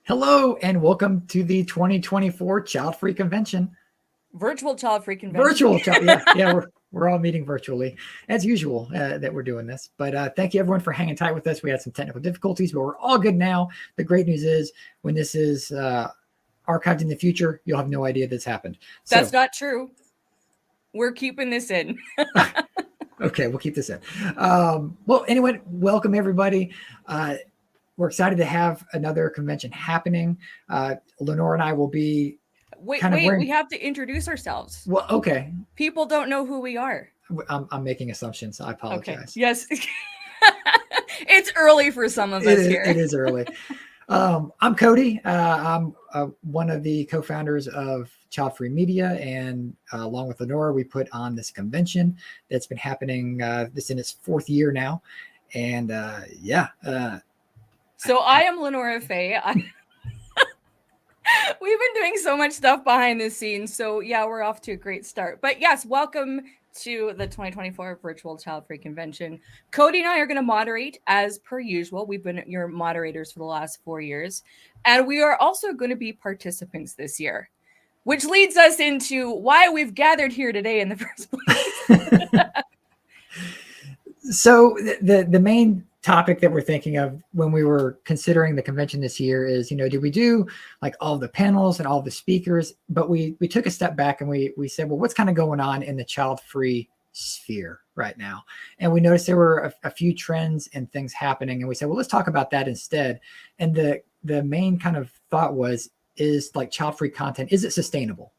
Hello and welcome to the 2024 Childfree Convention. Virtual Childfree Convention. Virtual child, yeah. We're all meeting virtually as usual that we're doing this. But thank you everyone for hanging tight with us. We had some technical difficulties, but we're all good now. The great news is when this is archived in the future, you'll have no idea this happened. That's not true. We're keeping this in. Okay, we'll keep this in. Well, anyway, welcome everybody. We're excited to have another convention happening. LeNora and I will be. Wait, we have to introduce ourselves. Well, okay. People don't know who we are. I'm making assumptions. I apologize. Okay. Yes. It's early for some of us here. It is early. I'm Cody. I'm one of the co-founders of Childfree Media, and along with LeNora, we put on this convention that's been happening. This in its fourth year now, and So I am LeNora Faye. We've been doing so much stuff behind the scenes. So yeah, we're off to a great start. But yes, welcome to the 2024 Virtual Childfree Convention. Cody and I are going to moderate as per usual. We've been your moderators for the last 4 years. And we are also going to be participants this year, which leads us into why we've gathered here today in the first place. So the main topic that we're thinking of when we were considering the convention this year is, did we do like all the panels and all the speakers? But we took a step back and we said, well, what's kind of going on in the child-free sphere right now? And we noticed there were a few trends and things happening. And we said, well, let's talk about that instead. And the main kind of thought is like child-free content, is it sustainable?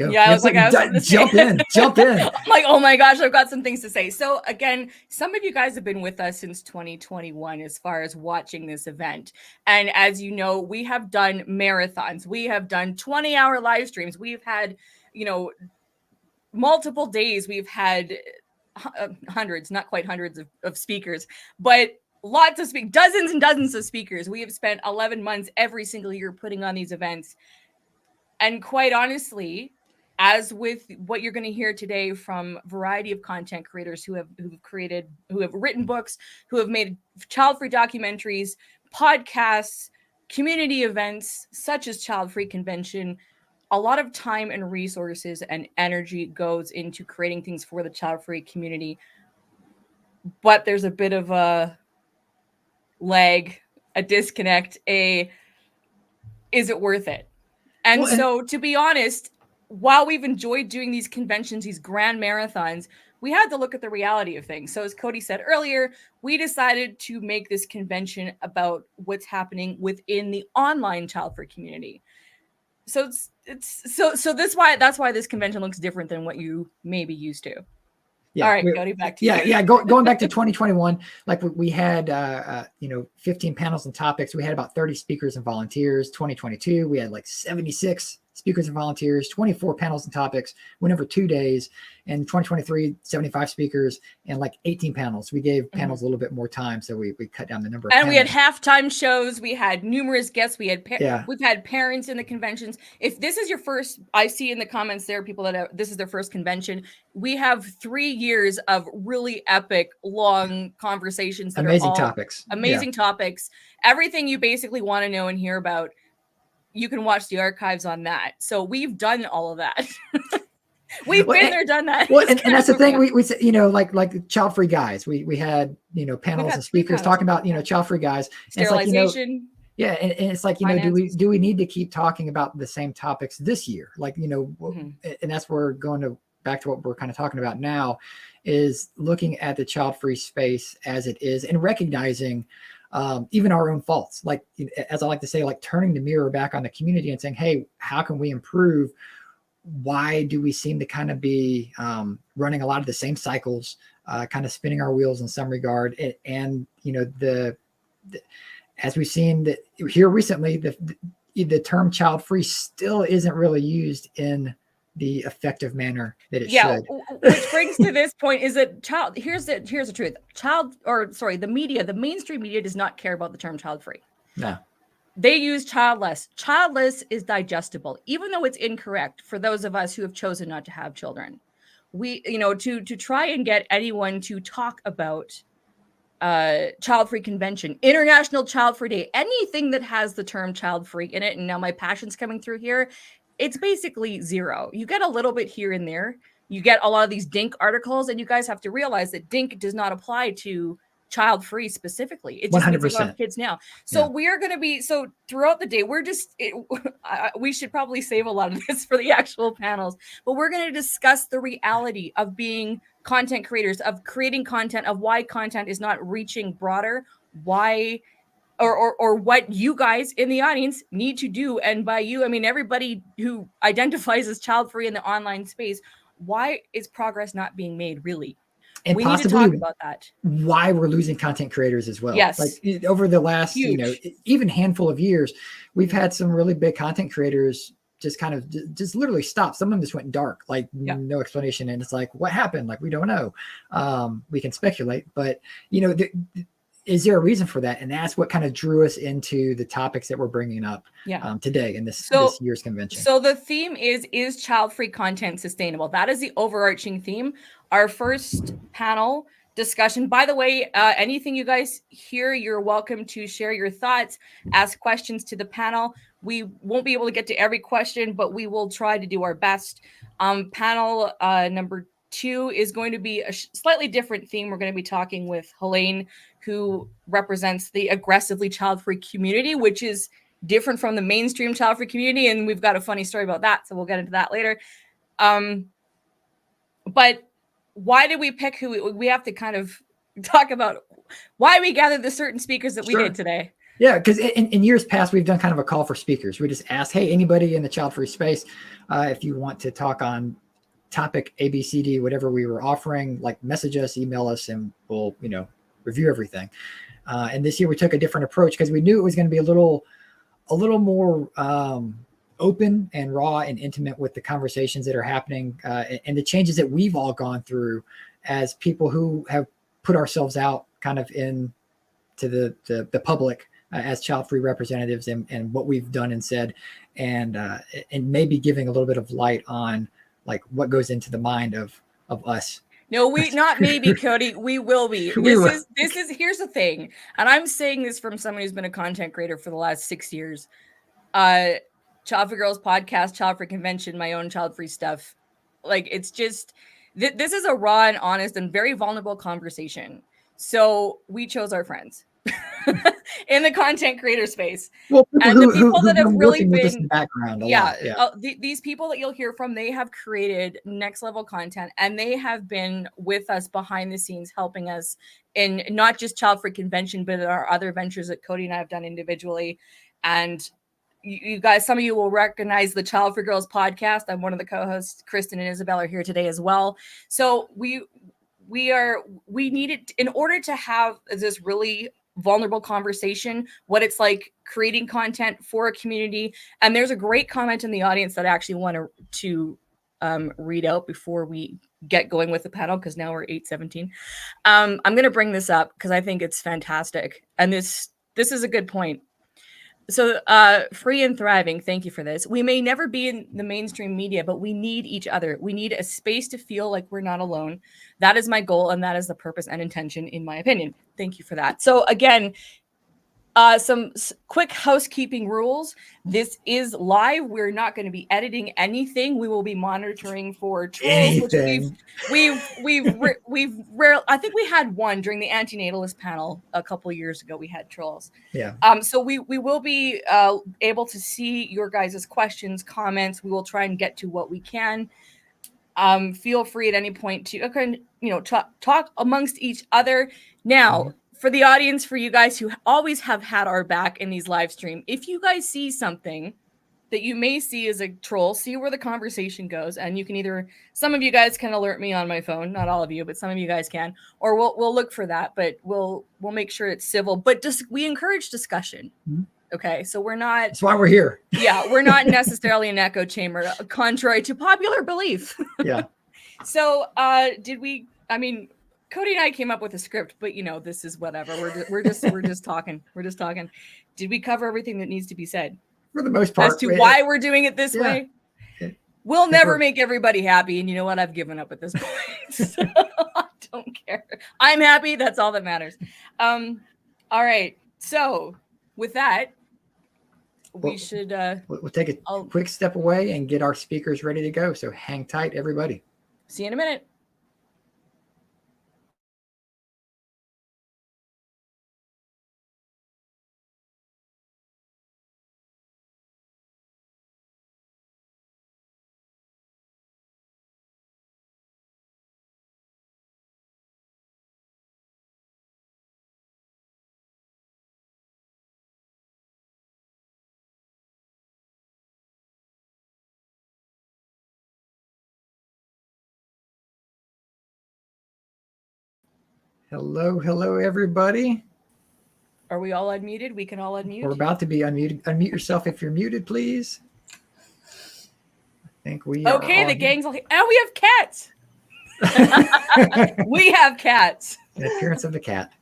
Yeah, I was like, jump in. I'm like, oh my gosh, I've got some things to say. So again, some of you guys have been with us since 2021 as far as watching this event. And as you know, we have done marathons. We have done 20-hour live streams. We've had, multiple days. We've had hundreds, not quite hundreds of speakers, but lots of dozens and dozens of speakers. We have spent 11 months every single year putting on these events. And quite honestly, as with what you're going to hear today from a variety of content creators who have written books, who have made child-free documentaries, podcasts, community events such as Childfree Convention, a lot of time and resources and energy goes into creating things for the child-free community. But there's a bit of a lag, a disconnect, is it worth it? And so, to be honest, while we've enjoyed doing these conventions, these grand marathons, we had to look at the reality of things. So as Cody said earlier, we decided to make this convention about what's happening within the online child-free community. So that's why this convention looks different than what you may be used to. Yeah, all right, Cody, back to you. Yeah. Going back to 2021, like we had, 15 panels and topics. We had about 30 speakers and volunteers. 2022, we had like 76 speakers and volunteers, 24 panels and topics, went over 2 days. And 2023, 75 speakers and like 18 panels. We gave panels a little bit more time, so we cut down the number of panels. We had halftime shows. We had numerous guests. We've had parents in the conventions. If this is your first, I see in the comments there people that this is their first convention. We have 3 years of really epic, long conversations. That amazing are all topics. Amazing topics. Everything you basically want to know and hear about, you can watch the archives on that. So we've done all of that. We've been there, done that. Well, and that's the thing we said, like the child-free guys. We had, panels and speakers talking about, child-free guys. Sterilization. And it's like, do we need to keep talking about the same topics this year? Like, and that's where we're going back to what we're kind of talking about now, is looking at the child-free space as it is and recognizing even our own faults. Like, as I like to say, like turning the mirror back on the community and saying, hey, how can we improve? Why do we seem to kind of be running a lot of the same cycles, kind of spinning our wheels in some regard? And as we've seen that here recently, the term child-free still isn't really used in the effective manner that it should. Which brings to this point is that here's the truth. The media, the mainstream media does not care about the term child-free. No. They use childless. Childless is digestible, even though it's incorrect for those of us who have chosen not to have children. We, to try and get anyone to talk about Childfree Convention, International Childfree Day, anything that has the term child-free in it. And now my passion's coming through here. It's basically zero. You get a little bit here and there. You get a lot of these DINK articles, and you guys have to realize that DINK does not apply to child-free specifically. It just means about kids now. So we are going to be, so throughout the day, we should probably save a lot of this for the actual panels, but we're going to discuss the reality of being content creators, of creating content, of why content is not reaching broader, why or what you guys in the audience need to do. And by you, I mean everybody who identifies as child-free in the online space. Why is progress not being made, really? And we need to talk about that. Why we're losing content creators as well. Yes. Like over the last, even handful of years, we've had some really big content creators just kind of just literally stop. Some of them just went dark, like no explanation. And it's like, what happened? Like, we don't know. We can speculate, but is there a reason for that? And that's what kind of drew us into the topics that we're bringing up today in this year's convention. So the theme is child-free content sustainable? That is the overarching theme. Our first panel discussion, by the way, anything you guys hear, you're welcome to share your thoughts, ask questions to the panel. We won't be able to get to every question, but we will try to do our best. Panel number 2 is going to be a slightly different theme. We're going to be talking with Helene, who represents the aggressively child-free community, which is different from the mainstream child-free community. And we've got a funny story about that, so we'll get into that later. But why did we pick who we have to kind of talk about why we gathered the certain speakers that we did today? Yeah, because in years past, we've done kind of a call for speakers. We just asked, hey, anybody in the child-free space, if you want to talk on topic ABCD, whatever we were offering, like message us, email us, and we'll, review everything. And this year we took a different approach because we knew it was going to be a little more open and raw and intimate with the conversations that are happening and the changes that we've all gone through as people who have put ourselves out kind of in to the public as child-free representatives and what we've done and said, and maybe giving a little bit of light on like what goes into the mind of us. No, not maybe, Cody. We will be. This is here's the thing, and I'm saying this from someone who's been a content creator for the last 6 years. Childfree Girls podcast, Childfree Convention, my own child-free stuff. Like, it's just this is a raw and honest and very vulnerable conversation. So we chose our friends in the content creator space. Well, and the people that have really been in the background these people that you'll hear from, they have created next level content, and they have been with us behind the scenes, helping us in not just Childfree Convention, but our other ventures that Cody and I have done individually. And you guys, some of you will recognize the Childfree Girls podcast. I'm one of the co-hosts. Kristen and Isabel are here today as well. So we needed, in order to have this really vulnerable conversation, what it's like creating content for a community. And there's a great comment in the audience that I actually want to read out before we get going with the panel, because now we're 8:17. I'm going to bring this up because I think it's fantastic. And this is a good point. So free and thriving, thank you for this. We may never be in the mainstream media, but we need each other. We need a space to feel like we're not alone. That is my goal, and that is the purpose and intention, in my opinion. Thank you for that. So again, some quick housekeeping rules. This is live. We're not going to be editing anything. We will be monitoring for trolls, which we've I think we had one during the Anti-natalist panel a couple of years ago. We had trolls. Yeah. So we will be able to see your guys' questions, comments. We will try and get to what we can. Feel free at any point to talk amongst each other. Now, for the audience, for you guys who always have had our back in these live stream, if you guys see something that you may see as a troll, see where the conversation goes, and you can either, some of you guys can alert me on my phone, not all of you, but some of you guys can, or we'll look for that, but we'll make sure it's civil. But we encourage discussion. Mm-hmm. Okay, so we're not. That's why we're here. Yeah, we're not necessarily an echo chamber, contrary to popular belief. Yeah. So, Cody and I came up with a script, but this is whatever. We're just talking. We're just talking. Did we cover everything that needs to be said? For the most part. As to why we're doing it this way? We'll never make everybody happy, and you know what? I've given up at this point. So, don't care. I'm happy. That's all that matters. All right. So with that, we should we'll take a quick step away and get our speakers ready to go. So hang tight, everybody. See you in a minute. Hello, everybody. Are we all unmuted? We can all unmute. We're about to be unmuted. Unmute yourself if you're muted, please. I think we are. Okay, the gang's all here. And we have cats. We have cats. The appearance of the cat.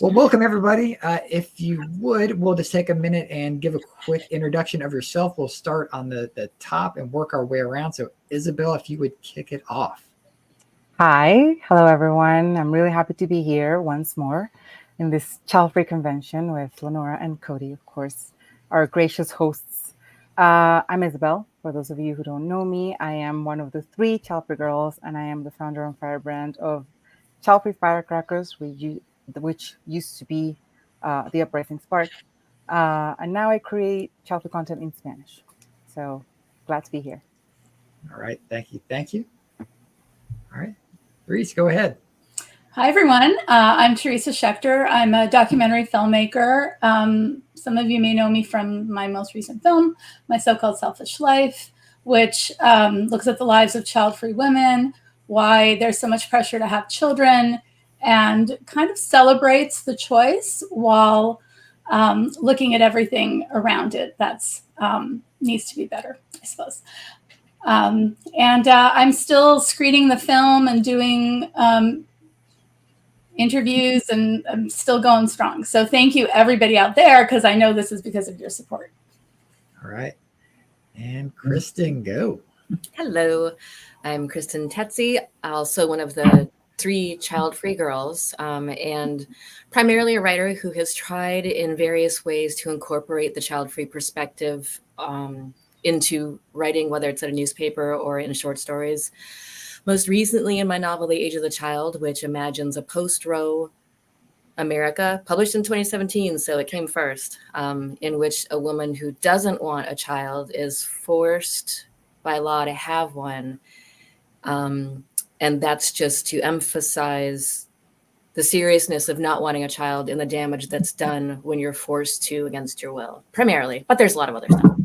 Well, welcome, everybody. If you would, we'll just take a minute and give a quick introduction of yourself. We'll start on the top and work our way around. So, Isabel, if you would kick it off. Hi. Hello, everyone. I'm really happy to be here once more in this Childfree Convention with LeNora and Cody, of course, our gracious hosts. I'm Isabel. For those of you who don't know me, I am one of the 3 Childfree girls, and I am the founder and firebrand of Childfree Firecrackers, which used to be the Uprising Spark. And now I create Childfree content in Spanish. So glad to be here. All right. Thank you. Thank you. All right. Therese, go ahead. Hi, everyone. I'm Therese Shechter. I'm a documentary filmmaker. Some of you may know me from my most recent film, My So-Called Selfish Life, which looks at the lives of child-free women, why there's so much pressure to have children, and kind of celebrates the choice while looking at everything around it that's needs to be better, I suppose. And I'm still screening the film and doing interviews, and I'm still going strong. So thank you, everybody out there, because I know this is because of your support. All right. And Kristen, go. Hello, I'm Kristen Tsetsi, also one of the 3 child-free girls, and primarily a writer who has tried in various ways to incorporate the child-free perspective into writing, whether it's at a newspaper or in short stories. Most recently in my novel, The Age of the Child, which imagines a post-Roe America, published in 2017, so it came first, in which a woman who doesn't want a child is forced by law to have one. And that's just to emphasize the seriousness of not wanting a child and the damage that's done when you're forced to against your will, primarily, but there's a lot of other stuff.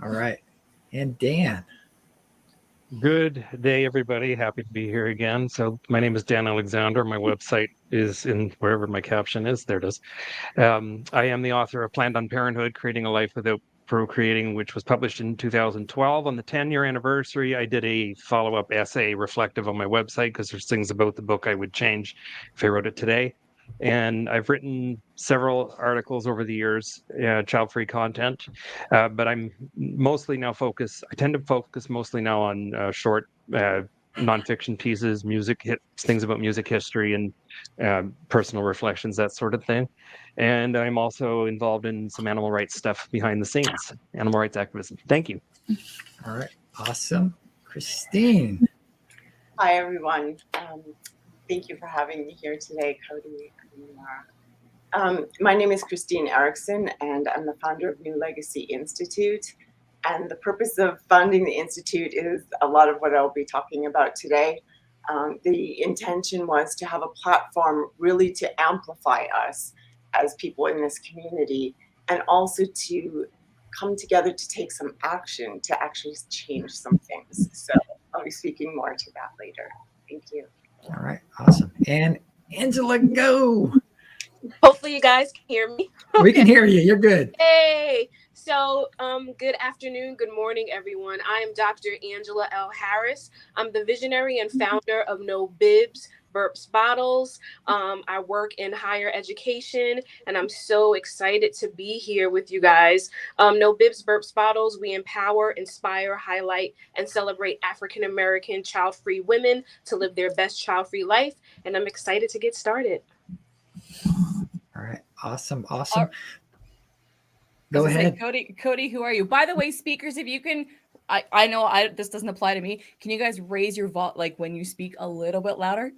All right. And Dan. Good day, everybody. Happy to be here again. So my name is Dan Alexander. My website is in wherever my caption is. There it is. I am the author of Planned Unparenthood, Creating a Life Without Procreating, which was published in 2012. On the 10-year anniversary, I did a follow-up essay reflective on my website because there's things about the book I would change if I wrote it today. And I've written several articles over the years, child-free content, but I'm mostly now I tend to focus mostly now on short nonfiction pieces, things about music history and personal reflections, that sort of thing. And I'm also involved in some animal rights stuff behind the scenes, animal rights activism. Thank you. All right. Awesome. Christine. Hi, everyone. Thank you for having me here today, Cody and LeNora. My name is Christine Erickson, and I'm the founder of New Legacy Institute. And the purpose of founding the Institute is a lot of what I'll be talking about today. The intention was to have a platform really to amplify us as people in this community, and also to come together to take some action to actually change some things. So I'll be speaking more to that later. Thank you. All right. Awesome. And Angela, go. Hopefully you guys can hear me. We can hear you. You're good. Hey. Good afternoon, good morning, everyone. I am Dr. Angela L. Harris. I'm the visionary and founder of No Bibs, Burps Bottles. I work in higher education, and I'm so excited to be here with you guys. No Bibs, Burps Bottles, we empower, inspire, highlight, and celebrate African-American child-free women to live their best child-free life, and I'm excited to get started. All right, awesome. Go ahead. Cody, who are you? By the way, speakers, if you can, I know this doesn't apply to me. Can you guys raise your voice, like when you speak, a little bit louder?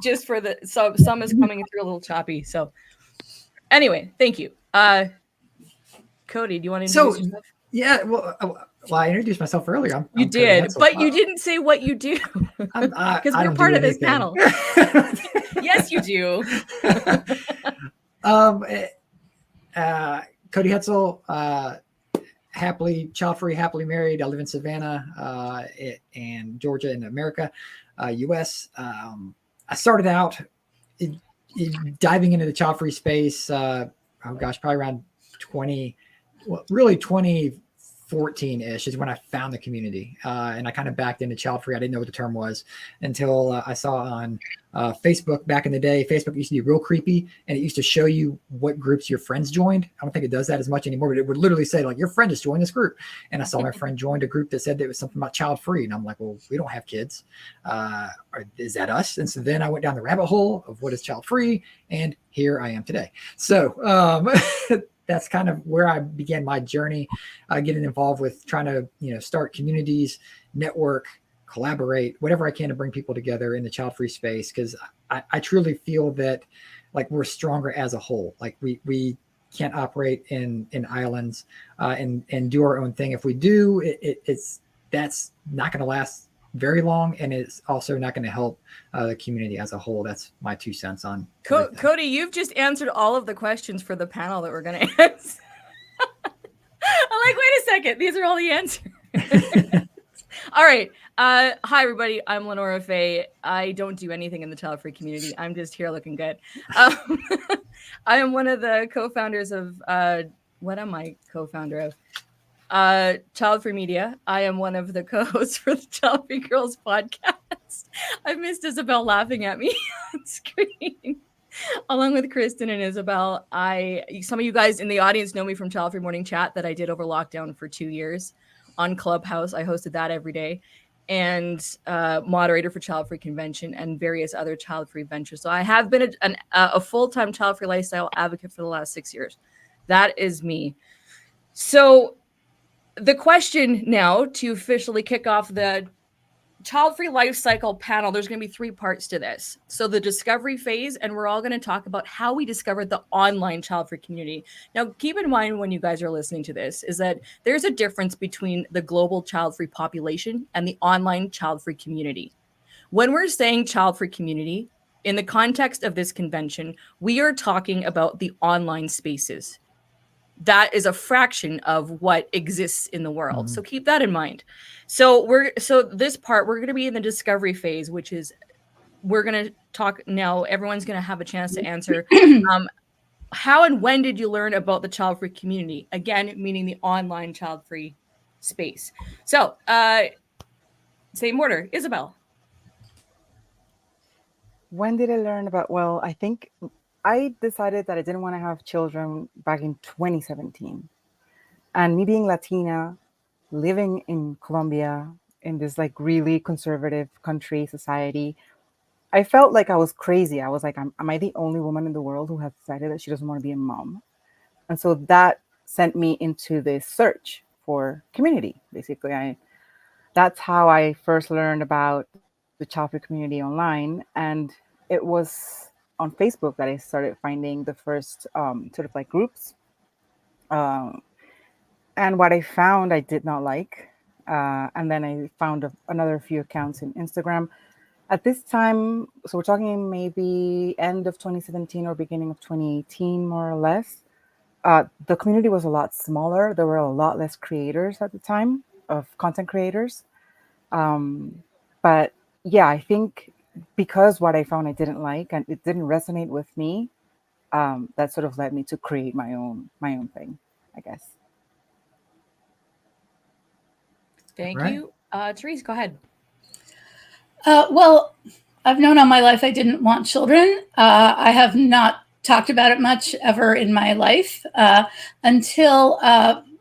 Just for some is coming through a little choppy. So anyway, thank you. Cody, do you want to introduce yourself? Yeah, well, I introduced myself earlier. You did, but you didn't say what you do. Because we're part of this panel. Yes, you do. Cody Hetzel, child-free, happily married. I live in Savannah and Georgia in America, US. I started out diving into the child-free space, probably around 2014-ish is when I found the community. And I kind of backed into child-free. I didn't know what the term was until I saw on Facebook back in the day. Facebook used to be real creepy, and it used to show you what groups your friends joined. I don't think it does that as much anymore, but it would literally say, like, your friend just joined this group. And I saw my friend joined a group that said that it was something about child-free. And I'm like, well, we don't have kids. Is that us? And so then I went down the rabbit hole of what is child-free, and here I am today. So that's kind of where I began my journey, getting involved with trying to, start communities, network, collaborate, whatever I can to bring people together in the child-free space. Because I truly feel that, like, we're stronger as a whole. Like we can't operate in islands and do our own thing. If we do, that's not going to last very long, and it's also not going to help the community as a whole. That's my 2 cents on Cody, you've just answered all of the questions for the panel that we're going to answer. I'm like, wait a second, these are all the answers. All right. Hi, everybody. I'm LeNora Faye. I don't do anything in the child-free community. I'm just here looking good. I am one of the co-founders of, what am I co-founder of? Childfree Media. I am one of the co-hosts for the Childfree Girls podcast. I missed Isabel laughing at me on screen. Along with Kristen and Isabel. Some of you guys in the audience know me from Childfree Morning Chat that I did over lockdown for 2 years on Clubhouse. I hosted that every day, and moderator for Childfree Convention and various other child-free ventures. So I have been a full-time child-free lifestyle advocate for the last 6 years. That is me. So the question now, to officially kick off the child-free life cycle panel, there's going to be 3 parts to this. So the discovery phase, and we're all going to talk about how we discovered the online child-free community. Now, keep in mind when you guys are listening to this is that there's a difference between the global child-free population and the online child-free community. When we're saying child-free community, in the context of this convention, we are talking about the online spaces. That is a fraction of what exists in the world. So keep that in mind. So this part, we're going to be in the discovery phase, which is we're going to talk now. Everyone's going to have a chance to answer. How and when did you learn about the child-free community? Again, meaning the online child-free space. So same order, Isabel. When did I learn about, well, I think I decided that I didn't want to have children back in 2017. And me being Latina, living in Colombia, in this like really conservative country, society, I felt like I was crazy. I was like, am I the only woman in the world who has decided that she doesn't want to be a mom? And so that sent me into this search for community. Basically, that's how I first learned about the child-free community online. And it was on Facebook that I started finding the first sort of like groups. And what I found I did not like. And then I found another few accounts in Instagram. At this time, so we're talking maybe end of 2017 or beginning of 2018, more or less. The community was a lot smaller. There were a lot less creators at the time, of content creators. But yeah, I think because what I found I didn't like and it didn't resonate with me, that sort of led me to create my own thing. I guess. Thank Right. you. Therese, go ahead. Well, I've known all my life I didn't want children. I have not talked about it much ever in my life until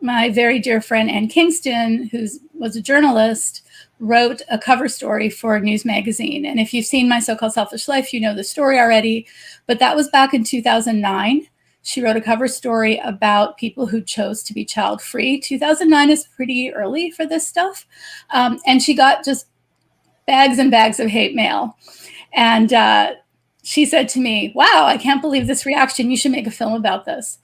my very dear friend Ann Kingston, who was a journalist, wrote a cover story for News Magazine. And if you've seen My So-Called Selfish Life, you know the story already. But that was back in 2009. She wrote a cover story about people who chose to be child-free. 2009 is pretty early for this stuff. And she got just bags and bags of hate mail. And she said to me, wow, I can't believe this reaction. You should make a film about this.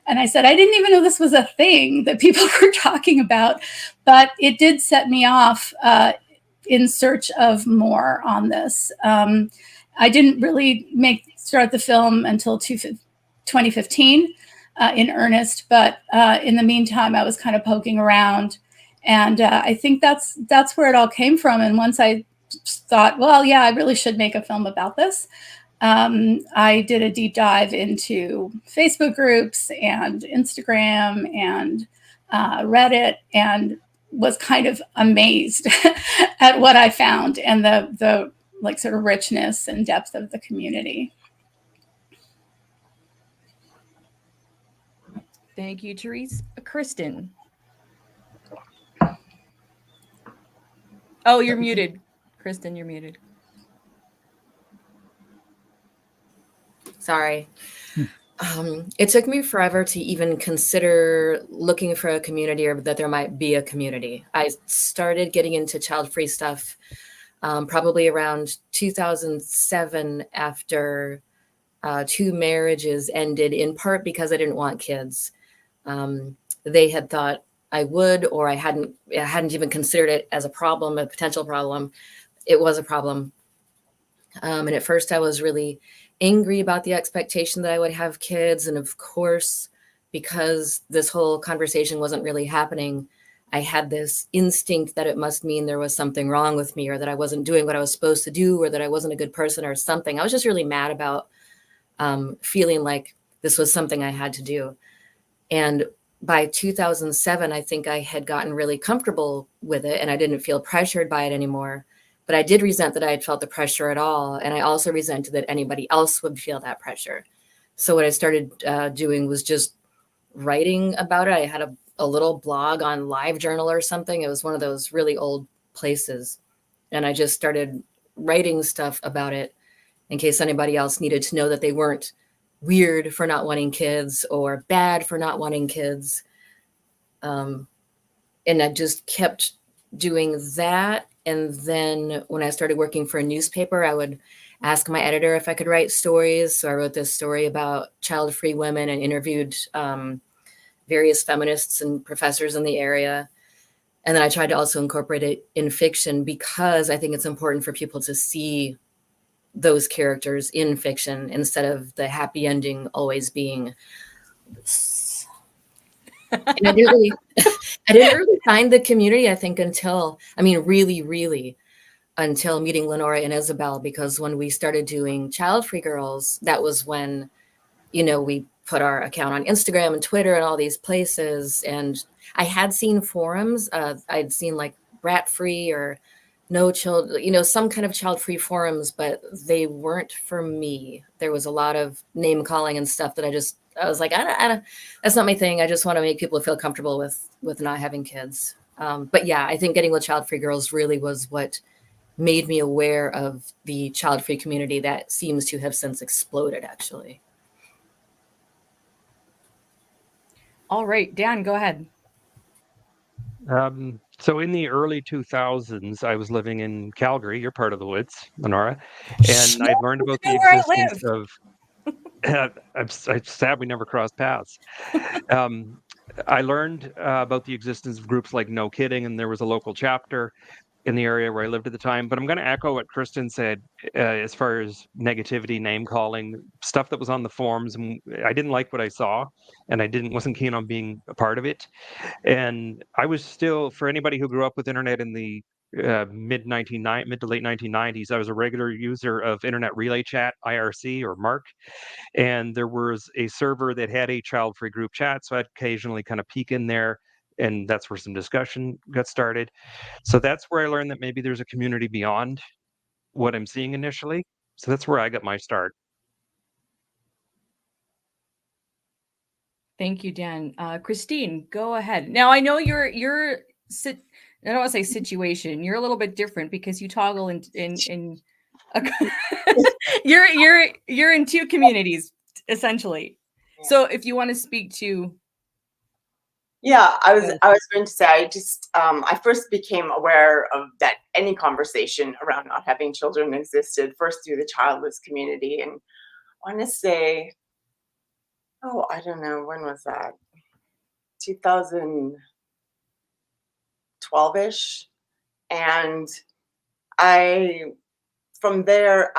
And I said, I didn't even know this was a thing that people were talking about, but it did set me off in search of more on this. I didn't really start the film until 2015 in earnest, but in the meantime, I was kind of poking around. And I think that's where it all came from. And once I thought, well, yeah, I really should make a film about this, I did a deep dive into Facebook groups and Instagram and Reddit, and was kind of amazed at what I found and the like sort of richness and depth of the community. Thank you, Therese. Kristen. Oh, you're muted. Kristen, you're muted. Sorry. It took me forever to even consider looking for a community or that there might be a community. I started getting into child-free stuff probably around 2007 after 2 marriages ended, in part because I didn't want kids. They had thought I would, or I hadn't even considered it as a problem, a potential problem. It was a problem. And at first I was really angry about the expectation that I would have kids. And of course, because this whole conversation wasn't really happening, I had this instinct that it must mean there was something wrong with me, or that I wasn't doing what I was supposed to do, or that I wasn't a good person or something. I was just really mad about feeling like this was something I had to do. And by 2007, I think I had gotten really comfortable with it and I didn't feel pressured by it anymore. But I did resent that I had felt the pressure at all. And I also resented that anybody else would feel that pressure. So what I started doing was just writing about it. I had a little blog on LiveJournal or something. It was one of those really old places. And I just started writing stuff about it in case anybody else needed to know that they weren't weird for not wanting kids or bad for not wanting kids. And I just kept doing that. And then when I started working for a newspaper, I would ask my editor if I could write stories. So I wrote this story about child-free women and interviewed various feminists and professors in the area. And then I tried to also incorporate it in fiction because I think it's important for people to see those characters in fiction instead of the happy ending always being this. And I didn't really find the community, I think, until meeting LeNora and Isabel, because when we started doing Childfree Girls, that was when, we put our account on Instagram and Twitter and all these places. And I had seen forums. I'd seen like Brat Free or No Child, some kind of child-free forums, but they weren't for me. There was a lot of name calling and stuff that I was like, that's not my thing. I just want to make people feel comfortable with not having kids. But yeah, I think getting with Childfree Girls really was what made me aware of the child-free community that seems to have since exploded, actually. All right, Dan, go ahead. So in the early 2000s, I was living in Calgary. You're part of the woods, LeNora, and I learned about the existence of. I'm sad we never crossed paths. I learned about the existence of groups like No Kidding, and there was a local chapter in the area where I lived at the time. But I'm going to echo what Kristen said as far as negativity, name calling, stuff that was on the forums. And I didn't like what I saw, and I wasn't keen on being a part of it. And I was still, for anybody who grew up with internet in the mid to late 1990s, I was a regular user of Internet Relay Chat, IRC or MARC, and there was a server that had a child-free group chat, so I'd occasionally kind of peek in there, and that's where some discussion got started. So that's where I learned that maybe there's a community beyond what I'm seeing initially. So that's where I got my start. Thank you, Dan. Christine, go ahead. Now I know I don't want to say situation. You're a little bit different because you toggle in you're in two communities essentially. Yeah. So if you want to speak to. Yeah, I was going to say, I first became aware of that any conversation around not having children existed first through the childless community. And I want to say, I don't know, when was that? 2012-ish. And from there,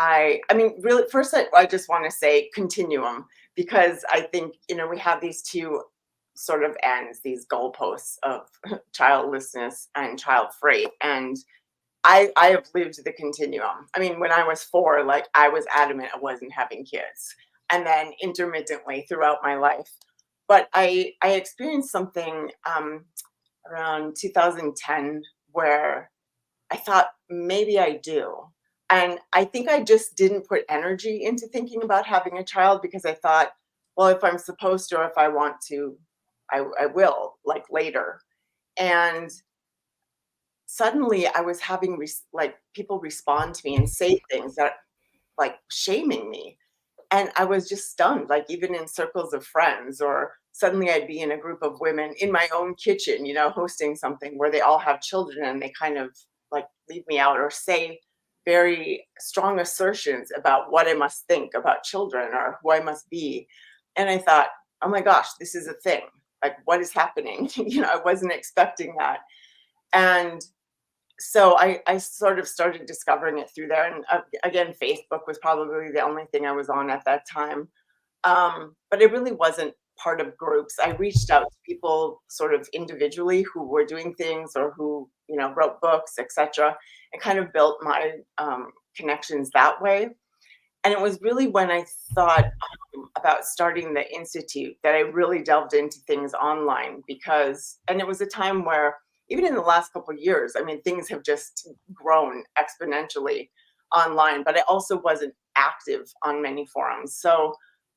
really, first I just want to say continuum, because I think, we have these two sort of ends, these goalposts of childlessness and child-free. And I have lived the continuum. I mean, when I was 4, I was adamant I wasn't having kids. And then intermittently throughout my life. But I experienced something around 2010 where I thought maybe I do. And I think I just didn't put energy into thinking about having a child because I thought, well, if I'm supposed to or if I want to, I will, later. And suddenly I was having people respond to me and say things that shaming me. And I was just stunned, even in circles of friends, or suddenly I'd be in a group of women in my own kitchen, hosting something where they all have children and they kind of leave me out or say very strong assertions about what I must think about children or who I must be. And I thought, oh my gosh, this is a thing. What is happening? I wasn't expecting that. And so I sort of started discovering it through there. And again, Facebook was probably the only thing I was on at that time. But it really wasn't part of groups. I reached out to people sort of individually who were doing things or who, wrote books, etc., and kind of built my connections that way. And it was really when I thought about starting the Institute that I really delved into things online and it was a time where even in the last couple of years, things have just grown exponentially online, but I also wasn't active on many forums. So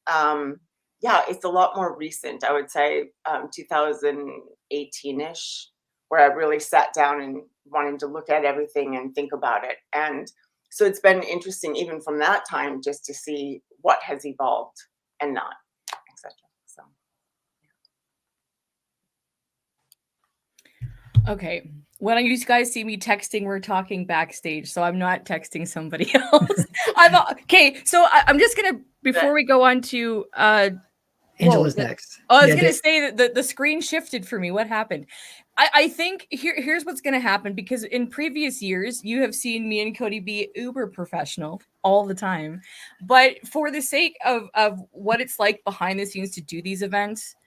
it's a lot more recent, I would say 2018-ish, where I really sat down and wanted to look at everything and think about it. And so it's been interesting even from that time just to see what has evolved and not, etc. So. Okay. When you guys see me texting, we're talking backstage, so I'm not texting somebody else. Okay, so I'm just gonna, before we go on to Angela's next. I was gonna say that the screen shifted for me. What happened? I think here's what's gonna happen, because in previous years you have seen me and Cody be uber professional all the time, but for the sake of what it's like behind the scenes to do these events,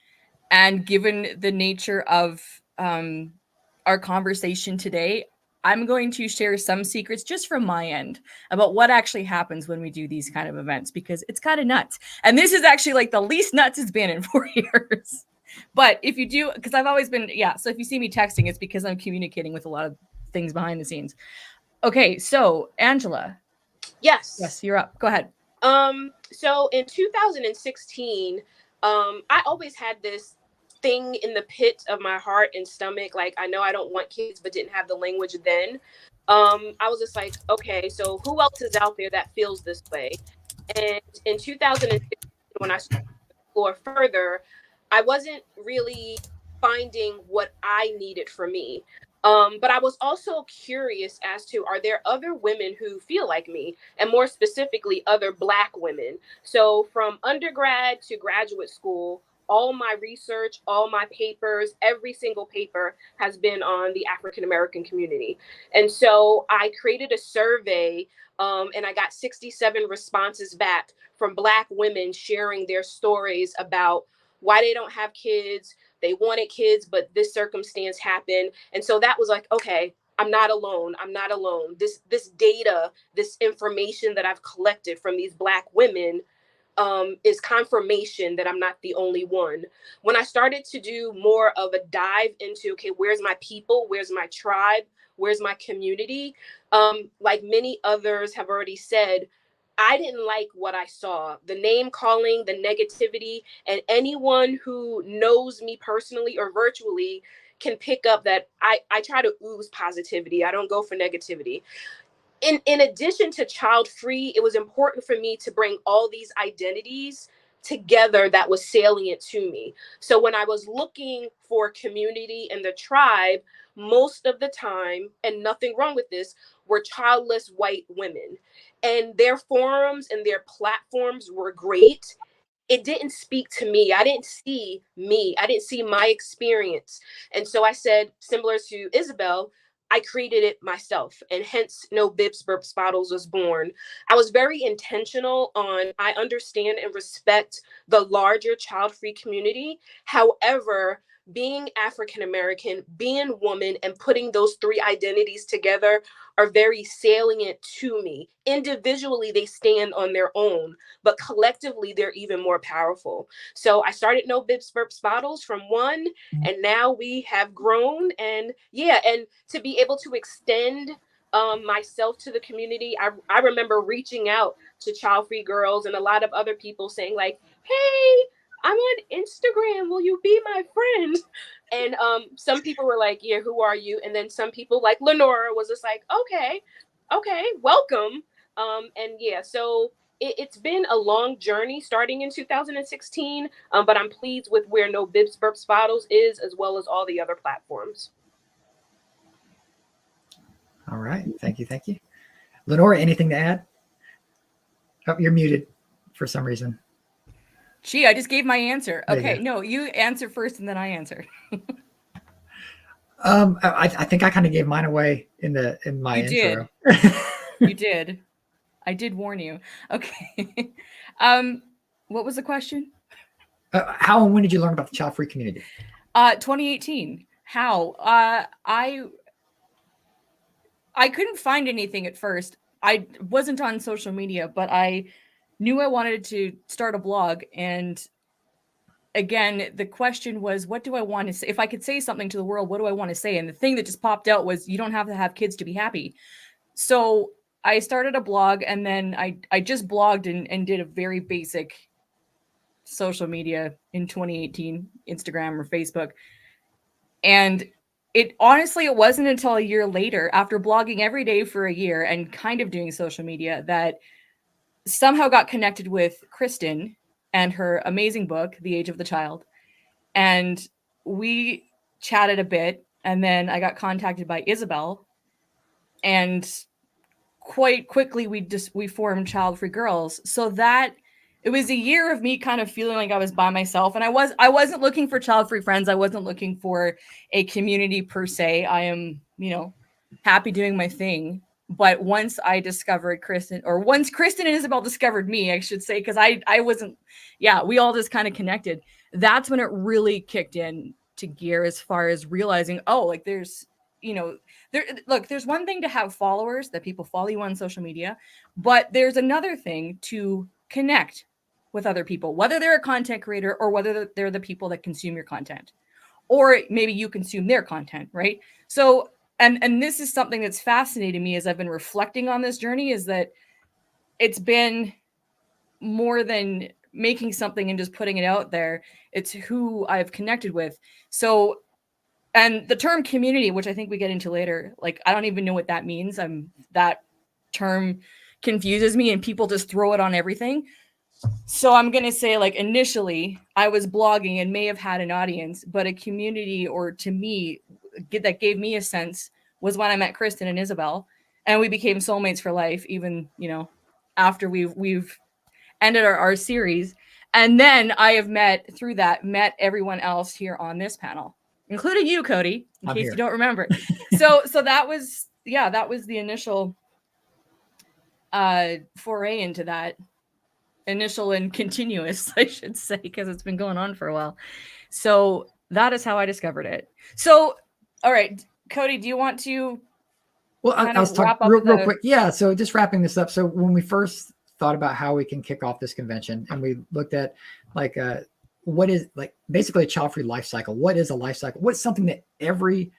and given the nature of our conversation today, I'm going to share some secrets just from my end about what actually happens when we do these kind of events, because it's kind of nuts. And this is actually the least nuts it's been in 4 years. But if you do, because I've always been, so if you see me texting, it's because I'm communicating with a lot of things behind the scenes. Okay, so Angela. Yes, you're up. Go ahead. So in 2016, I always had this thing in the pit of my heart and stomach. I know I don't want kids, but didn't have the language then. I was just okay, so who else is out there that feels this way? And in 2016, when I started to explore further, I wasn't really finding what I needed for me. But I was also curious as to, are there other women who feel like me, and more specifically, other Black women? So from undergrad to graduate school, all my research, all my papers, every single paper has been on the African-American community. And so I created a survey and I got 67 responses back from Black women sharing their stories about why they don't have kids. They wanted kids, but this circumstance happened. And so that was okay, I'm not alone. I'm not alone. This data, this information that I've collected from these Black women is confirmation that I'm not the only one. When I started to do more of a dive into, okay, where's my people? Where's my tribe? Where's my community? Like many others have already said, I didn't like what I saw, the name calling, the negativity, and anyone who knows me personally or virtually can pick up that I try to ooze positivity. I don't go for negativity. In addition to Childfree, it was important for me to bring all these identities together that was salient to me. So when I was looking for community and the tribe, most of the time, and nothing wrong with this, were childless white women. And their forums and their platforms were great. It didn't speak to me. I didn't see me. I didn't see my experience. And so I said, similar to Isabel, I created it myself, and hence No Bibs, Burps, Bottles was born. I was very intentional on, I understand and respect the larger child-free community. However, being African-American, being woman, and putting those three identities together are very salient to me. Individually, they stand on their own, but collectively, they're even more powerful. So I started No Bibs, Burps, Bottles from one, and now we have grown. And yeah, and to be able to extend myself to the community, I remember reaching out to Childfree girls and a lot of other people saying like, hey, I'm on Instagram. Will you be my friend? And some people were like, yeah, who are you? And then some people like LeNora was just like, okay, welcome. And yeah, so it's been a long journey starting in 2016, but I'm pleased with where No Bibs, Burps, Bottles is, as well as all the other platforms. All right. Thank you. Thank you. LeNora, anything to add? Oh, you're muted for some reason. Gee, I just gave my answer. Okay, no, you answer first and then I answer. I think I kind of gave mine away in my intro. You did. I did warn you. Okay. What was the question? How and when did you learn about the Childfree community? 2018. How? I couldn't find anything at first. I wasn't on social media, but I knew I wanted to start a blog. And again, the question was, what do I want to say? If I could say something to the world, what do I want to say? And the thing that just popped out was, you don't have to have kids to be happy. So I started a blog, and then I just blogged and did a very basic social media in 2018, Instagram or Facebook. And it wasn't until a year later, after blogging every day for a year and kind of doing social media, that somehow got connected with Kristen and her amazing book, The Age of the Child. And we chatted a bit, and then I got contacted by Isabel, and quite quickly we formed Childfree Girls. So that it was a year of me kind of feeling like I was by myself, and I wasn't looking for Childfree friends. I wasn't looking for a community per se. I am, happy doing my thing. But once I discovered Kristen, or once Kristen and Isabel discovered me, I should say, because I wasn't, we all just kind of connected. That's when it really kicked in to gear, as far as realizing, there's one thing to have followers, that people follow you on social media, but there's another thing to connect with other people, whether they're a content creator or whether they're the people that consume your content, or maybe you consume their content, right? So, and this is something that's fascinating me as I've been reflecting on this journey, is that it's been more than making something and just putting it out there. It's who I've connected with. So, and the term community, which I think we get into later, like, I don't even know what that means. That term confuses me, and people just throw it on everything. So I'm going to say, like, initially I was blogging and may have had an audience, but a community, or to me, that gave me a sense, was when I met Kristen and Isabel, and we became soulmates for life, even, after we've ended our series. And then I have met everyone else here on this panel, including you, Cody, in case you don't remember. So that was the initial foray into that. Initial and continuous, I should say, because it's been going on for a while. So that is how I discovered it. So, all right, Cody, do you want to Well, I was talking real quick. Yeah. So just wrapping this up. So when we first thought about how we can kick off this convention, and we looked at like what is like basically a child-free life cycle. What is a life cycle? What's something that every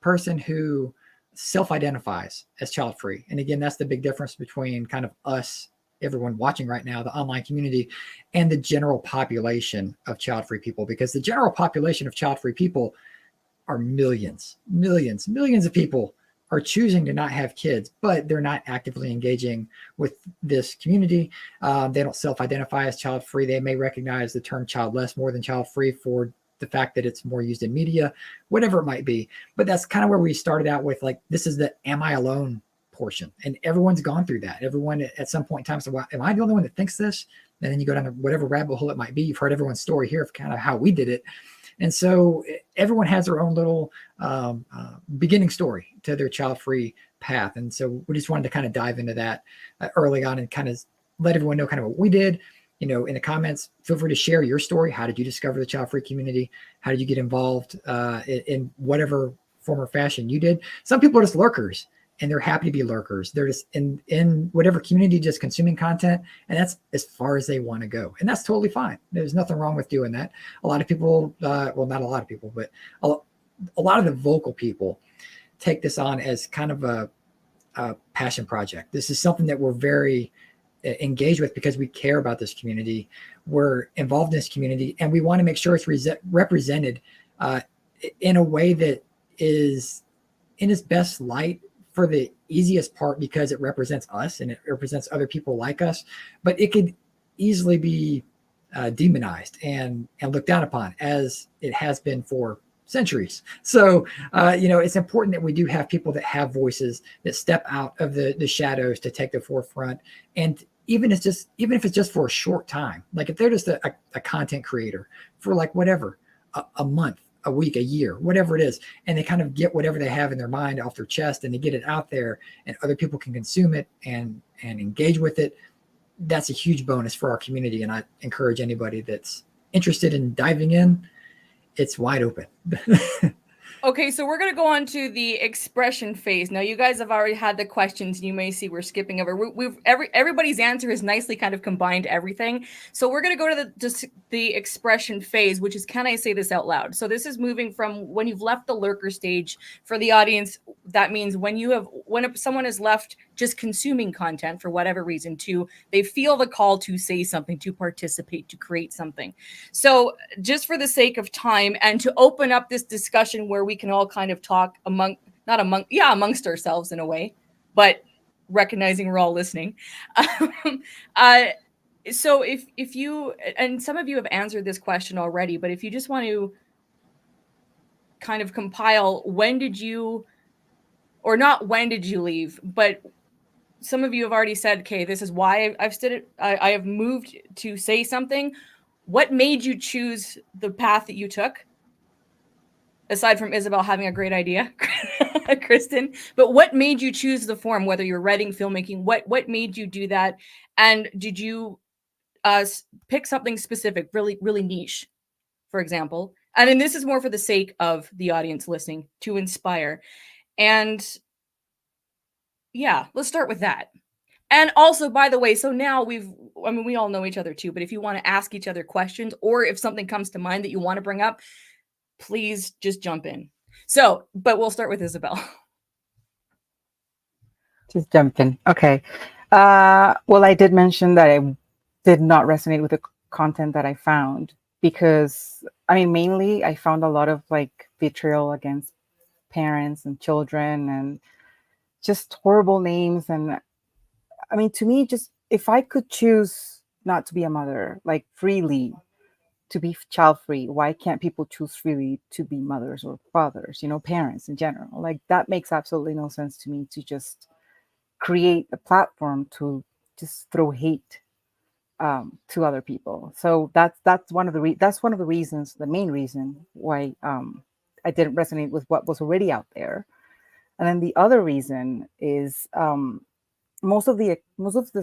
person who self-identifies as child-free, and again, that's the big difference between kind of us, everyone watching right now, the online community, and the general population of child-free people, because the general population of child-free people are millions of people are choosing to not have kids, but they're not actively engaging with this community. They don't self-identify as child-free. They may recognize the term childless more than child-free for the fact that it's more used in media, whatever it might be. But that's kind of where we started out with, like, this is the am I alone portion. And everyone's gone through that. Everyone at some point in time said, well, am I the only one that thinks this? And then you go down to whatever rabbit hole it might be. You've heard everyone's story here of kind of how we did it. And so everyone has their own little beginning story to their child-free path. And so we just wanted to kind of dive into that early on and kind of let everyone know kind of what we did. You know, in the comments, feel free to share your story. How did you discover the child-free community? How did you get involved in whatever form or fashion you did? Some people are just lurkers, and they're happy to be lurkers. They're just in whatever community, just consuming content, and that's as far as they want to go. And that's totally fine. There's nothing wrong with doing that. A lot of people, well, not a lot of people, but a lot of the vocal people take this on as kind of a passion project. This is something that we're very engaged with because we care about this community. We're involved in this community, and we want to make sure it's represented in a way that is in its best light for the easiest part, because it represents us and it represents other people like us. But it could easily be demonized and looked down upon, as it has been for centuries. So, you know, it's important that we do have people that have voices that step out of the shadows to take the forefront. And even if it's just for a short time, like if they're just a content creator for like whatever, a month, a week, a year, whatever it is, and they kind of get whatever they have in their mind off their chest and they get it out there and other people can consume it and engage with it, that's a huge bonus for our community. And I encourage anybody that's interested in diving in, it's wide open. Okay, so we're going to go on to the expression phase. Now, you guys have already had the questions, and you may see we're skipping over. Everybody's answer has nicely kind of combined everything. So we're going to go to the expression phase, which is, can I say this out loud? So this is moving from when you've left the lurker stage. For the audience, that means when someone has left just consuming content for whatever reason, they feel the call to say something, to participate, to create something. So just for the sake of time and to open up this discussion where we can all kind of talk amongst ourselves in a way, but recognizing we're all listening. So if you, and some of you have answered this question already, but if you just want to kind of compile, when did you leave, but some of you have already said, okay, this is why I have moved to say something. What made you choose the path that you took? Aside from Isabel having a great idea, Kristen, but what made you choose the form, whether you're writing, filmmaking, what made you do that? And did you pick something specific, really, really niche, for example? And then this is more for the sake of the audience listening, to inspire. And yeah, let's start with that. And also, by the way, so now we all know each other too, but if you want to ask each other questions, or if something comes to mind that you want to bring up, please just jump in. So, but we'll start with Isabel. Just jump in. Okay. Well, I did mention that I did not resonate with the content that I found because, mainly I found a lot of like vitriol against parents and children and just horrible names. And to me, just if I could choose not to be a mother, like freely, to be child-free, why can't people choose freely to be mothers or fathers, parents in general? Like, that makes absolutely no sense to me, to just create a platform to just throw hate to other people. So that's one of the reasons, the main reason why I didn't resonate with what was already out there. And then the other reason is most of the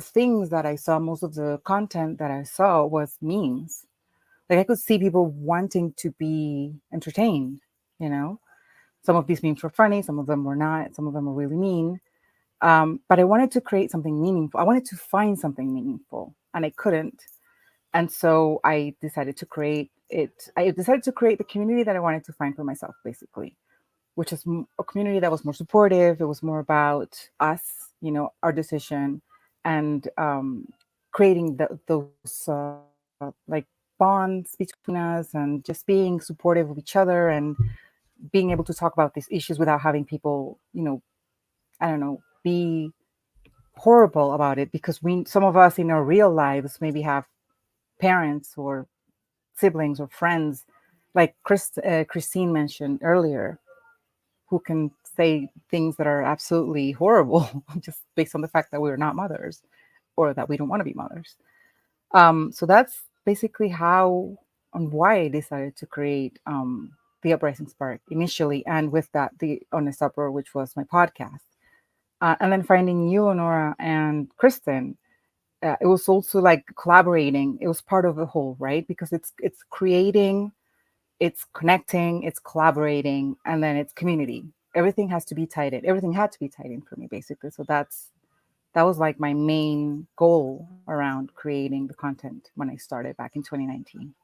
things that I saw, most of the content that I saw was memes. Like, I could see people wanting to be entertained, Some of these memes were funny, some of them were not, some of them were really mean. But I wanted to create something meaningful. I wanted to find something meaningful, and I couldn't. And so I decided to create it. I decided to create the community that I wanted to find for myself, basically, which is a community that was more supportive. It was more about us, our decision, and creating those like bonds between us, and just being supportive of each other, and being able to talk about these issues without having people, I don't know, be horrible about it, because some of us in our real lives maybe have parents or siblings or friends, like Christine mentioned earlier, who can say things that are absolutely horrible just based on the fact that we're not mothers, or that we don't want to be mothers. So that's basically how and why I decided to create the Uprising Spark initially, and with that, the Honest Uproar, which was my podcast. And then finding you, LeNora, and Kristen, it was also like collaborating. It was part of the whole, right? Because it's creating, it's connecting, it's collaborating, and then it's community. Everything has to be tied in. Everything had to be tied in for me, basically. So that was like my main goal around creating the content when I started back in 2019.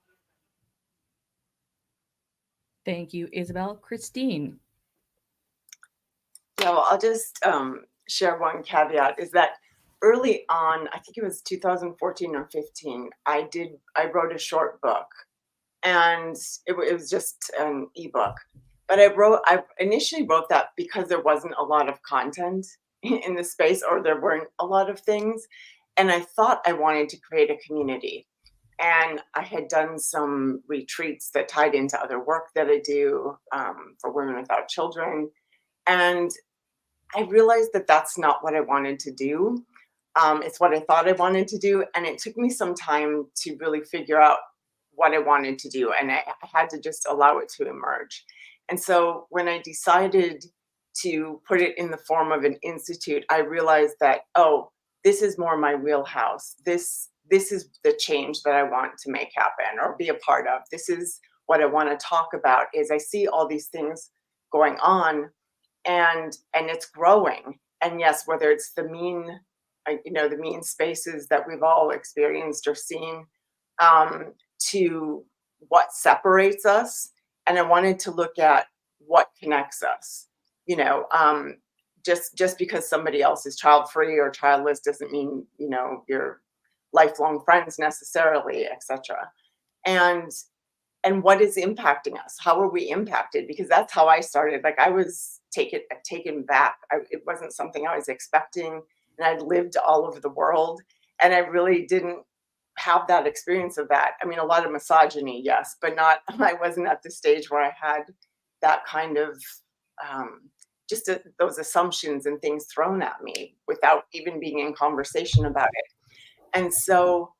Thank you, Isabel. Christine. Yeah, well, I'll just share one caveat, is that early on, I think it was 2014 or 15, I wrote a short book, and it was just an ebook. But I initially wrote that because there wasn't a lot of content in the space, or there weren't a lot of things. And I thought I wanted to create a community. And I had done some retreats that tied into other work that I do for women without children. And I realized that that's not what I wanted to do. It's what I thought I wanted to do. And it took me some time to really figure out what I wanted to do. And I had to just allow it to emerge. And so when I decided to put it in the form of an institute, I realized that, oh, this is more my wheelhouse. This is the change that I want to make happen or be a part of. This is what I want to talk about. Is I see all these things going on, and it's growing. And yes, whether it's the mean spaces that we've all experienced or seen, to what separates us. And I wanted to look at what connects us. Just because somebody else is child-free or childless doesn't mean, you're lifelong friends necessarily, etc. And what is impacting us? How are we impacted? Because that's how I started. Like, I was taken back. It wasn't something I was expecting. And I'd lived all over the world, and I really didn't have that experience of that. I mean, a lot of misogyny, yes, but I wasn't at the stage where I had that kind of those assumptions and things thrown at me without even being in conversation about it. And so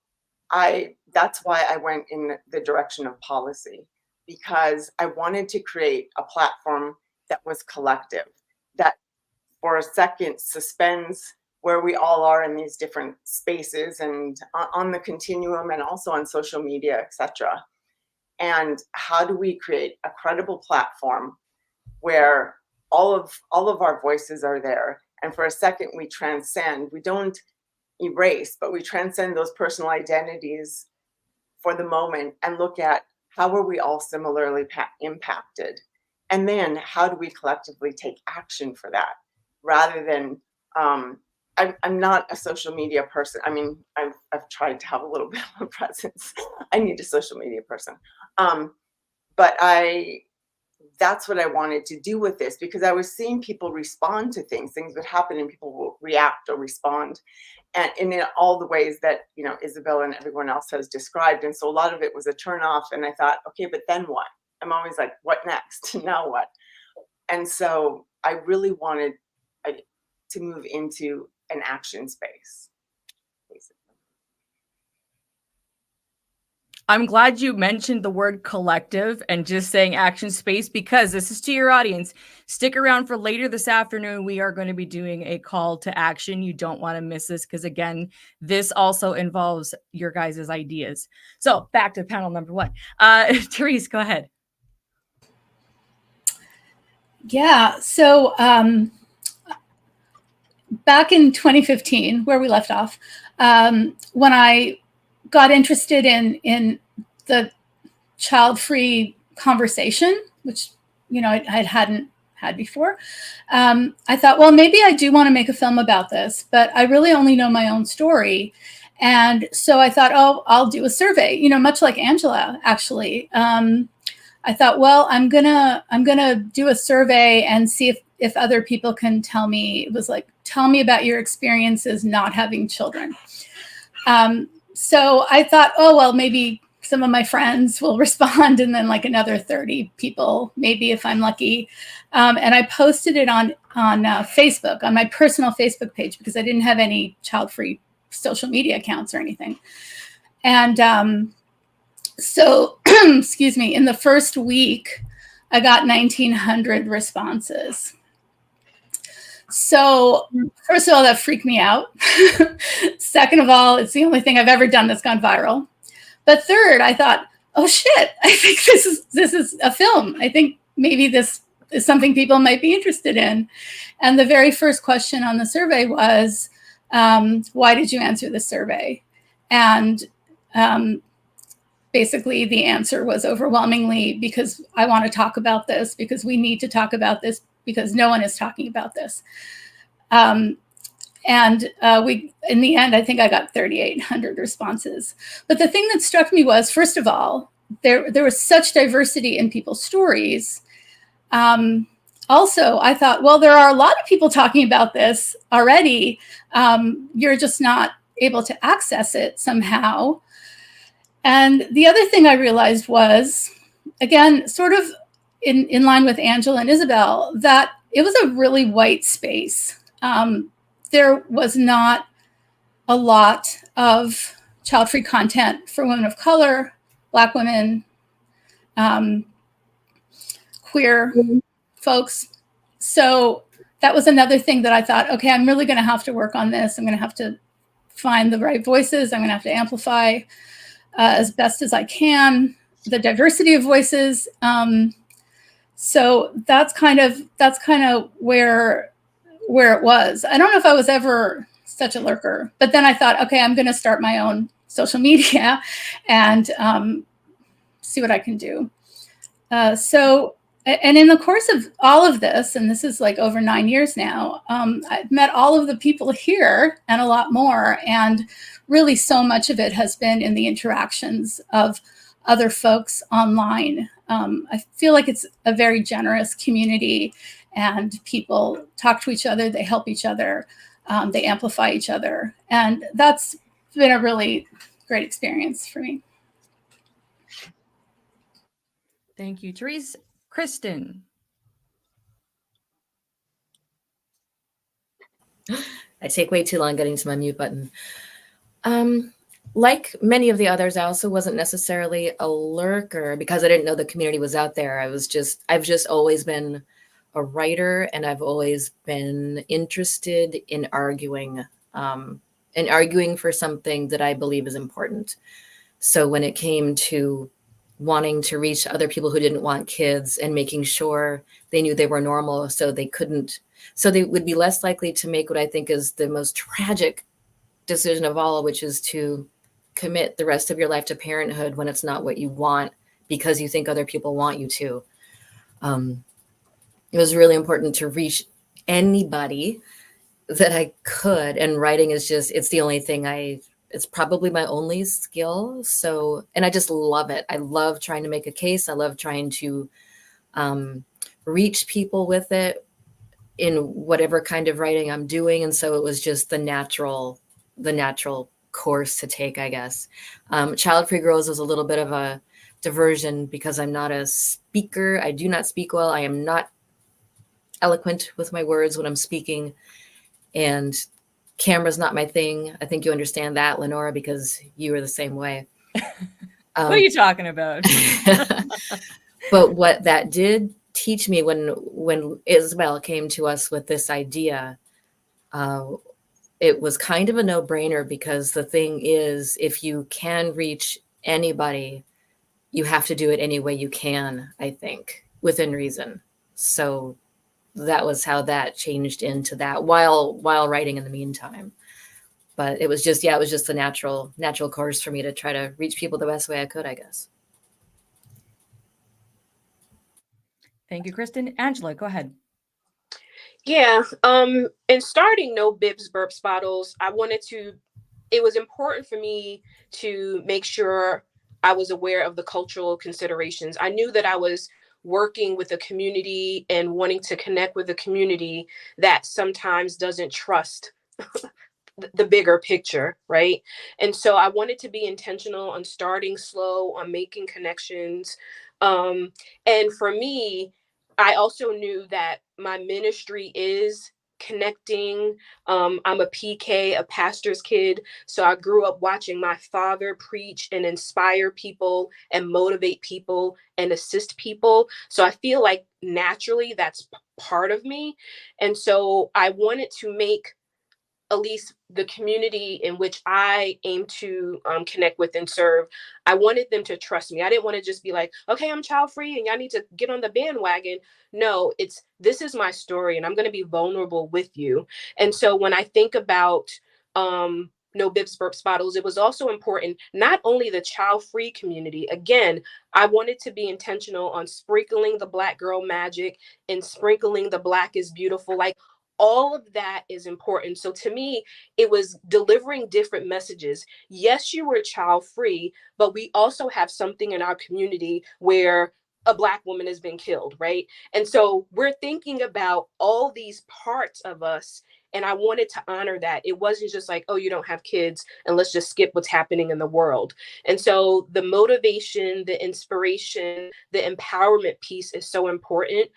that's why I went in the direction of policy, because I wanted to create a platform that was collective, that for a second suspends where we all are in these different spaces and on the continuum, and also on social media, etc. And how do we create a credible platform where all of our voices are there, and for a second we transcend. We don't erase, but we transcend those personal identities for the moment and look at how are we all similarly impacted, and then how do we collectively take action for that, rather than I'm not a social media person. I mean, I've tried to have a little bit of a presence. I need a social media person, but that's what I wanted to do with this, because I was seeing people respond to things. Things would happen and people will react or respond, and in all the ways that Isabel and everyone else has described. And so a lot of it was a turnoff. And I thought, okay, but then what? I'm always like, what next? Now what? And so I really wanted to move into an action space, basically. I'm glad you mentioned the word collective and just saying action space, because this is to your audience. Stick around for later this afternoon. We are going to be doing a call to action. You don't want to miss this, because again, this also involves your guys' ideas. So back to panel number one. Therese, go ahead. Yeah. So back in 2015, where we left off, when I got interested in the child-free conversation, which, you know, I hadn't had before, I thought, well, maybe I do want to make a film about this, but I really only know my own story. And so I thought, oh, I'll do a survey, you know, much like Angela, actually. I thought, well, I'm gonna do a survey and see if other people can tell me. It was like, tell me about your experiences not having children. So I thought, oh, well, maybe some of my friends will respond, and then like another 30 people, maybe if I'm lucky. And I posted it on Facebook, on my personal Facebook page, because I didn't have any child-free social media accounts or anything. And so, excuse me, in the first week, I got 1,900 responses. So first of all, that freaked me out. Second of all, it's the only thing I've ever done that's gone viral. But third, I thought, oh shit, I think this is a film. I think maybe this is something people might be interested in. And the very first question on the survey was, why did you answer the survey? And basically the answer was overwhelmingly because I want to talk about this, because we need to talk about this, because no one is talking about this. And in the end, I think I got 3,800 responses. But the thing that struck me was, first of all, there was such diversity in people's stories. Also, I thought, well, there are a lot of people talking about this already. You're just not able to access it somehow. And the other thing I realized was, again, sort of in line with Angela and Isabel, that it was a really white space. There was not a lot of child-free content for women of color, Black women, queer folks. So that was another thing that I thought, okay, I'm really going to have to work on this. I'm going to have to find the right voices. I'm going to have to amplify as best as I can the diversity of voices. So that's kind of where it was. I don't know if I was ever such a lurker, but then I thought, okay, I'm going to start my own social media and see what I can do. And in the course of all of this, and this is like over 9 years now, I've met all of the people here and a lot more. And really so much of it has been in the interactions of other folks online. I feel like it's a very generous community, and people talk to each other, they help each other, they amplify each other. And that's been a really great experience for me. Thank you, Therese. Kristen. I take way too long getting to my mute button. Like many of the others, I also wasn't necessarily a lurker because I didn't know the community was out there. I've just always been a writer, and I've always been interested in arguing for something that I believe is important. So when it came to wanting to reach other people who didn't want kids and making sure they knew they were normal so they would be less likely to make what I think is the most tragic decision of all, which is to commit the rest of your life to parenthood when it's not what you want because you think other people want you to. It was really important to reach anybody that I could. And writing is it's the only thing it's probably my only skill. So, and I just love it. I love trying to make a case. I love trying to reach people with it in whatever kind of writing I'm doing. And so it was just the natural course to take, I guess. Childfree Girls was a little bit of a diversion because I'm not a speaker. I do not speak well. I am not eloquent with my words when I'm speaking, and camera's not my thing. I think you understand that, LeNora, because you were the same way. What are you talking about? But what that did teach me when Isabel came to us with this idea, it was kind of a no-brainer, because the thing is, if you can reach anybody, you have to do it any way you can, I think, within reason. So that was how that changed into that while writing in the meantime. But it was just the natural course for me to try to reach people the best way I could, I guess. Thank you, Kristen. Angela, go ahead. Yeah. In starting No Bibs Burps Bottles, it was important for me to make sure I was aware of the cultural considerations. I knew that I was working with a community and wanting to connect with a community that sometimes doesn't trust the bigger picture, right? And so I wanted to be intentional on starting slow, on making connections. And for me, I also knew that my ministry is connecting. I'm a PK, a pastor's kid. So I grew up watching my father preach and inspire people and motivate people and assist people. So I feel like naturally that's part of me. And so I wanted to make at least the community in which I aim to connect with and serve, I wanted them to trust me. I didn't want to just be like, okay, I'm child free and y'all need to get on the bandwagon. No, this is my story and I'm going to be vulnerable with you. And so when I think about No Bibs Burps Bottles, it was also important, not only the child free community. Again, I wanted to be intentional on sprinkling the Black girl magic and sprinkling the Black is beautiful. Like, all of that is important. So to me, it was delivering different messages. Yes, you were child free, but we also have something in our community where a Black woman has been killed, right? And so we're thinking about all these parts of us. And I wanted to honor that. It wasn't just like, oh, you don't have kids and let's just skip what's happening in the world. And so the motivation, the inspiration, the empowerment piece is so important.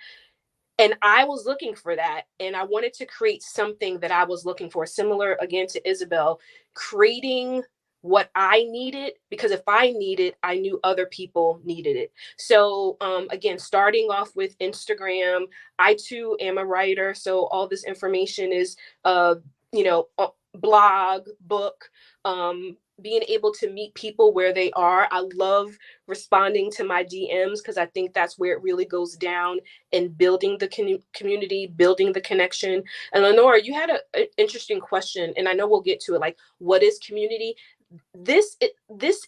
And I was looking for that. And I wanted to create something that I was looking for, similar again to Isabel, creating what I needed, because if I need it, I knew other people needed it. So again, starting off with Instagram, I too am a writer. So all this information is, blog, book, being able to meet people where they are. I love responding to my DMs because I think that's where it really goes down in building the community, building the connection. And LeNora, you had an interesting question, and I know we'll get to it. Like, what is community? This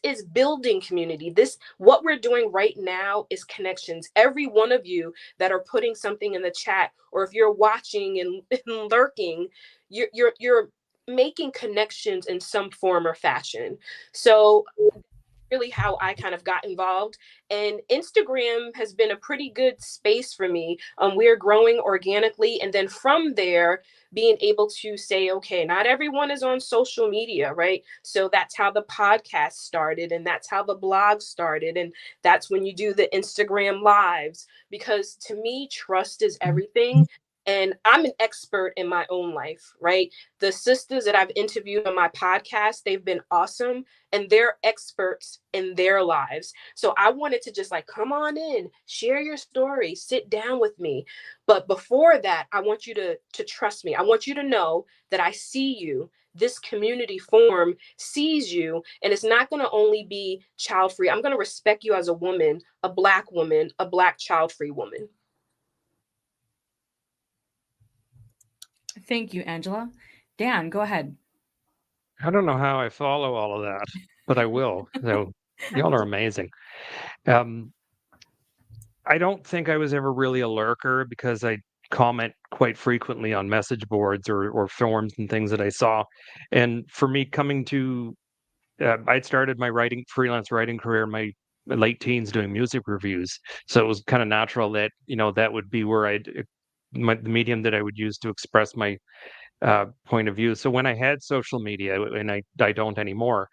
is building community. What we're doing right now is connections. Every one of you that are putting something in the chat, or if you're watching and lurking, you're making connections in some form or fashion. So really how I kind of got involved. And Instagram has been a pretty good space for me. We're growing organically. And then from there, being able to say, okay, not everyone is on social media, right? So that's how the podcast started. And that's how the blog started. And that's when you do the Instagram lives. Because to me, trust is everything. And I'm an expert in my own life, right? The sisters that I've interviewed on my podcast, they've been awesome and they're experts in their lives. So I wanted to just like, come on in, share your story, sit down with me. But before that, I want you to trust me. I want you to know that I see you. This community form sees you, and it's not going to only be child free. I'm going to respect you as a woman, a Black child free woman. Thank you, Angela. Dan, go ahead. I don't know how I follow all of that, but I will. So y'all are amazing. I don't think I was ever really a lurker because I comment quite frequently on message boards or forums and things that I saw. And for me, coming to, I'd started my freelance writing career in my late teens doing music reviews. So it was kind of natural that, that would be where the medium that I would use to express my point of view. So when I had social media, and I don't anymore,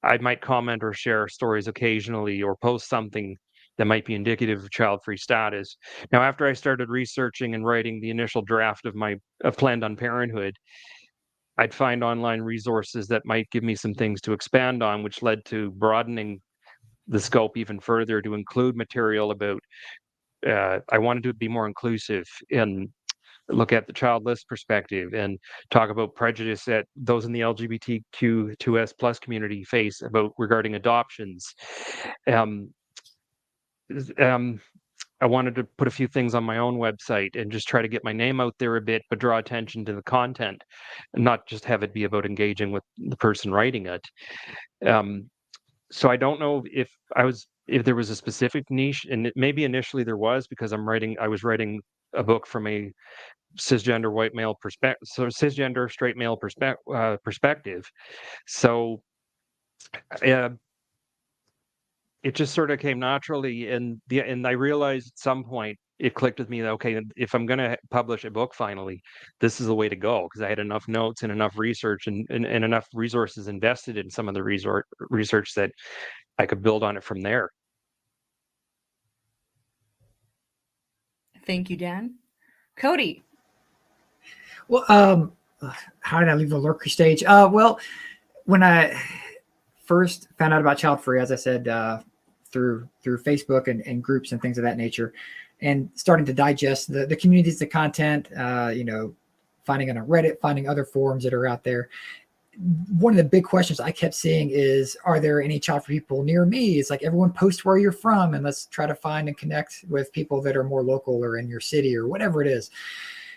I might comment or share stories occasionally or post something that might be indicative of child-free status. Now, after I started researching and writing the initial draft of Planned on Parenthood, I'd find online resources that might give me some things to expand on, which led to broadening the scope even further to include material about, I wanted to be more inclusive and look at the childless perspective and talk about prejudice that those in the LGBTQ2S plus community face regarding adoptions. I wanted to put a few things on my own website and just try to get my name out there a bit, but draw attention to the content and not just have it be about engaging with the person writing it. So I don't know if there was a specific niche, and maybe initially there was, because I was writing a book from a cisgender white male perspective, so cisgender straight male perspective. So it just sort of came naturally, and I realized at some point it clicked with me that, okay, if I'm going to publish a book finally, this is the way to go, because I had enough notes and enough research and enough resources invested in some of the research that I could build on it from there. Thank you, Dan. Cody. Well, how did I leave the lurker stage? Well, when I first found out about Childfree, as I said, through Facebook and groups and things of that nature, and starting to digest the communities, the content, finding it on Reddit, finding other forums that are out there. One of the big questions I kept seeing is, are there any Childfree people near me? It's like, everyone post where you're from, and let's try to find and connect with people that are more local or in your city or whatever it is.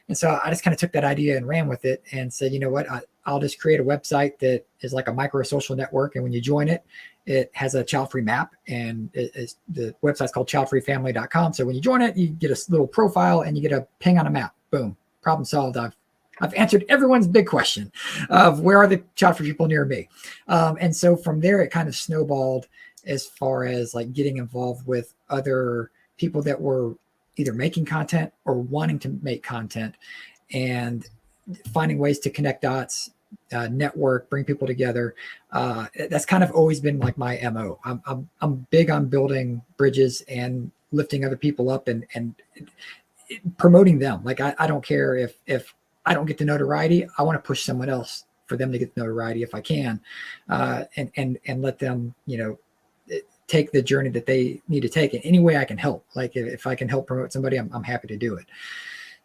And so I just kind of took that idea and ran with it and said, you know what, I'll just create a website that is like a micro social network. And when you join it, it has a Childfree map, and the website's called childfreefamily.com. So when you join it, you get a little profile and you get a ping on a map. Boom, problem solved. I've answered everyone's big question of where are the Childfree people near me. And so from there, it kind of snowballed as far as like getting involved with other people that were either making content or wanting to make content, and finding ways to connect dots, network, bring people together. That's kind of always been like my MO. I'm big on building bridges and lifting other people up and promoting them. Like I don't care if I don't get the notoriety. I want to push someone else for them to get the notoriety if I can, and let them, take the journey that they need to take in any way I can help. Like if I can help promote somebody, I'm happy to do it.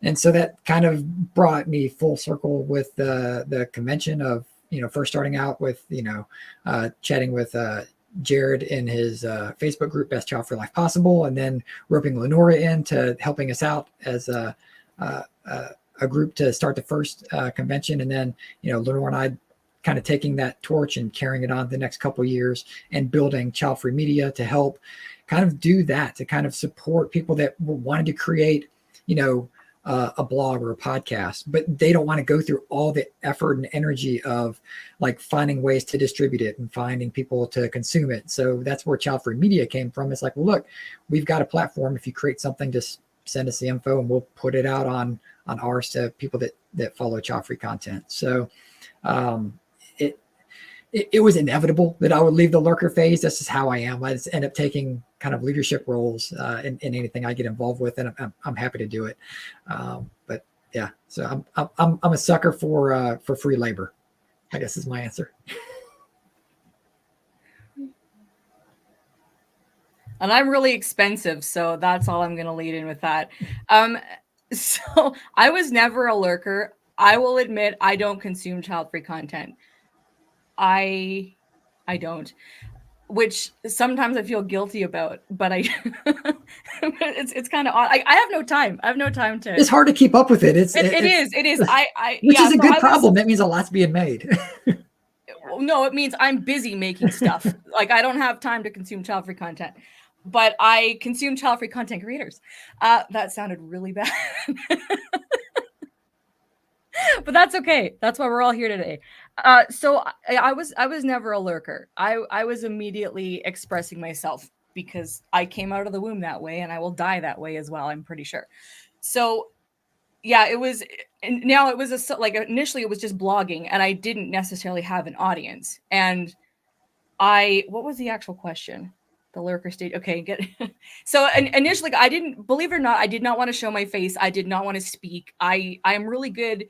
And so that kind of brought me full circle with the convention of, first starting out with, chatting with Jared in his Facebook group, Best Child for Life Possible, and then roping LeNora into helping us out as a group to start the first convention. And then, LeNora and I kind of taking that torch and carrying it on the next couple of years and building Childfree Media to help kind of do that, to kind of support people that wanted to create, a blog or a podcast, but they don't want to go through all the effort and energy of like finding ways to distribute it and finding people to consume it. So that's where Childfree Media came from. It's like, well, look, we've got a platform. If you create something, just send us the info and we'll put it out on ours to people that follow Childfree content. So it was inevitable that I would leave the lurker phase. This is how I am. I just end up taking kind of leadership roles in anything I get involved with, and I'm happy to do it. But yeah, so I'm a sucker for free labor, I guess is my answer. And I'm really expensive, so that's all I'm going to lead in with that. So I was never a lurker. I will admit I don't consume Childfree content. I don't, which sometimes I feel guilty about, but it's kind of odd. I have no time. I have no time to. It's hard to keep up with it. It is. Which is a good problem. That means a lot's being made. No, it means I'm busy making stuff. Like I don't have time to consume Childfree content, but I consume Childfree content creators. That sounded really bad. But that's okay. That's why we're all here today. So I was never a lurker. I was immediately expressing myself because I came out of the womb that way, and I will die that way as well, I'm pretty sure. So yeah, it was initially it was just blogging, and I didn't necessarily have an audience. And what was the actual question? The lurker stage. Okay, so initially I didn't, believe it or not, I did not want to show my face. I did not want to speak. I am really good.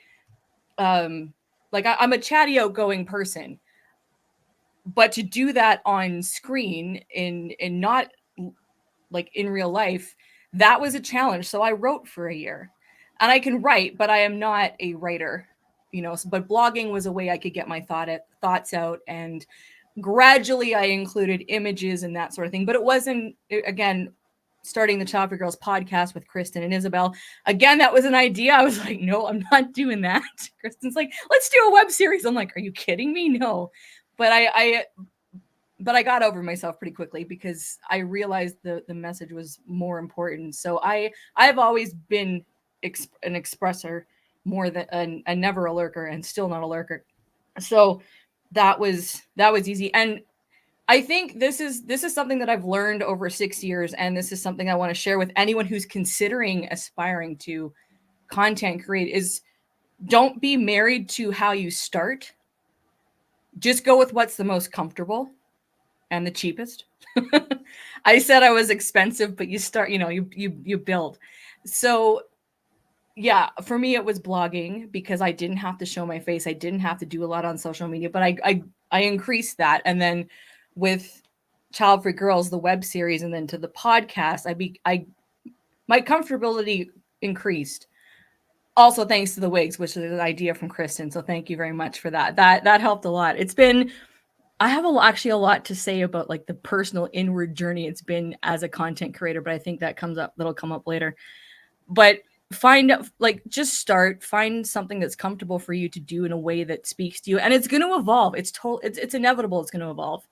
I'm a chatty, outgoing person, but to do that on screen in not like in real life, that was a challenge. So I wrote for a year, and I can write, but I am not a writer, but blogging was a way I could get my thoughts out, and gradually I included images and that sort of thing. But it wasn't, again, starting the Childfree Girls podcast with Kristen and Isabel. Again, that was an idea. I was like, no, I'm not doing that. Kristen's like, let's do a web series. I'm like, are you kidding me? No. But I got over myself pretty quickly because I realized the message was more important. So I've always been an expressor more than and never a lurker, and still not a lurker. So that was easy. And I think this is something that I've learned over 6 years, and this is something I want to share with anyone who's considering aspiring to content create is don't be married to how you start. Just go with what's the most comfortable and the cheapest. I said I was expensive, but you start, you build. So yeah, for me, it was blogging because I didn't have to show my face. I didn't have to do a lot on social media, but I increased that. And then with Childfree Girls, the web series, and then to the podcast, my comfortability increased. Also, thanks to the wigs, which is an idea from Kristen. So thank you very much for that. That helped a lot. I have actually a lot to say about like the personal inward journey it's been as a content creator, but I think that'll come up later. But find something that's comfortable for you to do in a way that speaks to you, and it's going to evolve. It's inevitable. It's going to evolve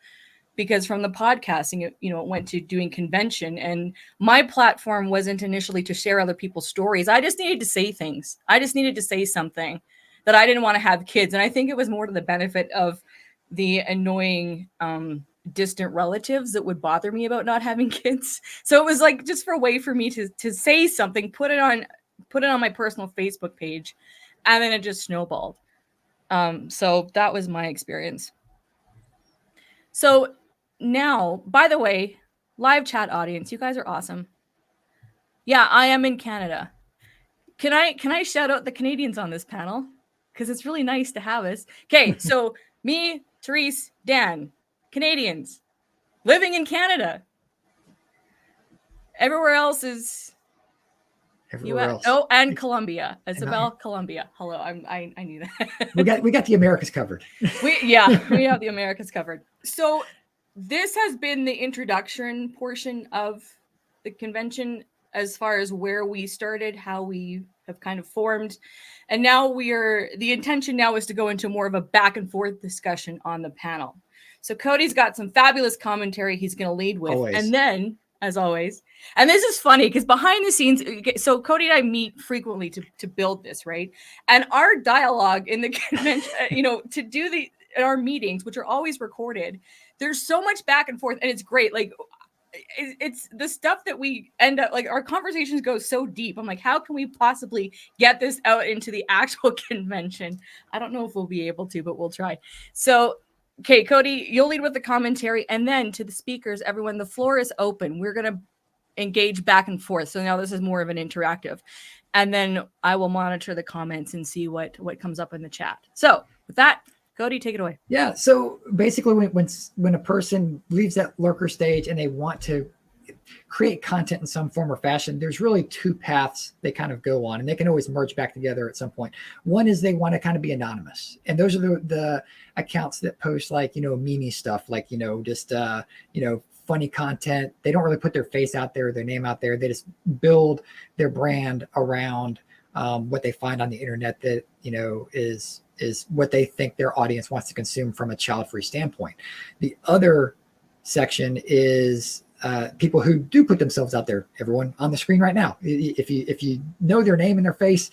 because from the podcasting, it went to doing convention, and my platform wasn't initially to share other people's stories. I just needed to say things. I just needed to say something that I didn't want to have kids. And I think it was more to the benefit of the annoying, distant relatives that would bother me about not having kids. So it was like just for a way for me to say something, put it on my personal Facebook page, and then it just snowballed. So that was my experience. So now, by the way, live chat audience, you guys are awesome. Yeah, I am in Canada. Can I shout out the Canadians on this panel? Because it's really nice to have us. Okay, so me, Therese, Dan, Canadians, living in Canada. Everywhere else is Everywhere else. Oh, and Colombia. Isabel, Colombia. Hello, I knew that. we got the Americas covered. We have the Americas covered. So this has been the introduction portion of the convention as far as where we started, how we have kind of formed. And now the intention now is to go into more of a back and forth discussion on the panel. So Cody's got some fabulous commentary he's going to lead with. Always. And then, as always, and this is funny because behind the scenes, so Cody and I meet frequently to build this, right? And our dialogue in the convention, to do our meetings, which are always recorded, there's so much back and forth, and it's great. Like, it's the stuff that we end up, like, our conversations go so deep. I'm like, how can we possibly get this out into the actual convention? I don't know if we'll be able to, but we'll try. So, okay, Cody, you'll lead with the commentary, and then to the speakers, everyone, the floor is open. We're going to engage back and forth. So now this is more of an interactive. And then I will monitor the comments and see what comes up in the chat. So with that, Cody, take it away. Yeah. So basically when a person leaves that lurker stage and they want to create content in some form or fashion, there's really two paths they kind of go on, and they can always merge back together at some point. One is they want to kind of be anonymous. And those are the accounts that post like, meme stuff, like, just, funny content. They don't really put their face out there, their name out there. They just build their brand around what they find on the internet that, is what they think their audience wants to consume from a child-free standpoint. The other section is people who do put themselves out there. Everyone on the screen right now, if you know their name and their face,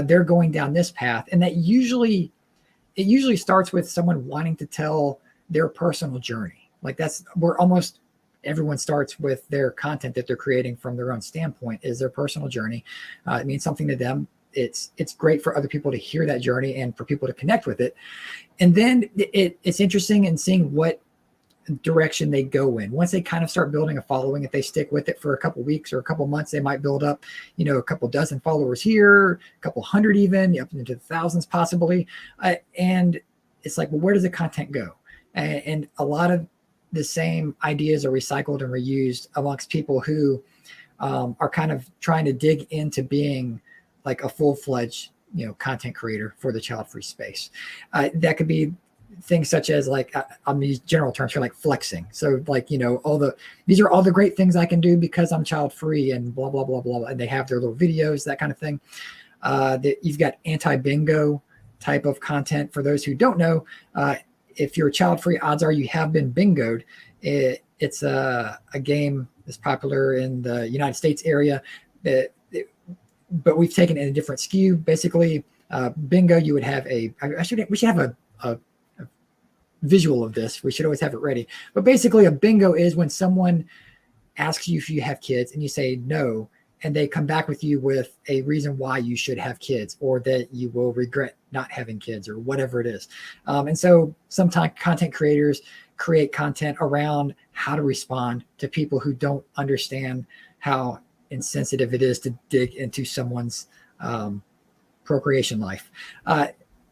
they're going down this path. And that usually starts with someone wanting to tell their personal journey. Like that's where almost everyone starts with their content that they're creating from their own standpoint, is their personal journey. It means something to them. It's great for other people to hear that journey and for people to connect with it. And then it's interesting in seeing what direction they go in. Once they kind of start building a following, if they stick with it for a couple weeks or a couple months, they might build up, a couple dozen followers here, a couple hundred even, up into the thousands possibly. And it's like, well, where does the content go? And a lot of the same ideas are recycled and reused amongst people who are kind of trying to dig into being like a full-fledged, content creator for the child-free space. That could be things such as like, I'm these general terms here, like flexing. So like, these are all the great things I can do because I'm child free and blah, blah, blah, blah. And they have their little videos, that kind of thing. You've got anti-bingo type of content. For those who don't know, if you're child free, odds are you have been bingoed. It's a game that's popular in the United States area, but we've taken it in a different skew. Basically, bingo, you would have we should have a visual of this. We should always have it ready. But basically, a bingo is when someone asks you if you have kids and you say no, and they come back with you with a reason why you should have kids, or that you will regret not having kids, or whatever it is. And so sometimes content creators create content around how to respond to people who don't understand how insensitive it is to dig into someone's procreation life.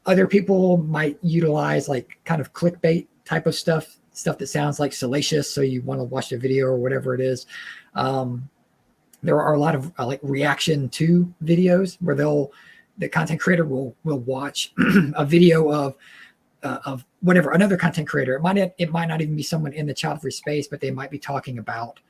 Other people might utilize like kind of clickbait type of stuff that sounds like salacious, so you want to watch the video or whatever it is. There are a lot of like reaction to videos where the content creator will watch a video of whatever, another content creator. It might not even be someone in the child-free space, but they might be talking about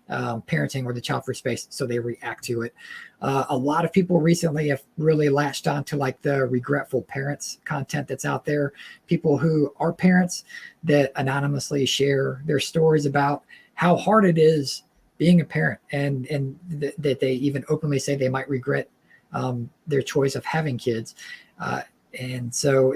parenting or the child-free space, so they react to it. A lot of people recently have really latched on to like the regretful parents content that's out there. People who are parents that anonymously share their stories about how hard it is being a parent, and that they even openly say they might regret their choice of having kids. And so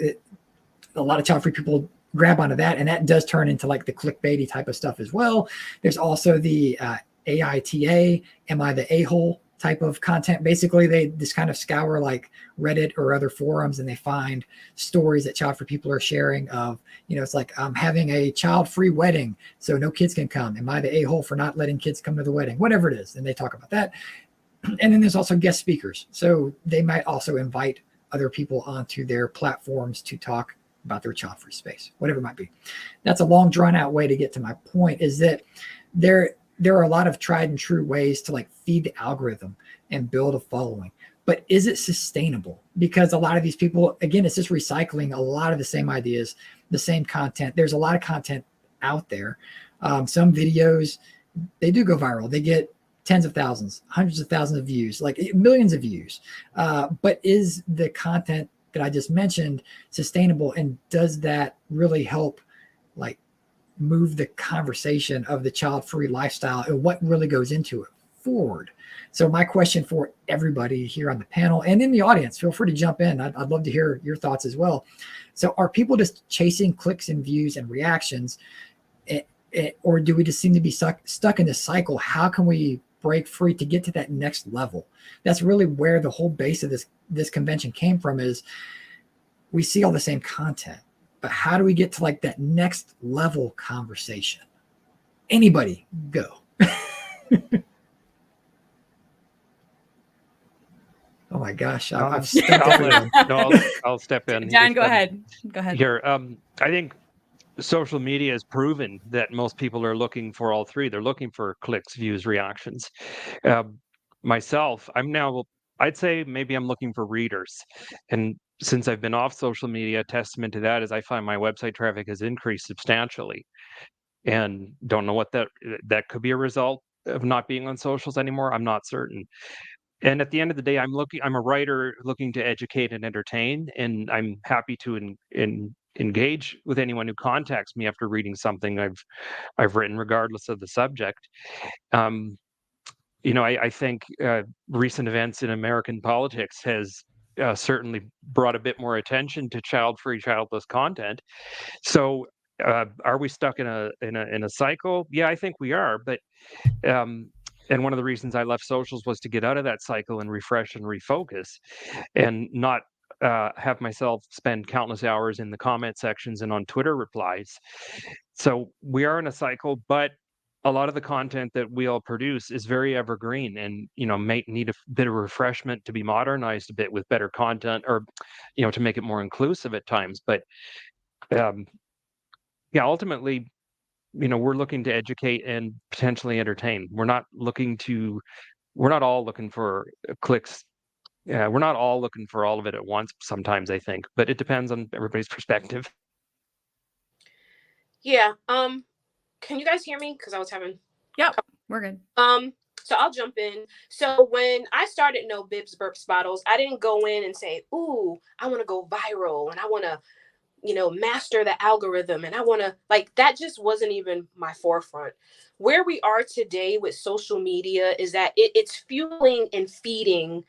a lot of child-free people grab onto that, and that does turn into like the clickbaity type of stuff as well. There's also the AITA, am I the a-hole type of content. Basically, they just kind of scour like Reddit or other forums, and they find stories that child-free people are sharing of, it's like, I'm having a child-free wedding, so no kids can come. Am I the a-hole for not letting kids come to the wedding? Whatever it is. And they talk about that. And then there's also guest speakers. So they might also invite other people onto their platforms to talk about their child-free space, whatever it might be. That's a long, drawn-out way to get to my point, is that there are a lot of tried and true ways to like feed the algorithm and build a following. But is it sustainable? Because a lot of these people, again, it's just recycling a lot of the same ideas, the same content. There's a lot of content out there. Some videos, they do go viral. They get tens of thousands, hundreds of thousands of views, like millions of views. But is the content that I just mentioned sustainable, and does that really help like move the conversation of the child-free lifestyle and what really goes into it forward? So my question for everybody here on the panel and in the audience, feel free to jump in. I'd love to hear your thoughts as well. So are people just chasing clicks and views and reactions, or do we just seem to be stuck in this cycle? How can we break free to get to that next level? That's really where the whole base of this convention came from, is we see all the same content, but how do we get to like that next level conversation? Anybody go. Oh my gosh. I've I'll step in. Dan, go ahead. Go ahead. Here, I think social media has proven that most people are looking for all three. They're looking for clicks, views, reactions. Myself, I'd say maybe I'm looking for readers. And since I've been off social media, a testament to that is I find my website traffic has increased substantially. And don't know what that could be a result of not being on socials anymore. I'm not certain. And at the end of the day, I'm a writer looking to educate and entertain, and I'm happy to engage with anyone who contacts me after reading something I've written, regardless of the subject. I think recent events in American politics has certainly brought a bit more attention to child-free, childless content. So, are we stuck in a cycle? Yeah, I think we are. But and one of the reasons I left socials was to get out of that cycle and refresh and refocus, and not have myself spend countless hours in the comment sections and on Twitter replies. So we are in a cycle, but a lot of the content that we all produce is very evergreen, and may need a bit of refreshment to be modernized a bit with better content, or to make it more inclusive at times. But ultimately, we're looking to educate and potentially entertain. We're not all looking for clicks. We're not all looking for all of it at once sometimes, I think, but it depends on everybody's perspective. Yeah. Can you guys hear me? Because I was having. Yep, we're good. So I'll jump in. So when I started No Bibs Burps Bottles, I didn't go in and say, "Ooh, I want to go viral and I want to, master the algorithm and I want to," like, that just wasn't even my forefront. Where we are today with social media is that it's fueling and feeding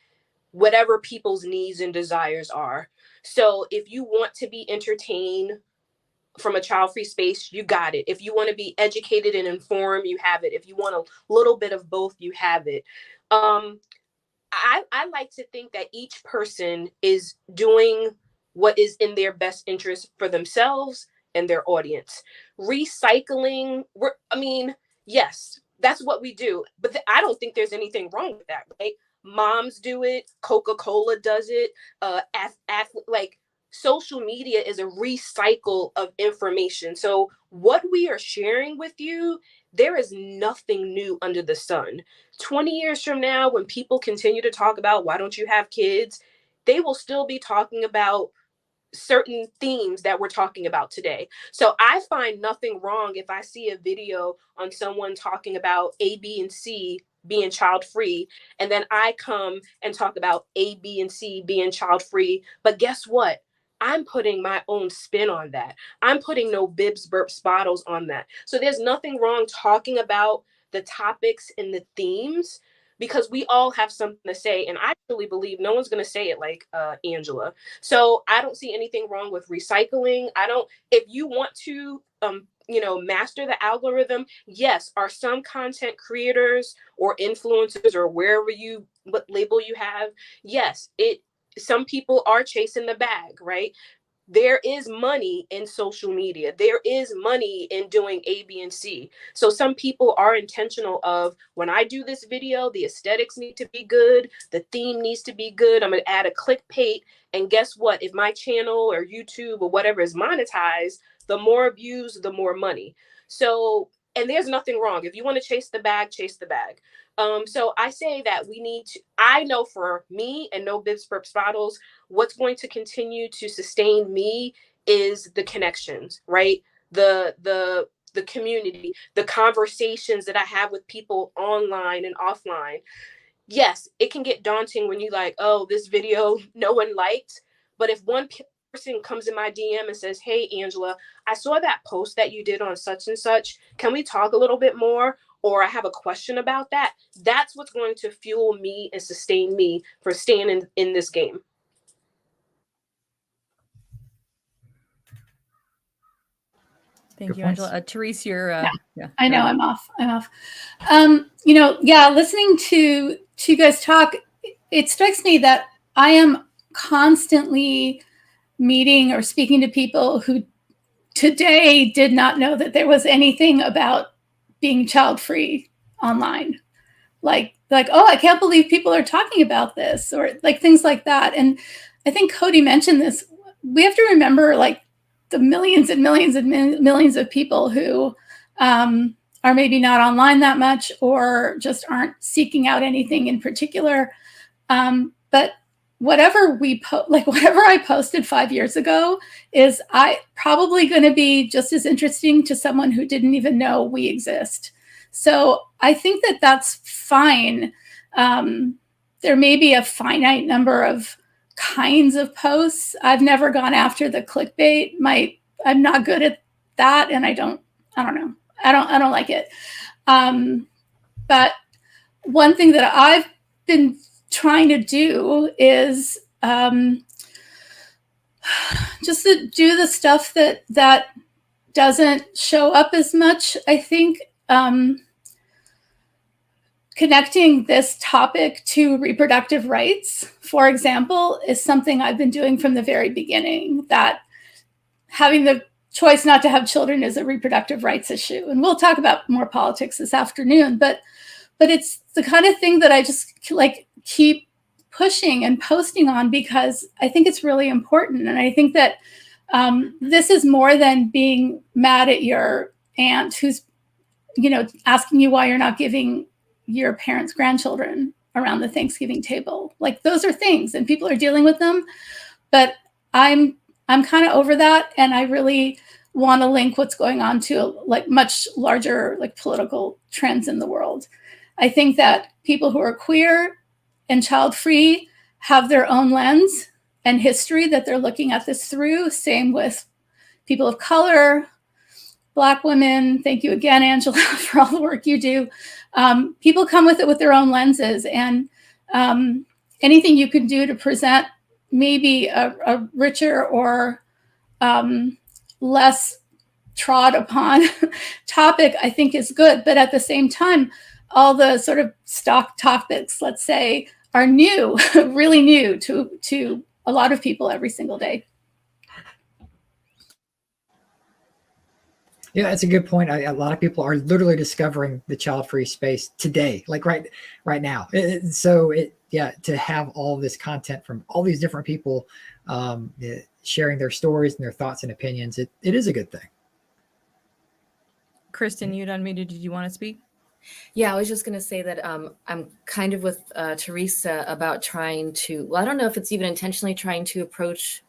whatever people's needs and desires are. So if you want to be entertained from a child-free space, you got it. If you want to be educated and informed, you have it. If you want a little bit of both, you have it. I like to think that each person is doing what is in their best interest for themselves and their audience. Recycling, yes, that's what we do. But I don't think there's anything wrong with that, right? Moms do it. Coca-Cola does it. Like, social media is a recycle of information. So what we are sharing with you, there is nothing new under the sun. 20 years from now, when people continue to talk about why don't you have kids, they will still be talking about certain themes that we're talking about today. So I find nothing wrong if I see a video on someone talking about A, B, and C being child free, and then I come and talk about A, B, and C being child free. But guess what? I'm putting my own spin on that. I'm putting No Bibs Burps Bottles on that. So there's nothing wrong talking about the topics and the themes, because we all have something to say. And I really believe no one's going to say it like Angela. So I don't see anything wrong with recycling. If you want to, master the algorithm, yes, are some content creators or influencers or what label you have, yes, some people are chasing the bag, right? There is money in social media. There is money in doing A, B, and C. So some people are intentional of, when I do this video, the aesthetics need to be good. The theme needs to be good. I'm going to add a clickbait. And guess what? If my channel or YouTube or whatever is monetized, the more views, the more money. So, and there's nothing wrong. If you want to chase the bag, chase the bag. So I say that I know for me and No Bibs Burps Bottles, what's going to continue to sustain me is the connections, right? The community, the conversations that I have with people online and offline. Yes, it can get daunting when you like, oh, this video no one liked. But if one person comes in my DM and says, "Hey, Angela, I saw that post that you did on such and such. Can we talk a little bit more?" Or I have a question about that. That's what's going to fuel me and sustain me for staying in this game. Thank you, Angela. Therese, you're yeah. I know I'm off. Listening to you guys talk, it strikes me that I am constantly meeting or speaking to people who today did not know that there was anything about being child free online. Like, oh, I can't believe people are talking about this, or like things like that. And I think Cody mentioned this. We have to remember, like, the millions and millions and millions of people who are maybe not online that much, or just aren't seeking out anything in particular. But whatever whatever I posted 5 years ago is probably going to be just as interesting to someone who didn't even know we exist. So I think that that's fine. There may be a finite number of kinds of posts. I've never gone after the clickbait. I'm not good at that, and I don't know. I don't like it. But one thing that I've been trying to do is just to do the stuff that doesn't show up as much. I think connecting this topic to reproductive rights, for example, is something I've been doing from the very beginning, that having the choice not to have children is a reproductive rights issue. And we'll talk about more politics this afternoon, but it's the kind of thing that I just keep pushing and posting on, because I think it's really important. And I think that this is more than being mad at your aunt who's, asking you why you're not giving your parents' grandchildren around the Thanksgiving table. Like, those are things, and people are dealing with them. But I'm kind of over that, and I really want to link what's going on to like much larger like political trends in the world. I think that people who are queer and child-free have their own lens and history that they're looking at this through. Same with people of color, Black women. Thank you again, Angela, for all the work you do. People come with it with their own lenses, and anything you can do to present maybe a richer or less trod upon topic, I think is good. But at the same time, all the sort of stock topics, let's say, are new, really new to a lot of people every single day. Yeah, that's a good point. A lot of people are literally discovering the child-free space today, like right now. To have all this content from all these different people sharing their stories and their thoughts and opinions, it is a good thing. Kristen, you'd unmuted. Did you want to speak? Yeah, I was just going to say that I'm kind of with Therese about trying to, well, I don't know if it's even intentionally trying to approach,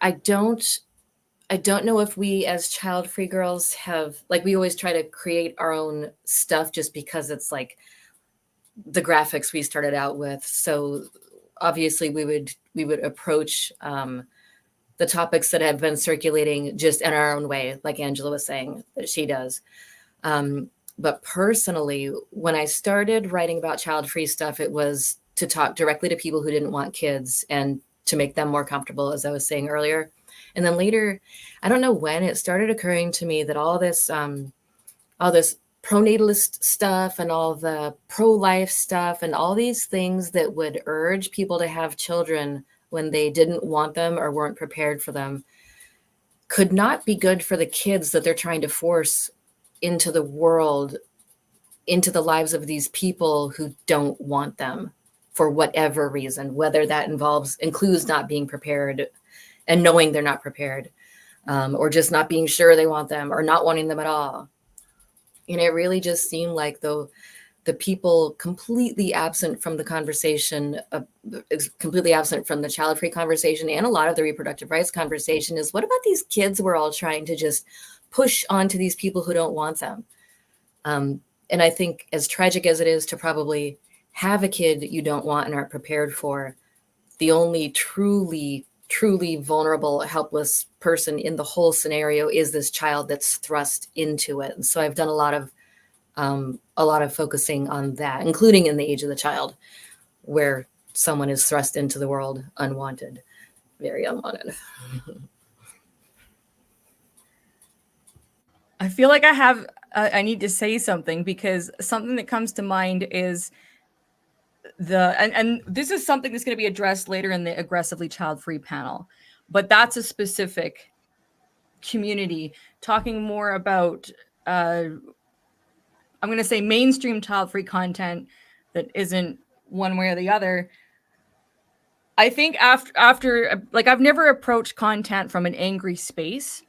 I don't know if we as child-free girls have, like, we always try to create our own stuff just because it's like the graphics we started out with. So obviously we would approach the topics that have been circulating just in our own way, like Angela was saying that she does. But personally, when I started writing about child-free stuff, it was to talk directly to people who didn't want kids and to make them more comfortable, as I was saying earlier. And then later, I don't know when, it started occurring to me that all this pronatalist stuff and all the pro-life stuff and all these things that would urge people to have children when they didn't want them or weren't prepared for them could not be good for the kids that they're trying to force into the world, into the lives of these people who don't want them for whatever reason, whether that includes not being prepared and knowing they're not prepared, or just not being sure they want them or not wanting them at all. And it really just seemed like the people completely absent from the conversation, completely absent from the child-free conversation and a lot of the reproductive rights conversation is, what about these kids we're all trying to just push onto these people who don't want them? And I think as tragic as it is to probably have a kid you don't want and aren't prepared for, the only truly vulnerable, helpless person in the whole scenario is this child that's thrust into it. And so I've done a lot of focusing on that, including in the age of the child, where someone is thrust into the world unwanted, very unwanted. I feel like I need to say something, because something that comes to mind is and this is something that's going to be addressed later in the Aggressively Childfree panel, but that's a specific community talking more about, I'm going to say, mainstream child-free content that isn't one way or the other. I think after like, I've never approached content from an angry space.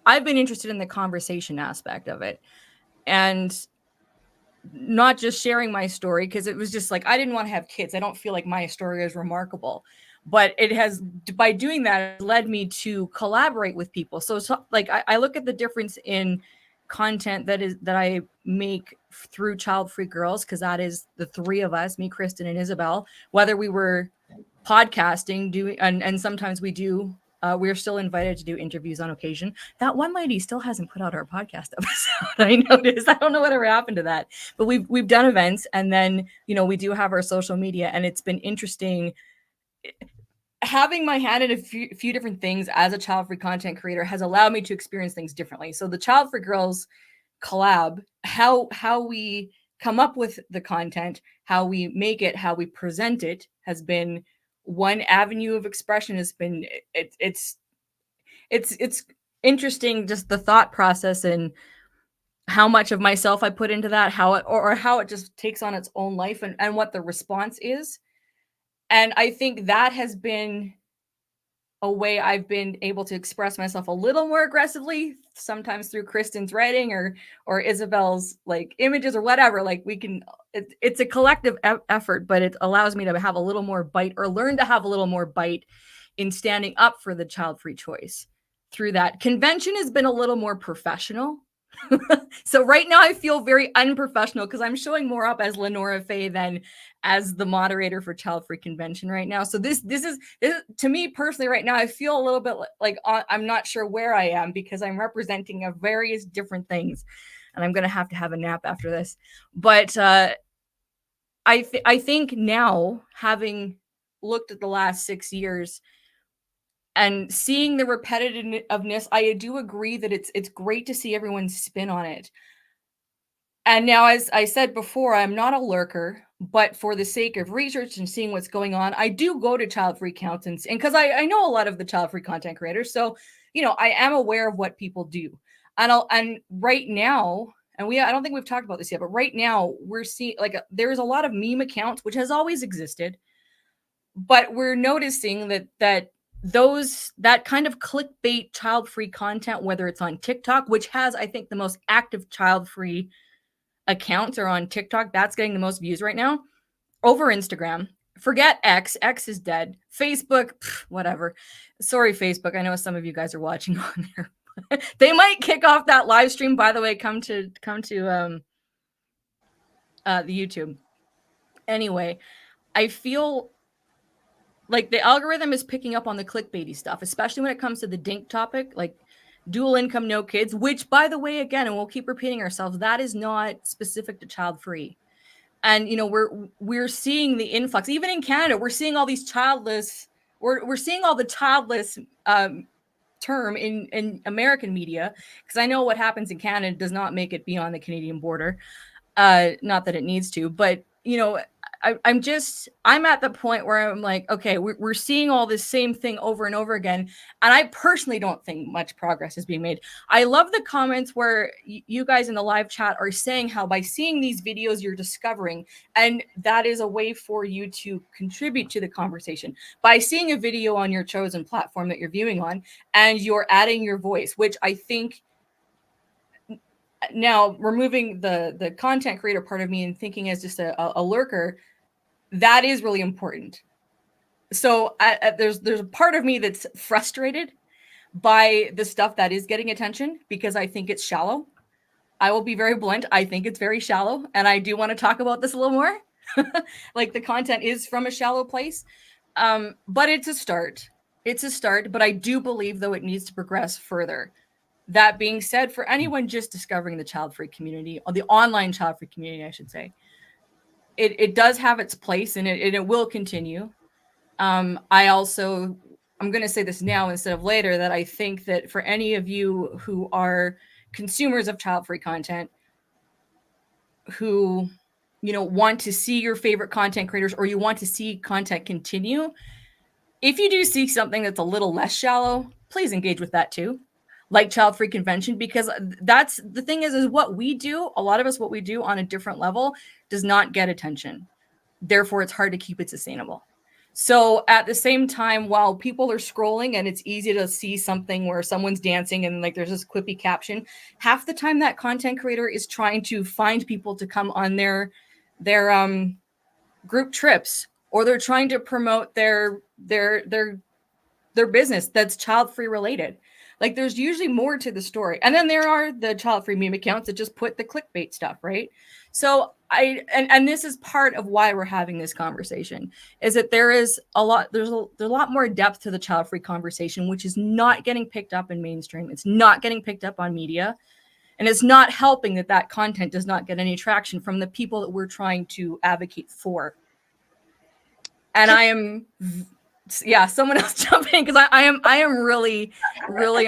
I've been interested in the conversation aspect of it, and not just sharing my story, because it was just like, I didn't want to have kids. I don't feel like my story is remarkable, but it has, by doing that, led me to collaborate with people. So like, I look at the difference in content that I make through Childfree Girls, because that is the three of us, me, Kristen, and Isabel, whether we were podcasting, doing, and sometimes we do. We're still invited to do interviews on occasion. That one lady still hasn't put out our podcast episode. I noticed. I don't know whatever happened to that. But we've done events, and then we do have our social media, and it's been interesting. Having my hand in a few different things as a child-free content creator has allowed me to experience things differently. So the Childfree Girls collab, how we come up with the content, how we make it, how we present it, has been one avenue of expression. Has been it's interesting, just the thought process and how much of myself I put into that, how it just takes on its own life, and what the response is. And I think that has been a way I've been able to express myself a little more aggressively, sometimes through Kristen's writing or Isabel's like images or whatever. Like, we can, it's a collective effort, but it allows me to have a little more bite, or learn to have a little more bite in standing up for the child-free choice through that. Convention has been a little more professional. So right now I feel very unprofessional because I'm showing more up as LeNora Faye than as the moderator for Childfree Convention right now. So this is to me personally right now, I feel a little bit like I'm not sure where I am because I'm representing a various different things, and I'm going to have a nap after this. But I think now, having looked at the last 6 years and seeing the repetitiveness, I do agree that it's great to see everyone's spin on it. And now, as I said before, I'm not a lurker, but for the sake of research and seeing what's going on, I do go to Childfree accountants, and because I know a lot of the Childfree content creators, so I am aware of what people do. And right now, and I don't think we've talked about this yet, but right now we're seeing there's a lot of meme accounts, which has always existed, but we're noticing that kind of clickbait child-free content, whether it's on TikTok, which has, I think, the most active child-free accounts are on TikTok. That's getting the most views right now. Over Instagram. Forget X. X is dead. Facebook, whatever. Sorry, Facebook. I know some of you guys are watching on there. They might kick off that live stream. By the way, come to the YouTube. Anyway, I feel like the algorithm is picking up on the clickbaity stuff, especially when it comes to the dink topic, like dual income, no kids, which, by the way, again, and we'll keep repeating ourselves, that is not specific to Childfree. And, we're seeing the influx, even in Canada, we're seeing all these childless, we're seeing all the childless term in American media, because I know what happens in Canada does not make it beyond the Canadian border. Not that it needs to, but, I'm at the point where I'm like, okay, we're seeing all this same thing over and over again. And I personally don't think much progress is being made. I love the comments where you guys in the live chat are saying how by seeing these videos, you're discovering, and that is a way for you to contribute to the conversation by seeing a video on your chosen platform that you're viewing on, and you're adding your voice, which I think now removing the content creator part of me and thinking as just a lurker, that is really important. So there's a part of me that's frustrated by the stuff that is getting attention because I think it's shallow. I will be very blunt. I think it's very shallow, and I do want to talk about this a little more. Like the content is from a shallow place, but it's a start. It's a start, but I do believe, though, it needs to progress further. That being said, for anyone just discovering the Childfree community, or the online Childfree community, I should say, it does have its place, and it will continue. I'm going to say this now instead of later, that I think that for any of you who are consumers of Childfree content, who want to see your favorite content creators, or you want to see content continue, if you do see something that's a little less shallow, please engage with that too, like Childfree Convention, because that's the thing is what we do, a lot of us, what we do on a different level does not get attention. Therefore, it's hard to keep it sustainable. So at the same time, while people are scrolling and it's easy to see something where someone's dancing and like there's this quippy caption, half the time that content creator is trying to find people to come on their group trips, or they're trying to promote their business that's Childfree related. Like there's usually more to the story. And then there are the Childfree meme accounts that just put the clickbait stuff, right? So and this is part of why we're having this conversation, is that there's a lot more depth to the Childfree conversation, which is not getting picked up in mainstream. It's not getting picked up on media. And it's not helping that content does not get any traction from the people that we're trying to advocate for. And I am... Yeah, someone else jump in, because I am really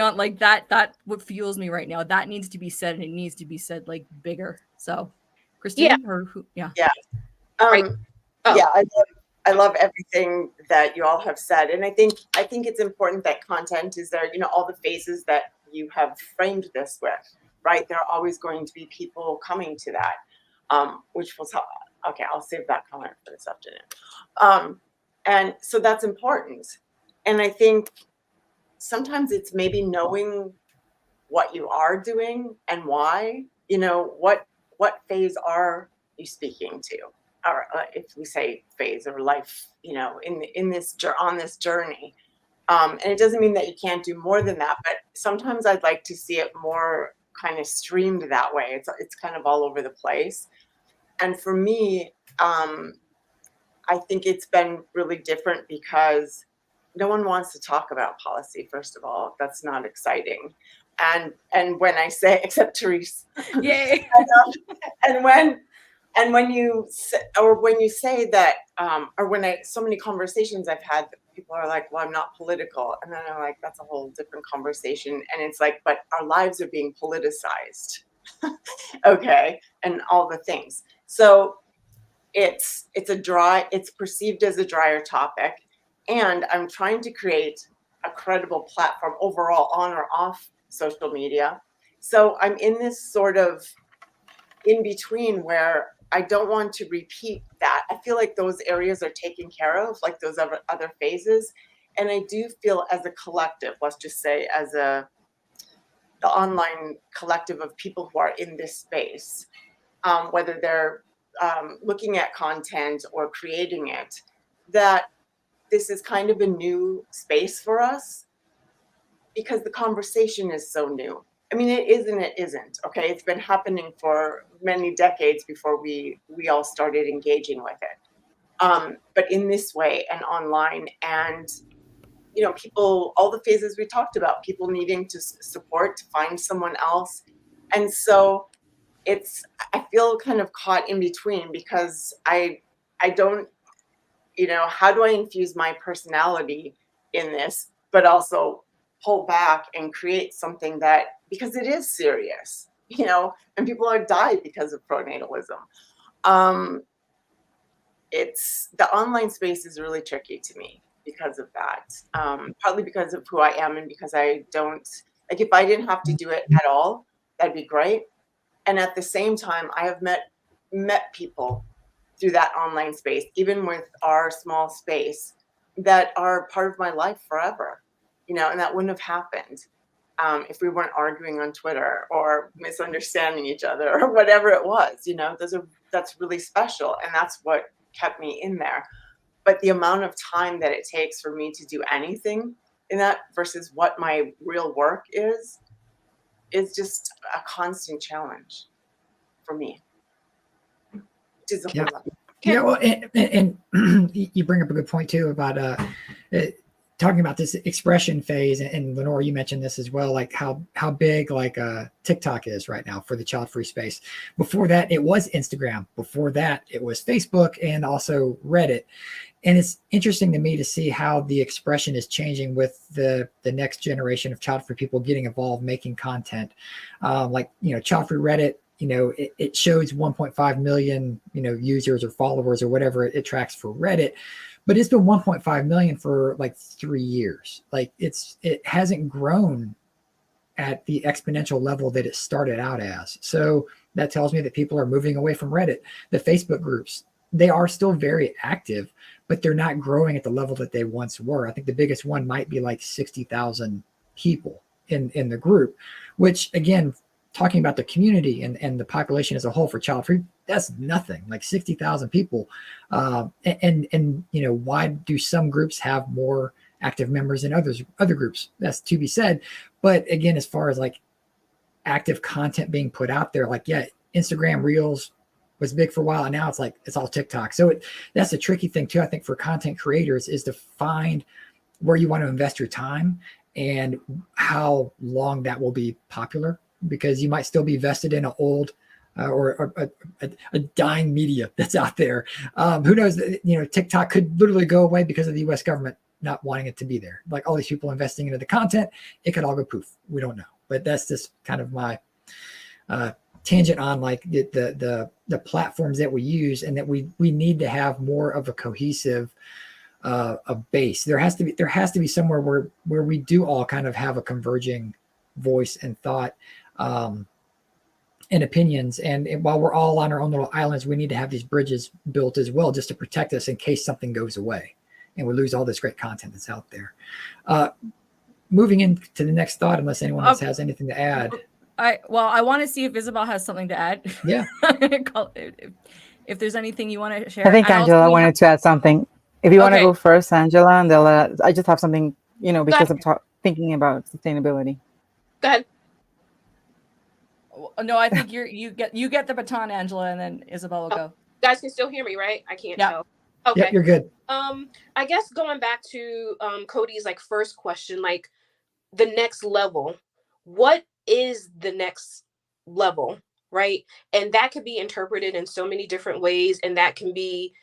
on like that what fuels me right now. That needs to be said, and it needs to be said like bigger. So Kristen, yeah. or who? Yeah. Yeah. Yeah, I love everything that you all have said. And I think it's important that content is there, all the phases that you have framed this with, right? There are always going to be people coming to that, which will tell. Okay, I'll save that comment for this afternoon. And so that's important. And I think sometimes it's maybe knowing what you are doing and why, what phase are you speaking to? Or if we say phase or life, on this journey, And it doesn't mean that you can't do more than that, but sometimes I'd like to see it more kind of streamed that way. It's kind of all over the place. And for me, I think it's been really different because no one wants to talk about policy, first of all. That's not exciting. And when I say, except Therese. Yay. and when you say that, or when so many conversations I've had, people are like, well, I'm not political. And then I'm like, that's a whole different conversation. And it's like, but our lives are being politicized. Okay. And all the things. So it's perceived as a drier topic. And I'm trying to create a credible platform overall on or off social media. So I'm in this sort of in between where I don't want to repeat that. I feel like those areas are taken care of, like those other phases. And I do feel as a collective, let's just say as the online collective of people who are in this space, whether they're looking at content or creating it, that this is kind of a new space for us because the conversation is so new. I mean, it is and it isn't, okay? It's been happening for many decades before we all started engaging with it. But in this way and online and, people, all the phases we talked about, people needing to support, to find someone else. And so I feel kind of caught in between because I don't, how do I infuse my personality in this, but also pull back and create something that, because it is serious, and people are died because of pronatalism. It's the online space is really tricky to me because of that. Partly because of who I am and because I don't, like, if I didn't have to do it at all, that'd be great. And at the same time, I have met people through that online space, even with our small space, that are part of my life forever, and that wouldn't have happened if we weren't arguing on Twitter or misunderstanding each other or whatever it was. That's really special, and that's what kept me in there. But the amount of time that it takes for me to do anything in that versus what my real work is just a constant challenge for me. Yeah, well, and you bring up a good point too about talking about this expression phase, and LeNora, you mentioned this as well, like how big like TikTok is right now for the child-free space. Before that, it was Instagram. Before that, it was Facebook and also Reddit. And it's interesting to me to see how the expression is changing with the next generation of child-free people getting involved, making content. Child-free Reddit, it shows 1.5 million, users or followers or whatever it tracks for Reddit, but it's been 1.5 million for like 3 years. Like it hasn't grown at the exponential level that it started out as. So that tells me that people are moving away from Reddit. The Facebook groups, they are still very active, but they're not growing at the level that they once were. I think the biggest one might be like 60,000 people in the group, which again, talking about the community and the population as a whole for child-free, that's nothing, like 60,000 people. Why do some groups have more active members than other groups? That's to be said. But again, as far as like active content being put out there, like, yeah, Instagram Reels was big for a while, and now it's like, it's all TikTok. So that's a tricky thing too, I think, for content creators, is to find where you want to invest your time and how long that will be popular, because you might still be vested in an old or a dying media that's out there. Who knows, TikTok could literally go away because of the US government not wanting it to be there. Like all these people investing into the content, it could all go poof. We don't know. But that's just kind of my tangent on like the platforms that we use, and that we need to have more of a cohesive a base. There has to be somewhere where we do all kind of have a converging voice and thought and opinions. And while we're all on our own little islands, we need to have these bridges built as well, just to protect us in case something goes away and we lose all this great content that's out there. Moving into the next thought, unless anyone else has anything to add. I want to see if Isabel has something to add. Yeah. If there's anything you want to share. I think Angela wanted to add something. If you want to go first, Angela, and I just have something because I'm thinking about sustainability. Go ahead. No, I think you get the baton, Angela, and then Isabel will go. You guys can still hear me, right? I can't tell. Okay. Yep, you're good. I guess going back to Cody's like first question, like the next level. What is the next level, right? And that could be interpreted in so many different ways, and that can be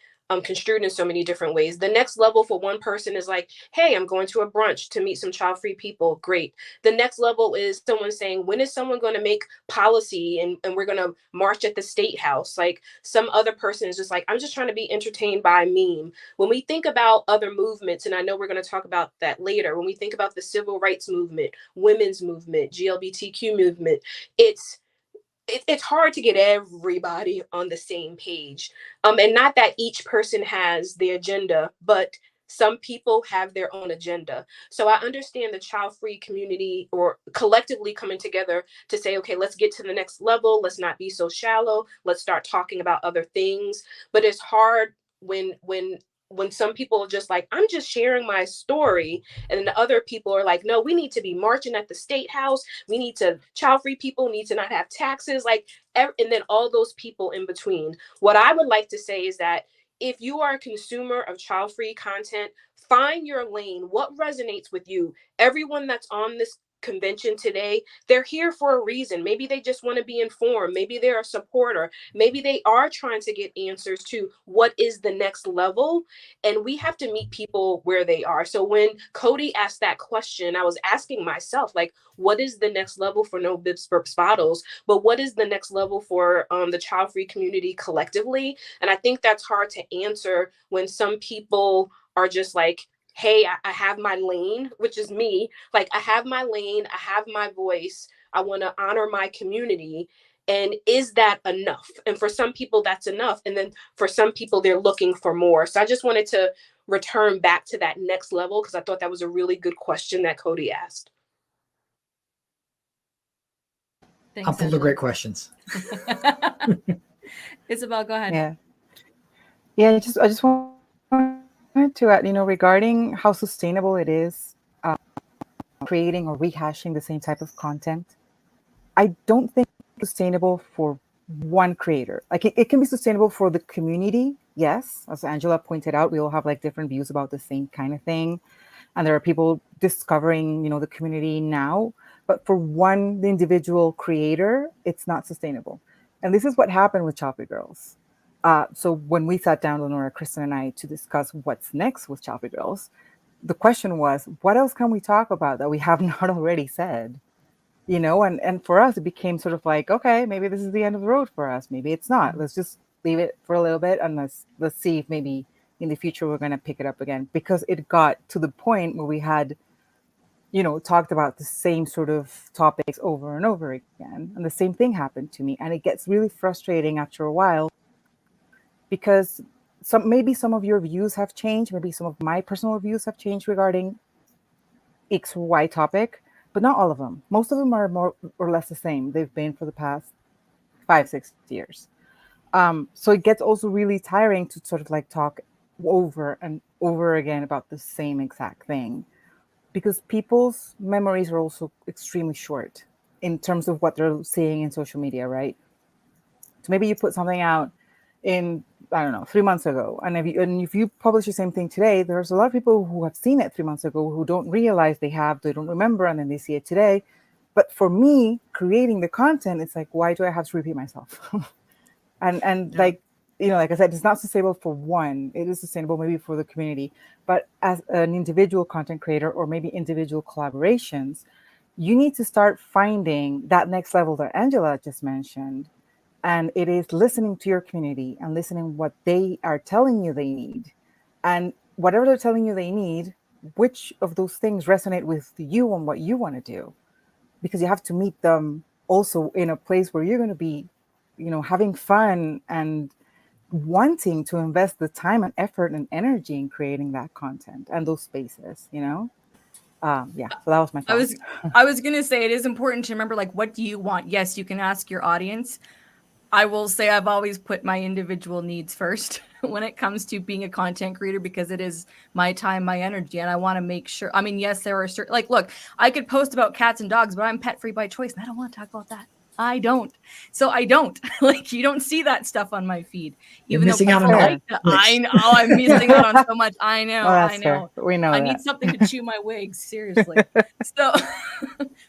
construed in so many different ways. The next level for one person is like, hey, I'm going to a brunch to meet some child-free people. Great. The next level is someone saying, when is someone going to make policy and we're going to march at the State House? Like some other person is just like, I'm just trying to be entertained by a meme. When we think about other movements, and I know we're going to talk about that later, when we think about the civil rights movement, women's movement, GLBTQ movement, it's hard to get everybody on the same page. And not that each person has the agenda, but some people have their own agenda. So I understand the child-free community or collectively coming together to say, okay, let's get to the next level. Let's not be so shallow. Let's start talking about other things. But it's hard when some people are just like, I'm just sharing my story. And then the other people are like, no, we need to be marching at the State House. We need to, child-free people need to not have taxes. Like, and then all those people in between. What I would like to say is that if you are a consumer of child-free content, find your lane. What resonates with you? Everyone that's on this convention today, they're here for a reason. Maybe they just want to be informed. Maybe they're a supporter. Maybe they are trying to get answers to what is the next level. And we have to meet people where they are. So when Cody asked that question, I was asking myself, like, what is the next level for No Bibs, Burps, Bottles? But what is the next level for the child-free community collectively? And I think that's hard to answer when some people are just like, hey, I have my lane, which is me. Like, I have my lane, I have my voice. I want to honor my community. And is that enough? And for some people, that's enough. And then for some people, they're looking for more. So I just wanted to return back to that next level because I thought that was a really good question that Cody asked. Thanks, I'm full of great questions. Isabel, go ahead. Yeah. I just want to add, regarding how sustainable it is creating or rehashing the same type of content. I don't think it's sustainable for one creator. Like it can be sustainable for the community. Yes. As Angela pointed out, we all have like different views about the same kind of thing. And there are people discovering, the community now. But for one individual creator, it's not sustainable. And this is what happened with Childfree Girls. So when we sat down, LeNora, Kristen, and I, to discuss what's next with Childfree Girls, the question was, what else can we talk about that we have not already said? And for us, it became sort of like, okay, maybe this is the end of the road for us. Maybe it's not. Let's just leave it for a little bit and let's see if maybe in the future we're going to pick it up again. Because it got to the point where we had, talked about the same sort of topics over and over again. And the same thing happened to me. And it gets really frustrating after a while. Because maybe some of your views have changed. Maybe some of my personal views have changed regarding X or Y topic, but not all of them. Most of them are more or less the same. They've been for the past 5-6 years. So it gets also really tiring to sort of like talk over and over again about the same exact thing, because people's memories are also extremely short in terms of what they're seeing in social media, right? So maybe you put something out in, 3 months ago. And if you publish the same thing today, there's a lot of people who have seen it 3 months ago who don't realize they don't remember, and then they see it today. But for me, creating the content, it's like, why do I have to repeat myself? and like I said, it's not sustainable for one. It is sustainable maybe for the community. But as an individual content creator or maybe individual collaborations, you need to start finding that next level that Angela just mentioned. And it is listening to your community and listening what they are telling you they need. And whatever they're telling you they need, which of those things resonate with you and what you want to do? Because you have to meet them also in a place where you're going to be, having fun and wanting to invest the time and effort and energy in creating that content and those spaces, so that was my thought. I was going to say, it is important to remember, like, what do you want? Yes, you can ask your audience, I will say I've always put my individual needs first when it comes to being a content creator, because it is my time, my energy, and I want to make sure. I mean, yes, there are certain, like, look, I could post about cats and dogs, but I'm pet free by choice, and I don't want to talk about that. I don't. So I don't. Like, you don't see that stuff on my feed. You're Even missing though out on like that, I know I'm missing out on so much. I know. Well, that's I know. fair. We know I that. need something to chew my wigs, seriously. So,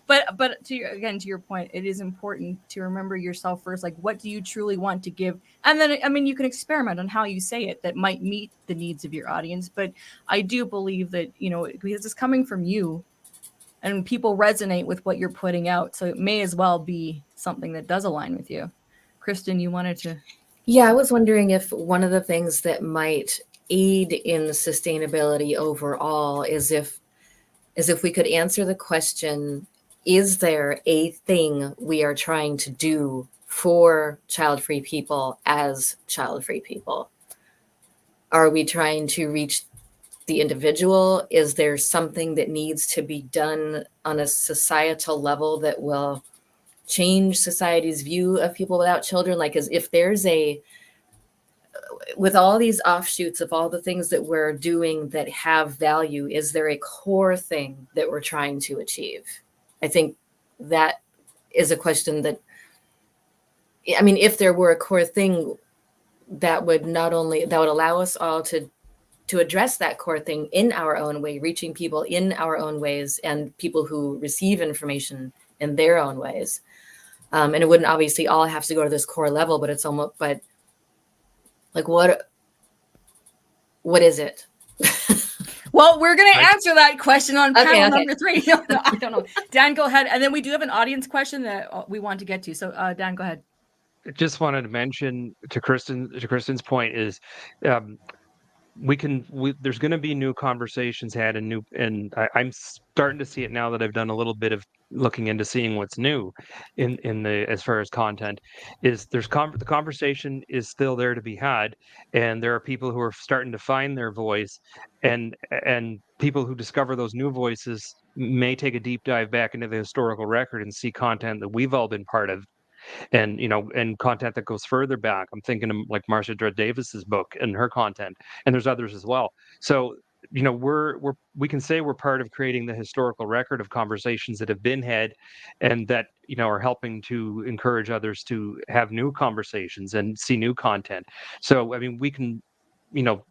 but to your point, it is important to remember yourself first. Like, what do you truly want to give? And then, I mean, you can experiment on how you say it that might meet the needs of your audience. But I do believe that, you know, because it's coming from you, and people resonate with what you're putting out. So it may as well be something that does align with you. Kristen, you wanted to. Yeah, I was wondering if one of the things that might aid in sustainability overall is if we could answer the question, is there a thing we are trying to do for child-free people as child-free people? Are we trying to reach the individual? Is there something that needs to be done on a societal level that will change society's view of people without children? Like, as if there's with all these offshoots of all the things that we're doing that have value, is there a core thing that we're trying to achieve? I think that is a question that, I mean, if there were a core thing that would allow us all to address that core thing in our own way, reaching people in our own ways and people who receive information in their own ways. And it wouldn't obviously all have to go to this core level, but it's almost, but like, what is it? Well, we're going to answer that question on panel number 3. No, I don't know. Dan, go ahead. And then we do have an audience question that we want to get to. So Dan, go ahead. Just wanted to mention to Kristen's point is, there's going to be new conversations had and I'm starting to see it now that I've done a little bit of looking into seeing what's new in the, as far as content is, the conversation is still there to be had, and there are people who are starting to find their voice, and people who discover those new voices may take a deep dive back into the historical record and see content that we've all been part of. And, you know, and content that goes further back. I'm thinking of like Marcia Dredd Davis's book and her content, and there's others as well. So, you know, we can say we're part of creating the historical record of conversations that have been had, and that, you know, are helping to encourage others to have new conversations and see new content. So, I mean, we can, you know,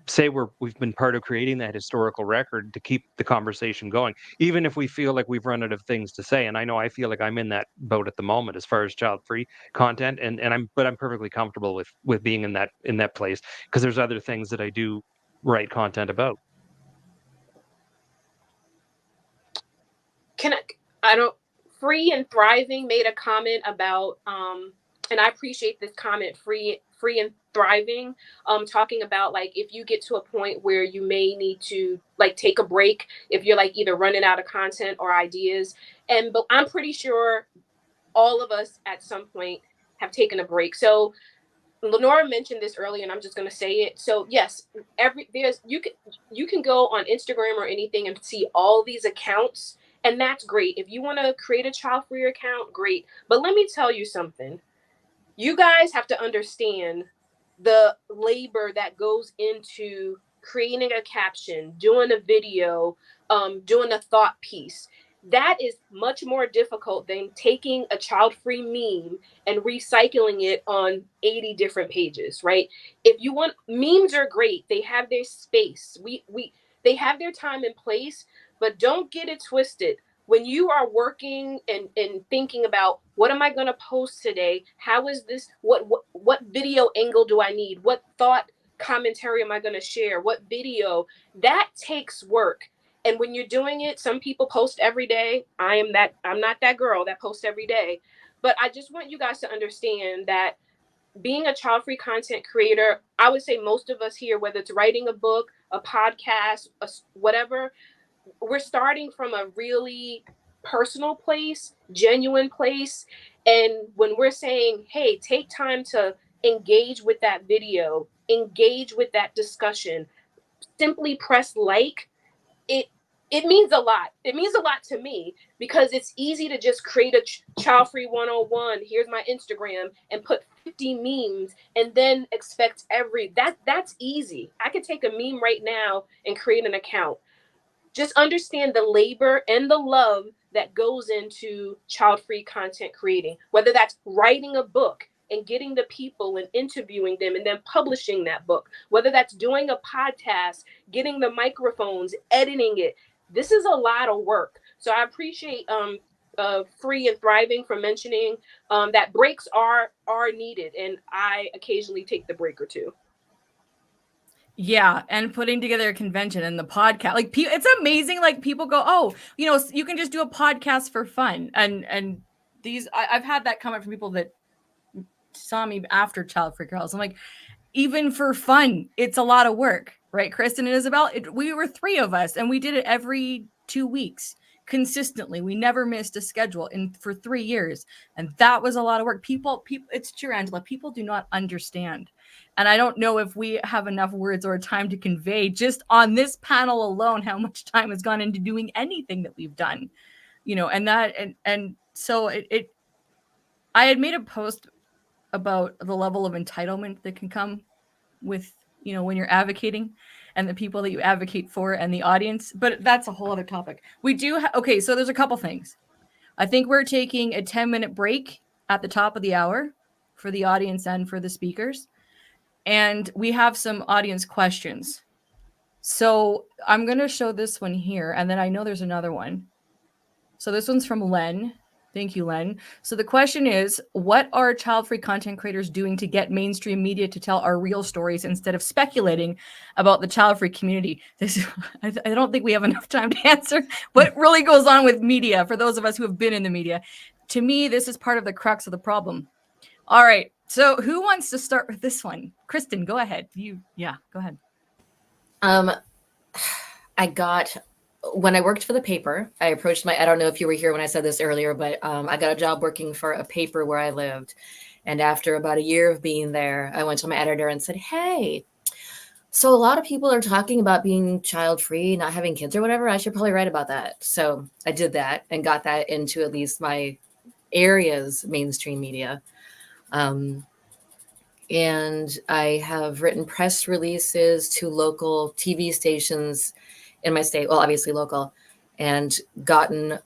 say we've been part of creating that historical record to keep the conversation going, even if we feel like we've run out of things to say. And I know I feel like I'm in that boat at the moment as far as child-free content, and I'm perfectly comfortable with being in that place, because there's other things that I do write content about. Free and Thriving made a comment about, and I appreciate this comment, free and thriving, talking about, like, if you get to a point where you may need to, like, take a break, if you're, like, either running out of content or ideas. But I'm pretty sure all of us at some point have taken a break. So LeNora mentioned this earlier, and I'm just going to say it. So yes, you can go on Instagram or anything and see all these accounts, and that's great. If you want to create a child-free account, great. But let me tell you something. You guys have to understand the labor that goes into creating a caption, doing a video, doing a thought piece. That is much more difficult than taking a child-free meme and recycling it on 80 different pages, right? If you want, memes are great. They have their space. They have their time and place, but don't get it twisted. When you are working and thinking about, what am I going to post today? How is this? What video angle do I need? What thought commentary am I going to share? What video? That takes work. And when you're doing it, some people post every day. I'm not that girl that posts every day. But I just want you guys to understand that being a child-free content creator, I would say most of us here, whether it's writing a book, a podcast, whatever, we're starting from a really personal place, genuine place. And when we're saying, hey, take time to engage with that video, engage with that discussion, simply press like, it means a lot. It means a lot to me because it's easy to just create a child-free 101. Here's my Instagram and put 50 memes and then expect that's easy. I could take a meme right now and create an account. Just understand the labor and the love that goes into child-free content creating, whether that's writing a book and getting the people and interviewing them and then publishing that book, whether that's doing a podcast, getting the microphones, editing it. This is a lot of work. So I appreciate Free and Thriving for mentioning that breaks are needed. And I occasionally take the break or two. Yeah, and putting together a convention and the podcast, like it's amazing. Like people go, oh, you can just do a podcast for fun, and these I've had that comment from people that saw me after Childfree Girls. I'm like, even for fun, it's a lot of work, right? Kristen and Isabel, we were 3 of us, and we did it every 2 weeks consistently. We never missed a schedule for 3 years, and that was a lot of work. People, it's true, Angela. People do not understand. And I don't know if we have enough words or time to convey just on this panel alone how much time has gone into doing anything that we've done, and so I had made a post about the level of entitlement that can come with, when you're advocating and the people that you advocate for and the audience, but that's a whole other topic. We do. Okay. So there's a couple things. I think we're taking a 10-minute break at the top of the hour for the audience and for the speakers. And we have some audience questions. So I'm going to show this one here. And then I know there's another one. So this one's from Len. Thank you, Len. So the question is, what are child-free content creators doing to get mainstream media to tell our real stories instead of speculating about the child-free community? I don't think we have enough time to answer what really goes on with media for those of us who have been in the media. To me, this is part of the crux of the problem. All right. So who wants to start with this one? Kristen, go ahead. Go ahead. When I worked for the paper, I approached I don't know if you were here when I said this earlier, but I got a job working for a paper where I lived. And after about a year of being there, I went to my editor and said, hey, so a lot of people are talking about being child-free, not having kids or whatever. I should probably write about that. So I did that and got that into at least my area's mainstream media. And I have written press releases to local TV stations in my state, well, obviously local, and gotten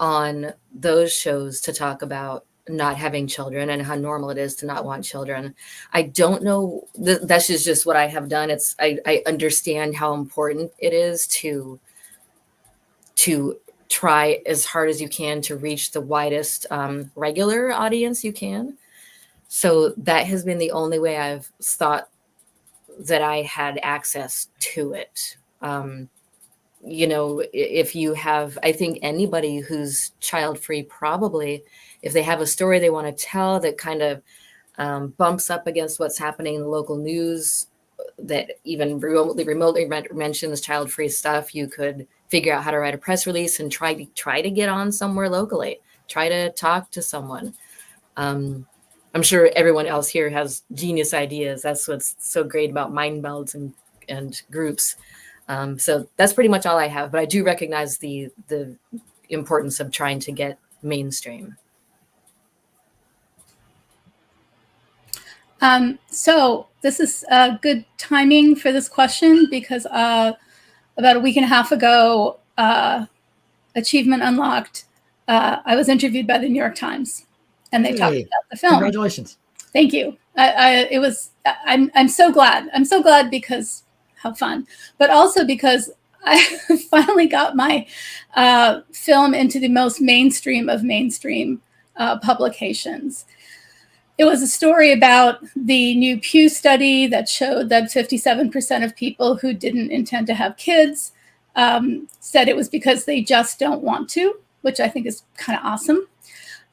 on those shows to talk about not having children and how normal it is to not want children. I don't know, that's just what I have done. I understand how important it is to try as hard as you can to reach the widest regular audience you can. So that has been the only way I've thought that I had access to it. If you have, I think anybody who's child-free, probably, if they have a story they want to tell that kind of bumps up against what's happening in the local news, that even remotely mentions child-free stuff, you could figure out how to write a press release and try to get on somewhere locally, try to talk to someone. I'm sure everyone else here has genius ideas. That's what's so great about mind melds and groups. So that's pretty much all I have, but I do recognize the importance of trying to get mainstream. So this is good timing for this question because about a week and a half ago, Achievement Unlocked, I was interviewed by the New York Times, and they talked about the film. Congratulations! Thank you. I'm so glad. I'm so glad because how fun, but also because I finally got my film into the most mainstream of mainstream publications. It was a story about the new Pew study that showed that 57% of people who didn't intend to have kids said it was because they just don't want to, which I think is kind of awesome.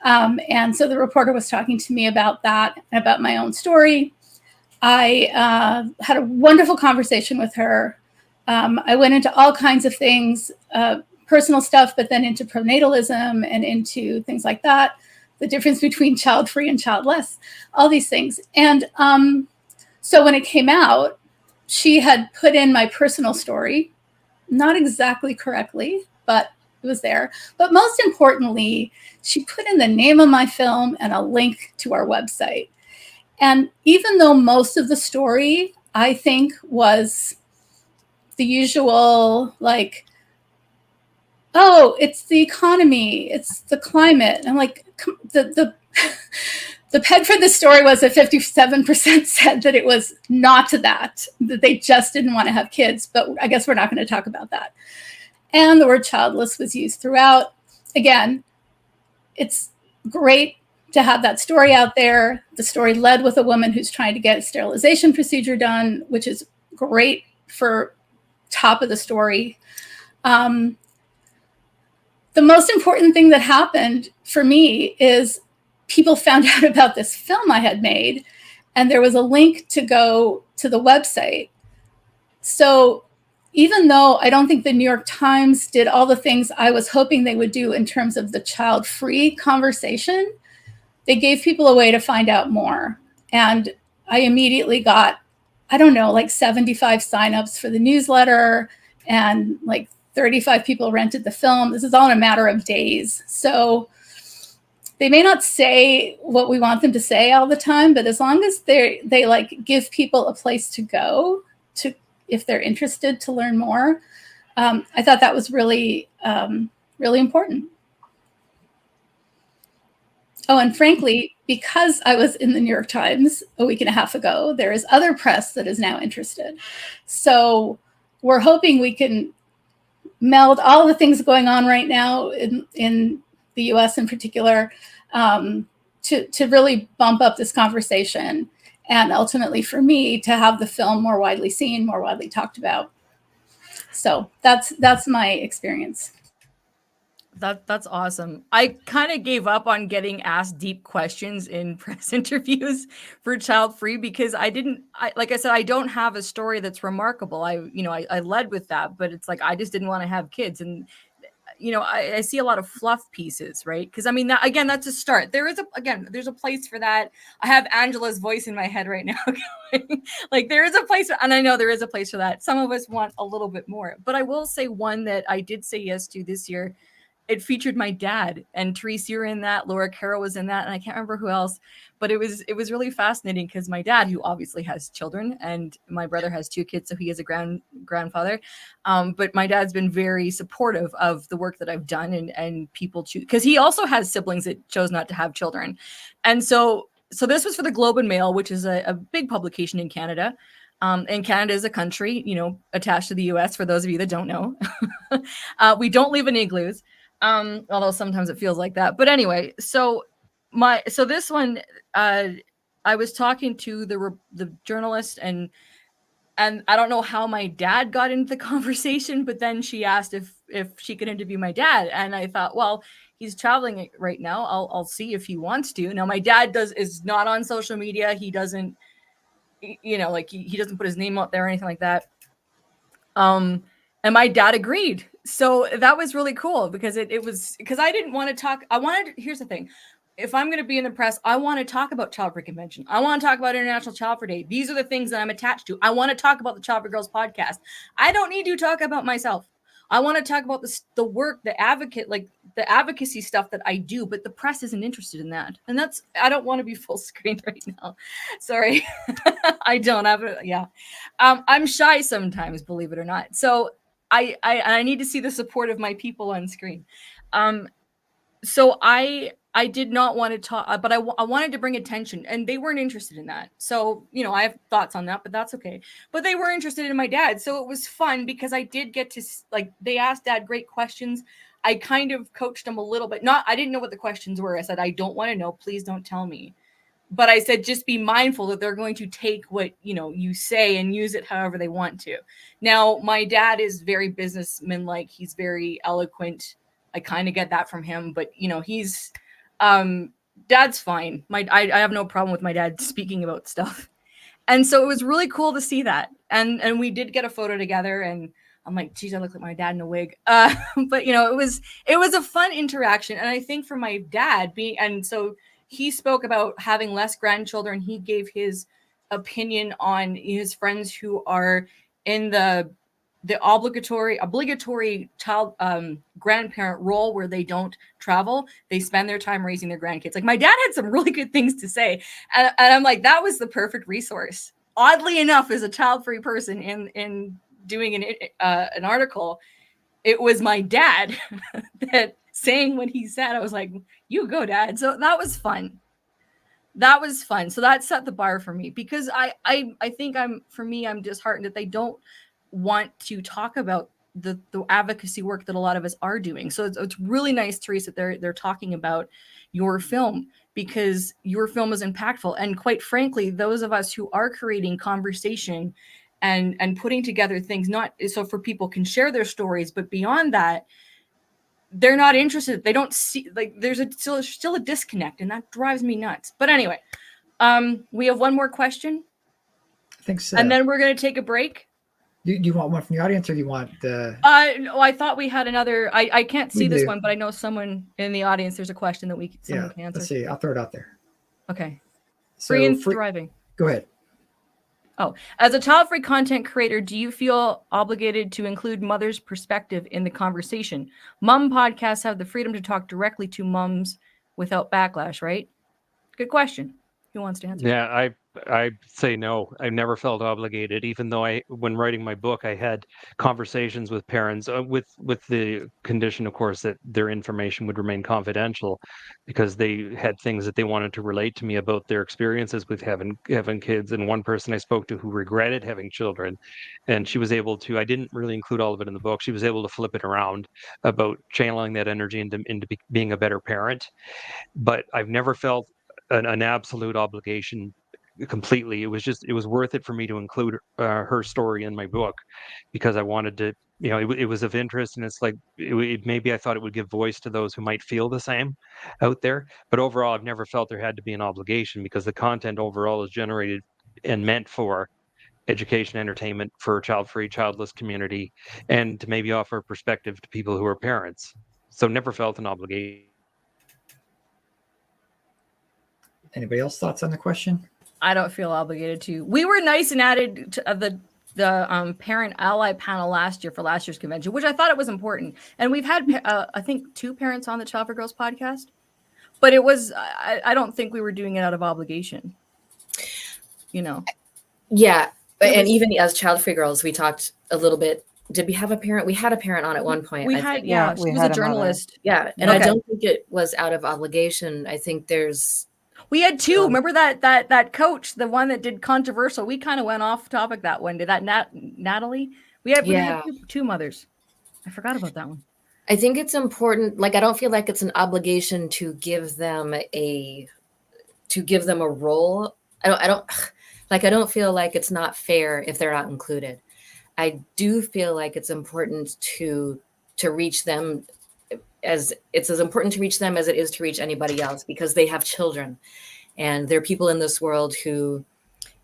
And so the reporter was talking to me about that and about my own story. I had a wonderful conversation with her. I went into all kinds of things, personal stuff, but then into pronatalism and into things like that, the difference between child-free and childless, all these things. And so when it came out, she had put in my personal story not exactly correctly, but it was there. But most importantly, she put in the name of my film and a link to our website. And even though most of the story, I think, was the usual, like, oh, it's the economy, it's the climate. I'm like, the peg for the story was that 57% said that it was not that they just didn't want to have kids. But I guess we're not going to talk about that. And the word childless was used throughout. Again, it's great to have that story out there. The story led with a woman who's trying to get a sterilization procedure done, which is great for top of the story. The most important thing that happened for me is people found out about this film I had made, and there was a link to go to the website. So even though I don't think the New York Times did all the things I was hoping they would do in terms of the child-free conversation, they gave people a way to find out more. And I immediately got, I don't know, like 75 signups for the newsletter, and like 35 people rented the film. This is all in a matter of days. So they may not say what we want them to say all the time, but as long as they like give people a place to go to, if they're interested to learn more, I thought that was really, really important. Oh, and frankly, because I was in the New York Times a week and a half ago, there is other press that is now interested. So we're hoping we can meld all the things going on right now in the US in particular, to really bump up this conversation, and ultimately for me to have the film more widely seen, more widely talked about. So that's my experience. That's awesome. I kind of gave up on getting asked deep questions in press interviews for Childfree because like I said, I don't have a story that's remarkable. I led with that, but it's like, I just didn't want to have kids. And, I see a lot of fluff pieces, right? Because I mean, that's a start. There's a place for that. I have Angela's voice in my head right now. Like there is a place, and I know there is a place for that. Some of us want a little bit more, but I will say one that I did say yes to this year. It featured my dad, and Therese, you were in that, Laura Carroll was in that, and I can't remember who else, but it was really fascinating because my dad, who obviously has children, and my brother has 2 kids, so he is a grandfather. But my dad's been very supportive of the work that I've done, and people choose, because he also has siblings that chose not to have children. And so this was for the Globe and Mail, which is a big publication in Canada. And Canada is a country, attached to the US, for those of you that don't know. We don't live in igloos. Although sometimes it feels like that. But anyway, so this one, I was talking to the journalist, and I don't know how my dad got into the conversation, but then she asked if she could interview my dad, and I thought, well, he's traveling right now. I'll see if he wants to. Now, my dad is not on social media. He doesn't, he doesn't put his name out there or anything like that. And my dad agreed. So that was really cool because it was, because I didn't want to talk. Here's the thing. If I'm going to be in the press, I want to talk about Childfree Convention. I want to talk about International Childfree Day. These are the things that I'm attached to. I want to talk about the Childfree Girls podcast. I don't need to talk about myself. I want to talk about the work, the advocacy stuff that I do, but the press isn't interested in that. And I don't want to be full screen right now. Sorry. I don't have it. Yeah. I'm shy sometimes, believe it or not. So I need to see the support of my people on screen. So I did not want to talk, but I wanted to bring attention, and they weren't interested in that. So, I have thoughts on that, but that's okay. But they were interested in my dad. So it was fun because I did get to, they asked Dad great questions. I kind of coached him a little bit. I didn't know what the questions were. I said, I don't want to know. Please don't tell me. But I said, just be mindful that they're going to take what, you say and use it however they want to. Now, my dad is very businessman-like. He's very eloquent. I kind of get that from him, but he's, Dad's fine. I have no problem with my dad speaking about stuff. And so it was really cool to see that. And we did get a photo together, and I'm like, geez, I look like my dad in a wig. But it was a fun interaction. And I think for my dad so he spoke about having less grandchildren. He gave his opinion on his friends who are in the the obligatory child grandparent role where they don't travel. They spend their time raising their grandkids. Like my dad had some really good things to say. And I'm like, that was the perfect resource. Oddly enough, as a child-free person in doing an article, it was my dad that saying what he said. I was like, you go, Dad. So that was fun. So that set the bar for me, because I think I'm disheartened that they don't want to talk about the advocacy work that a lot of us are doing. So it's really nice, Therese, that they're talking about your film, because your film is impactful. And quite frankly, those of us who are creating conversation and putting together things, not so for people can share their stories, but beyond that, they're not interested. They don't see, like, there's still a disconnect, and that drives me nuts. But anyway, we have one more question. I think so. And then we're going to take a break. Do you want one from the audience, or do you want the? No, I thought we had another. I can't see this one, but I know someone in the audience. There's a question that someone can answer. Let's see. I'll throw it out there. Okay. So, free and thriving. Go ahead. Oh, as a child-free content creator, do you feel obligated to include mother's perspective in the conversation? Mom podcasts have the freedom to talk directly to moms without backlash, right? Good question. Who wants to answer? Yeah, I say no. I've never felt obligated, even though when writing my book, I had conversations with parents with the condition, of course, that their information would remain confidential, because they had things that they wanted to relate to me about their experiences with having kids. And one person I spoke to who regretted having children, and she was able to, I didn't really include all of it in the book, she was able to flip it around about channeling that energy into being a better parent. But I've never felt an absolute obligation completely. It was worth it for me to include her story in my book, because I wanted to, it was of interest, and it's like maybe I thought it would give voice to those who might feel the same out there. But overall, I've never felt there had to be an obligation, because the content overall is generated and meant for education, entertainment for child-free, childless community, and to maybe offer perspective to people who are parents. So never felt an obligation. Anybody else thoughts on the question? I don't feel obligated to. We were nice and added to the parent ally panel last year for last year's convention, which I thought it was important. And we've had, I think, 2 parents on the Childfree Girls podcast. But it was, I don't think we were doing it out of obligation. Yeah. And even as Childfree Girls, we talked a little bit. Did we have a parent? We had a parent on at one point. We had, she was a journalist. Yeah. And I don't think it was out of obligation. I think we had 2. Remember that coach, the one that did controversial. We kind of went off topic that one. Did that Natalie? We had 2 mothers. I forgot about that one. I think it's important. Like, I don't feel like it's an obligation to give them a role. I don't feel like it's not fair if they're not included. I do feel like it's important to reach them, as it's as important to reach them as it is to reach anybody else, because they have children, and they're people in this world who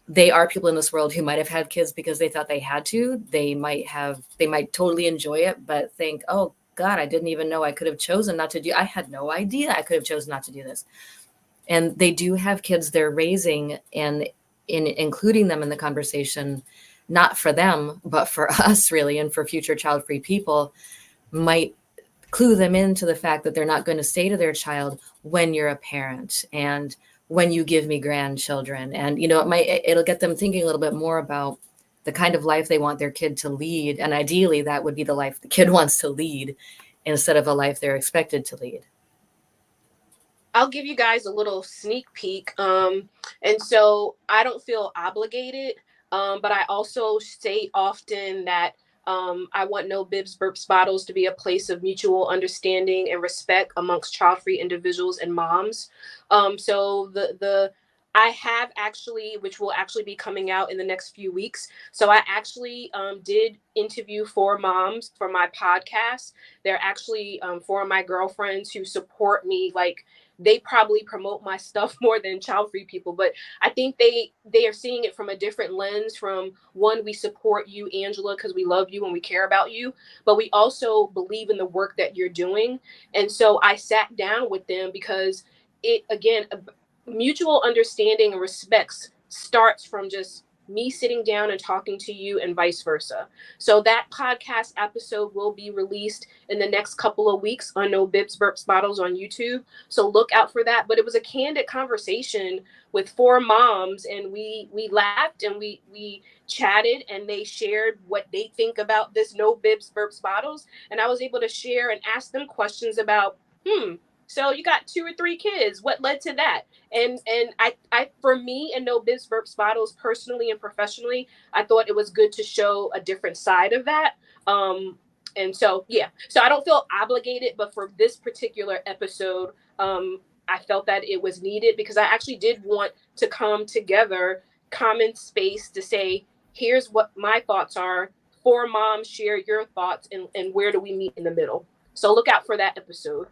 might have had kids because they thought they had to. They might totally enjoy it, but think, oh God, I didn't even know I could have chosen not to do. I had no idea I could have chosen not to do this. And they do have kids they're raising, and in including them in the conversation, not for them, but for us really, and for future child-free people, might clue them into the fact that they're not going to say to their child, when you're a parent and when you give me grandchildren. And, it'll get them thinking a little bit more about the kind of life they want their kid to lead. And ideally that would be the life the kid wants to lead, instead of a life they're expected to lead. I'll give you guys a little sneak peek. And so I don't feel obligated, but I also say often that I want No Bibs, Burps, Bottles to be a place of mutual understanding and respect amongst child-free individuals and moms. So I have actually, which will actually be coming out in the next few weeks. So I actually did interview 4 moms for my podcast. They're actually 4 of my girlfriends who support me. Like, they probably promote my stuff more than child-free people, but I think they are seeing it from a different lens. From one, we support you, Angela, because we love you and we care about you, but we also believe in the work that you're doing. And so I sat down with them, because mutual understanding and respect starts from just me sitting down and talking to you and vice versa. So that podcast episode will be released in the next couple of weeks on No Bibs Burps Bottles on YouTube. So look out for that. But it was a candid conversation with 4 moms, and we laughed and we chatted, and they shared what they think about this No Bibs Burps Bottles. And I was able to share and ask them questions about, so you got 2 or 3 kids. What led to that? And I for me and No Bibs Burps Bottles, personally and professionally, I thought it was good to show a different side of that. And so so I don't feel obligated, but for this particular episode, I felt that it was needed because I actually did want to come together, common space to say, here's what my thoughts are. 4 moms, share your thoughts, and where do we meet in the middle? So look out for that episode.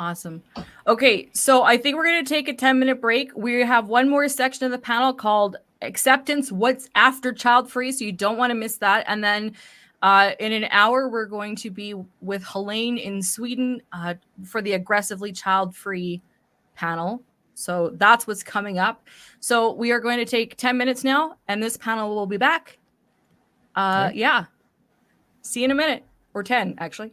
Awesome. Okay, so I think we're going to take a 10-minute break. We have one more section of the panel called Acceptance, What's After Childfree, so you don't want to miss that. And then in an hour, we're going to be with Helene in Sweden for the Aggressively Childfree panel. So that's what's coming up. So we are going to take 10 minutes now, and this panel will be back. Yeah. See you in a minute, or 10, actually.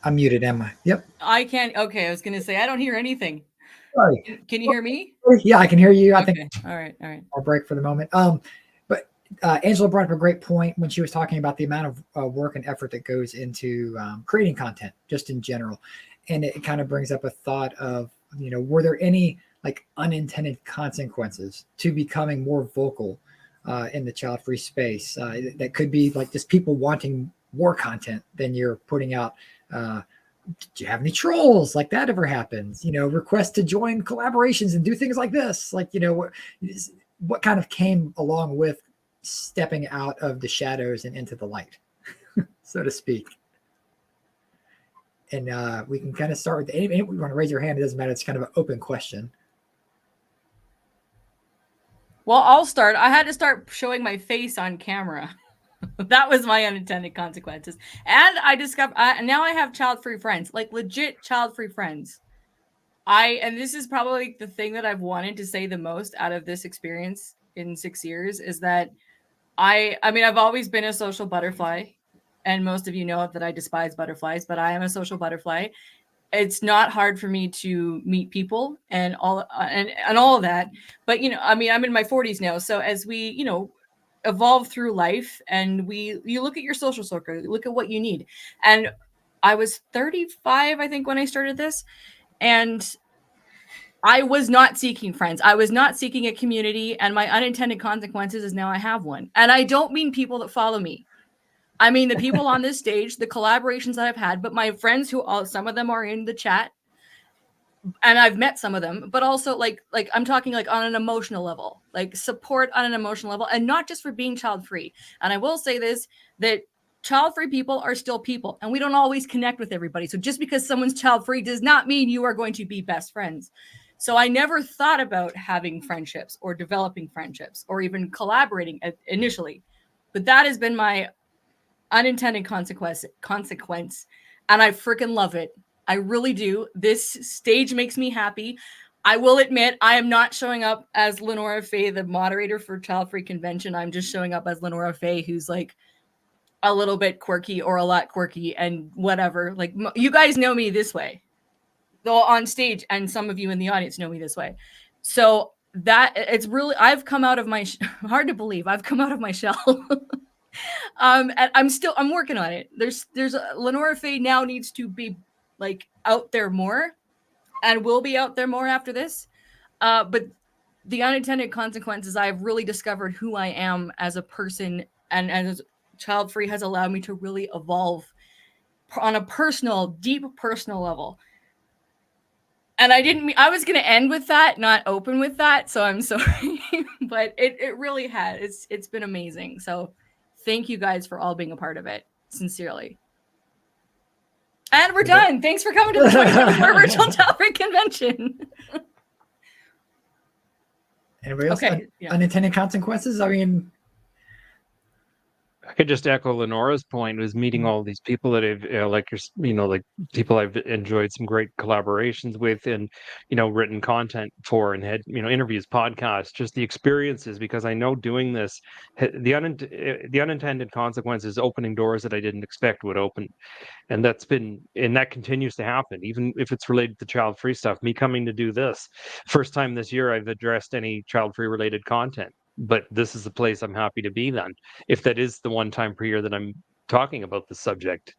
I'm muted, am I? Yep. I can't. Okay, I was going to say, I don't hear anything. Sorry. Can you hear me? Yeah, I can hear you. I Okay. think. All right. All right. I'll break for the moment. But Angela brought up a great point when she was talking about the amount of work and effort that goes into creating content, just in general, and it kind of brings up a thought of, were there any like unintended consequences to becoming more vocal in the child-free space? That could be like just people wanting more content than you're putting out. Do you have any trolls? Like that ever happens? Requests to join collaborations and do things like this. Like, what kind of came along with stepping out of the shadows and into the light, so to speak. And we can kind of start with any. We want to raise your hand. It doesn't matter. It's kind of an open question. Well, I'll start. I had to start showing my face on camera. That was my unintended consequences. And I discovered now I have child-free friends, like legit child-free friends. And this is probably the thing that I've wanted to say the most out of this experience in 6 years is that I mean, I've always been a social butterfly, and most of you know that I despise butterflies, but I am a social butterfly. It's not hard for me to meet people and all of that. But, I mean, I'm in my 40s now. So as we, evolve through life and you look at your social circle, you look at what you need. And I was 35, I think, when I started this. And I was not seeking friends. I was not seeking a community. And my unintended consequences is now I have one. And I don't mean people that follow me. I mean the people on this stage, the collaborations that I've had, but my friends some of them are in the chat. And I've met some of them, but also like I'm talking like on an emotional level, like support on an emotional level, and not just for being child-free. And I will say this, that child-free people are still people, and we don't always connect with everybody. So just because someone's child-free does not mean you are going to be best friends. So I never thought about having friendships or developing friendships or even collaborating initially, but that has been my unintended consequence, and I freaking love it. I really do. This stage makes me happy. I will admit I am not showing up as LeNora Faye, the moderator for Childfree Convention. I'm just showing up as LeNora Faye, who's like a little bit quirky or a lot quirky and whatever. Like you guys know me this way, though on stage, and some of you in the audience know me this way. So that it's really, I've come out of my, hard to believe, I've come out of my shell. And I'm working on it. There's LeNora Faye now needs to be like out there more, and will be out there more after this. But the unintended consequences, I've really discovered who I am as a person, and as child-free has allowed me to really evolve on a personal, deep personal level. And I was going to end with that, not open with that. So I'm sorry, but it really has. It's been amazing. So thank you guys for all being a part of it. Sincerely. And we're done. Thanks for coming to the 2024 Virtual Childfree Convention. Anybody else? Okay, yeah. Unintended consequences? I mean, I could just echo Lenora's point, was meeting all these people that I've like people I've enjoyed some great collaborations with, and written content for, and had interviews, podcasts, just the experiences, because I know doing this, the unintended consequences, opening doors that I didn't expect would open, and that continues to happen, even if it's related to child-free stuff. Me coming to do this, first time this year I've addressed any child-free related content. But this is the place I'm happy to be then, if that is the one time per year that I'm talking about the subject.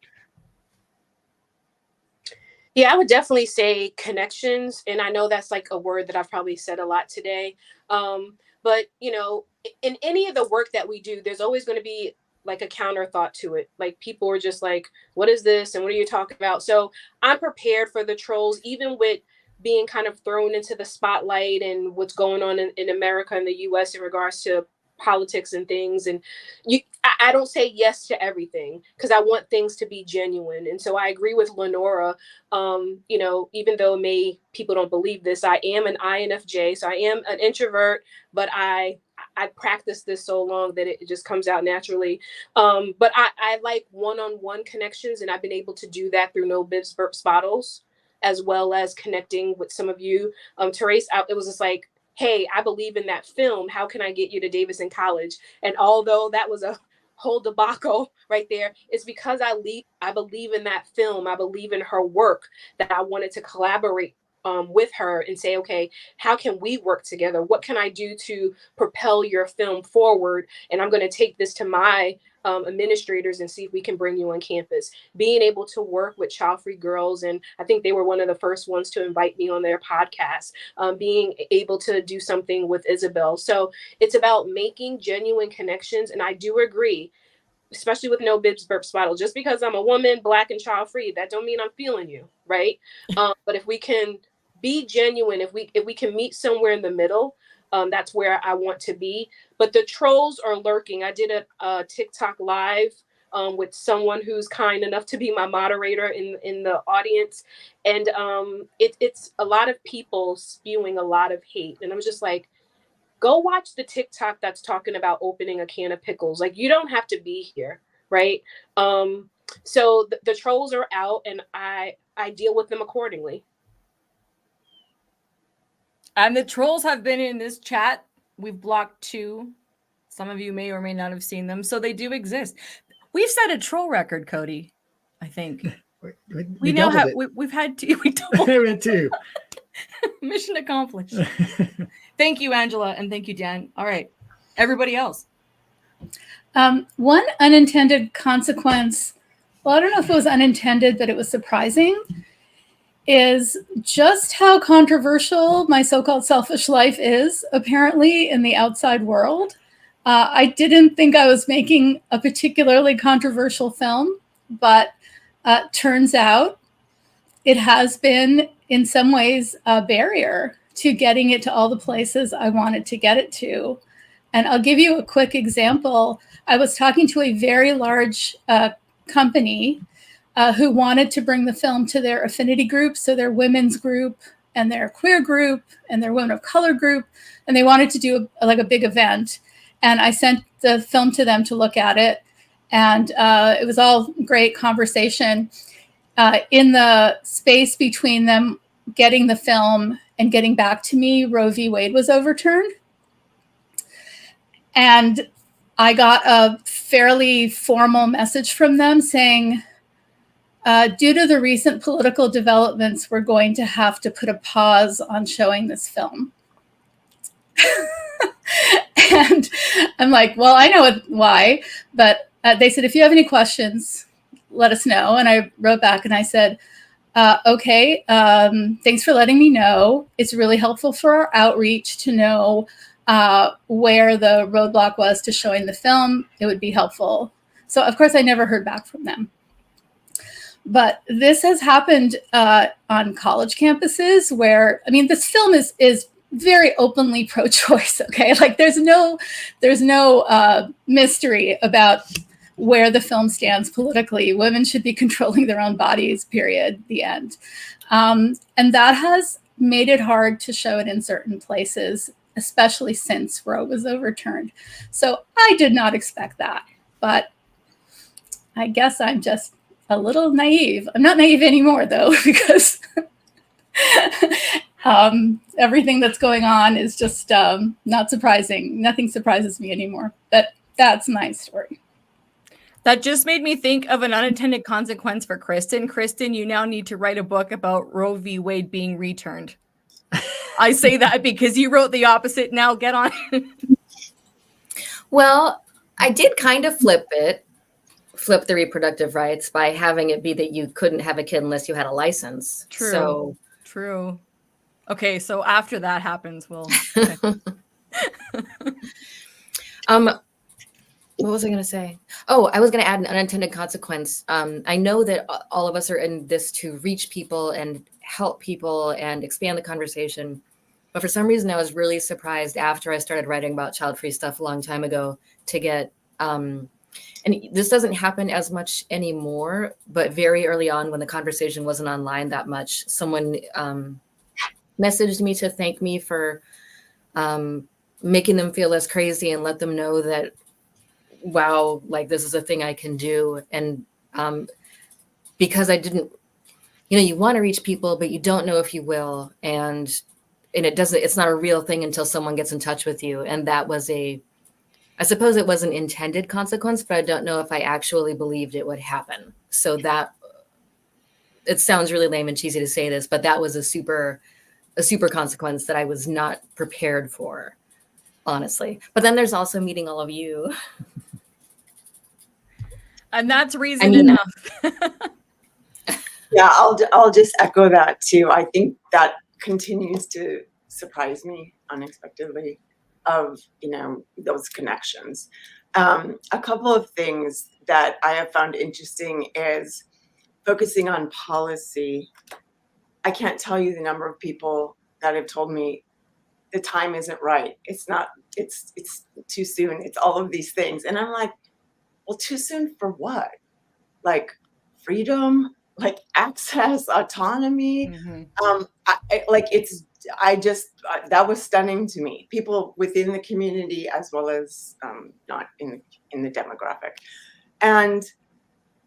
Yeah, I would definitely say connections. And I know that's like a word that I've probably said a lot today. But, in any of the work that we do, there's always going to be like a counter thought to it. Like people are just like, what is this? And what are you talking about? So I'm prepared for the trolls, even with being kind of thrown into the spotlight and what's going on in America and the US in regards to politics and things. And I don't say yes to everything, because I want things to be genuine. And so I agree with LeNora. Even though people don't believe this, I am an INFJ. So I am an introvert, but I practiced this so long that it just comes out naturally. But I like one-on-one connections, and I've been able to do that through No Bibs, Burps, Bottles, as well as connecting with some of you. Therese, it was just like, hey, I believe in that film. How can I get you to Davidson College? And although that was a whole debacle right there is because I believe in that film. I believe in her work, that I wanted to collaborate with her and say, okay, how can we work together? What can I do to propel your film forward? And I'm going to take this to my administrators and see if we can bring you on campus. Being able to work with Childfree girls, and I think they were one of the first ones to invite me on their podcast, being able to do something with Isabel. So it's about making genuine connections. And I do agree, especially with No Bibs, Burps, Bottle, just because I'm a woman, Black, and child-free, that don't mean I'm feeling you, right? But if we can be genuine, if we can meet somewhere in the middle, that's where I want to be. But the trolls are lurking. I did a TikTok live with someone who's kind enough to be my moderator in the audience, and it's a lot of people spewing a lot of hate, and I'm just like, go watch the TikTok that's talking about opening a can of pickles. Like, you don't have to be here, right? So the trolls are out, and I deal with them accordingly. And the trolls have been in this chat. We've blocked 2. Some of you may or may not have seen them. So they do exist. We've set a troll record, Cody, I think. We now have, we've had 2. We doubled 2. Mission accomplished. Thank you, Angela. And thank you, Dan. All right. Everybody else. One unintended consequence, well, I don't know if it was unintended, but it was surprising, is just how controversial my so-called selfish life is, apparently, in the outside world. I didn't think I was making a particularly controversial film, but turns out it has been, in some ways, a barrier to getting it to all the places I wanted to get it to. And I'll give you a quick example. I was talking to a very large company who wanted to bring the film to their affinity groups, so their women's group and their queer group and their women of color group, and they wanted to do a big event. And I sent the film to them to look at it, and it was all great conversation. In the space between them getting the film and getting back to me, Roe v. Wade was overturned. And I got a fairly formal message from them saying, due to the recent political developments, we're going to have to put a pause on showing this film. And I'm like, well, I know why, but they said, if you have any questions, let us know. And I wrote back and I said, okay, thanks for letting me know. It's really helpful for our outreach to know where the roadblock was to showing the film. It would be helpful. So, of course, I never heard back from them. But this has happened on college campuses where, I mean, this film is very openly pro-choice, okay? Like, there's no mystery about where the film stands politically. Women should be controlling their own bodies, period, the end. And that has made it hard to show it in certain places, especially since Roe was overturned. So I did not expect that, but I guess I'm just a little naive. I'm not naive anymore, though, because everything that's going on is just not surprising. Nothing surprises me anymore. But that's my story. That just made me think of an unintended consequence for Kristen. Kristen, you now need to write a book about Roe v. Wade being returned. I say that because you wrote the opposite. Now get on. Well, I did kind of flip the reproductive rights by having it be that you couldn't have a kid unless you had a license. True. So true. Okay, so after that happens, we'll. Okay. What was I going to say? Oh, I was going to add an unintended consequence. I know that all of us are in this to reach people and help people and expand the conversation. But for some reason, I was really surprised after I started writing about child-free stuff a long time ago to get, and this doesn't happen as much anymore, but very early on when the conversation wasn't online that much, someone messaged me to thank me for making them feel less crazy and let them know that, wow, like this is a thing I can do. And because I didn't, you want to reach people, but you don't know if you will. And it's not a real thing until someone gets in touch with you. And that was a I suppose it was an intended consequence, but I don't know if I actually believed it would happen. So that, it sounds really lame and cheesy to say this, but that was a super consequence that I was not prepared for, honestly. But then there's also meeting all of you. And that's reason enough. Yeah, I'll just echo that too. I think that continues to surprise me unexpectedly, of, you know, those connections. A couple of things that I have found interesting is focusing on policy. I can't tell you the number of people that have told me the time isn't right. It's not, it's too soon. It's all of these things. And I'm like, well, too soon for what? Like freedom, like access, autonomy. That was stunning to me. People within the community as well as not in the demographic. And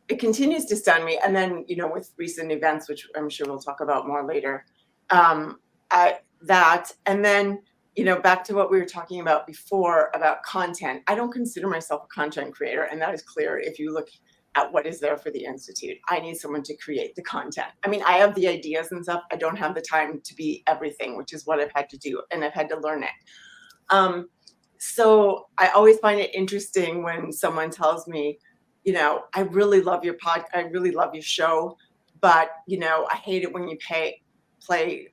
it continues to stun me. And then, you know, with recent events, which I'm sure we'll talk about more later, that, and then, you know, back to what we were talking about before about content. I don't consider myself a content creator, and that is clear if you look at what is there for the Institute. I need someone to create the content. I mean, I have the ideas and stuff. I don't have the time to be everything, which is what I've had to do, and I've had to learn it. So I always find it interesting when someone tells me, you know, I really love your I really love your show, but, you know, I hate it when you play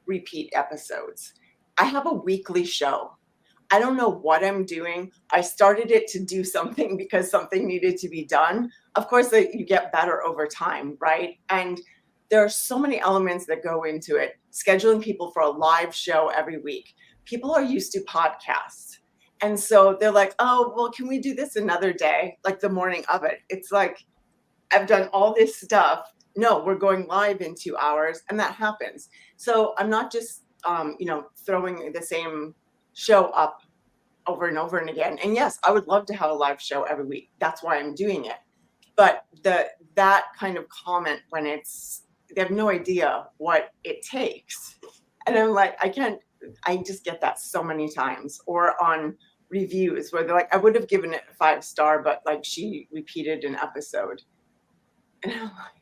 repeat episodes. I have a weekly show. I don't know what I'm doing. I started it to do something because something needed to be done. Of course, you get better over time, right? And there are so many elements that go into it. Scheduling people for a live show every week. People are used to podcasts. And so they're like, oh, well, can we do this another day? Like the morning of it. It's like, I've done all this stuff. No, we're going live in 2 hours, and that happens. So I'm not just, you know, throwing the same show up over and over and again. And yes, I would love to have a live show every week. That's why I'm doing it. But that kind of comment when they have no idea what it takes. And I'm like, I just get that so many times. Or on reviews where they're like, I would have given it a 5-star, but like she repeated an episode. And I'm like,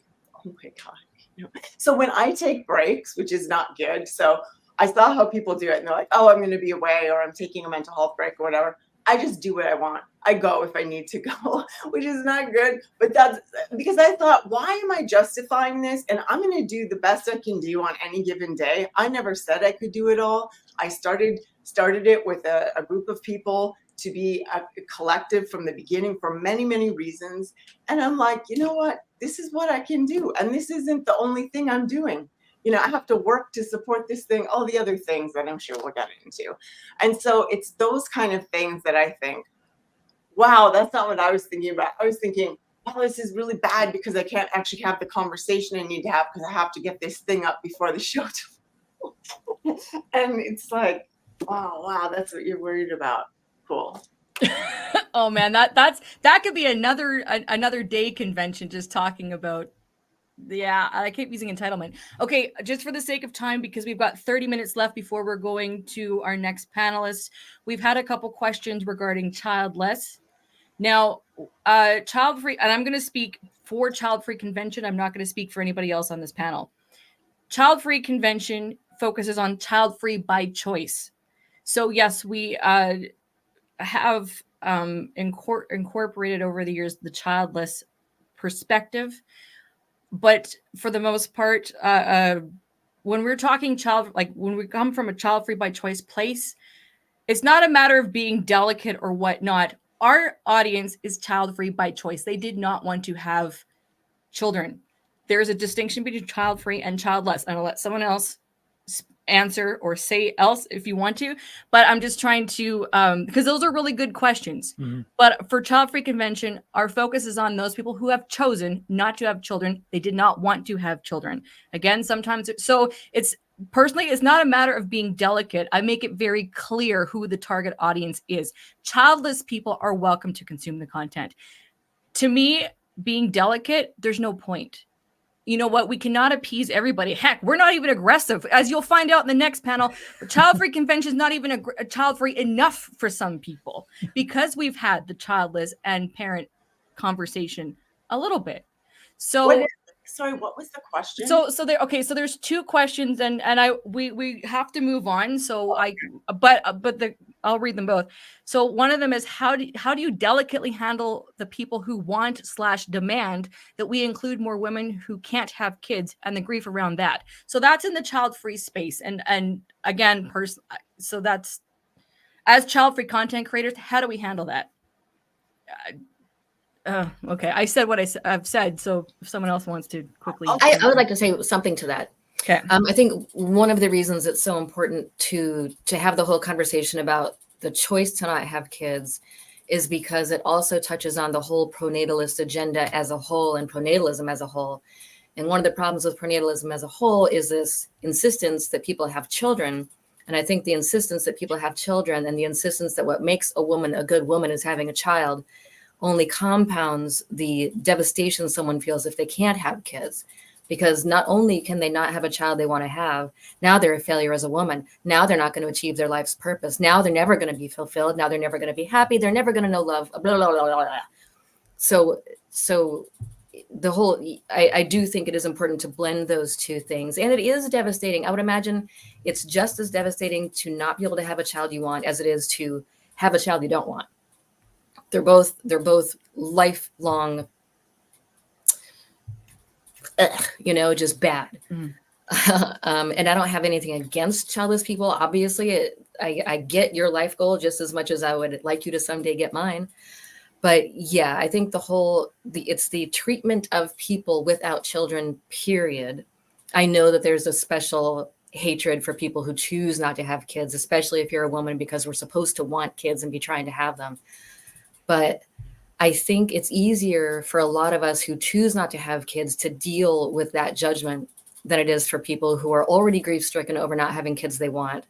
oh my God. You know? So when I take breaks, which is not good. So I saw how people do it, and they're like, oh, I'm going to be away, or I'm taking a mental health break or whatever. I just do what I want. I go if I need to go, which is not good. But that's because I thought, why am I justifying this? And I'm going to do the best I can do on any given day. I never said I could do it all. I started it with a group of people to be a collective from the beginning for many, many reasons. And I'm like, you know what? This is what I can do. And this isn't the only thing I'm doing. You know, I have to work to support this thing, all the other things that I'm sure we'll get into. And so it's those kind of things that I think, wow, that's not what I was thinking about. I was thinking, oh, this is really bad because I can't actually have the conversation I need to have because I have to get this thing up before the show. And it's like, wow, that's what you're worried about. Cool. Oh man, that could be another day convention just talking about. Yeah, I keep using entitlement. Okay, just for the sake of time, because we've got 30 minutes left before we're going to our next panelist, we've had a couple questions regarding childless. Now, Childfree, and I'm going to speak for Childfree Convention. I'm not going to speak for anybody else on this panel. Childfree Convention focuses on child-free by choice. So yes, we have incorporated over the years the childless perspective. But for the most part, when we're talking when we come from a child-free by choice place, it's not a matter of being delicate or whatnot. Our audience is child-free by choice. They did not want to have children. There's a distinction between child-free and childless. And I'll let someone else answer or say else if you want to, but I'm just trying to because those are really good questions. Mm-hmm. But for Childfree Convention, our focus is on those people who have chosen not to have children. They did not want to have children. Again, sometimes so it's not a matter of being delicate. I make it very clear who the target audience is. Childless people are welcome to consume the content. To me, being delicate, there's no point. you know what? We cannot appease everybody. Heck, we're not even aggressive. As you'll find out in the next panel, the Childfree Convention is not even child-free enough for some people because we've had the childless and parent conversation a little bit. So sorry, what was the question? So there's two questions, and we have to move on. So I'll read them both. So one of them is how do you delicately handle the people who want / demand that we include more women who can't have kids and the grief around that. So that's in the child-free space, and again, so that's as child-free content creators, how do we handle that? Okay, I said what I've said. So if someone else wants to quickly, I would like to say something to that. Okay. I think one of the reasons it's so important to have the whole conversation about the choice to not have kids is because it also touches on the whole pronatalist agenda as a whole and pronatalism as a whole. And one of the problems with pronatalism as a whole is this insistence that people have children. And I think the insistence that people have children and the insistence that what makes a woman a good woman is having a child only compounds the devastation someone feels if they can't have kids. Because not only can they not have a child they want to have, now they're a failure as a woman. Now they're not going to achieve their life's purpose. Now they're never going to be fulfilled. Now they're never going to be happy. They're never going to know love. Blah, blah, blah, blah, blah. So the whole, I do think it is important to blend those two things. And it is devastating. I would imagine it's just as devastating to not be able to have a child you want as it is to have a child you don't want. They're both lifelong, just bad. Mm. And I don't have anything against childless people. Obviously, I get your life goal just as much as I would like you to someday get mine. But yeah, I think it's the treatment of people without children, period. I know that there's a special hatred for people who choose not to have kids, especially if you're a woman, because we're supposed to want kids and be trying to have them. But I think it's easier for a lot of us who choose not to have kids to deal with that judgment than it is for people who are already grief-stricken over not having kids they want.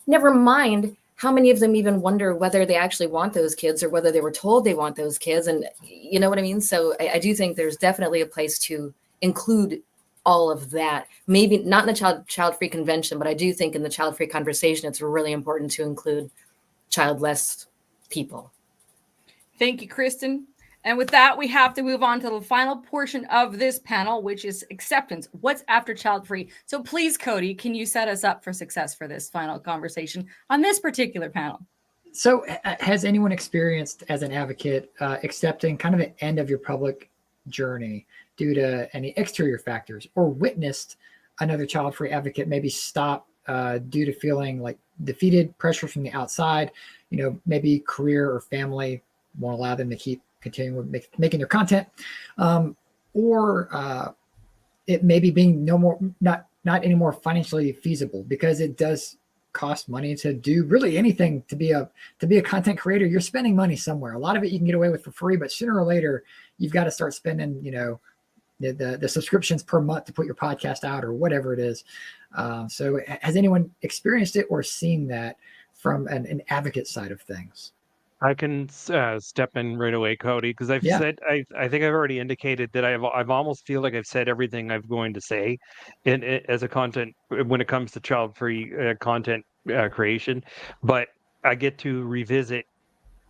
Never mind how many of them even wonder whether they actually want those kids or whether they were told they want those kids. And you know what I mean? So I do think there's definitely a place to include all of that. Maybe not in the Child-Free Convention, but I do think in the child-free conversation, it's really important to include childless people. Thank you, Kristen. And with that, we have to move on to the final portion of this panel, which is acceptance. What's after child-free? So please, Cody, can you set us up for success for this final conversation on this particular panel? So has anyone experienced as an advocate accepting kind of the end of your public journey due to any exterior factors, or witnessed another child-free advocate maybe stop due to feeling like defeated, pressure from the outside, maybe career or family won't allow them to keep continuing with making their content, or it maybe being not anymore financially feasible, because it does cost money to do really anything. To be a content creator, you're spending money somewhere. A lot of it you can get away with for free, but sooner or later you've got to start spending the subscriptions per month to put your podcast out or whatever it is. So has anyone experienced it or seen that from an advocate side of things? I can step in right away, Cody, because I think I've already indicated that I've almost feel like I've said everything I'm going to say as a content when it comes to child-free content creation, but I get to revisit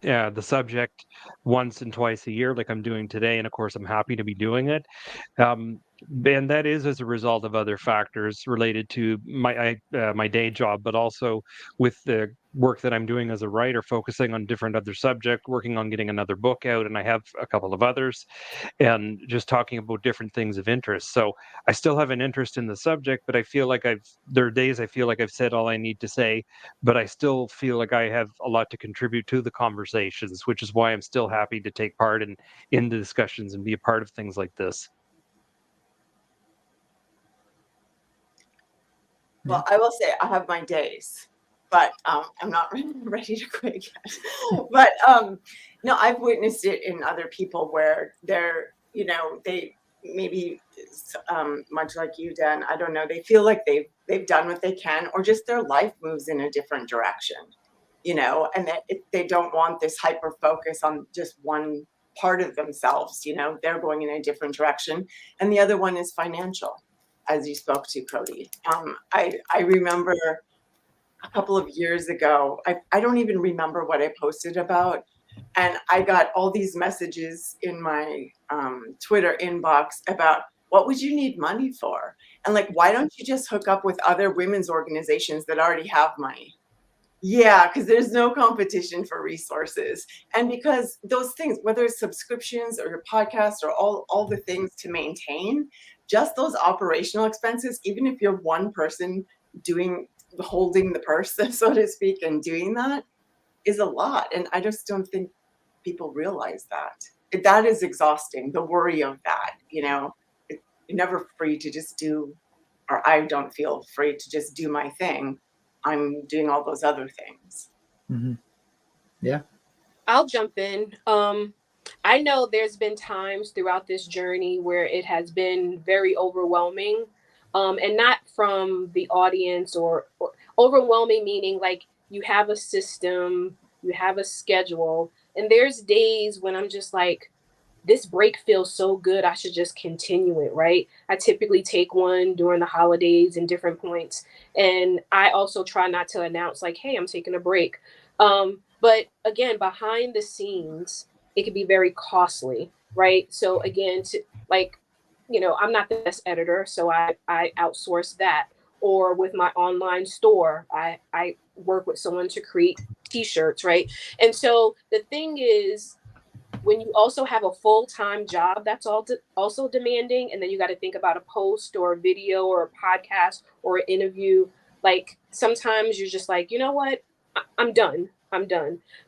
the subject once and twice a year, like I'm doing today, and of course I'm happy to be doing it. And that is as a result of other factors related to my day job, but also with the work that I'm doing as a writer, focusing on different other subjects, working on getting another book out, and I have a couple of others, and just talking about different things of interest. So I still have an interest in the subject, but I feel like there are days I feel like I've said all I need to say, but I still feel like I have a lot to contribute to the conversations, which is why I'm still happy to take part in the discussions and be a part of things like this. Well, I will say I have my days, but I'm not ready to quit yet. But no, I've witnessed it in other people where they maybe much like you, Dan, I don't know, they feel like they've done what they can, or just their life moves in a different direction, and that they don't want this hyper focus on just one part of themselves, they're going in a different direction. And the other one is financial, as you spoke to, Cody. I remember a couple of years ago, I don't even remember what I posted about. And I got all these messages in my Twitter inbox about, what would you need money for? And like, why don't you just hook up with other women's organizations that already have money? Yeah, because there's no competition for resources. And because those things, whether it's subscriptions or your podcast or all the things to maintain, just those operational expenses, even if you're one person holding the purse, so to speak, and doing that, is a lot. And I just don't think people realize that. That is exhausting, the worry of that, you're never free to just do, or I don't feel free to just do my thing. I'm doing all those other things. Mm-hmm. Yeah. I'll jump in. I know there's been times throughout this journey where it has been very overwhelming, and not from the audience or overwhelming, meaning like you have a system, you have a schedule, and there's days when I'm just like, this break feels so good, I should just continue it, right? I typically take one during the holidays and different points. And I also try not to announce like, hey, I'm taking a break. But again, behind the scenes, it can be very costly, right? So again, I'm not the best editor, so I outsource that. Or with my online store, I work with someone to create t-shirts, right? And so the thing is, when you also have a full-time job that's also demanding, and then you got to think about a post or a video or a podcast or an interview, like sometimes you're just like, you know what, I'm done.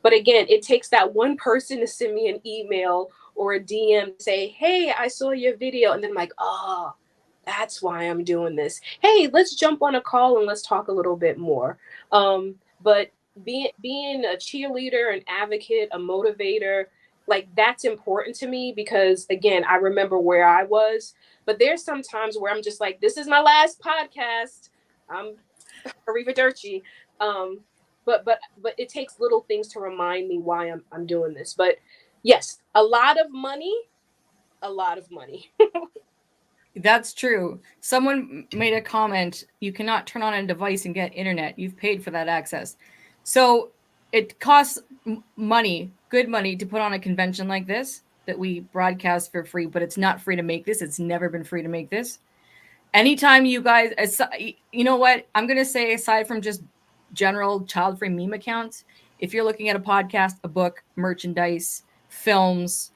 But again, it takes that one person to send me an email or a DM to say, hey, I saw your video. And then I'm like, oh, that's why I'm doing this. Hey, let's jump on a call and let's talk a little bit more. But being a cheerleader, an advocate, a motivator, like that's important to me because again, I remember where I was, but there's some times where I'm just like, this is my last podcast. I'm arrivederci. But it takes little things to remind me why I'm doing this. But yes, a lot of money. That's true. Someone made a comment, you cannot turn on a device and get internet. You've paid for that access. So it costs money, good money, to put on a convention like this that we broadcast for free, but it's not free to make this. It's never been free to make this. Anytime you guys, you know what? I'm going to say, aside from just general child-free meme accounts, if you're looking at a podcast, a book, merchandise, films,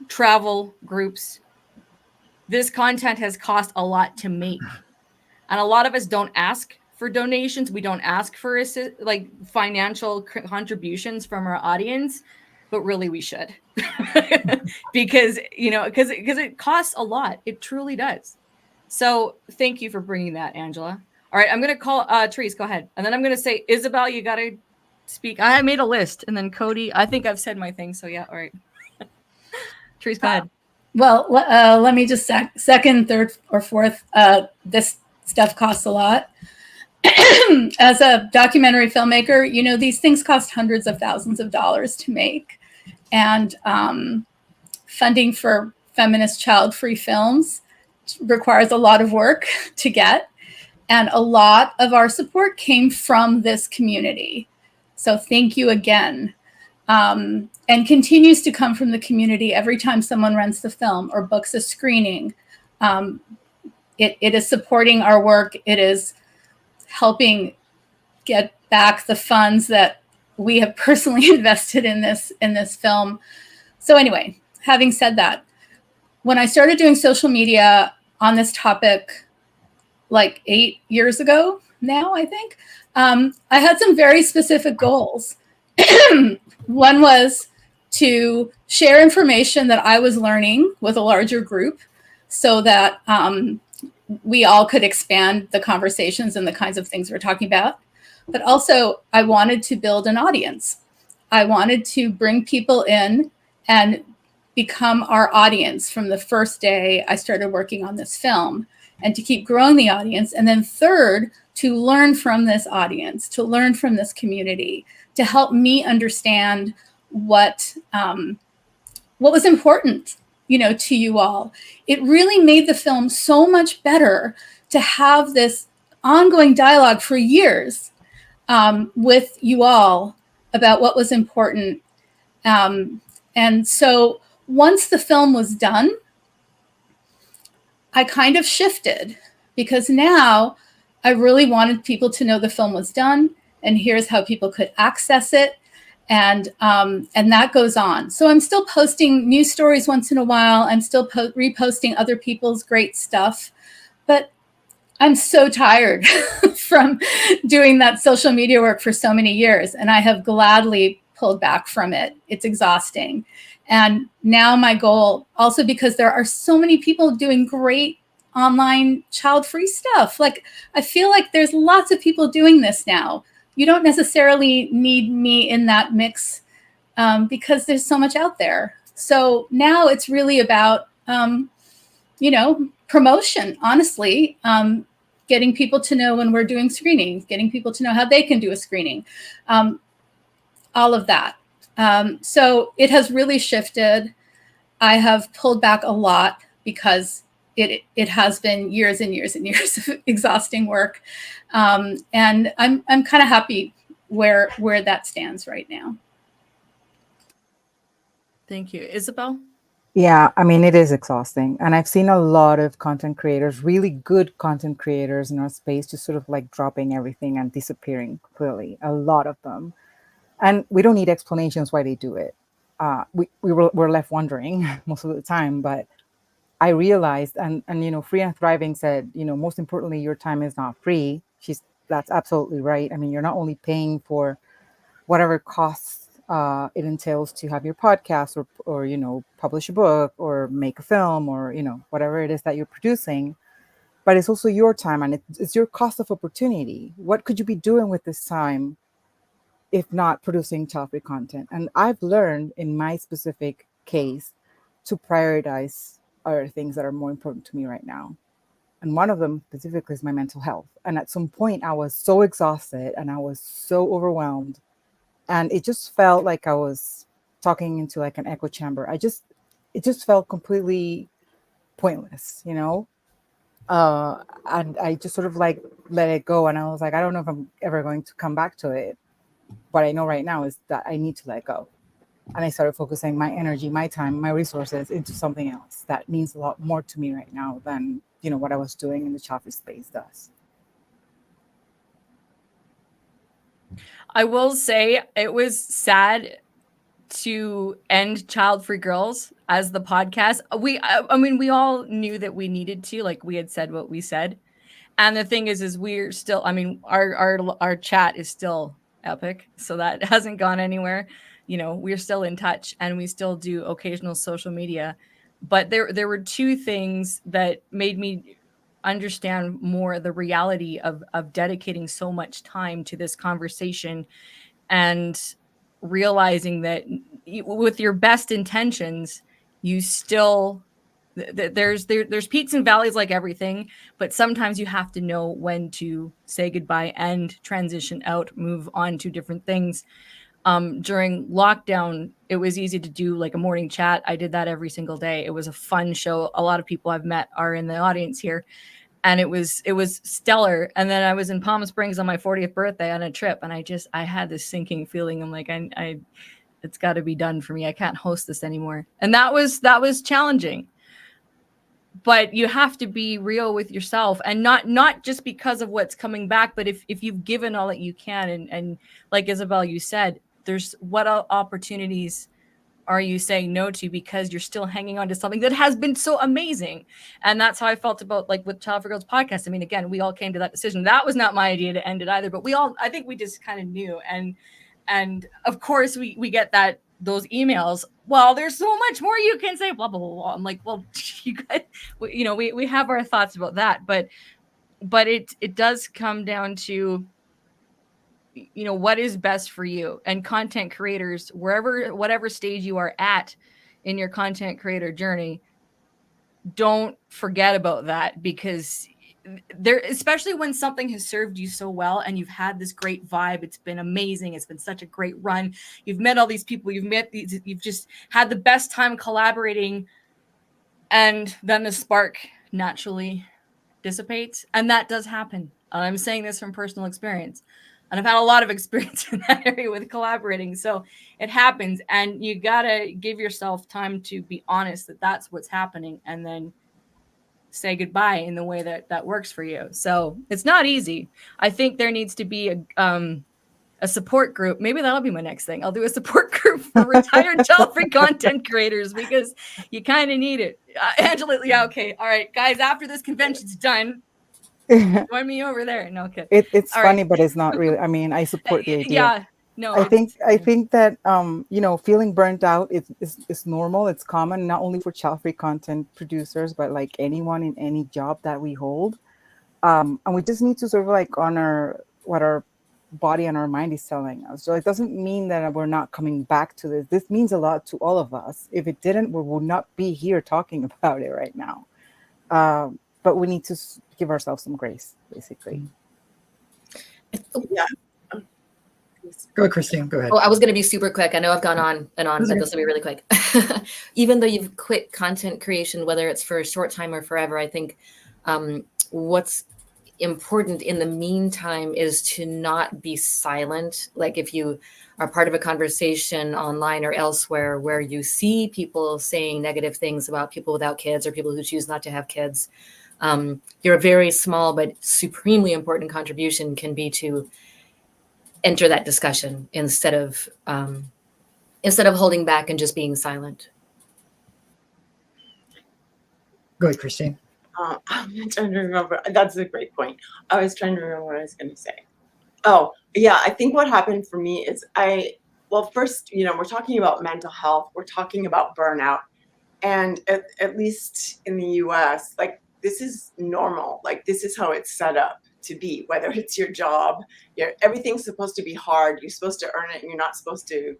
travel groups, this content has cost a lot to make. And a lot of us don't ask for donations. We don't ask for financial contributions from our audience, but really we should. because it costs a lot. It truly does. So thank you for bringing that, Angela. All right, I'm going to call Therese, go ahead. And then I'm going to say, Isabel, you got to speak. I made a list. And then Cody, I think I've said my thing. So yeah, all right. Therese, go ahead. Well, let me just second, third, or fourth. This stuff costs a lot. As a documentary filmmaker, these things cost hundreds of thousands of dollars to make. And funding for feminist child-free films requires a lot of work to get. And a lot of our support came from this community. So thank you again. And continues to come from the community every time someone rents the film or books a screening. It is supporting our work. It is helping get back the funds that we have personally invested in this film. So anyway, having said that, when I started doing social media on this topic, like 8 years ago now, I think, I had some very specific goals. One was to share information that I was learning with a larger group so that we all could expand the conversations and the kinds of things we're talking about. But also, I wanted to build an audience. I wanted to bring people in and become our audience from the first day I started working on this film, and to keep growing the audience. And then third, to learn from this audience, to learn from this community, to help me understand what what was important, to you all. It really made the film so much better to have this ongoing dialogue for years with you all about what was important. And so once the film was done, I kind of shifted, because now I really wanted people to know the film was done, and here's how people could access it. And that goes on. So I'm still posting news stories once in a while. I'm still reposting other people's great stuff, but I'm so tired from doing that social media work for so many years, and I have gladly pulled back from it. It's exhausting. And now my goal, also because there are so many people doing great online child-free stuff. Like, I feel like there's lots of people doing this now. You don't necessarily need me in that mix because there's so much out there. So now it's really about, promotion, honestly, getting people to know when we're doing screenings, getting people to know how they can do a screening, all of that. So it has really shifted. I have pulled back a lot because it has been years and years and years of exhausting work. And I'm kind of happy where that stands right now. Thank you. Isabel? Yeah, I mean, it is exhausting. And I've seen a lot of content creators, really good content creators in our space, just sort of like dropping everything and disappearing completely. A lot of them. And we don't need explanations why they do it. We're left wondering most of the time, but I realized, and Free and Thriving said, most importantly, your time is not free. That's absolutely right. I mean, you're not only paying for whatever costs it entails to have your podcast or publish a book or make a film or, whatever it is that you're producing, but it's also your time, and it's your cost of opportunity. What could you be doing with this time if not producing child-free content? And I've learned in my specific case to prioritize other things that are more important to me right now. And one of them specifically is my mental health. And at some point I was so exhausted and I was so overwhelmed, and it just felt like I was talking into like an echo chamber. It just felt completely pointless, and I just sort of like let it go. And I was like, I don't know if I'm ever going to come back to it. What I know right now is that I need to let go. And I started focusing my energy, my time, my resources into something else that means a lot more to me right now than, what I was doing in the child-free space does. I will say it was sad to end Child-Free Girls as the podcast. We all knew that we needed to, like we had said what we said. And the thing is we're still, our chat is still epic. So that hasn't gone anywhere. We're still in touch and we still do occasional social media. But there were two things that made me understand more the reality of dedicating so much time to this conversation, and realizing that with your best intentions, you still there's peaks and valleys like everything, but sometimes you have to know when to say goodbye and transition out, move on to different things. During lockdown, it was easy to do like a morning chat. I did that every single day. It was a fun show. A lot of people I've met are in the audience here, and it was stellar. And then I was in Palm Springs on my 40th birthday on a trip, and I had this sinking feeling. I'm like, I it's got to be done for me. I can't host this anymore. And that was challenging. But you have to be real with yourself, and not just because of what's coming back, but if you've given all that you can, and like Isabel, you said, there's what opportunities are you saying no to because you're still hanging on to something that has been so amazing. And that's how I felt about like with Childfree Girls podcast. I mean, again, we all came to that decision. That was not my idea to end it either, but I think we just kind of knew. And of course we get those emails. Well, there's so much more you can say, blah, blah, blah, blah. I'm like, well, you guys, we have our thoughts about that, but it does come down to, what is best for you. And content creators, whatever stage you are at in your content creator journey, don't forget about that, because there, especially when something has served you so well and you've had this great vibe, it's been amazing, it's been such a great run, you've met all these people, you've just had the best time collaborating, and then the spark naturally dissipates. And that does happen. I'm saying this from personal experience, and I've had a lot of experience in that area with collaborating, so it happens, and you gotta give yourself time to be honest that that's what's happening, and then say goodbye in the way that works for you. So it's not easy. I think there needs to be a support group. Maybe that'll be my next thing. I'll do a support group for retired Childfree content creators, because you kind of need it. Angela, yeah, okay. All right, guys, after this convention's done, join me over there. No, okay. It's All funny, right. but it's not really. I mean, I support the idea. Yeah. No, I think that feeling burnt out is normal. It's common, not only for Childfree content producers, but like anyone in any job that we hold. And we just need to sort of like honor what our body and our mind is telling us. So it doesn't mean that we're not coming back to this. This means a lot to all of us. If it didn't, we would not be here talking about it right now. But we need to give ourselves some grace, basically. Yeah. Go ahead, Christine. Go ahead. Oh, I was going to be super quick. I know I've gone on and on, but this will be really quick. Even though you've quit content creation, whether it's for a short time or forever, I think what's important in the meantime is to not be silent. Like if you are part of a conversation online or elsewhere where you see people saying negative things about people without kids or people who choose not to have kids, your very small but supremely important contribution can be to enter that discussion instead of holding back and just being silent. Go ahead, Christine. I'm trying to remember. That's a great point. I was trying to remember what I was going to say. Oh, yeah. I think what happened for me is first, we're talking about mental health. We're talking about burnout. And at least in the US, like this is normal. Like this is how it's set up to be, whether it's your job, everything's supposed to be hard. You're supposed to earn it, and you're not supposed to,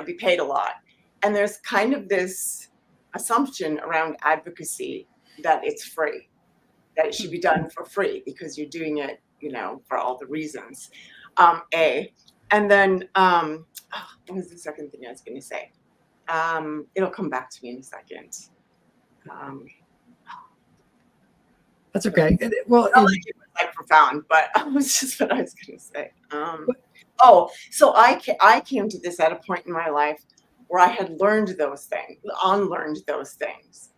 be paid a lot. And there's kind of this assumption around advocacy that it's free, that it should be done for free because you're doing it, for all the reasons. And then what was the second thing I was going to say? It'll come back to me in a second. That's okay. Well, it was like profound, but it was just what I was going to say. So I came to this at a point in my life where I had learned those things, unlearned those things.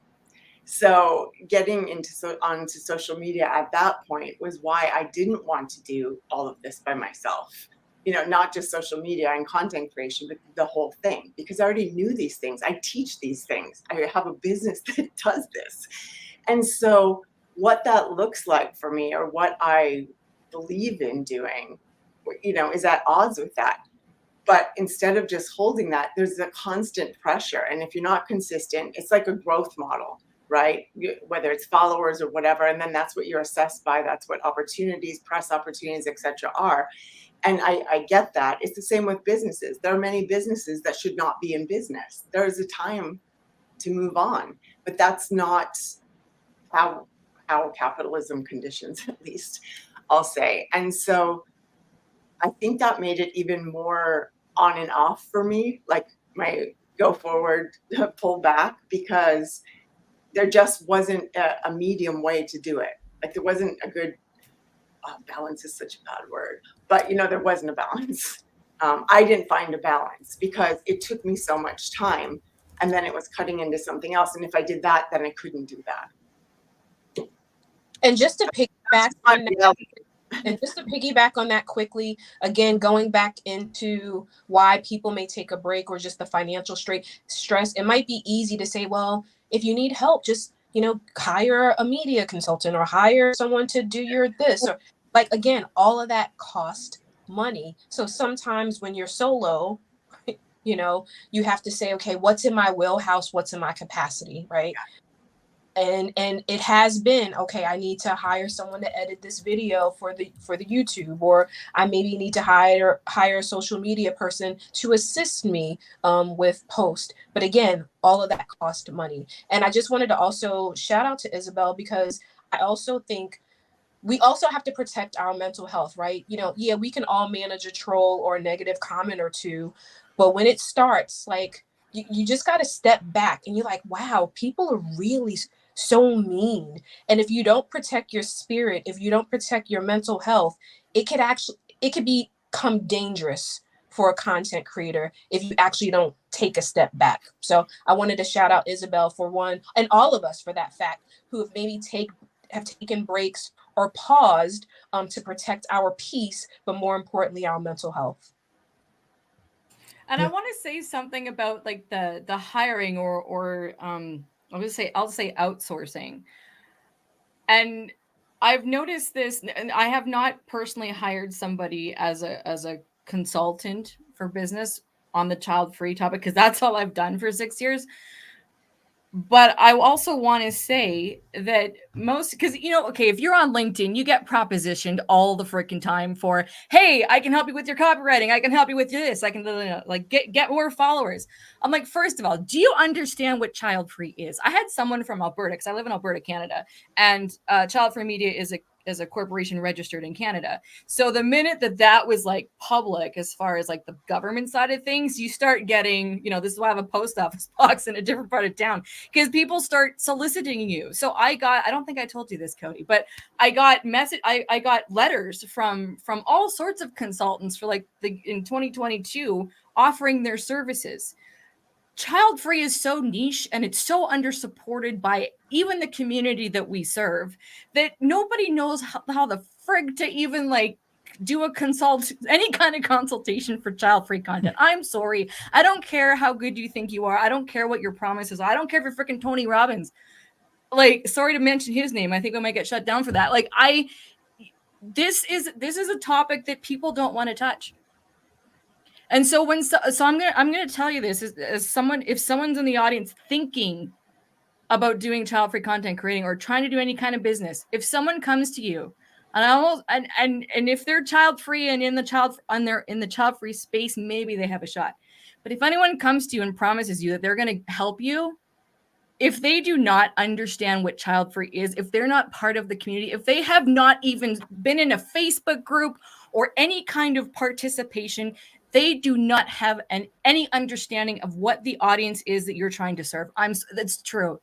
So getting onto social media at that point was why I didn't want to do all of this by myself. Not just social media and content creation, but the whole thing, because I already knew these things. I teach these things. I have a business that does this. And so what that looks like for me, or what I believe in doing, is at odds with that. But instead of just holding that, there's a constant pressure. And if you're not consistent, it's like a growth model, right? Whether it's followers or whatever, and then that's what you're assessed by. That's what opportunities, press opportunities, etc. are. And I get that. It's the same with businesses. There are many businesses that should not be in business. There is a time to move on, but that's not how capitalism conditions, at least, I'll say. And so I think that made it even more on and off for me, like my go forward, pull back, because there just wasn't a medium way to do it. Like there wasn't a good balance is such a bad word, but there wasn't a balance. I didn't find a balance because it took me so much time, and then it was cutting into something else. And if I did that, then I couldn't do that. And just to piggyback on that quickly, again, going back into why people may take a break or just the financial stress, it might be easy to say, well, if you need help, just, hire a media consultant or hire someone to do your this. Or like, again, all of that cost money. So sometimes when you're solo, you have to say, okay, what's in my wheelhouse? What's in my capacity, right? And it has been, okay, I need to hire someone to edit this video for the YouTube, or I maybe need to hire a social media person to assist me with post. But again, all of that cost money. And I just wanted to also shout out to Isabel, because I also think we also have to protect our mental health, right? You know, yeah, we can all manage a troll or a negative comment or two, but when it starts, like, you just got to step back and you're like, wow, people are really so mean. And if you don't protect your spirit, if you don't protect your mental health, it could become dangerous for a content creator if you actually don't take a step back. So I wanted to shout out Isabel for one, and all of us for that fact, who have maybe have taken breaks or paused to protect our peace, but more importantly, our mental health. And I want to say something about like the hiring or I'll say outsourcing. And I've noticed this, and I have not personally hired somebody as a consultant for business on the child-free topic, because that's all I've done for 6 years. But I also want to say that because, you know, okay, if you're on LinkedIn, you get propositioned all the freaking time for, hey, I can help you with your copywriting. I can help you with this. I can like get more followers. I'm like, first of all, do you understand what child-free is? I had someone from Alberta, because I live in Alberta, Canada, and Childfree Media is a corporation registered in Canada. So the minute that was like public, as far as like the government side of things, you start getting, you know, this is why I have a post office box in a different part of town, because people start soliciting you. So I don't think I told you this, Cody, but I got letters from all sorts of consultants for like in 2022 offering their services. Childfree is so niche and it's so undersupported by even the community that we serve that nobody knows how the frig to even like do any kind of consultation for child-free content. I'm sorry. I don't care how good you think you are. I don't care what your promise is. I don't care if you're freaking Tony Robbins. Like, sorry to mention his name. I think I might get shut down for that. Like, this is a topic that people don't want to touch. And so I'm gonna tell you this as someone, if someone's in the audience thinking about doing child-free content creating or trying to do any kind of business, if someone comes to you and if they're child-free and in the child-free space, maybe they have a shot. But if anyone comes to you and promises you that they're going to help you, if they do not understand what child-free is, if they're not part of the community, if they have not even been in a Facebook group or any kind of participation, they do not have any understanding of what the audience is that you're trying to serve. That's true.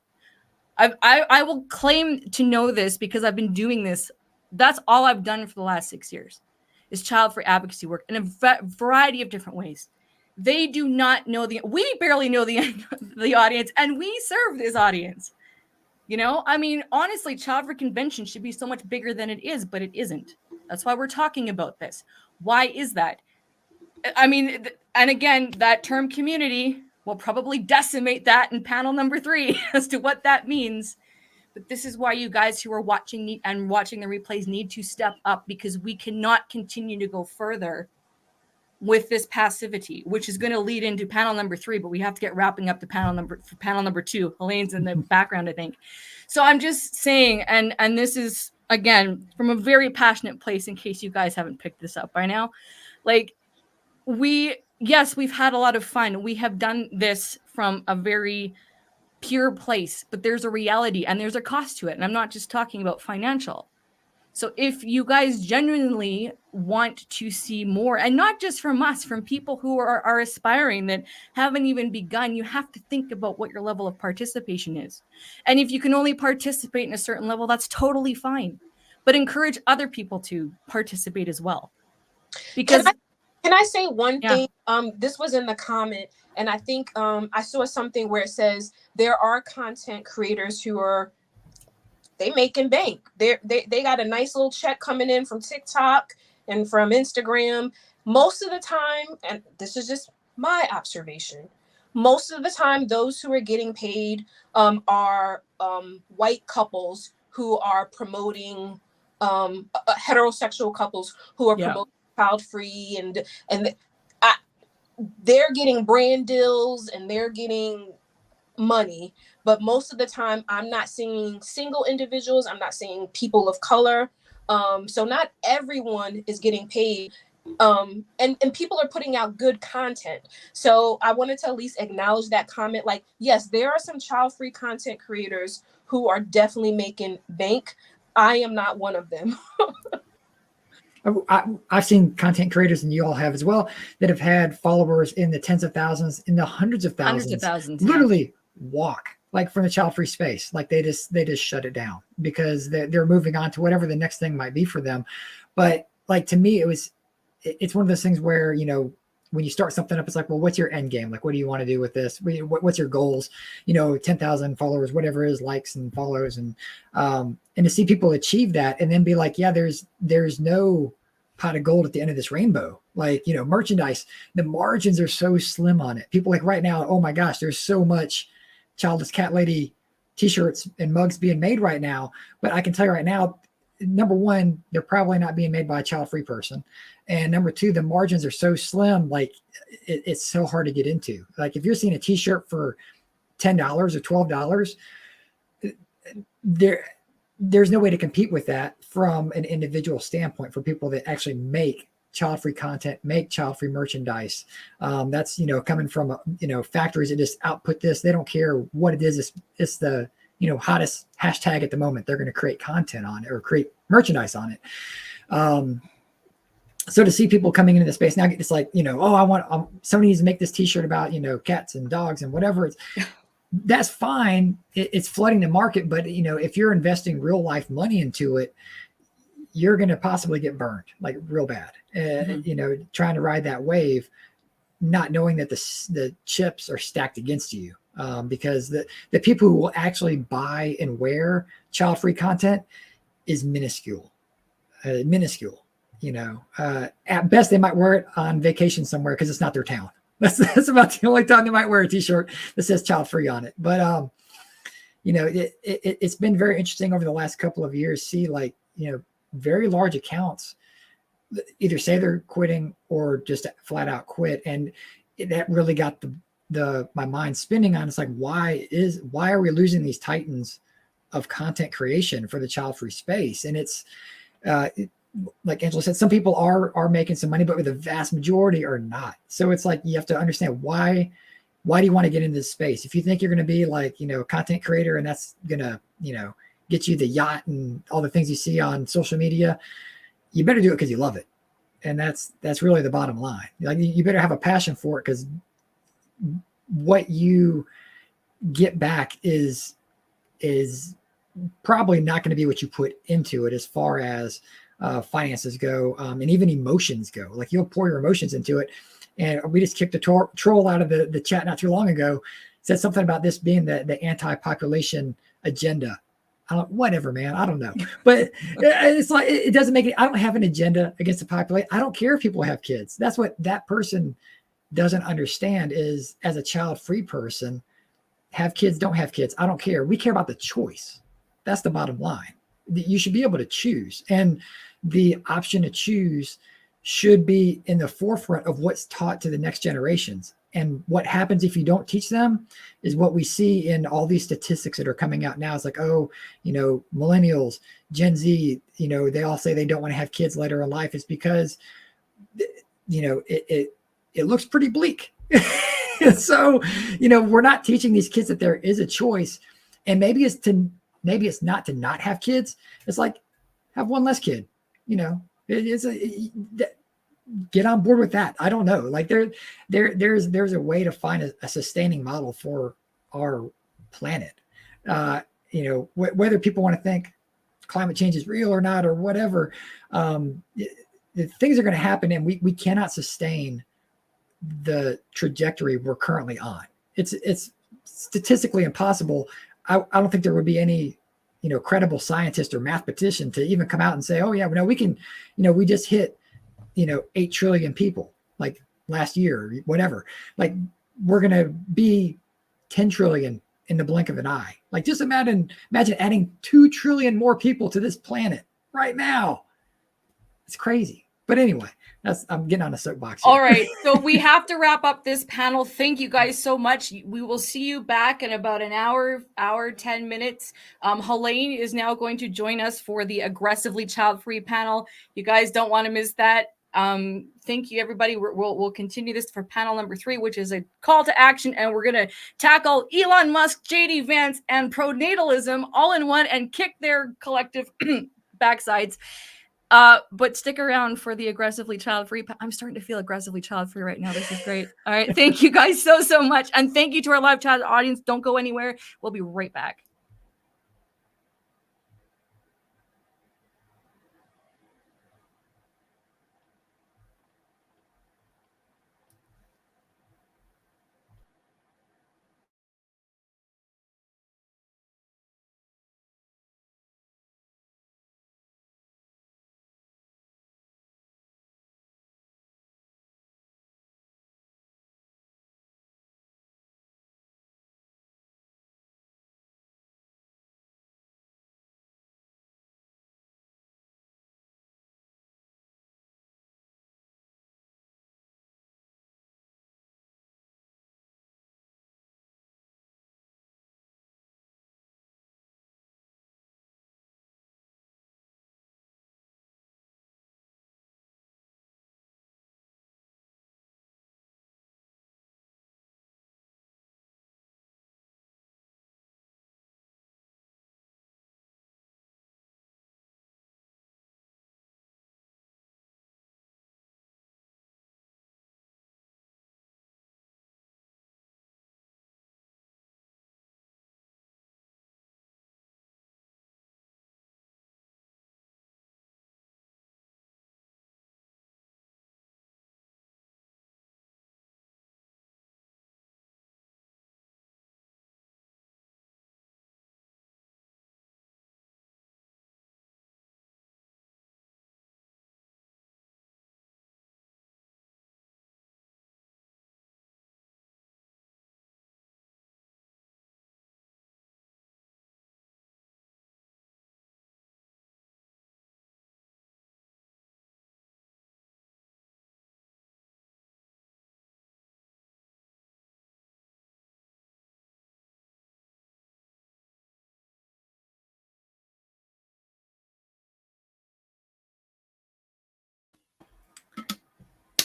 I will claim to know this because I've been doing this. That's all I've done for the last 6 years is child-free advocacy work in a variety of different ways. They do not know we barely know the audience, and we serve this audience. You know, I mean, honestly, Childfree Convention should be so much bigger than it is, but it isn't. That's why we're talking about this. Why is that? I mean, and again, that term community will probably decimate that in panel number 3 as to what that means. But this is why you guys who are watching the replays need to step up, because we cannot continue to go further with this passivity, which is going to lead into panel number 3, but we have to get wrapping up the panel number 2. Helene's in the background, I think. So I'm just saying, and this is, again, from a very passionate place, in case you guys haven't picked this up by now, like, we've had a lot of fun. We have done this from a very pure place, but there's a reality and there's a cost to it. And I'm not just talking about financial. So if you guys genuinely want to see more, and not just from us, from people who are aspiring that haven't even begun, you have to think about what your level of participation is. And if you can only participate in a certain level, that's totally fine. But encourage other people to participate as well. Because can I say one thing? This was in the comment, and I think I saw something where it says there are content creators who are making bank. They got a nice little check coming in from TikTok and from Instagram. Most of the time, and this is just my observation, most of the time those who are getting paid are white couples who are promoting heterosexual couples who are promoting child-free, and they're getting brand deals and they're getting money. But most of the time I'm not seeing single individuals, I'm not seeing people of color, so not everyone is getting paid, and people are putting out good content. So I wanted to at least acknowledge that comment. Like, yes, there are some child-free content creators who are definitely making bank, I am not one of them. I've seen content creators, and you all have as well, that have had followers in the tens of thousands, in the hundreds of thousands, literally walk like from the child-free space. Like they just shut it down because they're moving on to whatever the next thing might be for them. But like, to me, it's one of those things where, you know, when you start something up, it's like, well, what's your end game? Like, what do you want to do with this? What's your goals? You know, 10,000 followers, whatever it is, likes and follows. And to see people achieve that and then be like, yeah, there's no pot of gold at the end of this rainbow. Like, you know, merchandise, the margins are so slim on it. People like right now, oh my gosh, there's so much Childless Cat Lady t-shirts and mugs being made right now. But I can tell you right now, number one, they're probably not being made by a child-free person. And number two, the margins are so slim, like it's so hard to get into. Like if you're seeing a t-shirt for $10 or $12, there's no way to compete with that from an individual standpoint for people that actually make child-free content, make child-free merchandise. That's, you know, coming from, you know, factories that just output this. They don't care what it is. It's the, you know, hottest hashtag at the moment. They're going to create content on it or create merchandise on it. So to see people coming into the space now, it's like, you know, oh, somebody needs to make this t-shirt about, you know, cats and dogs and whatever. That's fine. It's flooding the market. But, you know, if you're investing real life money into it, you're going to possibly get burned like real bad, you know, trying to ride that wave, not knowing that the chips are stacked against you. Because the people who will actually buy and wear child-free content is minuscule, you know, at best they might wear it on vacation somewhere because it's not their town. That's about the only time they might wear a t-shirt that says child-free on it. But, you know, it's been very interesting over the last couple of years, see like, you know, very large accounts either say they're quitting or just flat out quit. And that really got my mind spinning on, it's like, why are we losing these titans of content creation for the child-free space? And it's like Angela said, some people are making some money, but the vast majority are not. So it's like, you have to understand why do you want to get into this space? If you think you're going to be like, you know, a content creator and that's going to, you know, get you the yacht and all the things you see on social media, you better do it because you love it. And that's really the bottom line. Like, you better have a passion for it, because what you get back is probably not going to be what you put into it as far as finances go, and even emotions go. Like, you'll pour your emotions into it. And we just kicked a troll out of the chat not too long ago, said something about this being the anti-population agenda. Whatever, man. I don't know. But it's like, it doesn't make it. I don't have an agenda against the population. I don't care if people have kids. That's what that person doesn't understand is, as a child-free person, have kids, don't have kids, I don't care. We care about the choice. That's the bottom line. You should be able to choose. And the option to choose should be in the forefront of what's taught to the next generations. And what happens if you don't teach them is what we see in all these statistics that are coming out now. It's like, oh, you know, millennials, Gen Z, you know, they all say they don't want to have kids later in life. It's because, you know, it looks pretty bleak. So, you know, we're not teaching these kids that there is a choice. And maybe it's not to not have kids. It's like, have one less kid, you know, get on board with that. I don't know. Like there's a way to find a sustaining model for our planet. You know, whether people want to think climate change is real or not, or whatever, things are going to happen, and we cannot sustain the trajectory we're currently on. It's statistically impossible. I don't think there would be any, you know, credible scientist or mathematician to even come out and say, oh yeah, no, we can, you know, we just hit, you know, 8 trillion people like last year, or whatever. Like, we're going to be 10 trillion in the blink of an eye. Like, just imagine adding 2 trillion more people to this planet right now. It's crazy. But anyway, I'm getting on a soapbox here. All right. So we have to wrap up this panel. Thank you guys so much. We will see you back in about an hour, 10 minutes. Helene is now going to join us for the Aggressively Childfree panel. You guys don't want to miss that. Thank you, everybody. We'll continue this for panel number 3, which is a call to action, and we're gonna tackle Elon Musk, JD Vance, and pronatalism all in one and kick their collective backsides. But stick around for the aggressively child-free. I'm starting to feel aggressively child-free right now. This is great. All right, thank you guys so much, and thank you to our live chat audience. Don't go anywhere. We'll be right back.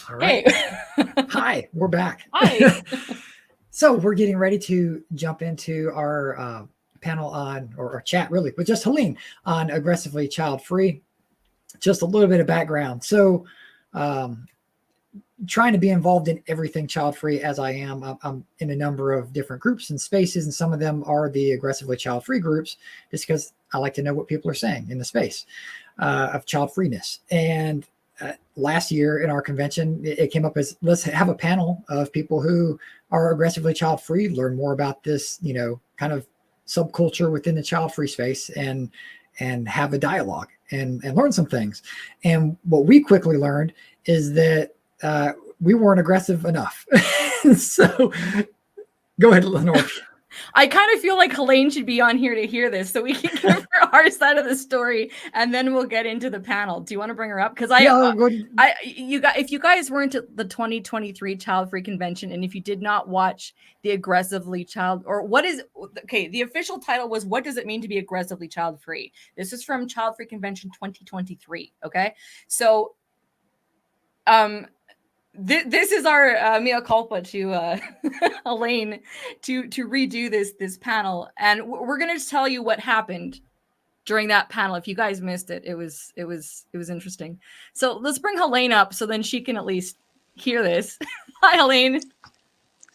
All right. Hey. Hi, we're back. Hi. So we're getting ready to jump into our panel on, or chat really, with just Helene on aggressively child-free. Just a little bit of background. So trying to be involved in everything child-free as I am. I'm in a number of different groups and spaces, and some of them are the aggressively child-free groups, just because I like to know what people are saying in the space of child-freeness. And last year in our convention, it came up as, let's have a panel of people who are aggressively child-free, learn more about this, kind of subculture within the child-free space, and have a dialogue and learn some things. And what we quickly learned is that we weren't aggressive enough. So go ahead, LeNora. I kind of feel like Helene should be on here to hear this, so we can give her our side of the story, and then we'll get into the panel. Do you want to bring her up? Because if you guys weren't at the 2023 Childfree Convention, and if you did not watch the aggressively the official title was "What Does It Mean to Be Aggressively Child-Free?" This is from Childfree Convention 2023. Okay, so this is our mea culpa to Helene to redo this panel, and we're going to tell you what happened during that panel. If you guys missed it, it was interesting. So let's bring Helene up so then she can at least hear this. Hi, Helene.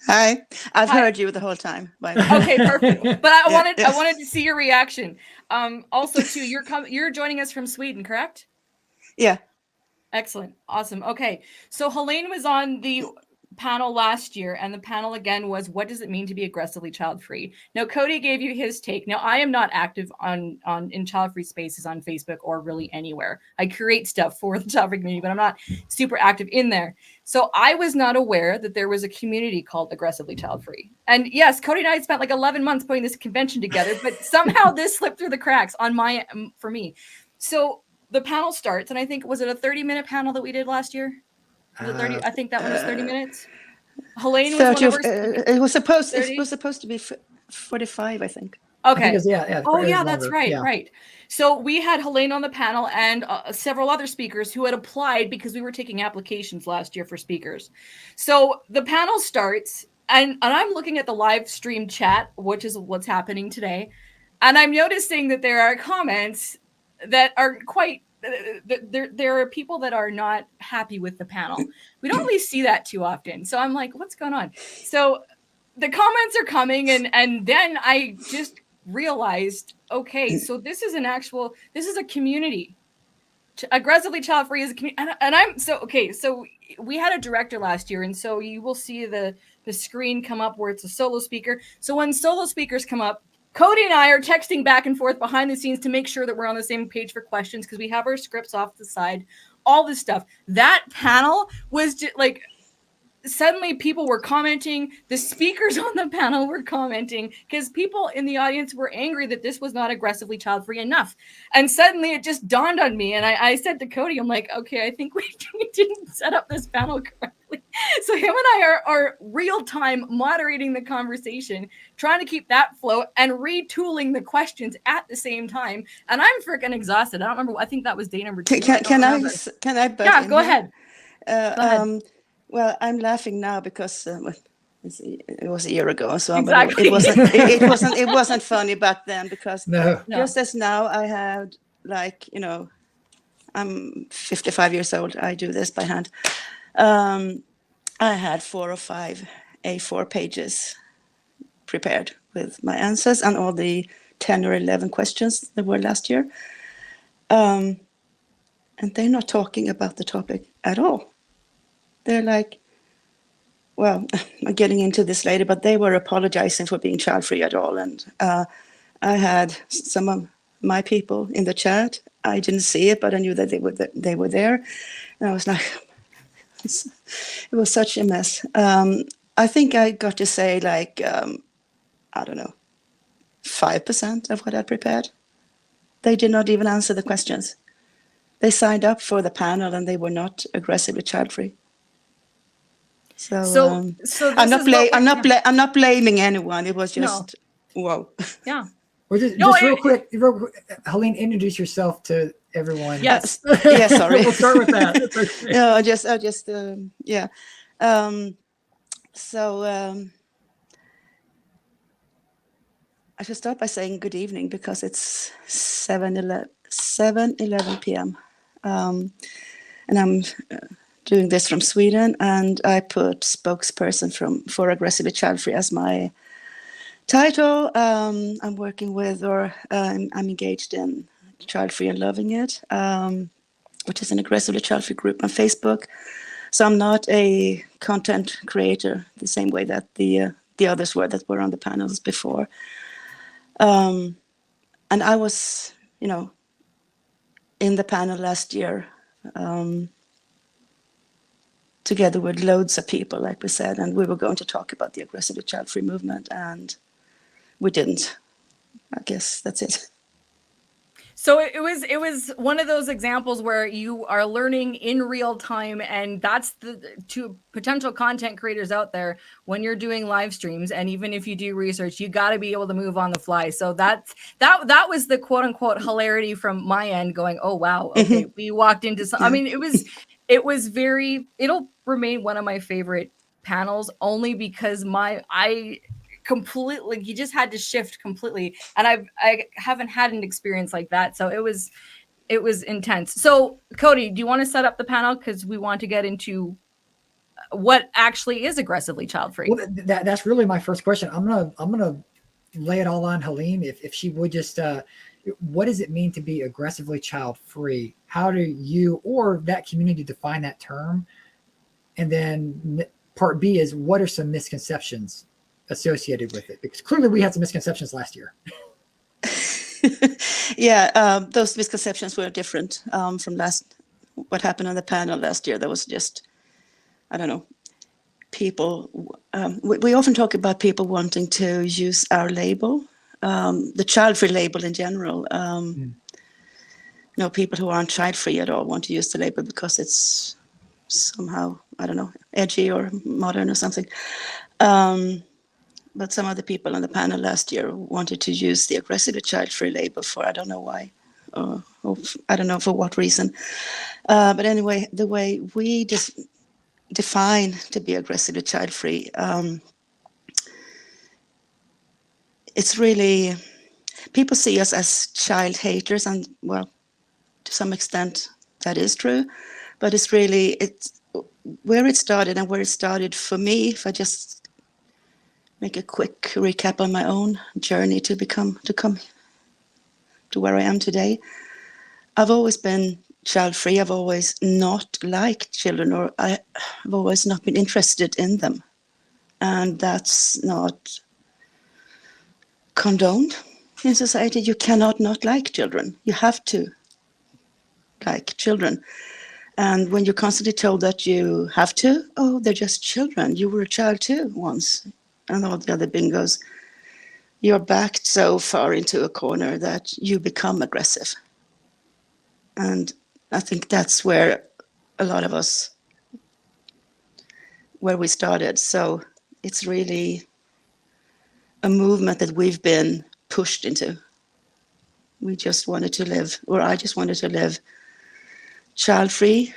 Hi. I've heard you the whole time. Okay, perfect. But I wanted to see your reaction. Also, too, you're joining us from Sweden, correct? Yeah. Excellent. Awesome. Okay. So Helene was on the panel last year, and the panel again was, what does it mean to be aggressively child-free? Now, Cody gave you his take. Now, I am not active in child-free spaces on Facebook or really anywhere. I create stuff for the child-free community, but I'm not super active in there. So I was not aware that there was a community called Aggressively Child-Free. And yes, Cody and I spent like 11 months putting this convention together, but somehow this slipped through the cracks for me. So the panel starts, and I think, was it a 30-minute panel that we did last year? Was it 30? I think that one was 30 minutes. Helene was 30, one of our it was supposed to be 45, I think. Okay. Oh yeah, that's right. Yeah. Right. So we had Helene on the panel and several other speakers who had applied because we were taking applications last year for speakers. So the panel starts and I'm looking at the live stream chat, which is what's happening today. And I'm noticing that there are comments that are quite, there are people that are not happy with the panel. We don't really see that too often. So I'm like, what's going on? So the comments are coming and then I just realized, okay, so this is a community. Aggressively Childfree is a community. And I'm so we had a director last year, and so you will see the screen come up where it's a solo speaker. So when solo speakers come up, Cody and I are texting back and forth behind the scenes to make sure that we're on the same page for questions because we have our scripts off the side, all this stuff. That panel was just like, suddenly people were commenting, the speakers on the panel were commenting because people in the audience were angry that this was not aggressively child-free enough. And suddenly it just dawned on me. And I said to Cody, I'm like, okay, I think we didn't set up this panel correctly. So him and I are real time moderating the conversation, trying to keep that flow and retooling the questions at the same time. And I'm freaking exhausted. I don't remember. I think that was day number 2. Can I butt Yeah, in go here? ahead. Well, I'm laughing now because it was a year ago, so exactly. it wasn't funny back then because no. Just as now I had I'm 55 years old. I do this by hand. I had 4 or 5 A4 pages prepared with my answers and all the 10 or 11 questions that were last year. And they're not talking about the topic at all. They're like, well, I'm getting into this later, but they were apologizing for being child-free at all. And I had some of my people in the chat. I didn't see it, but I knew that they were there. And I was like, it was such a mess. I think I got to say like, I don't know, 5% of what I prepared. They did not even answer the questions. They signed up for the panel and they were not aggressively child-free. So I'm not blaming anyone. It was just whoa. Yeah. Well, just real quick, Helene, introduce yourself to everyone. Yes. Yeah. Sorry. We'll start with that. Okay. No, I just yeah. I should start by saying good evening because it's 7:11 p.m. And I'm doing this from Sweden, and I put spokesperson for Aggressively Childfree as my title. I'm working with, or I'm engaged in Childfree and Loving It, which is an Aggressively Childfree group on Facebook. So I'm not a content creator the same way that the others were that were on the panels before. And I was, in the panel last year, together with loads of people, like we said, and we were going to talk about the Aggressively Childfree movement, and we didn't. I guess that's it. So it was one of those examples where you are learning in real time, and that's to potential content creators out there, when you're doing live streams, and even if you do research, you got to be able to move on the fly. So that was the quote unquote hilarity from my end, going, oh wow, okay, we walked into some. I mean, it was very. It'll remain one of my favorite panels only because completely, you just had to shift completely, and I haven't had an experience like that, so it was intense. So Cody, do you want to set up the panel, because we want to get into what actually is aggressively child-free? Well, that's really my first question. I'm gonna lay it all on Helene, if she would just what does it mean to be aggressively child-free? How do you or that community define that term? And then part B is, what are some misconceptions associated with it? Because clearly we had some misconceptions last year. Yeah, those misconceptions were different from what happened on the panel last year. There was just, I don't know, people. We often talk about people wanting to use our label, the child-free label in general. People who aren't child-free at all want to use the label because it's somehow, I don't know, edgy or modern or something. but some of the people on the panel last year wanted to use the Aggressively Childfree label for, I don't know why, or I don't know for what reason. But anyway, the way we just define to be aggressively child-free, it's really, people see us as child haters, and well, to some extent that is true, but it's really, it's where it started, and where it started for me, if I just make a quick recap on my own journey to come to where I am today. I've always been child-free. I've always not liked children, or I've always not been interested in them. And that's not condoned in society. You cannot not like children. You have to like children. And when you're constantly told that you have to, oh, they're just children. You were a child too once. And all the other bingos, you're backed so far into a corner that you become aggressive. And I think that's where a lot of us, where we started. So it's really a movement that we've been pushed into. We just wanted to live, or I just wanted to live child-free,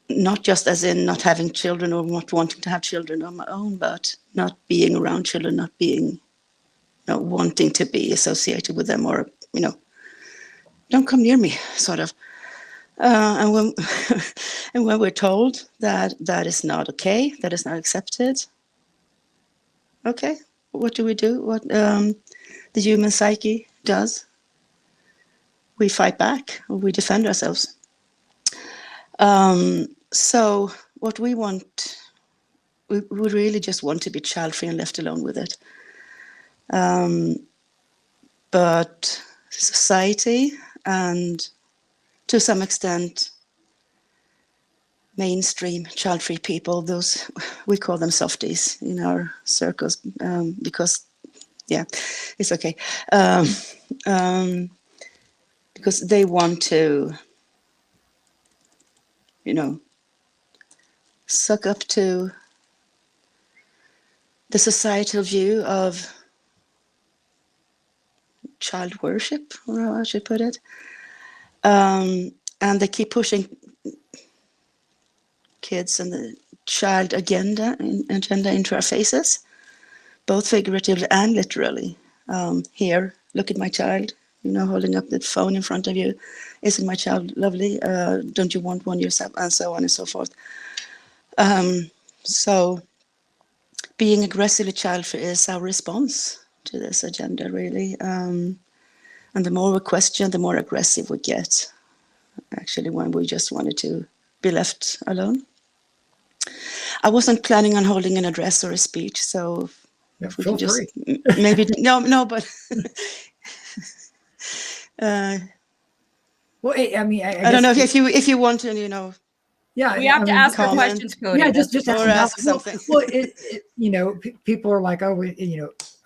not just as in not having children or not wanting to have children on my own, but not being around children, not being, not wanting to be associated with them, or, don't come near me, sort of. And when and when we're told that that is not okay, that is not accepted, okay, what do we do? What the human psyche does? We fight back, or we defend ourselves. So what we want, we really just want to be child-free and left alone with it. But society, and to some extent, mainstream child-free people, those, we call them softies in our circles, because, yeah, it's okay. Because they want to, suck up to the societal view of child worship, or how I should put it. And they keep pushing kids and the child agenda into our faces, both figuratively and literally. Here, look at my child, holding up the phone in front of you. Isn't my child lovely? Don't you want one yourself? And so on and so forth. So being aggressively child-free is our response to this agenda, really. And the more we question, the more aggressive we get, actually, when we just wanted to be left alone. I wasn't planning on holding an address or a speech, so if we can just maybe, no, but... well, I mean, I don't know if you want to, yeah, we have to ask for questions, Cody. Yeah, just ask something. Well, people are like, oh,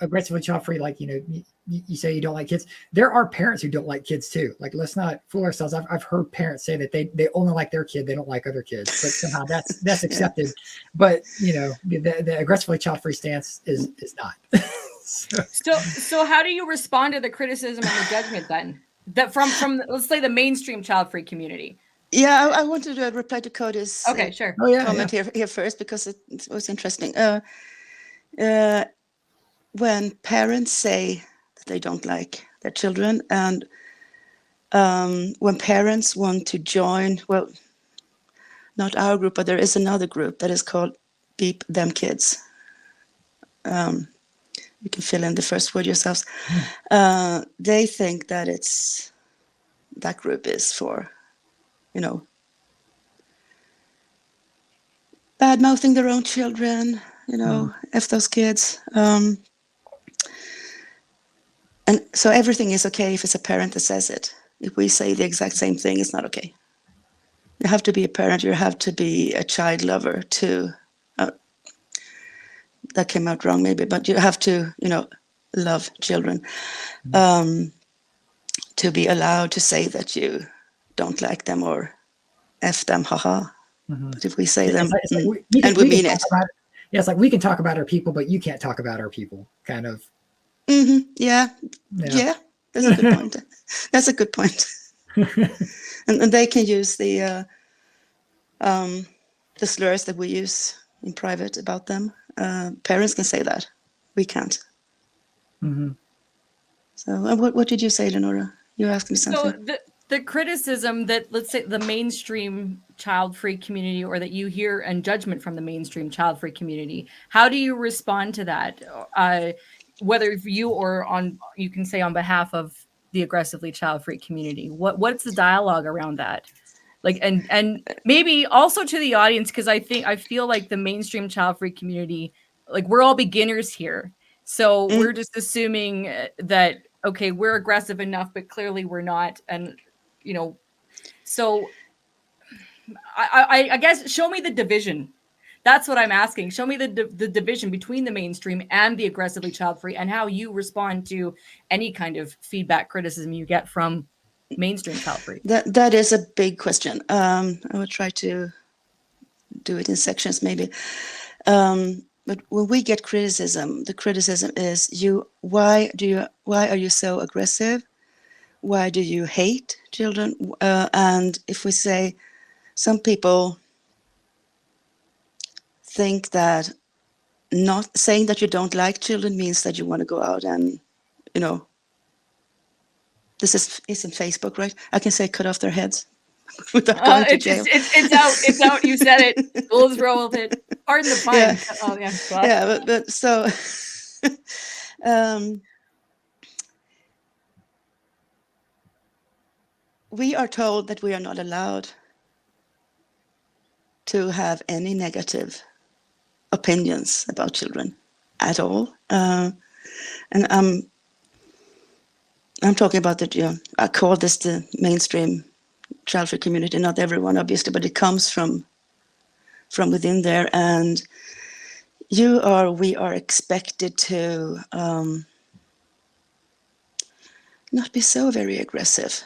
aggressively child-free, like, you say you don't like kids. There are parents who don't like kids too. Like, let's not fool ourselves. I've heard parents say that they only like their kid, they don't like other kids, but somehow that's accepted. But the aggressively child-free stance is not. So how do you respond to the criticism and the judgment then? That from let's say the mainstream child-free community? Yeah, I wanted to reply to Cody's comment here first, because it was interesting. When parents say that they don't like their children, and when parents want to join, well, not our group, but there is another group that is called Beep Them Kids. You can fill in the first word yourselves. They think that that group is for, bad-mouthing their own children, F those kids. And so everything is okay if it's a parent that says it. If we say the exact same thing, it's not okay. You have to be a parent, you have to be a child lover to, that came out wrong maybe, but you have to, love children, to be allowed to say that you don't like them or F them, haha. But if we say them, and we mean it. Yeah, it's like we can talk about our people, but you can't talk about our people, kind of. Yeah. That's a good point. That's a good point. And they can use the slurs that we use in private about them. Parents can say that. We can't. So what did you say, LeNora? You asked me something. So the criticism that, let's say, the mainstream child-free community, or that you hear, and judgment from the mainstream child-free community, how do you respond to that? Whether you or you can say on behalf of the aggressively child-free community, what's the dialogue around that? Like, and maybe also to the audience, because I feel like the mainstream child-free community, like, we're all beginners here. So we're just assuming that, okay, we're aggressive enough, but clearly we're not. And, so I guess show me the division. That's what I'm asking. Show me the division between the mainstream and the aggressively child-free, and how you respond to any kind of feedback, criticism you get from mainstream child-free. That is a big question. I will try to do it in sections, maybe. But when we get criticism, the criticism is why are you so aggressive? Why do you hate children? And if we say, some people think that not saying that you don't like children means that you want to go out and, this is in Facebook, right? I can say cut off their heads without going to jail. It's out. You said it. Rules rolled it. Pardon the pun. Yeah. Oh, yeah. Yeah, but so we are told that we are not allowed to have any negative opinions about children at all. And I'm talking about that, I call this the mainstream child-free community, not everyone, obviously, but it comes from within there. And we are expected to not be so very aggressive.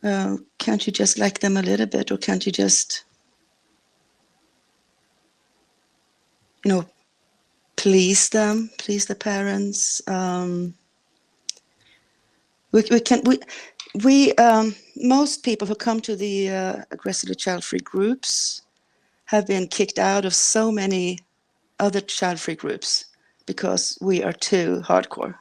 Can't you just like them a little bit, or can't you just, please them, please the parents? Most people who come to the aggressively child-free groups have been kicked out of so many other child-free groups because we are too hardcore.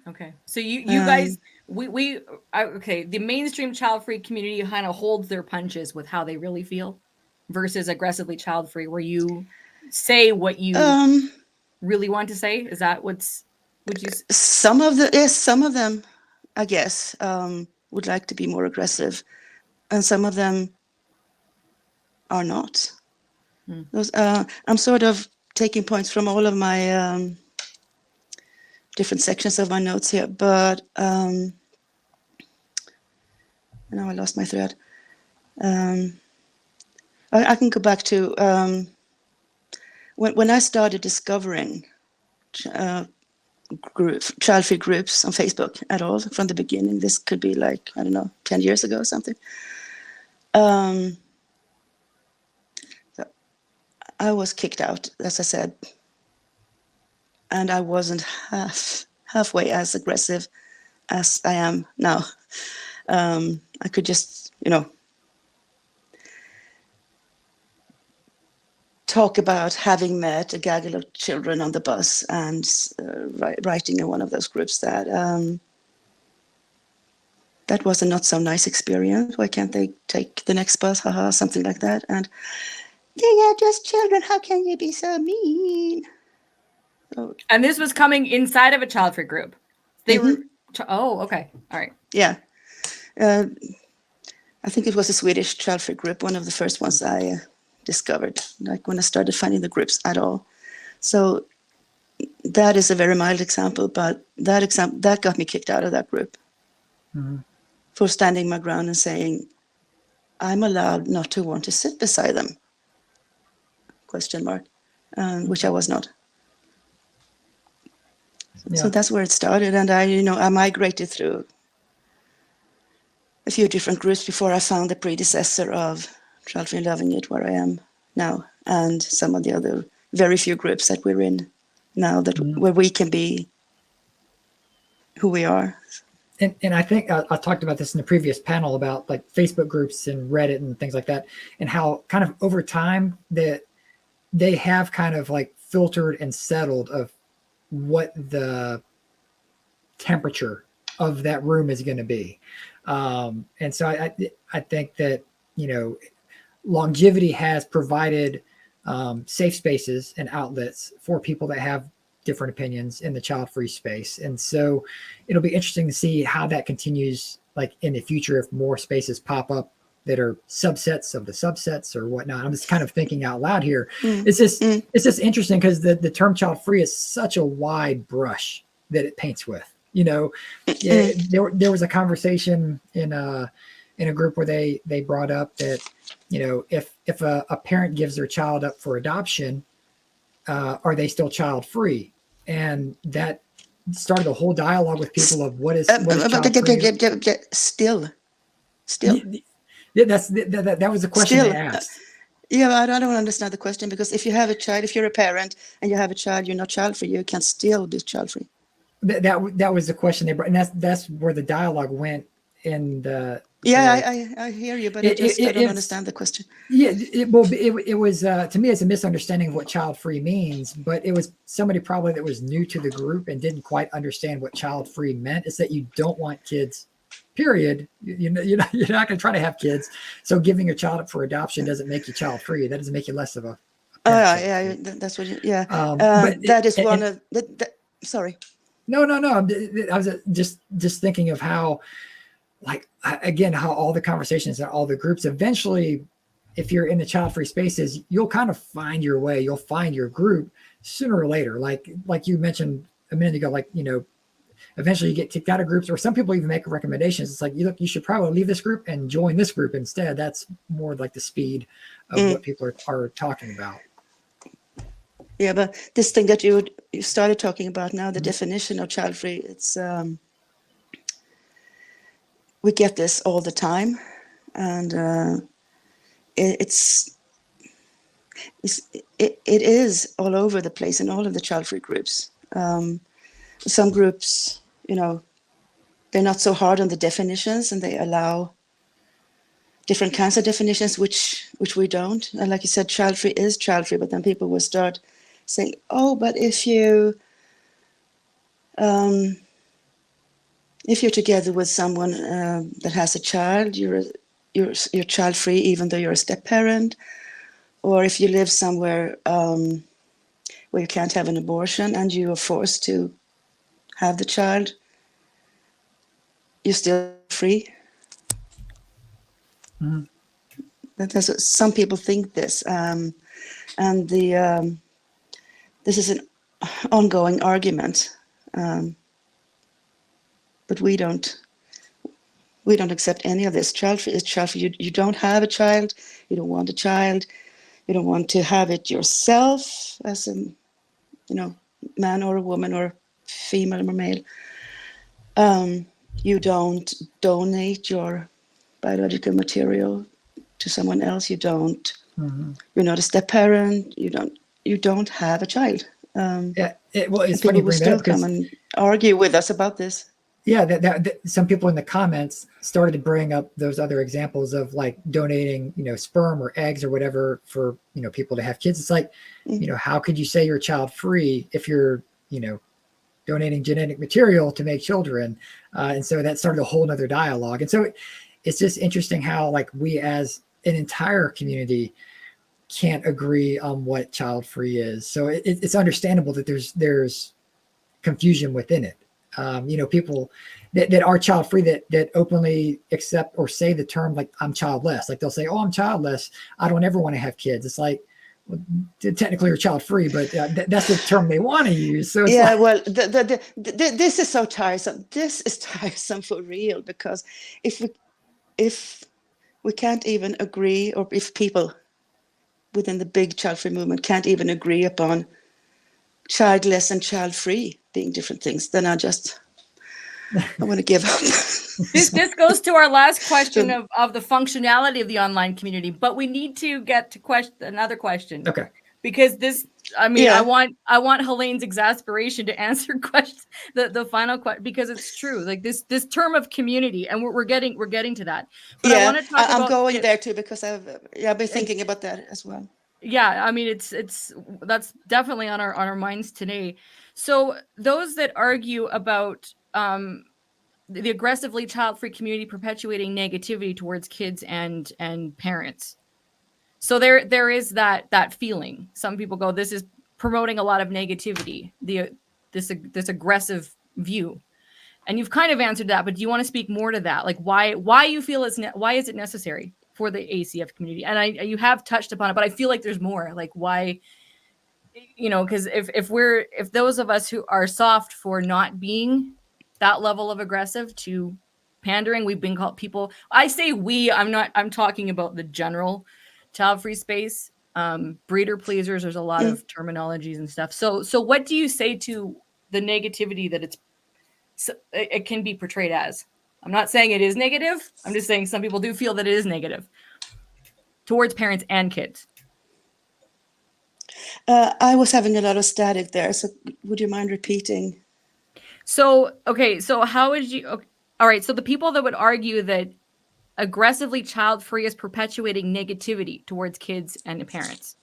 Okay, so you guys, the mainstream child-free community kind of holds their punches with how they really feel, versus aggressively child-free, where you say what you really want to say. Is that would you? Some of them, I guess, would like to be more aggressive, and some of them are not. I'm sort of taking points from all of my different sections of my notes here, but now I lost my thread. I can go back to when I started discovering child-free groups on Facebook at all from the beginning. This could be 10 years ago or something. So I was kicked out, as I said, and I wasn't halfway as aggressive as I am now. I could just, talk about having met a gaggle of children on the bus and writing in one of those groups that that was a not so nice experience. Why can't they take the next bus? Haha, something like that. And they are just children. How can you be so mean? So, and this was coming inside of a child-free group. They were. Oh, okay. All right. Yeah. I think it was a Swedish child-free group, one of the first ones I discovered, when I started finding the groups at all. So that is a very mild example, but that got me kicked out of that group for standing my ground and saying, I'm allowed not to want to sit beside them, ? Which I was not. So that's where it started. And I migrated through a few different groups before I found the predecessor of Childfree and Loving It, where I am now, and some of the other very few groups that we're in now that where we can be who we are. And I think I talked about this in the previous panel about like Facebook groups and Reddit and things like that, and how kind of over time that they have kind of like filtered and settled of what the temperature of that room is going to be. And so I think that, you know, longevity has provided safe spaces and outlets for people that have different opinions in the child-free space. And so it'll be interesting to see how that continues, like in the future, if more spaces pop up that are subsets of the subsets or whatnot. I'm just kind of thinking out loud here. It's just interesting because the term child-free is such a wide brush that it paints with. You know, there was a conversation in a group where they brought up that, you know, if a parent gives their child up for adoption, are they still child free? And that started a whole dialogue with people of what is child-free? Still. Yeah, that was the question they asked. Yeah, I don't understand the question, because if you have a child, if you're a parent and you have a child, you're not child free. You can still be child free. That was the question they brought, and that's where the dialogue went in the. I hear you, but I don't understand the question. Yeah, it was to me, it's a misunderstanding of what child free means, but it was somebody probably that was new to the group and didn't quite understand what child free meant. It's that you don't want kids, period. You're not going to try to have kids. So giving your child up for adoption doesn't make you child free. That doesn't make you less of a. That's what. But that is one of. Sorry. No. I was just thinking of how. Like, again, how all the conversations and all the groups, eventually, if you're in the child-free spaces, you'll kind of find your way. You'll find your group sooner or later. Like you mentioned a minute ago, like, you know, eventually you get kicked out of groups, or some people even make recommendations. It's like, you should probably leave this group and join this group instead. That's more like the speed of what people are talking about. Yeah, but this thing that you started talking about now, the definition of child-free, it's... we get this all the time, and it is all over the place in all of the child-free groups. Some groups, you know, they're not so hard on the definitions, and they allow different kinds of definitions, which we don't. And like you said, child-free is child-free, but then people will start saying, "Oh, but if you're together with someone that has a child, you're child free, even though you're a step parent, or if you live somewhere where you can't have an abortion and you are forced to have the child, you're still free." Some people think this, and this is an ongoing argument. But we don't accept any of this. Child-free is child-free. You don't have a child. You don't want a child. You don't want to have it yourself as a, you know, man or a woman or female or male. You don't donate your biological material to someone else. You don't. You're not a step parent. You don't have a child. It's funny people will still come and argue with us about this. Yeah, that some people in the comments started to bring up those other examples of like donating, you know, sperm or eggs or whatever for, you know, people to have kids. It's like, you know, how could you say you're child free if you're, you know, donating genetic material to make children? And so that started a whole nother dialogue. And so it's just interesting how like we as an entire community can't agree on what child free is. So it's understandable that there's confusion within it. You know, people that are child free that openly accept or say the term like I'm childless. Like they'll say, "Oh, I'm childless. I don't ever want to have kids." It's like, well, technically you're child free, but that's the term they want to use. So yeah, well, this is so tiresome. This is tiresome for real, because if we can't even agree, or if people within the big child free movement can't even agree upon childless and child free being different things, then I want to give up. This goes to our last question of the functionality of the online community, but we need to get to another question. Okay. Because this I mean, Yeah. I want Helene's exasperation to answer the final question, because it's true. Like this term of community, and we're getting to that. But I want to talk I'm about going there too, because I've been thinking about that as well. Yeah, I mean, it's that's definitely on our minds today. So those that argue about the aggressively child-free community perpetuating negativity towards kids and parents. So there is that feeling. Some people go, this is promoting a lot of negativity, this aggressive view. And you've kind of answered that, but do you want to speak more to that? Like why you feel why is it necessary for the ACF community? And you have touched upon it, but I feel like there's more. Like why, because if those of us who are soft for not being that level of aggressive to pandering, we've been called people. I say I'm talking about the general child-free space. Breeder pleasers, there's a lot of terminologies and stuff. So what do you say to the negativity that it can be portrayed as? I'm not saying it is negative. I'm just saying some people do feel that it is negative towards parents and kids. I was having a lot of static there, so would you mind repeating? So how would you? Okay, all right. So the people that would argue that aggressively child-free is perpetuating negativity towards kids and parents.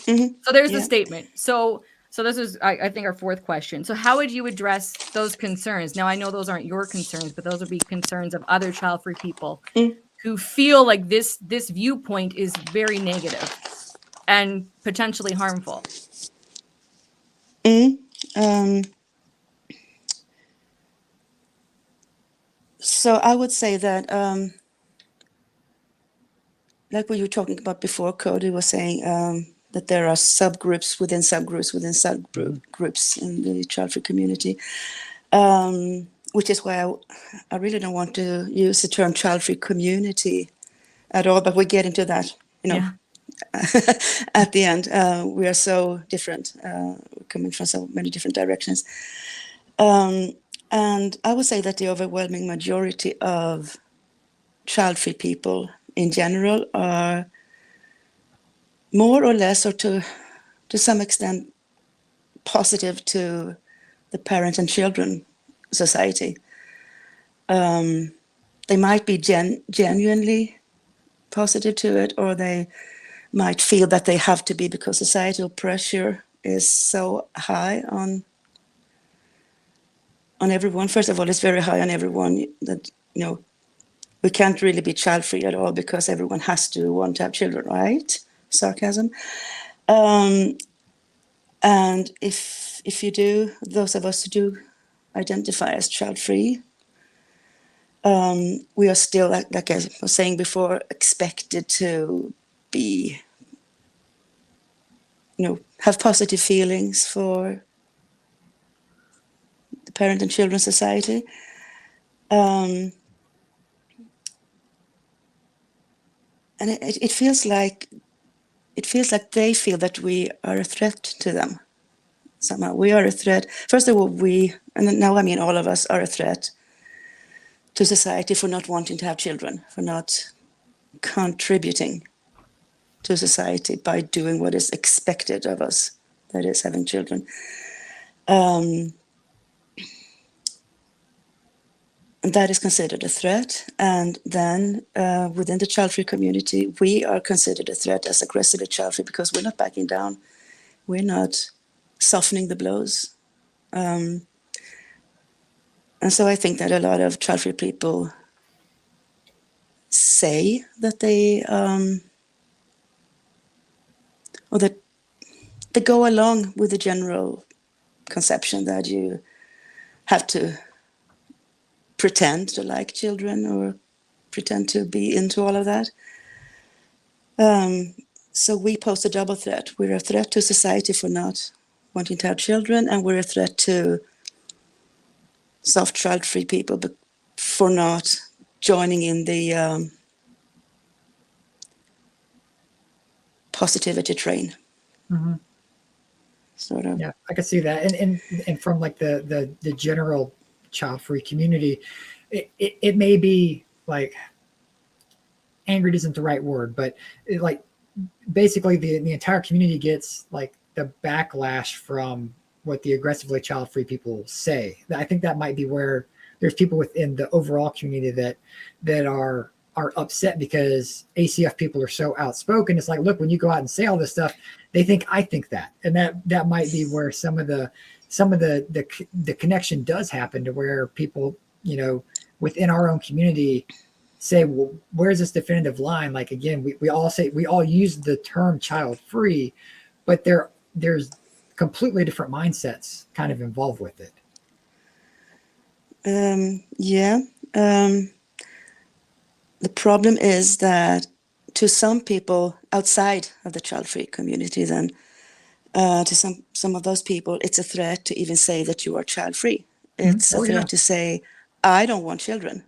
Mm-hmm. So there's the statement. So this is, I think, our fourth question. So how would you address those concerns? Now, I know those aren't your concerns, but those would be concerns of other child-free people who feel like this viewpoint is very negative and potentially harmful. So I would say that, like what you were talking about before, Cody was saying that there are subgroups within subgroups within subgroups in the child-free community, which is why I really don't want to use the term child-free community at all, but we get into that, at the end. We are so different, coming from so many different directions. And I would say that the overwhelming majority of child-free people in general are more or less, or to some extent, positive to the parent and children society. They might be genuinely positive to it, or they might feel that they have to be because societal pressure is so high on everyone. First of all, it's very high on everyone that, we can't really be child-free at all because everyone has to want to have children, right? Sarcasm. And if you do, those of us who do identify as child-free, we are still, like I was saying before, expected to be, have positive feelings for the parent and children society. And it feels like they feel that we are a threat to them. Somehow we are a threat. First of all, and now I mean all of us, are a threat to society for not wanting to have children, for not contributing to society by doing what is expected of us, that is having children. And that is considered a threat. And then within the child-free community, we are considered a threat as aggressively child-free because we're not backing down. We're not softening the blows. And so I think that a lot of child-free people say that they, or that they go along with the general conception that you have to pretend to like children or pretend to be into all of that. So we pose a double threat. We're a threat to society for not wanting to have children, and we're a threat to soft child-free people for not joining in the positivity train. Mm-hmm. Sort of. Yeah, I can see that. And from like the general child-free community, it may be like, angered isn't the right word, but like basically the entire community gets like backlash from what the aggressively child-free people say. I think that might be where there's people within the overall community that are upset because ACF people are so outspoken. It's like, look, when you go out and say all this stuff, they think I think that, and that might be where some of the connection does happen, to where people, you know, within our own community say, well, where's this definitive line? Like, again, we all use the term child free, but there's completely different mindsets kind of involved with it. The problem is that to some people outside of the child-free community, then to some of those people, it's a threat to even say that you are child-free. It's a threat to say, I don't want children.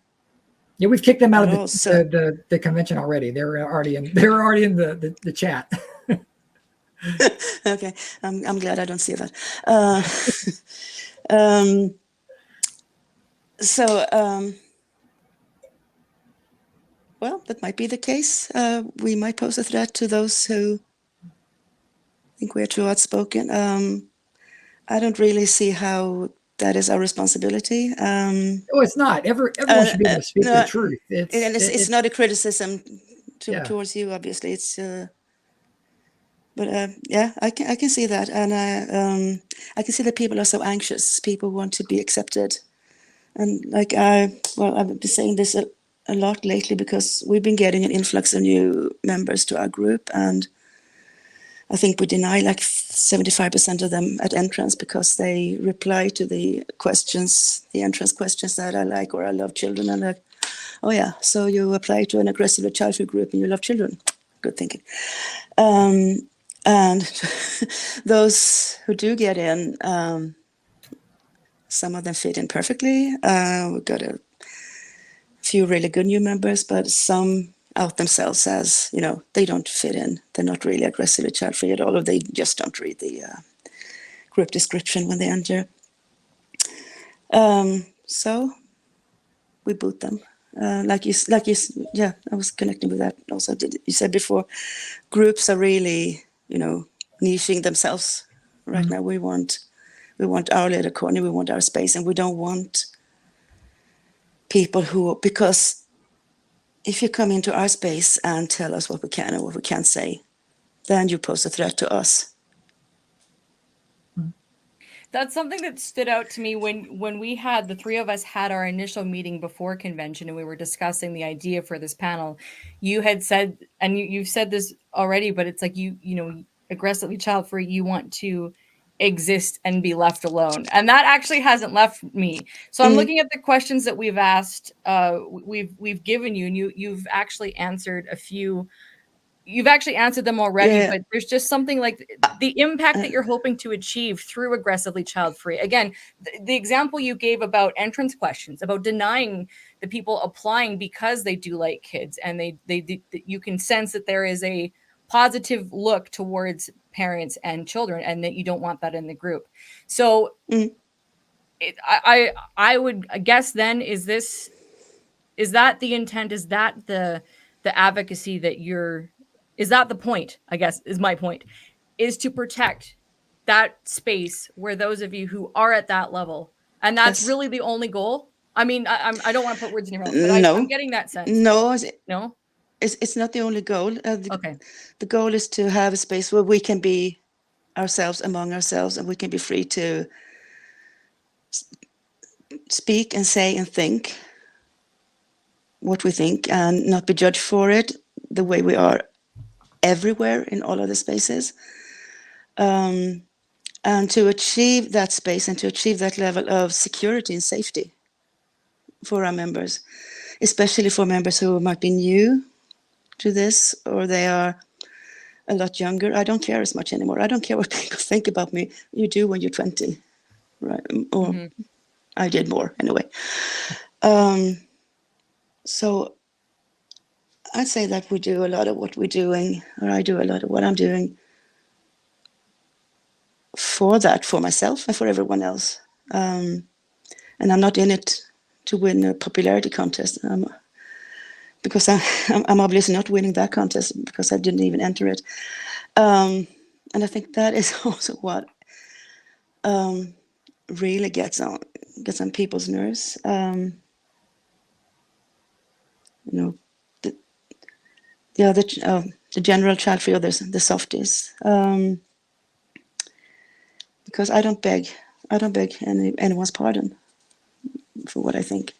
Yeah, we've kicked them out of the convention already. They were already in the chat. Okay, I'm glad I don't see that. Well, that might be the case. We might pose a threat to those who think we're too outspoken. I don't really see how that is our responsibility. It's not. Everyone should be able to speak their truth. It's not a criticism towards you, obviously. It's, yeah, I can see that, and I can see that people are so anxious. People want to be accepted, and like I've been saying this a lot lately because we've been getting an influx of new members to our group, and I think we deny like 75% of them at entrance because they reply to the entrance questions that I like, or I love children, and like, oh yeah, so you apply to an aggressively childfree group and you love children. Good thinking. And those who do get in, some of them fit in perfectly. We've got a few really good new members, but some out themselves as, you know, they don't fit in. They're not really aggressively child-free at all, or they just don't read the group description when they enter. So we boot them. Like you, yeah, I was connecting with that also. You said before, groups are really, you know, niching themselves right now. We want our little corner, we want our space, and we don't want people who, because if you come into our space and tell us what we can and what we can't say, then you pose a threat to us. That's something that stood out to me when we had, the three of us had our initial meeting before convention and we were discussing the idea for this panel. You had said, and you've said this already, but it's like, you know, aggressively child-free, you want to exist and be left alone. And that actually hasn't left me. So I'm looking at the questions that we've asked, we've given you, and you've actually answered a few. You've actually answered them already, but there's just something like the impact that you're hoping to achieve through aggressively child-free. Again, the example you gave about entrance questions, about denying the people applying because they do like kids, and you can sense that there is a positive look towards parents and children, and that you don't want that in the group. So I would guess then, is that the intent? Is that the advocacy that is that the point, I guess, is my point, is to protect that space where those of you who are at that level, and that's really the only goal? I mean, I don't want to put words in your mouth, but I'm getting that sense. No. It's not the only goal. Okay. The goal is to have a space where we can be ourselves among ourselves, and we can be free to speak and say and think what we think, and not be judged for it, the way we are everywhere in all other spaces. And to achieve that space and to achieve that level of security and safety for our members, especially for members who might be new to this, or they are a lot younger. I don't care as much anymore. I don't care what people think about me. You do when you're 20, right? Or I did more anyway. So I'd say that we do a lot of what we're doing, or I do a lot of what I'm doing for myself and for everyone else. And I'm not in it to win a popularity contest, because I'm obviously not winning that contest because I didn't even enter it. I think that is also what really gets on people's nerves. You know, the general Childfree, or the softies, because I don't beg anyone's pardon for what I think.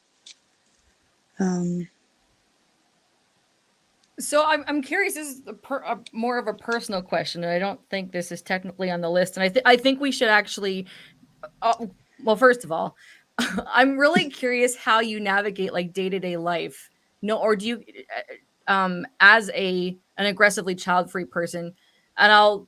So I'm curious. This is more of a personal question, and I don't think this is technically on the list. And I think we should actually. Well, first of all, I'm really curious how you navigate like day-to-day life. No, or do you, as an aggressively child-free person, and I'll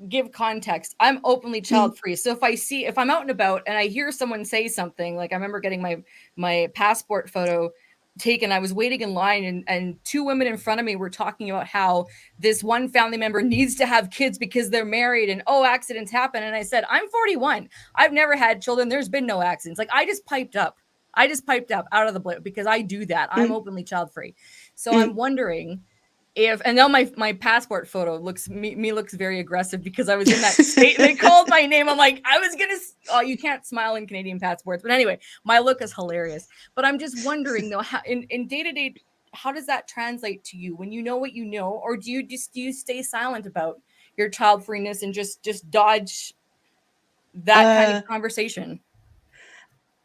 give context. I'm openly child-free. So if I'm out and about and I hear someone say something, like I remember getting my passport photo taken, I was waiting in line and two women in front of me were talking about how this one family member needs to have kids because they're married and accidents happen. And I said, I'm 41. I've never had children. There's been no accidents. Like I just piped up out of the blue because I do that. I'm openly child-free. So I'm wondering and now my passport photo looks very aggressive because I was in that state. They called my name. I'm like, you can't smile in Canadian passports. But anyway, my look is hilarious. But I'm just wondering though, how, in day-to-day, how does that translate to you when you know what you know, or do you stay silent about your child-freeness and just dodge that kind of conversation?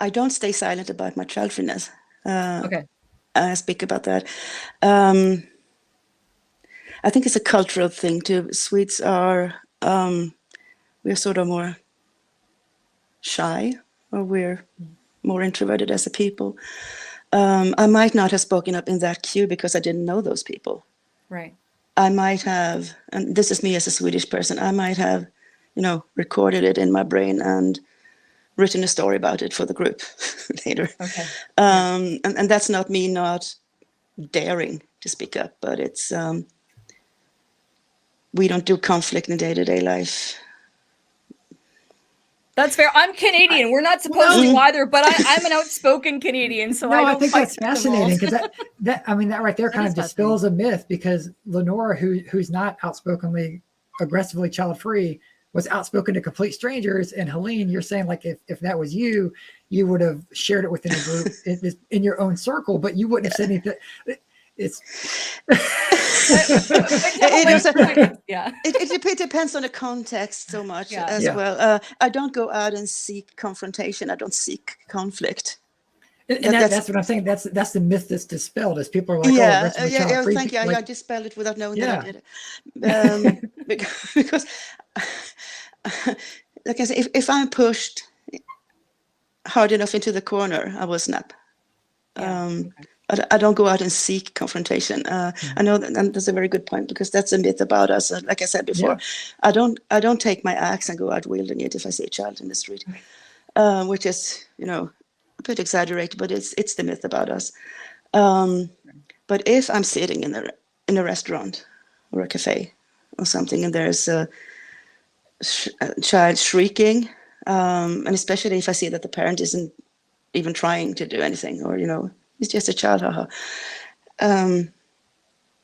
I don't stay silent about my child-freeness. Okay. I speak about that. I think it's a cultural thing too. Swedes are, we're sort of more shy, or we're more introverted as a people. I might not have spoken up in that queue because I didn't know those people. Right. I might have, and this is me as a Swedish person, I might have, recorded it in my brain and written a story about it for the group later. Okay. And that's not me not daring to speak up, but it's, we don't do conflict in day-to-day life. That's fair. I'm Canadian. We're not supposed to either, but I'm an outspoken Canadian, so I think that's fascinating because that right there kind of dispels a myth, because LeNora, who's not outspokenly aggressively child-free, was outspoken to complete strangers, and Helene, you're saying like if that was you would have shared it within a group in your own circle, but you wouldn't have said anything. It depends on the context so much well. I don't go out and seek confrontation. I don't seek conflict. And that's what I'm saying. That's the myth that's dispelled, as people are like, thank you. I dispelled it without knowing that I did it. Because like I said, if I'm pushed hard enough into the corner, I will snap. I don't go out and seek confrontation. I know that, and that's a very good point, because that's a myth about us. Like I said before, I don't take my axe and go out wielding it if I see a child in the street, which is a bit exaggerated, but it's the myth about us. But if I'm sitting in a restaurant or a cafe or something, and there's a child shrieking, and especially if I see that the parent isn't even trying to do anything, or it's just a child, haha.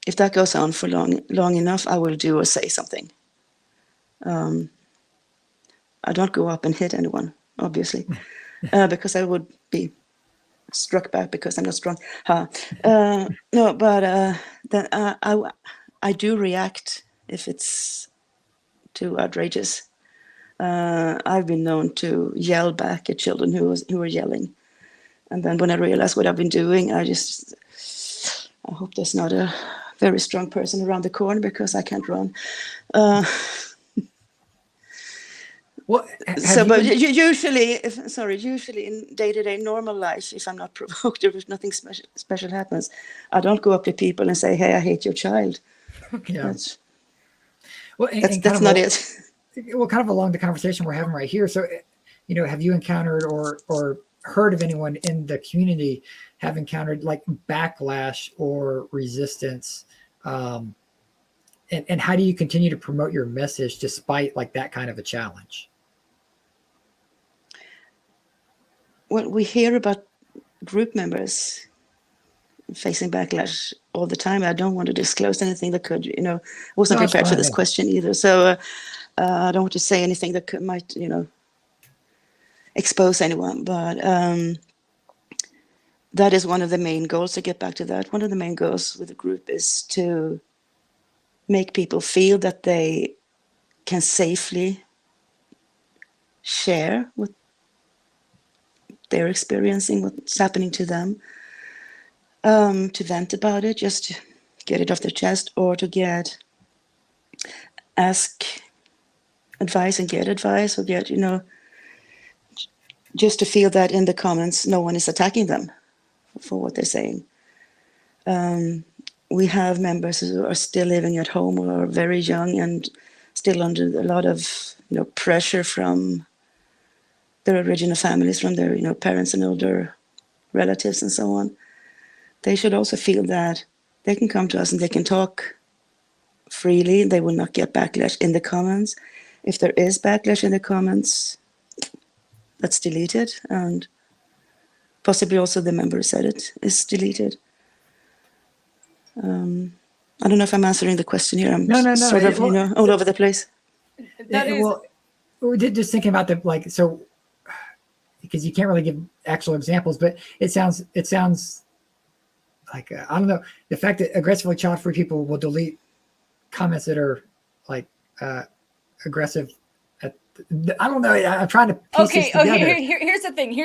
If that goes on for long enough, I will do or say something. I don't go up and hit anyone, obviously, because I would be struck back because I'm not strong. No, but then I do react if it's too outrageous. I've been known to yell back at children who were yelling. And then when I realize what I've been doing, I hope there's not a very strong person around the corner, because I can't run. Usually in day-to-day normal life, if I'm not provoked, or if nothing special happens, I don't go up to people and say, "Hey, I hate your child." That's not it. Well, kind of along the conversation we're having right here. So, have you encountered or heard of anyone in the community have encountered like backlash or resistance, and how do you continue to promote your message despite like that kind of a challenge? Well, we hear about group members facing backlash all the time. I don't want to disclose anything that could, I wasn't prepared for this question either. So I don't want to say anything that might, expose anyone, but that is one of the main goals. To get back to that, one of the main goals with the group is to make people feel that they can safely share what they're experiencing, what's happening to them, to vent about it, just to get it off their chest, or to ask advice and get advice, or get, just to feel that in the comments no one is attacking them for what they're saying. We have members who are still living at home, who are very young and still under a lot of pressure from their original families, from their parents and older relatives and so on. They should also feel that they can come to us and they can talk freely. They will not get backlash in the comments. If there is backlash in the comments, that's deleted, and possibly also the member who said it is deleted. I don't know if I'm answering the question here. I'm No. sort of all over the place. That is, well, we did just thinking about so because you can't really give actual examples, but it sounds like I don't know, the fact that aggressively child-free people will delete comments that are like aggressive. I don't know. I'm trying to piece this together. Here's the thing.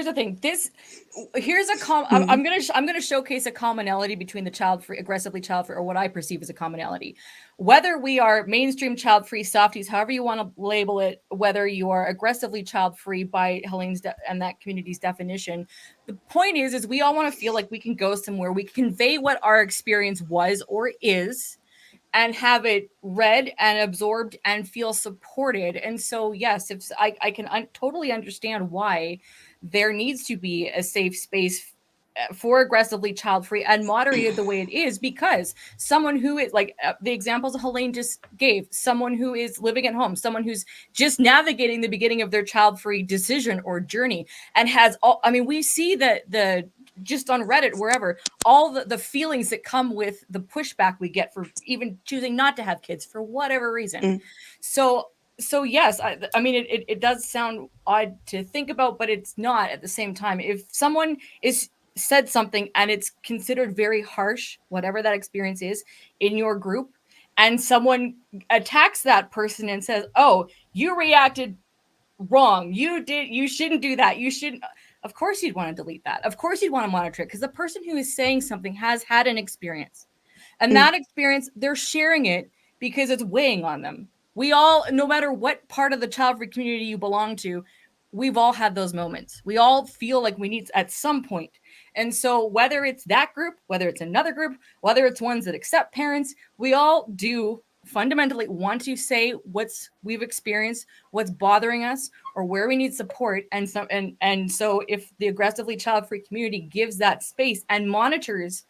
I'm gonna showcase a commonality between the aggressively child-free, or what I perceive as a commonality. Whether we are mainstream child-free softies, however you want to label it, whether you are aggressively child-free by Helene's and that community's definition, the point is we all want to feel like we can go somewhere, we can convey what our experience was or is, and have it read and absorbed and feel supported. And so, yes, if I can totally understand why there needs to be a safe space for aggressively child-free and moderated the way it is, because someone who is like the examples Helene just gave, someone who is living at home, someone who's just navigating the beginning of their child-free decision or journey, and has we see the just on Reddit, wherever, all the feelings that come with the pushback we get for even choosing not to have kids for whatever reason. So yes, it does sound odd to think about, but it's not at the same time. If someone is said something and it's considered very harsh, whatever that experience is in your group, and someone attacks that person and says, "Oh, you reacted wrong. You shouldn't do that. You shouldn't." Of course you'd want to delete that. Of course you'd want to monitor it, because the person who is saying something has had an experience. And that experience, they're sharing it because it's weighing on them. We all, no matter what part of the child-free community you belong to, we've all had those moments. We all feel like we need at some point. And so whether it's that group, whether it's another group, whether it's ones that accept parents, we all do fundamentally want to say we've experienced, what's bothering us, or where we need support. And so if the aggressively child-free community gives that space and monitors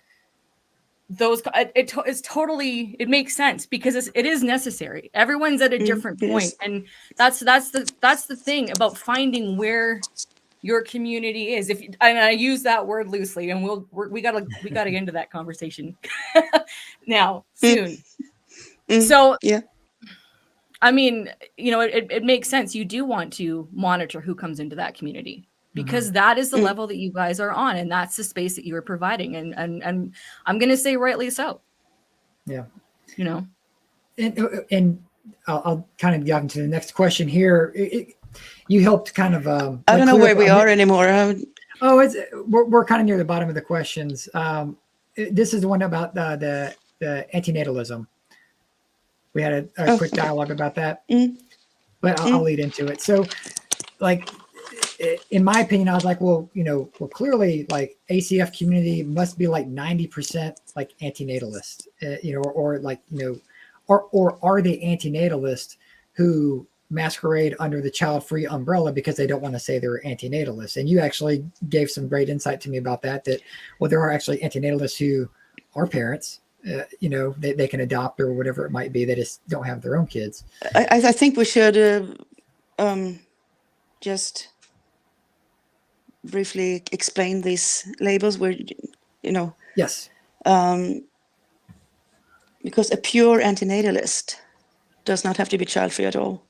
those, it makes sense, because it is necessary. Everyone's at a different point. And that's the thing about finding where your community is. And I use that word loosely, and we gotta get into that conversation now soon. So yeah, it makes sense. You do want to monitor who comes into that community, because that is the level that you guys are on, and that's the space that you're providing. And I'm going to say rightly so. Yeah. And I'll kind of get into the next question here. You helped kind of, I don't know where we are anymore. We're kind of near the bottom of the questions. This is the one about the anti-natalism. We had a quick dialogue about that, but I'll lead into it. So, in my opinion, I was like, clearly, ACF community must be 90% anti-natalist, or are they anti-natalist who masquerade under the child-free umbrella because they don't want to say they're anti-natalist? And you actually gave some great insight to me about that. There are actually anti-natalists who are parents. They can adopt or whatever it might be. They just don't have their own kids. I think we should just briefly explain these labels where, Yes. Because a pure antinatalist does not have to be child-free at all.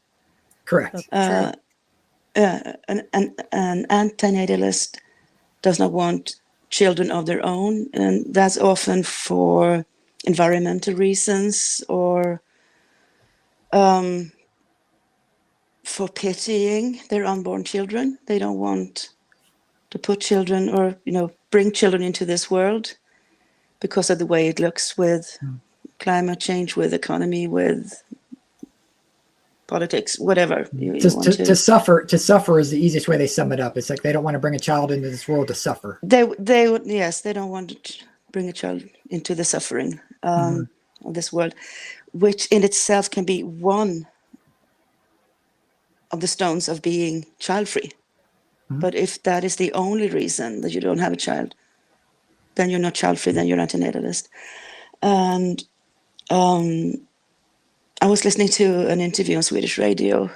Correct. An anti-natalist does not want children of their own, and that's often for environmental reasons or for pitying their unborn children. They don't want to put children or, bring children into this world because of the way it looks with climate change, with economy, with politics, whatever. To suffer is the easiest way they sum it up. It's like they don't want to bring a child into this world to suffer. They don't want to bring a child into the suffering of this world, which in itself can be one of the stones of being child-free. But if that is the only reason that you don't have a child, then you're not child-free, then you're anti-natalist. And I was listening to an interview on Swedish radio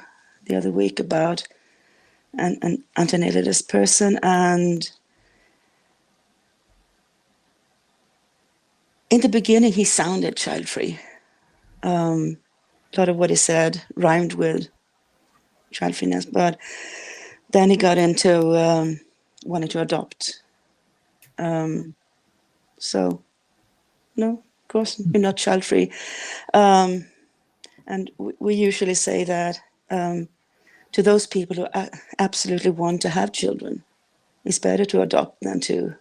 the other week about an anti-natalist person, and in the beginning he sounded child-free. A lot of what he said rhymed with child-freeness, but then he got into wanting to adopt. So, no, of course, you're not child-free. And we usually say that to those people who absolutely want to have children, it's better to adopt than to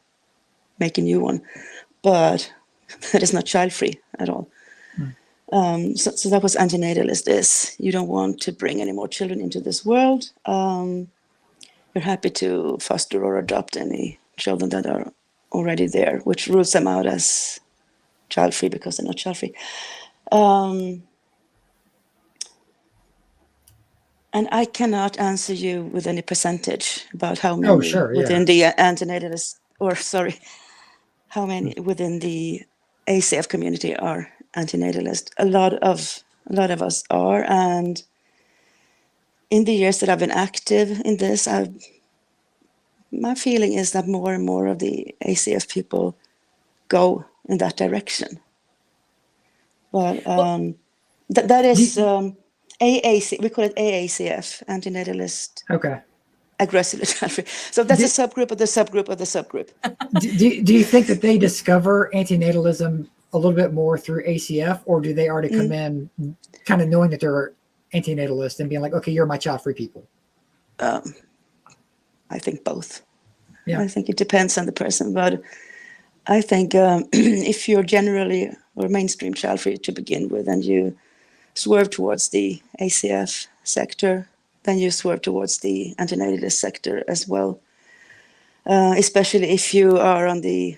make a new one. But that is not child-free at all. So that was anti-natalist is. You don't want to bring any more children into this world. You're happy to foster or adopt any children that are already there, which rules them out as child-free because they're not child-free. And I cannot answer you with any percentage about how many within the anti-natalist, how many within the ACF community are anti-natalist. A lot of us are, and in the years that I've been active in this, my feeling is that more and more of the ACF people go in that direction. But that is AAC. We call it AACF, anti-natalist. Okay. Aggressively Childfree. So that's a subgroup of the subgroup of the subgroup. Do you think that they discover anti-natalism a little bit more through ACF, or do they already come in kind of knowing that they're anti-natalist and being like, okay, you're my child-free people? I think both. Yeah. I think it depends on the person, but I think if you're generally or mainstream child-free to begin with, and you swerve towards the ACF sector, then you swerve towards the anti-natalist sector as well. Especially if you are on the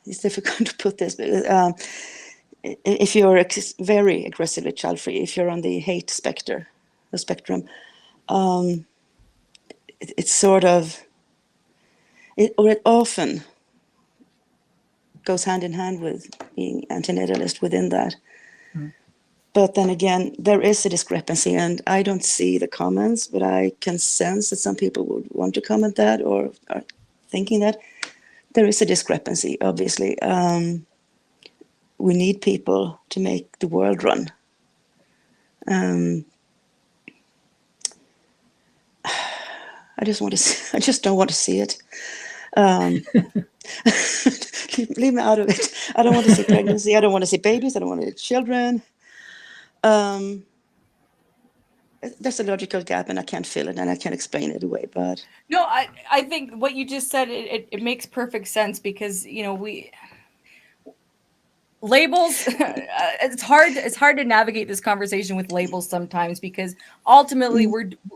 it's difficult to put this, but if you're very aggressively child-free, if you're on the hate spectrum, it's sort of, it often goes hand in hand with being anti-natalist within that. But then again, there is a discrepancy, and I don't see the comments, but I can sense that some people would want to comment that or are thinking that. There is a discrepancy, obviously. We need people to make the world run. I just don't want to see it. Leave me out of it. I don't want to see pregnancy. I don't want to see babies. I don't want to see children. There's a logical gap, and I can't fill it, and I can't explain it away. But no, I think what you just said it makes perfect sense, because we labels. It's hard to navigate this conversation with labels sometimes, because ultimately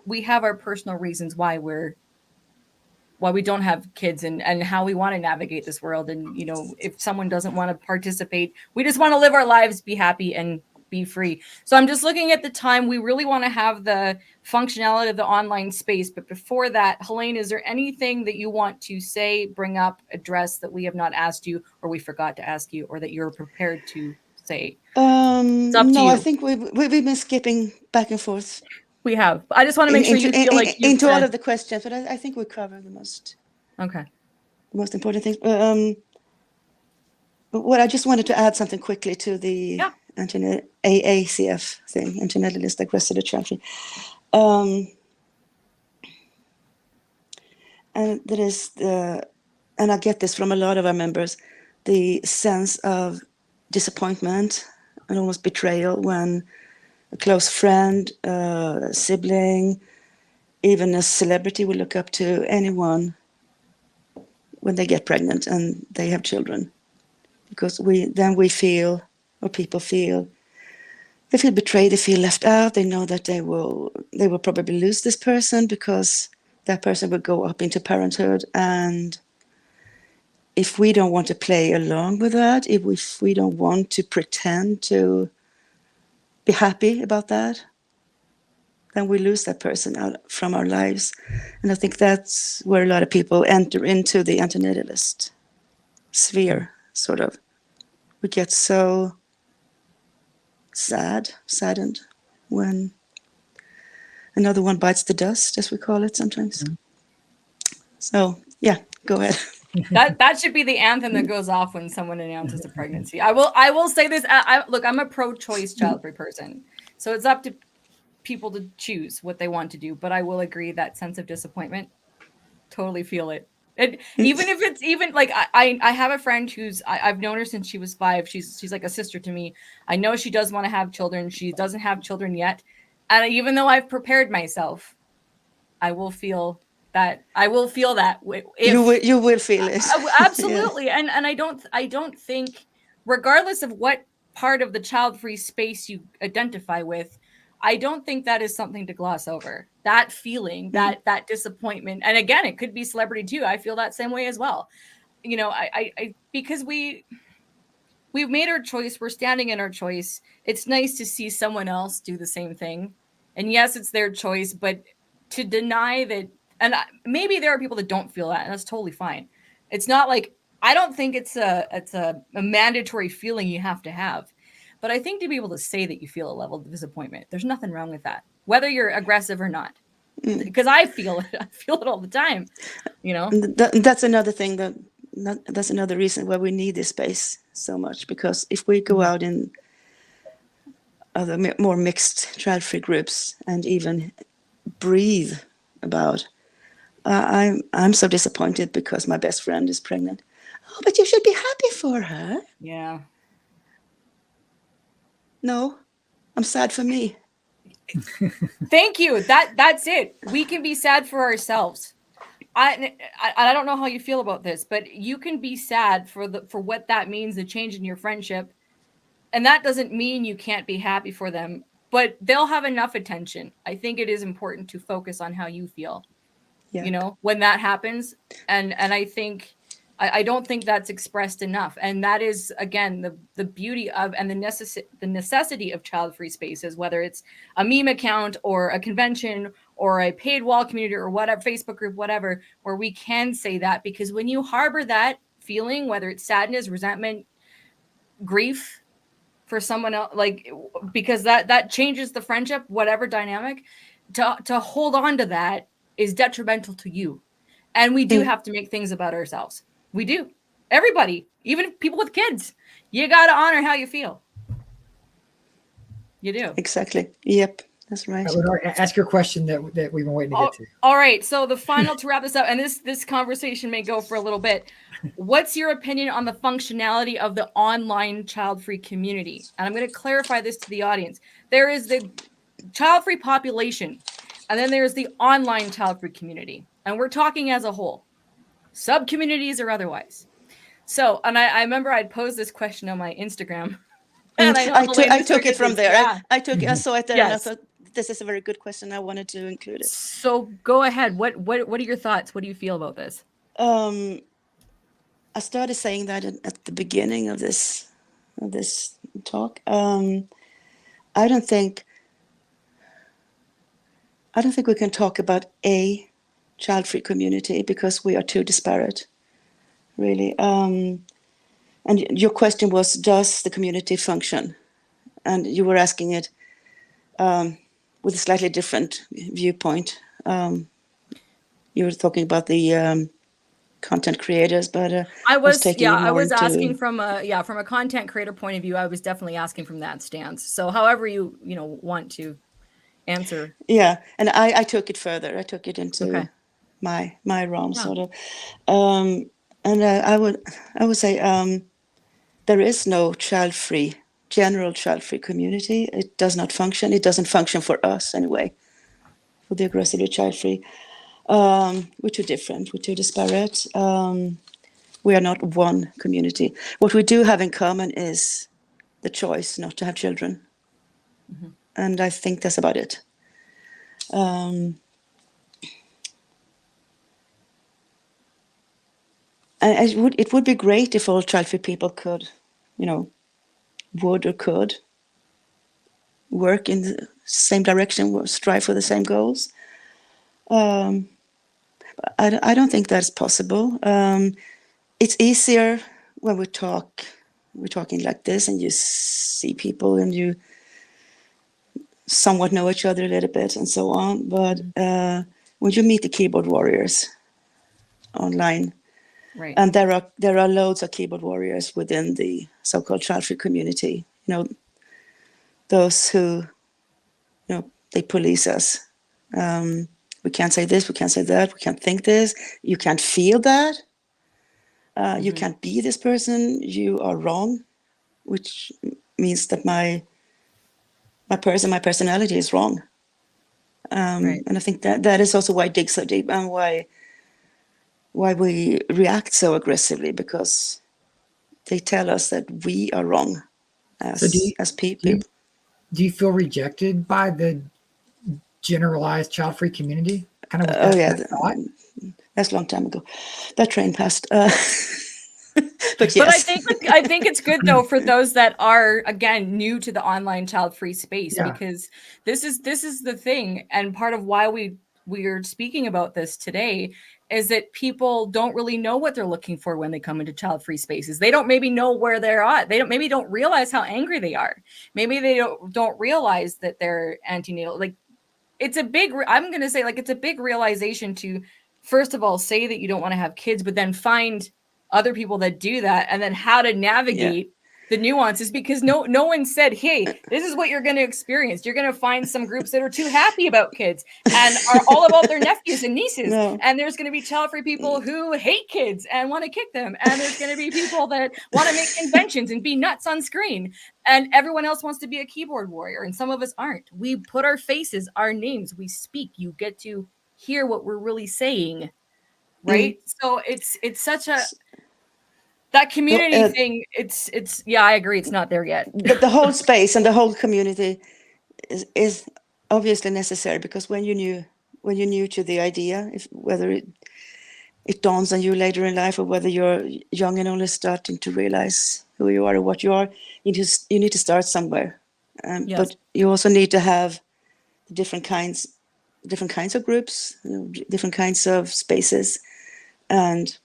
we have our personal reasons why we don't have kids, and how we want to navigate this world. And if someone doesn't want to participate, we just want to live our lives, be happy, and be free. So I'm just looking at the time. We really want to have the functionality of the online space. But before that, Helene, is there anything that you want to say, bring up, address that we have not asked you, or we forgot to ask you, or that you're prepared to say? It's up to you. I think we've been skipping back and forth. We have. I just want to make sure you feel like you've into all of the questions, but I think we covered the most. Okay. The most important things. Well, I just wanted to add something quickly to the AACF thing, Anti-natalist, Aggressively Childfree. And there is and I get this from a lot of our members, the sense of disappointment and almost betrayal when a close friend, a sibling, even a celebrity will look up to anyone when they get pregnant and they have children. Because we feel, or people feel, they feel betrayed, they feel left out, they know that they will probably lose this person because that person will go up into parenthood. And if we don't want to play along with that, if we don't want to pretend to be happy about that, then we lose that person out from our lives. And I think that's where a lot of people enter into the anti-natalist sphere, sort of. We get so saddened when another one bites the dust, as we call it sometimes. So, yeah, go ahead. That should be the anthem that goes off when someone announces a pregnancy. I will say this. Look, I'm a pro-choice child-free person, so it's up to people to choose what they want to do. But I will agree that sense of disappointment, totally feel it. Even if it's even like I have a friend who's I've known her since she was 5. She's like a sister to me. I know she does want to have children. She doesn't have children yet, and even though I've prepared myself, I will feel that. You will feel it. Absolutely. Yeah. And I don't think, regardless of what part of the child-free space you identify with, I don't think that is something to gloss over. That feeling, that disappointment. And again, it could be celebrity too. I feel that same way as well. You know, I because we've made our choice. We're standing in our choice. It's nice to see someone else do the same thing. And yes, it's their choice, but to deny that, and maybe there are people that don't feel that, and that's totally fine. It's not like, I don't think it's a mandatory feeling you have to have. But I think to be able to say that you feel a level of disappointment, there's nothing wrong with that, whether you're aggressive or not. Because I feel it. I feel it all the time, you know? That's another thing that's another reason why we need this space so much. Because if we go out in other more mixed child-free groups and even breathe about, I'm so disappointed because my best friend is pregnant. Oh, but you should be happy for her. Yeah. No, I'm sad for me. Thank you. That's it. We can be sad for ourselves. I don't know how you feel about this, but you can be sad for what that means, the change in your friendship. And that doesn't mean you can't be happy for them, but they'll have enough attention. I think it is important to focus on how you feel, you know, when that happens. And I think, I don't think that's expressed enough. And that is, again, the beauty of and the necessity of child-free spaces, whether it's a meme account or a convention or a paid wall community or whatever, Facebook group, whatever, where we can say that. Because when you harbor that feeling, whether it's sadness, resentment, grief for someone else, like, because that changes the friendship, whatever dynamic, to hold on to that is detrimental to you. And we do have to make things about ourselves. We do. Everybody, even people with kids, you got to honor how you feel. You do. Exactly. Yep. That's right. LeNora, ask your question that we've been waiting to get to. All right. So the final, to wrap this up, and this conversation may go for a little bit. What's your opinion on the functionality of the online child-free community? And I'm going to clarify this to the audience. There is the child-free population, and then there's the online child-free community. And we're talking as a whole. Sub-communities or otherwise. So, and I remember I'd posed this question on my Instagram. And I took it from there. Yeah. I saw it there, Yes. and I thought this is a very good question. I wanted to include it. So go ahead. What are your thoughts? What do you feel about this? I started saying that at the beginning of this talk. I don't think we can talk about a child-free community because we are too disparate, really. And your question was, does the community function? And you were asking it with a slightly different viewpoint. You were talking about the content creators, but I was taking it I more was asking into- from a content creator point of view. I was definitely asking from that stance. So however you want to answer. Yeah, and I took it further. I took it into Okay. my realm, Yeah. sort of. And I would say there is no general child-free community. It does not function. It doesn't function for us anyway, for the aggressively child-free. We're too different. We're too disparate. We are not one community. What we do have in common is the choice not to have children. Mm-hmm. And I think that's about it. And it would be great if all child-free people could, would or could work in the same direction, strive for the same goals. I don't think that's possible. It's easier when we're talking like this, and you see people and you somewhat know each other a little bit and so on. But when you meet the keyboard warriors online, right, and there are loads of keyboard warriors within the so-called Childfree community, those who, they police us. We can't say this, we can't say that, we can't think this, you can't feel that, you can't be this person, you are wrong, which means that my personality is wrong. Right. And I think that is also why it digs so deep, and why we react so aggressively, because they tell us that we are wrong as people. Do you feel rejected by the generalized child-free community? Kind of. That's a long time ago. That train passed. But yes. But I think it's good though for those that are, again, new to the online child-free space, because this is the thing, and part of why we're speaking about this today is that people don't really know what they're looking for when they come into child-free spaces. They don't maybe know where they're at. They don't realize how angry they are. Maybe they don't realize that they're anti-natal. Like, it's a big, I'm going to say, like, it's a big realization to, first of all, say that you don't want to have kids, but then find other people that do that, and then how to navigate the nuances, because no one said, hey, this is what you're going to experience. You're going to find some groups that are too happy about kids and are all about their nephews and nieces. No. And there's going to be child-free people who hate kids and want to kick them. And there's going to be people that want to make conventions and be nuts on screen. And everyone else wants to be a keyboard warrior. And some of us aren't. We put our faces, our names, we speak. You get to hear what we're really saying. Right? So it's such a... That community thing, it's I agree, it's not there yet. But the whole space and the whole community is obviously necessary, because when you're new to the idea, whether it dawns on you later in life, or whether you're young and only starting to realize who you are or what you are, you need to start somewhere. Yes. But you also need to have different kinds of groups, different kinds of spaces, and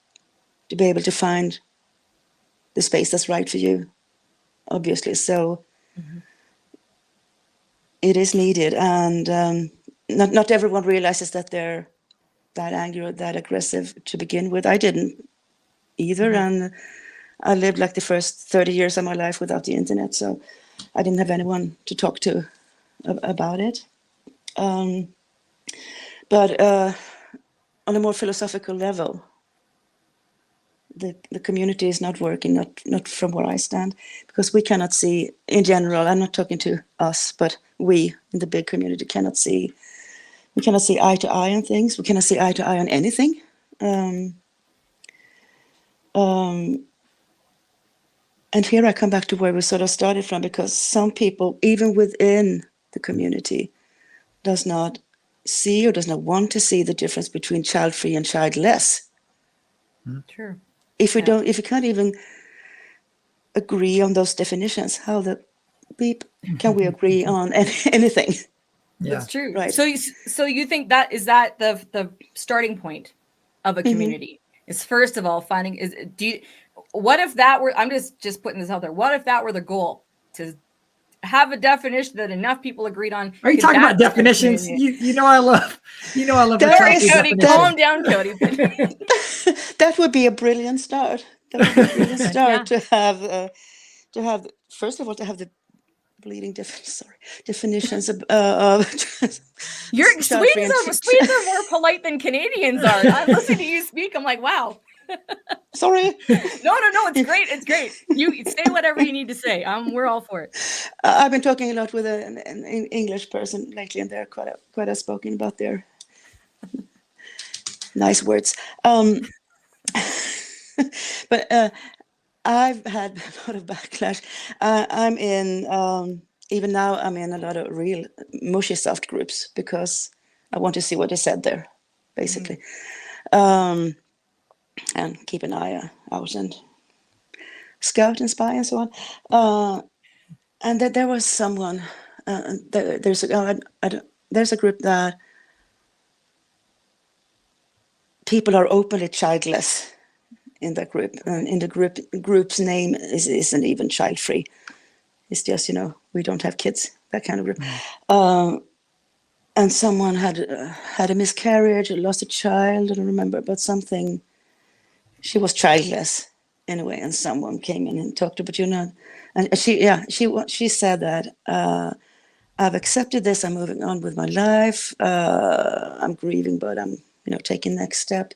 to be able to find the space that's right for you, obviously. So it is needed, and not everyone realizes that they're that angry or that aggressive to begin with. I didn't either, and I lived like the first 30 years of my life without the internet, so I didn't have anyone to talk to about it. But on a more philosophical level, the community is not working, not from where I stand, because we cannot see, in general, I'm not talking to us, but we in the big community cannot see eye to eye on things. We cannot see eye to eye on anything. And here I come back to where we sort of started from, because some people, even within the community, does not see or does not want to see the difference between child-free and childless. True. If we can't even agree on those definitions, how the beep can we agree on anything? Yeah. That's true. Right. So you think that the starting point of a community is, first of all, what if that were, I'm just putting this out there, what if that were the goal, to have a definition that enough people agreed on? Are you talking about definitions? You know I love the Sorry, topic Cody, definition. calm down, Cody. That would be a brilliant start. That would be a brilliant start Yeah. to have first of all to have the bleeding definitions of Swedes Childfree are more polite than Canadians are. I'm listening to you speak. I'm like, wow. Sorry. No, it's great. It's great. You say whatever you need to say. We're all for it. I've been talking a lot with an English person lately, and they're quite outspoken about their nice words. But I've had a lot of backlash. I'm in even now. I'm in a lot of real mushy soft groups because I want to see what is said there, basically. And keep an eye out and scout and spy and so on. And that there was someone. There's a group that people are openly childless in that group, and in the group's name isn't even Childfree. It's just we don't have kids, that kind of group. And someone had a miscarriage or lost a child. I don't remember, but something. She was childless anyway, and someone came in and talked to her, and she said that I've accepted this. I'm moving on with my life. I'm grieving, but I'm taking next step,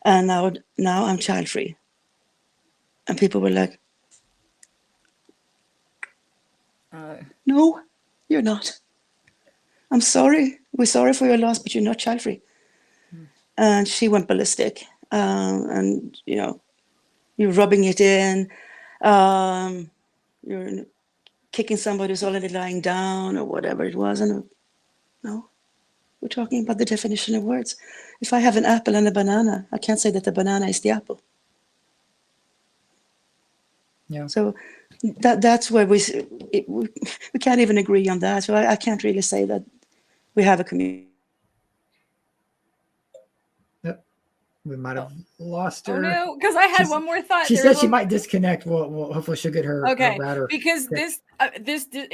and now I'm child-free. And people were like, "No, you're not. I'm sorry. We're sorry for your loss, but you're not child-free." And she went ballistic. And you're rubbing it in, you're kicking somebody who's already lying down or whatever it was. And no, we're talking about the definition of words. If I have an apple and a banana, I can't say that the banana is the apple. Yeah. So that's where we can't even agree on that. So I can't really say that we have a community. We might have lost her. Oh no, because I had one more thought. She said she might disconnect. Well, hopefully she'll get her. Okay, her router. Because this,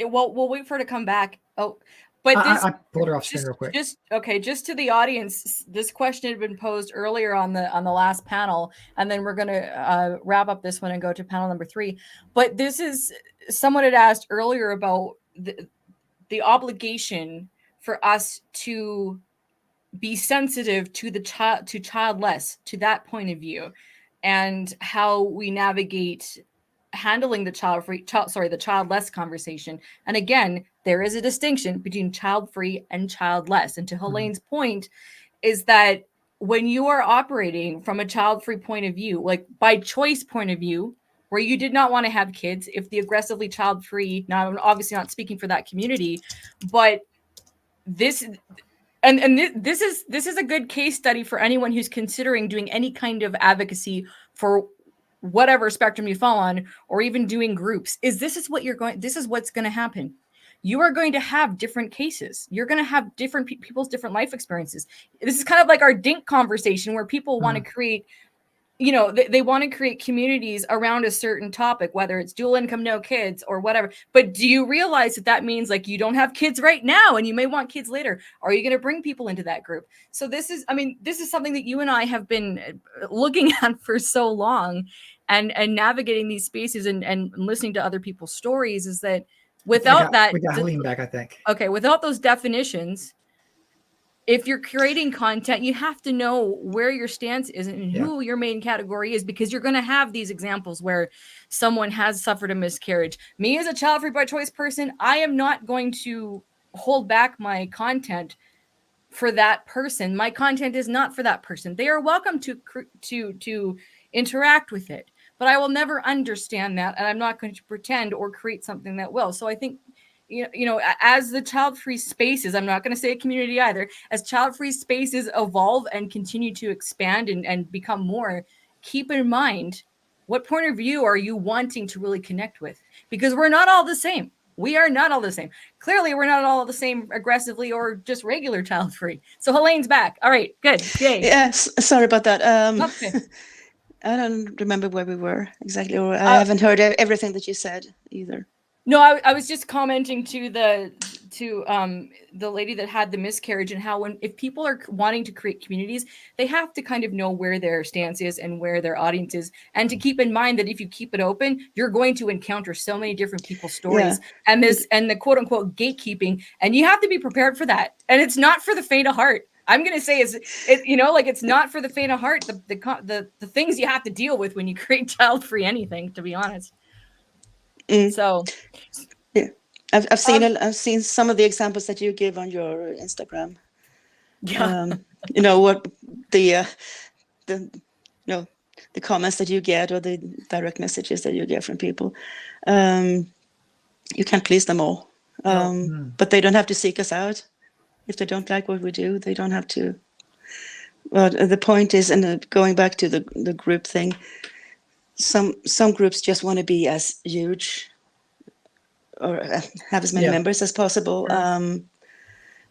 we'll wait for her to come back. Oh, but I pulled her off screen real quick. Just to the audience, this question had been posed earlier on the last panel, and then we're going to wrap up this one and go to panel number 3. But this is, someone had asked earlier about the obligation for us to be sensitive to the child, to childless, to that point of view, and how we navigate handling the the childless conversation. And again, there is a distinction between child-free and childless. And to Helene's point is that when you are operating from a child-free point of view, like by choice point of view, where you did not want to have kids, if the aggressively child-free, now I'm obviously not speaking for that community, but this is a good case study for anyone who's considering doing any kind of advocacy for whatever spectrum you fall on, or even doing groups. This is what's going to happen. You are going to have different cases. You're going to have different people's different life experiences. This is kind of like our DINK conversation, where people want to create, they want to create communities around a certain topic, whether it's dual income, no kids, or whatever. But do you realize that means like you don't have kids right now and you may want kids later? Are you going to bring people into that group? So this is something that you and I have been looking at for so long, and navigating these spaces and listening to other people's stories, is that without we got Helene back, I think. Okay, without those definitions, if you're creating content, you have to know where your stance is and who your main category is, because you're going to have these examples where someone has suffered a miscarriage. Me as a child-free by choice person, I am not going to hold back my content for that person. My content is not for that person. They are welcome to interact with it, but I will never understand that, and I'm not going to pretend or create something that will. So I think, as the child-free spaces, I'm not going to say a community either, as child-free spaces evolve and continue to expand and become more, keep in mind, what point of view are you wanting to really connect with? Because we're not all the same. We are not all the same. Clearly, we're not all the same aggressively or just regular child-free. So Helene's back. All right, good. Yay. Yes, sorry about that. Okay. I don't remember where we were exactly, or I haven't heard everything that you said either. No, I was just commenting to to the lady that had the miscarriage, and how if people are wanting to create communities, they have to kind of know where their stance is and where their audience is, and to keep in mind that if you keep it open, you're going to encounter so many different people's stories and the quote unquote gatekeeping, and you have to be prepared for that. And it's not for the faint of heart. I'm going to say it's not for the faint of heart, the things you have to deal with when you create child-free anything, to be honest. So yeah, I've seen some of the examples that you give on your Instagram. Yeah. What the comments that you get, or the direct messages that you get from people. You can't please them all, but they don't have to seek us out. If they don't like what we do, they don't have to. But the point is, and going back to the group thing, some groups just want to be as huge or have as many members as possible. And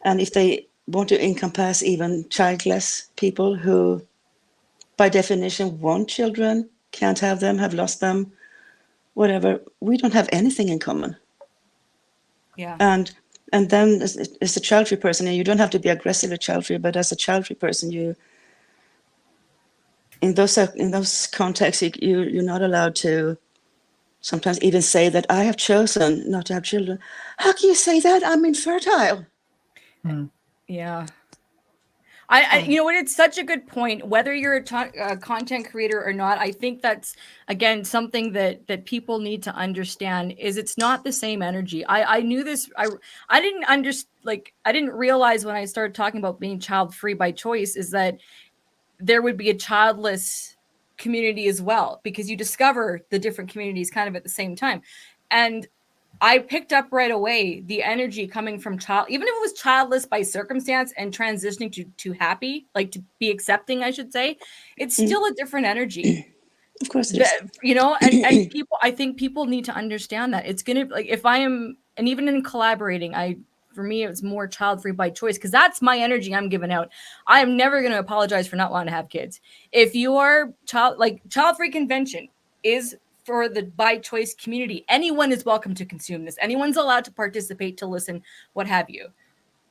if they want to encompass even childless people who, by definition, want children, can't have them, have lost them, whatever, we don't have anything in common. Yeah. And then as a child-free person, and you don't have to be aggressively child-free, but as a child-free person, you, in those contexts, you're not allowed to sometimes even say that I have chosen not to have children. How can you say that? I'm infertile. Yeah. It's such a good point. Whether you're a content creator or not, I think that's, again, something that people need to understand is it's not the same energy. I knew this. I didn't realize when I started talking about being child-free by choice is that there would be a childless community as well, because you discover the different communities kind of at the same time. And I picked up right away the energy coming from even if it was childless by circumstance and transitioning to happy, like to be accepting, I should say, it's still a different energy. Of course it is. And people, I think people need to understand that it's going to, like, if I am, and even in collaborating, for me, it was more child-free by choice, because that's my energy I'm giving out. I am never going to apologize for not wanting to have kids. If your Childfree Convention is for the by choice community, anyone is welcome to consume this. Anyone's allowed to participate, to listen, what have you.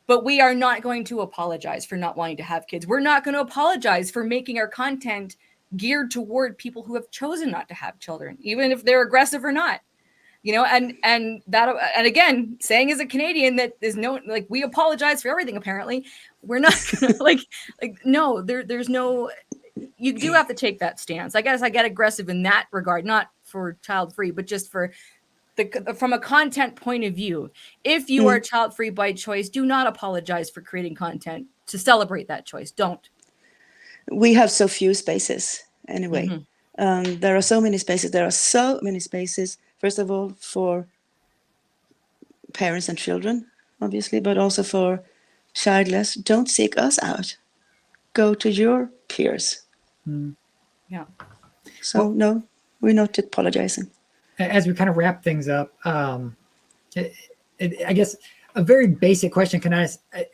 But we are not going to apologize for not wanting to have kids. We're not going to apologize for making our content geared toward people who have chosen not to have children, even if they're aggressive or not. And again, saying as a Canadian that there's no, like, we apologize for everything. Apparently, we're not gonna, no, there's no. You do have to take that stance. I guess I get aggressive in that regard, not for child-free, but just for from a content point of view. If you are child-free by choice, do not apologize for creating content to celebrate that choice. Don't. We have so few spaces anyway. There are so many spaces. First of all, for parents and children, obviously, but also for childless. Don't seek us out. Go to your peers. Yeah. So, no, we're not apologizing. As we kind of wrap things up, I guess a very basic question can I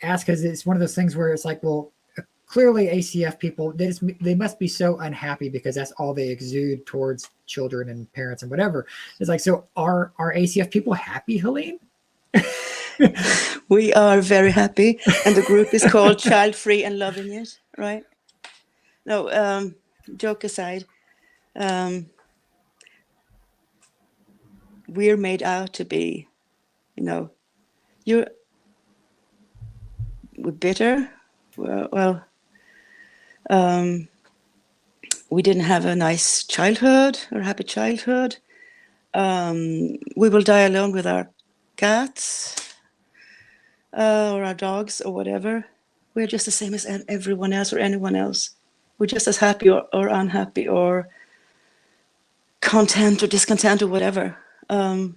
ask, because it's one of those things where it's like, well, clearly ACF people, they must be so unhappy because that's all they exude towards children and parents and whatever. It's like, so are ACF people happy, Helene? We are very happy, and the group is called Childfree and Loving It, right? No, joke aside, we're made out to be, we're bitter. Well, we didn't have a nice childhood or happy childhood. We will die alone with our cats or our dogs or whatever. We're just the same as everyone else or anyone else. We're just as happy or unhappy or content or discontent or whatever. But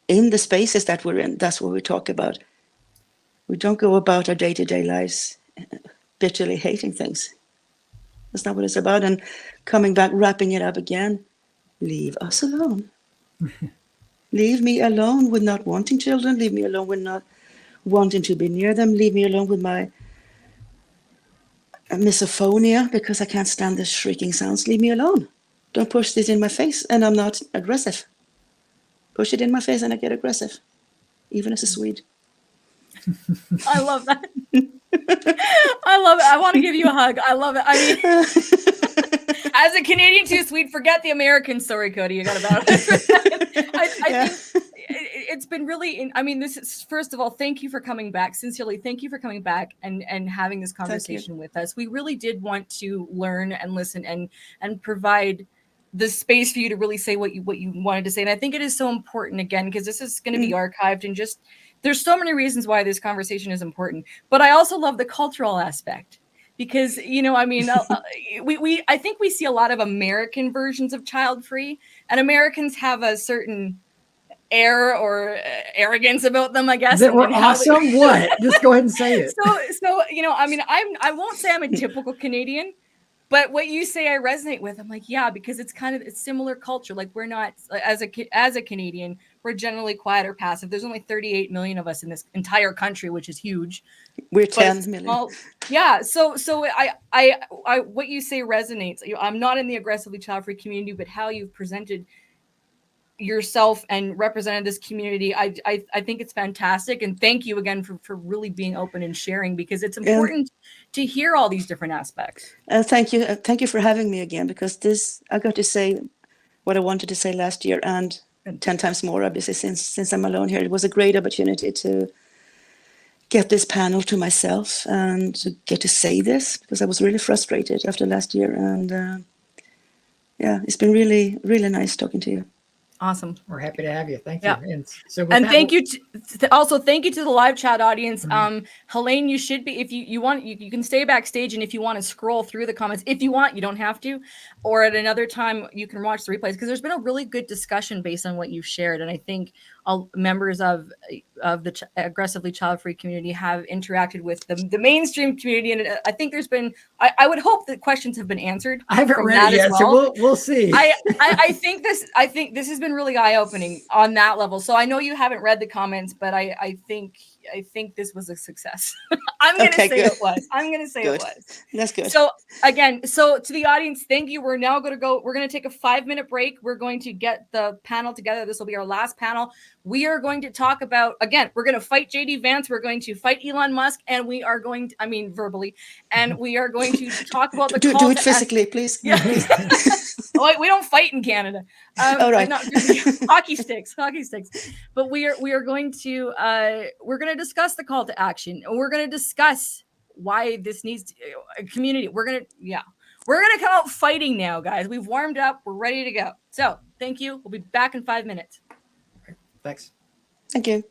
in the spaces that we're in, that's what we talk about. We don't go about our day-to-day lives bitterly hating things. That's not what it's about. And coming back, wrapping it up again, leave us alone. Leave me alone with not wanting children. Leave me alone with not wanting to be near them. Leave me alone with my misophonia because I can't stand the shrieking sounds. Leave me alone. Don't push this in my face. And I'm not aggressive. push it in my face and I get aggressive, even as a Swede. I love that. I love it. I want to give you a hug. I love it. I mean, as a Canadian too, Swede, forget the American story, Cody. You got about it. I think it's been really, I mean, this is, first of all, thank you for coming back. Sincerely, thank you for coming back and having this conversation with us. We really did want to learn and listen and provide the space for you to really say what you wanted to say. And I think it is so important, again, because this is going to be archived, and just there's so many reasons why this conversation is important. But I also love the cultural aspect, because, you know, I mean, I think we see a lot of American versions of Childfree, and Americans have a certain air or arrogance about them, I guess. That we're awesome. What? Just go ahead and say it. So, you know, I mean, I won't say I'm a typical Canadian, but what you say I resonate with. I'm like, yeah, because it's kind of a similar culture. Like, we're not, as a Canadian, we're generally quiet or passive. There's only 38 million of us in this entire country, which is huge. We're 10 million. Well, yeah. So I what you say resonates. I'm not in the aggressively child-free community, but how you've presented yourself and represented this community, I think it's fantastic. And thank you again for really being open and sharing, because it's important to hear all these different aspects. Thank you for having me again, because I got to say what I wanted to say last year, and 10 times more, obviously, since I'm alone here. It was a great opportunity to get this panel to myself and to get to say this, because I was really frustrated after last year. And yeah, it's been really, really nice talking to you. Awesome. We're happy to have you. Thank you. Yeah. And so thank you also thank you to the live chat audience. Helene, you should be, if you want, you can stay backstage, and if you want to scroll through the comments, if you want, you don't have to, or at another time you can watch the replays, because there's been a really good discussion based on what you've shared. And I think all members of the aggressively child-free community have interacted with the mainstream community, and I think there's been, I would hope that questions have been answered. I haven't read it yet, so we'll see. I think this has been really eye-opening on that level. So I know you haven't read the comments, but I think this was a success. I'm gonna say it was. I'm gonna say it was. That's good. So again, to the audience, thank you. We're now gonna go. We're gonna take a 5-minute break. We're going to get the panel together. This will be our last panel. We are going to talk about, again, we're going to fight JD Vance. We're going to fight Elon Musk, and we are going to, I mean, verbally, and we are going to talk about the do it physically, please. Yeah. We don't fight in Canada. All right. Hockey sticks. But we are going to we're going to discuss the call to action, and we're going to discuss why this needs a community. We're going to come out fighting now, guys. We've warmed up. We're ready to go. So thank you. We'll be back in 5 minutes. Thanks. Thank you.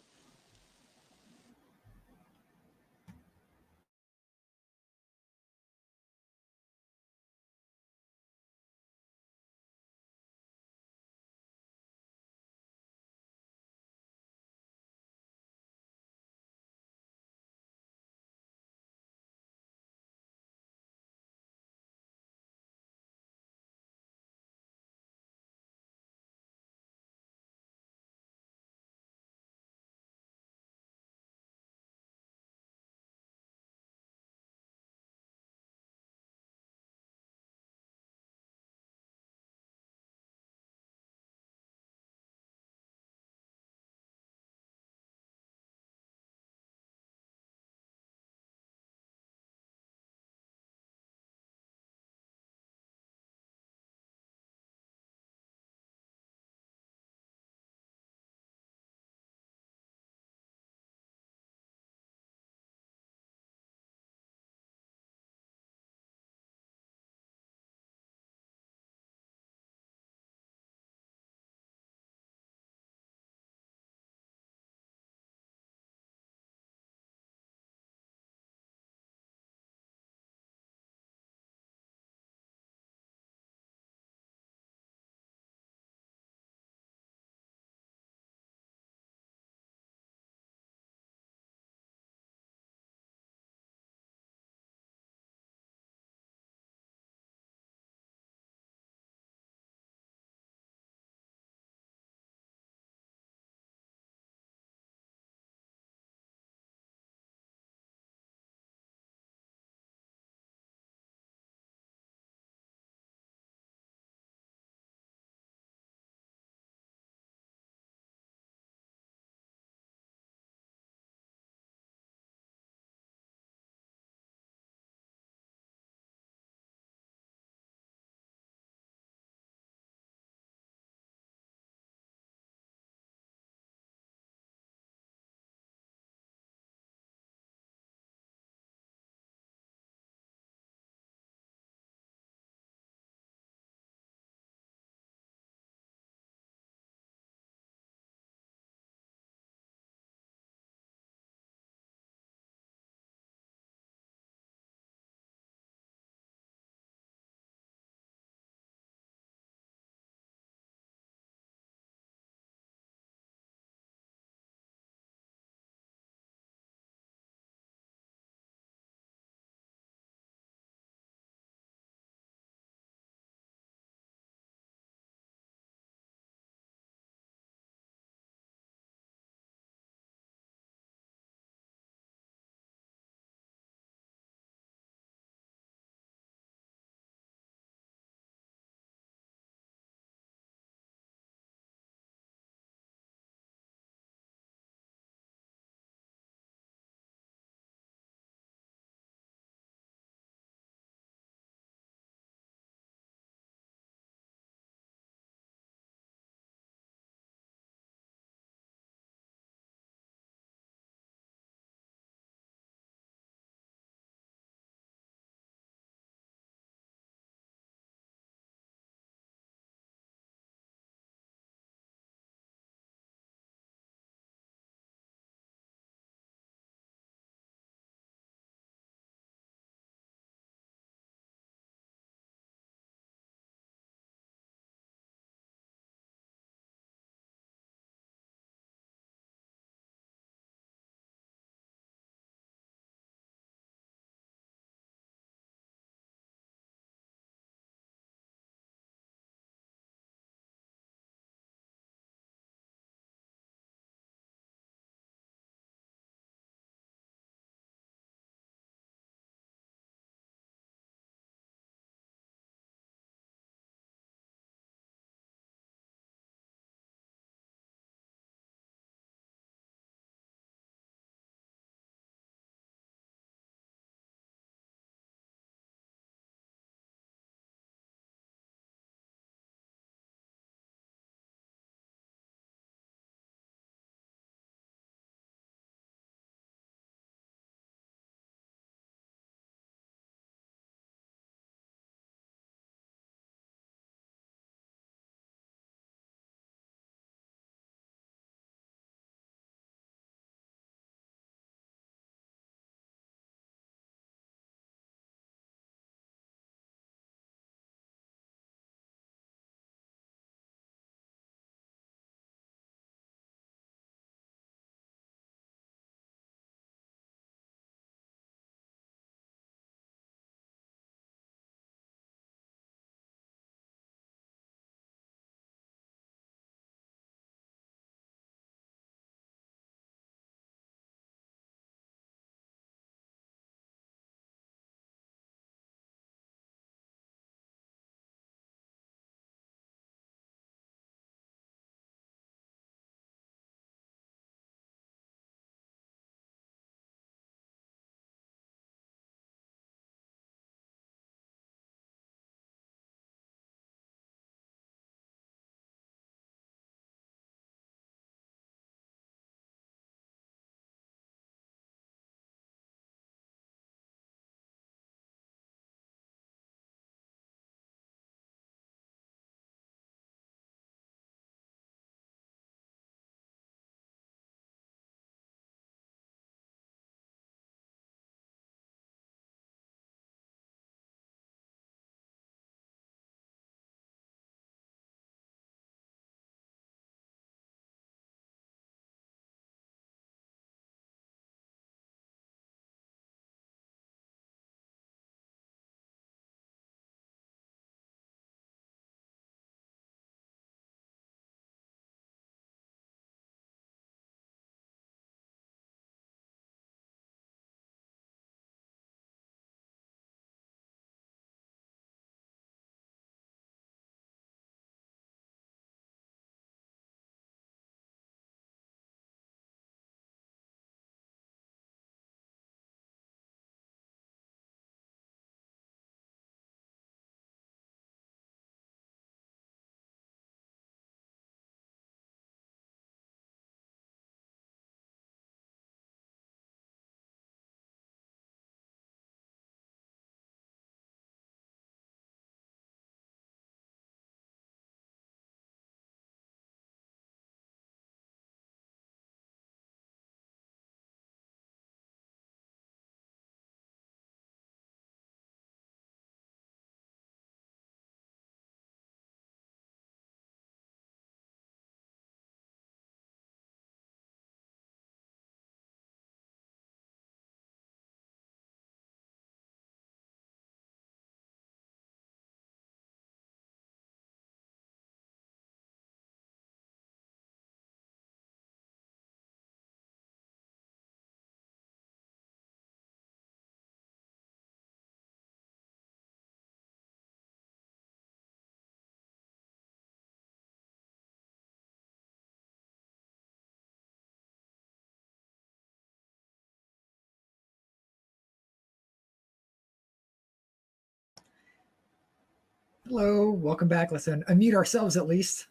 Hello, welcome back. Let's unmute ourselves at least.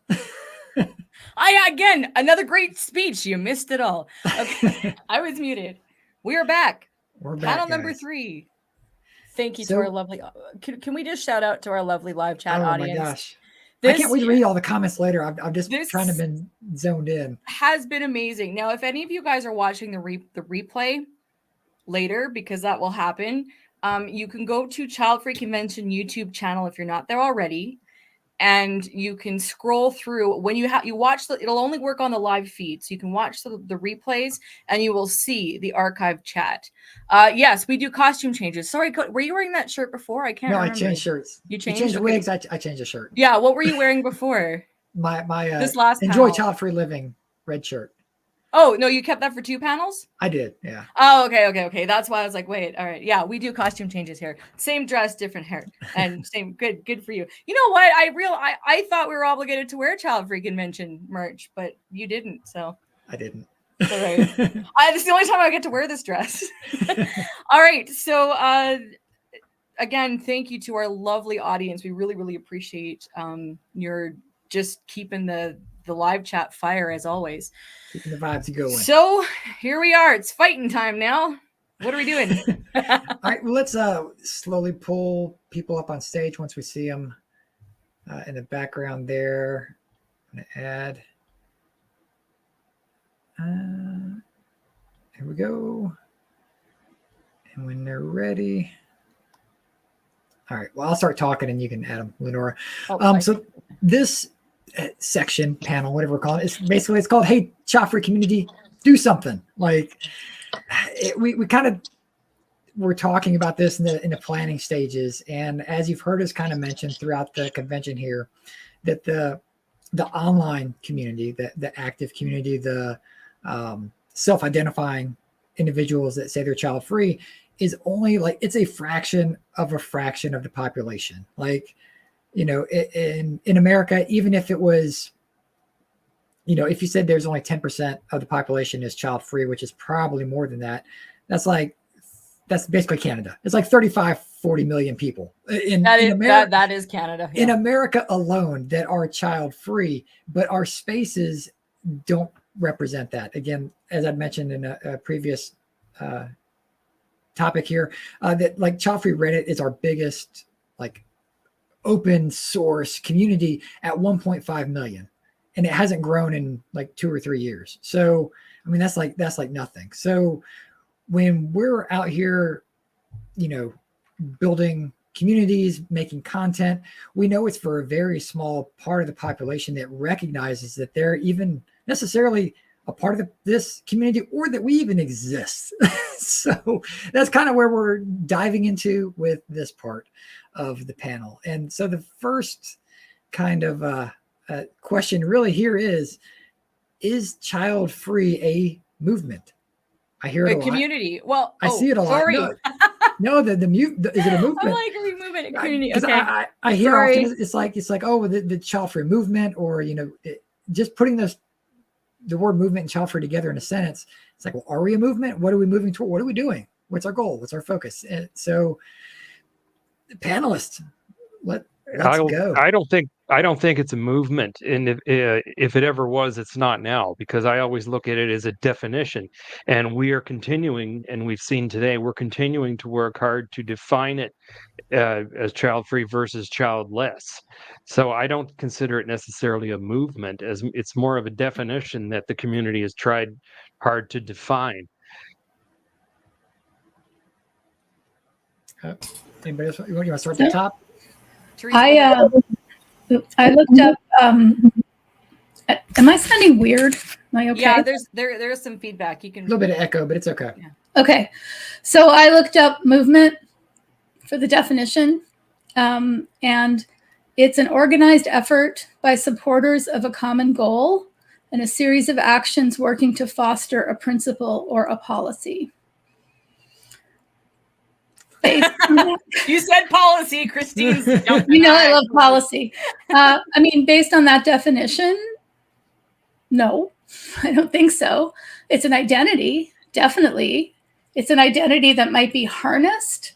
Again, another great speech. You missed it all. Okay, I was muted. We are back. We're back, Panel number guys. 3. Thank you to our lovely. Can we just shout out to our lovely live chat audience? Oh my gosh. I can't wait to read all the comments later. I'm just trying to been zoned in. Has been amazing. Now, if any of you guys are watching the replay later, because that will happen, you can go to Childfree Convention YouTube channel if you're not there already, and you can scroll through. When you watch it'll only work on the live feed, so you can watch the replays and you will see the archive chat. Yes, we do costume changes. Sorry, were you wearing that shirt before? I can't remember. I changed shirts. You changed? You changed wigs. I changed a shirt. Yeah, what were you wearing before? my this last Enjoy panel. Child-Free Living red shirt. Oh, no, you kept that for 2 panels? I did, yeah. Oh, okay. That's why I was like, wait, all right. Yeah, we do costume changes here. Same dress, different hair. And same, good for you. You know what? I thought we were obligated to wear Childfree Convention merch, but you didn't, so. I didn't. All right. This is the only time I get to wear this dress. All right, so again, thank you to our lovely audience. We really, really appreciate your just keeping the live chat fire as always. Keeping the vibes going. So here we are. It's fighting time now. What are we doing? All right, well, let's slowly pull people up on stage once we see them in the background there. I'm going to add. Here we go. And when they're ready. All right, well, I'll start talking and you can add them, LeNora. So this section, panel, whatever we're calling it, it's called Hey Childfree Community, do something. Like we kind of were talking about this in the planning stages, and as you've heard us kind of mention throughout the convention here, that the online community, the active community, the self-identifying individuals that say they're child free is only like, it's a fraction of the population. Like, you know, in America, even if it was, you know, if you said there's only 10% of the population is child free, which is probably more than that, that's basically Canada. It's like 35-40 million people in America. That is Canada. Yeah. In America alone that are child free, but our spaces don't represent that. Again, as I mentioned in a previous topic here, that like Childfree Reddit is our biggest like open source community at 1.5 million, and it hasn't grown in like 2 or 3 years. So I mean, that's like nothing. So when we're out here, you know, building communities, making content, we know it's for a very small part of the population that recognizes that they're even necessarily a part of this community or that we even exist. So that's kind of where we're diving into with this part of the panel. And so the first kind of question really here is child free a movement? I hear it a lot. Community. Well, I see it a lot. Sorry. No, is it a movement? I'm like, are we moving a community? Because Okay. I hear often it's like, oh, the child free movement, or, you know, just putting the word movement and child free together in a sentence. It's like, well, are we a movement? What are we moving toward? What are we doing? What's our goal? What's our focus? And so, panelists, let's go. I don't think it's a movement, and if it ever was, it's not now, because I always look at it as a definition, and we are continuing, and we've seen today, we're continuing to work hard to define it as child-free versus childless. So I don't consider it necessarily a movement, as it's more of a definition that the community has tried hard to define. Anybody else? You want to start at the top? I looked up. Am I sounding weird? Am I okay? Yeah, there's some feedback. You can A little bit of echo, but it's okay. Yeah. Okay, so I looked up movement for the definition, and it's an organized effort by supporters of a common goal and a series of actions working to foster a principle or a policy. You said policy, Christine. You know I love policy. I mean, based on that definition, no, I don't think so. It's an identity, definitely. It's an identity that might be harnessed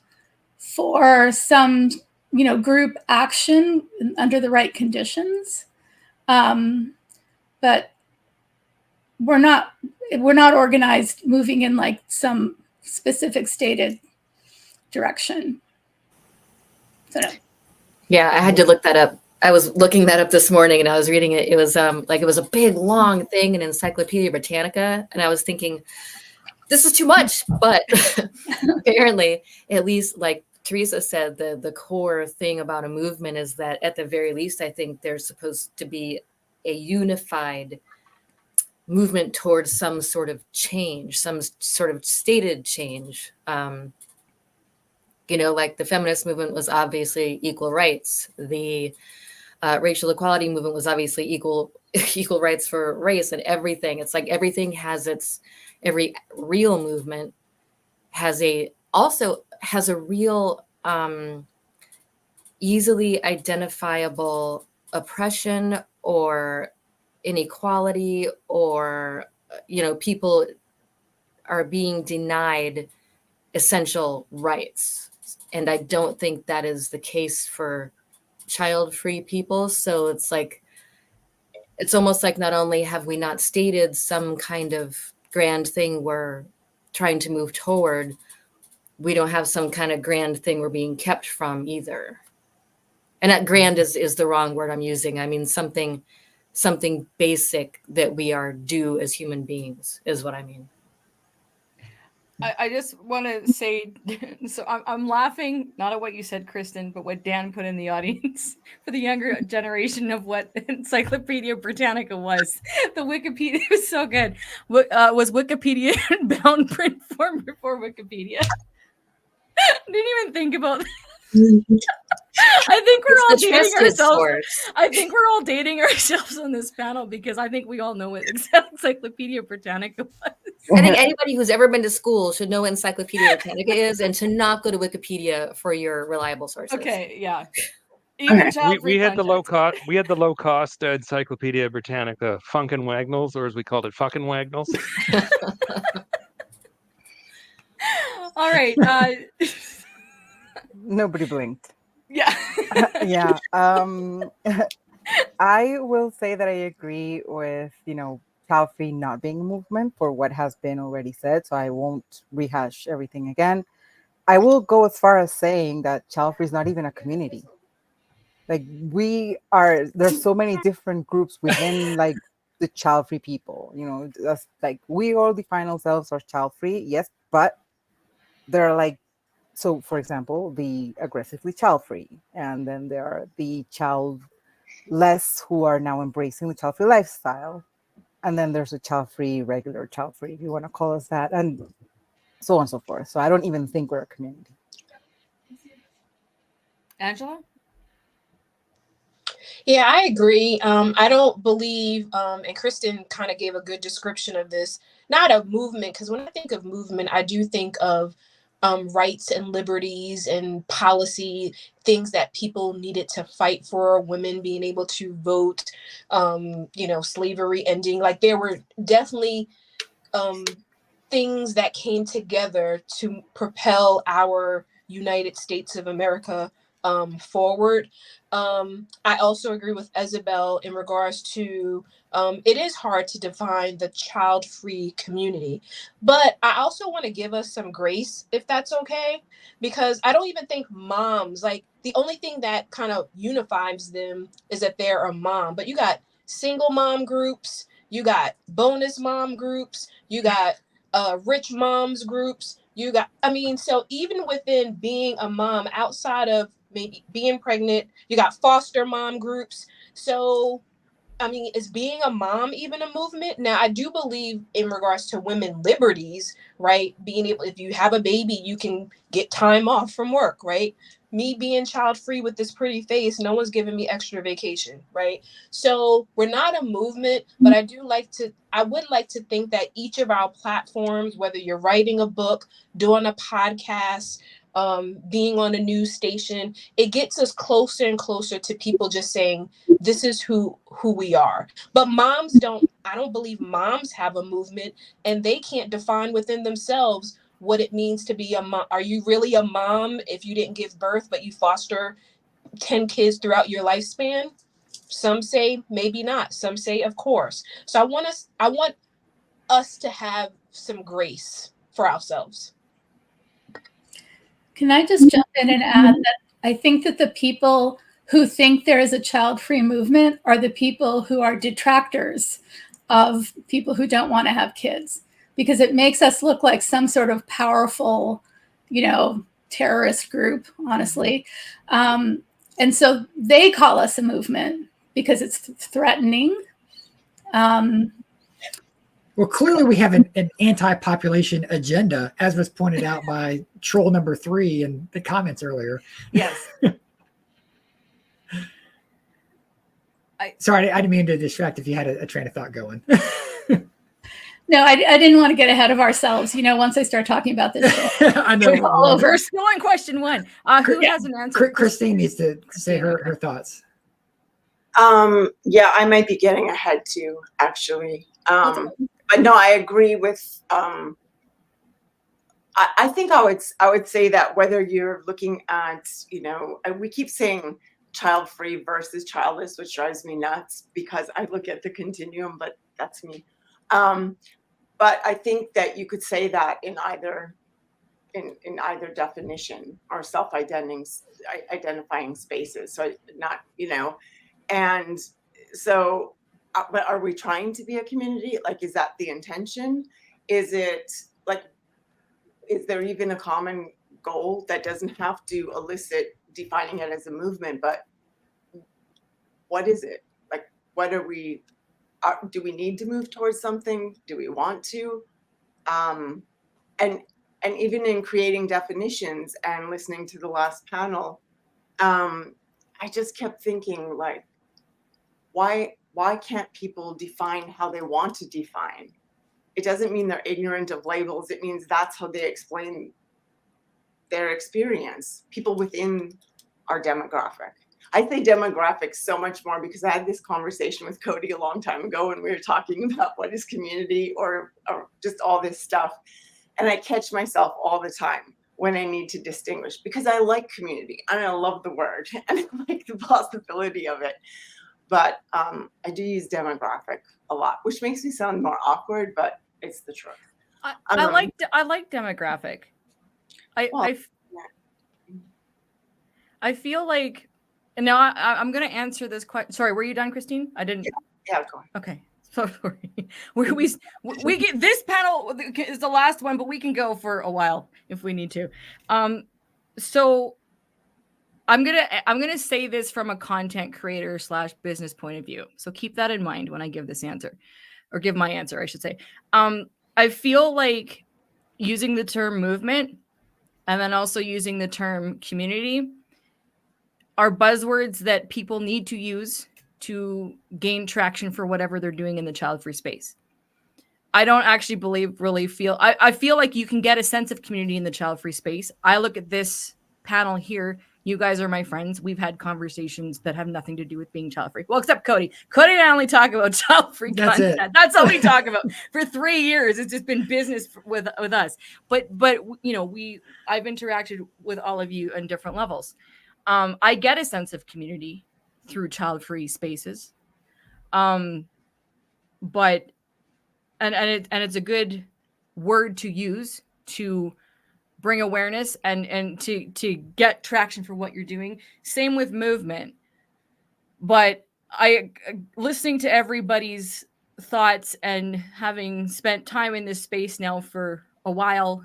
for some group action under the right conditions. But we're not organized moving in like some specific stated direction. So no. Yeah, I had to look that up. I was looking that up this morning and I was reading it. It was it was a big long thing in Encyclopedia Britannica, and I was thinking, this is too much. But apparently, at least like Therese said, the core thing about a movement is that at the very least, I think there's supposed to be a unified movement towards some sort of change, some sort of stated change. Like the feminist movement was obviously equal rights. The racial equality movement was obviously equal rights for race and everything. It's like everything has every real movement has a real easily identifiable oppression or inequality, or people are being denied essential rights. And I don't think that is the case for child-free people. So it's almost like not only have we not stated some kind of grand thing we're trying to move toward, we don't have some kind of grand thing we're being kept from either. And that grand is the wrong word I'm using. I mean, something basic that we are due as human beings is what I mean. I just want to say, so I'm laughing, not at what you said, Kristen, but what Dan put in the audience for the younger generation of what Encyclopedia Britannica was. The Wikipedia was so good. Was Wikipedia in bound print form before Wikipedia? Didn't even think about that. I think we're all dating ourselves. I think we're all dating ourselves on this panel because I think we all know what Encyclopedia Britannica was. I think anybody who's ever been to school should know what Encyclopedia Britannica is, and to not go to Wikipedia for your reliable sources. Okay, yeah. We had the low cost. We had the low cost Encyclopedia Britannica, Funkin' Wagnalls, or as we called it, Fucking Wagnalls. All right. Nobody blinked. Yeah. Yeah. I will say that I agree with, Childfree not being a movement for what has been already said. So I won't rehash everything again. I will go as far as saying that Childfree is not even a community. Like there's so many different groups within like the Childfree people, that's like we all define ourselves as Childfree. Yes. But there are like, so for example, the Aggressively Childfree, and then there are the childless who are now embracing the Childfree lifestyle. And then there's a Childfree, regular Childfree, if you want to call us that, and so on and so forth. So I don't even think we're a community. Angela? Yeah, I agree. I don't believe, and Kristen kind of gave a good description of this, not a movement, because when I think of movement, I do think of rights and liberties and policy, things that people needed to fight for, women being able to vote, slavery ending. Like there were definitely things that came together to propel our United States of America forward. I also agree with Isabel in regards to it is hard to define the child-free community, but I also want to give us some grace, if that's okay, because I don't even think moms, like the only thing that kind of unifies them is that they're a mom, but you got single mom groups, you got bonus mom groups, you got rich moms groups, so even within being a mom, outside of maybe being pregnant, you got foster mom groups. So is being a mom even a movement? Now, I do believe in regards to women liberties, right? Being able, if you have a baby, you can get time off from work, right? Me being child-free with this pretty face, no one's giving me extra vacation, right? So we're not a movement, but I would like to think that each of our platforms, whether you're writing a book, doing a podcast, being on a news station, it gets us closer and closer to people just saying, this is who we are. But I don't believe moms have a movement, and they can't define within themselves what it means to be a mom. Are you really a mom if you didn't give birth, but you foster 10 kids throughout your lifespan? Some say maybe not. Some say of course. So I want us to have some grace for ourselves. Can I just jump in and add that I think that the people who think there is a child-free movement are the people who are detractors of people who don't want to have kids, because it makes us look like some sort of powerful, terrorist group, honestly. And so they call us a movement because it's threatening. Well, clearly we have an anti-population agenda, as was pointed out by troll number 3 in the comments earlier. Yes. Sorry, I didn't mean to distract if you had a train of thought going. No, I didn't want to get ahead of ourselves. Once I start talking about this, I know. all over. We're still on question 1. Who has an answer? Christine needs to say her thoughts. Yeah, I might be getting ahead too, actually. But no, I agree with. I think I would say that whether you're looking at, we keep saying child-free versus childless, which drives me nuts because I look at the continuum, but that's me. But I think that you could say that in either definition or self-identifying spaces. So not, and so, but are we trying to be a community? Like, is that the intention? Is it like, is there even a common goal that doesn't have to elicit defining it as a movement, but what is it? Like, what are we, do we need to move towards something? Do we want to? And even in creating definitions and listening to the last panel, I just kept thinking, like, why can't people define how they want to define? It doesn't mean they're ignorant of labels. It means that's how they explain their experience. People within our demographic. I say demographics so much more because I had this conversation with Cody a long time ago when we were talking about what is community or just all this stuff. And I catch myself all the time when I need to distinguish, because I like community and I love the word and I like the possibility of it. But I do use demographic a lot, which makes me sound more awkward, but it's the truth. I like demographic. I feel like, and now I'm going to answer this question. Sorry, were you done, Christine? I didn't. Yeah, go on. Okay. So sorry. We get this panel is the last one, but we can go for a while if we need to. So I'm gonna say this from a content creator / business point of view. So keep that in mind when I give this answer, or give my answer, I should say. I feel like using the term movement and then also using the term community are buzzwords that people need to use to gain traction for whatever they're doing in the child-free space. I don't actually I feel like you can get a sense of community in the child-free space. I look at this panel here. You guys are my friends. We've had conversations that have nothing to do with being child-free. Well, except Cody. Cody and I only talk about child-free content. That's all we talk about. For 3 years, it's just been business with us. But I've interacted with all of you on different levels. I get a sense of community through child-free spaces. But it's a good word to use to bring awareness and to get traction for what you're doing. Same with movement. But listening to everybody's thoughts and having spent time in this space now for a while,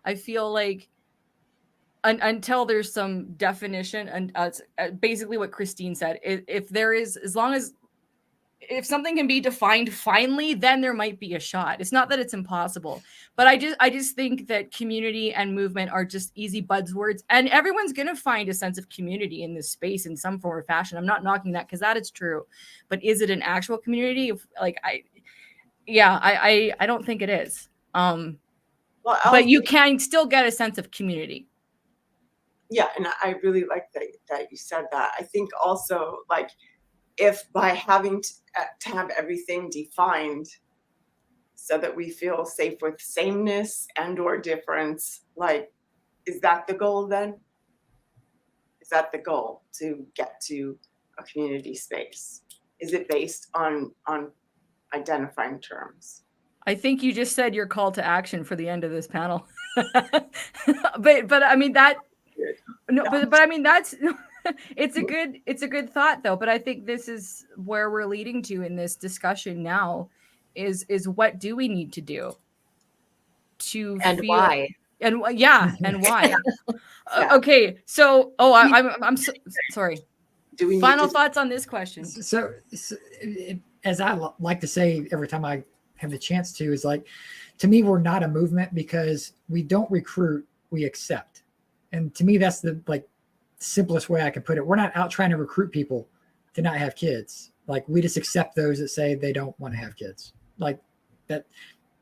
I feel like until there's some definition, and basically what Christine said, if there is, if something can be defined finely, then there might be a shot. It's not that it's impossible, but I just think that community and movement are just easy buzzwords, and everyone's going to find a sense of community in this space in some form or fashion. I'm not knocking that because that is true, but is it an actual community? I don't think it is. But you can still get a sense of community. Yeah, and I really like that you said that. I think also, like, if by having to have everything defined so that we feel safe with sameness and or difference, like, is that the goal then? Is that the goal, to get to a community space? Is it based on identifying terms? I think you just said your call to action for the end of this panel. but I mean that no, but I mean that's it's a good thought though. But I think this is where we're leading to in this discussion now is what do we need to do to And feel, why? and and why? Okay, so I'm sorry. Do we Final thoughts on this question? So as I like to say every time I have the chance to, is like, to me, we're not a movement because we don't recruit, we accept. And to me, that's the simplest way I can put it. We're not out trying to recruit people to not have kids. Like, we just accept those that say they don't want to have kids. Like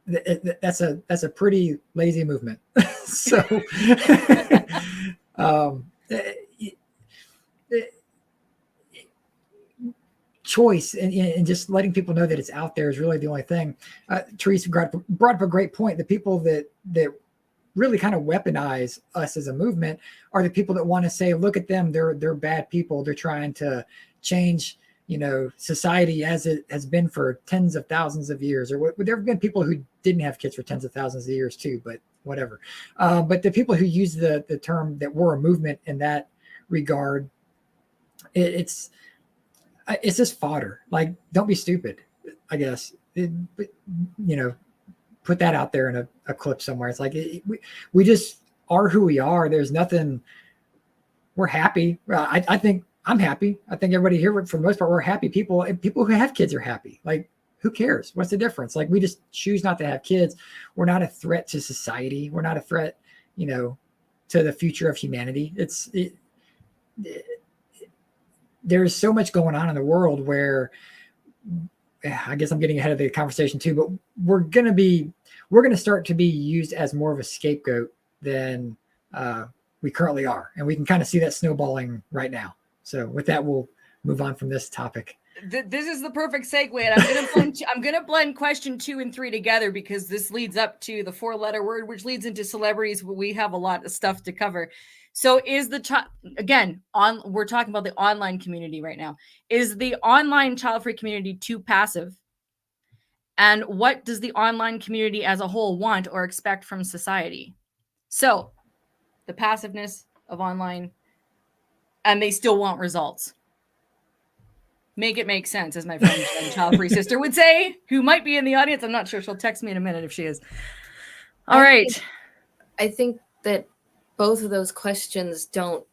that's a pretty lazy movement. So choice and just letting people know that it's out there is really the only thing. Therese brought up a great point. The people that really kind of weaponize us as a movement are the people that want to say, look at them, they're bad people. They're trying to change, society as it has been for tens of thousands of years. Or there have been people who didn't have kids for tens of thousands of years too, but whatever. But the people who use the term that we're a movement in that regard, it's just fodder. Like, don't be stupid, I guess. Put that out there in a clip somewhere. It's like, we just are who we are. There's nothing, we're happy. I think I'm happy. I think everybody here, for the most part, we're happy people, and people who have kids are happy. Like, who cares? What's the difference? Like, we just choose not to have kids. We're not a threat to society. We're not a threat, to the future of humanity. There's so much going on in the world where, I guess I'm getting ahead of the conversation too, but we're going to start to be used as more of a scapegoat than we currently are. And we can kind of see that snowballing right now. So with that, we'll move on from this topic. This is the perfect segue, and I'm gonna blend question 2 and 3 together, because this leads up to the 4-letter word, which leads into celebrities. We have a lot of stuff to cover. So we're talking about the online community right now. Is the online child-free community too passive? And what does the online community as a whole want or expect from society? So the passiveness of online, and they still want results. Make it make sense, as my friend and child-free sister would say, who might be in the audience. I'm not sure. She'll text me in a minute if she is. All right. I think that both of those questions don't.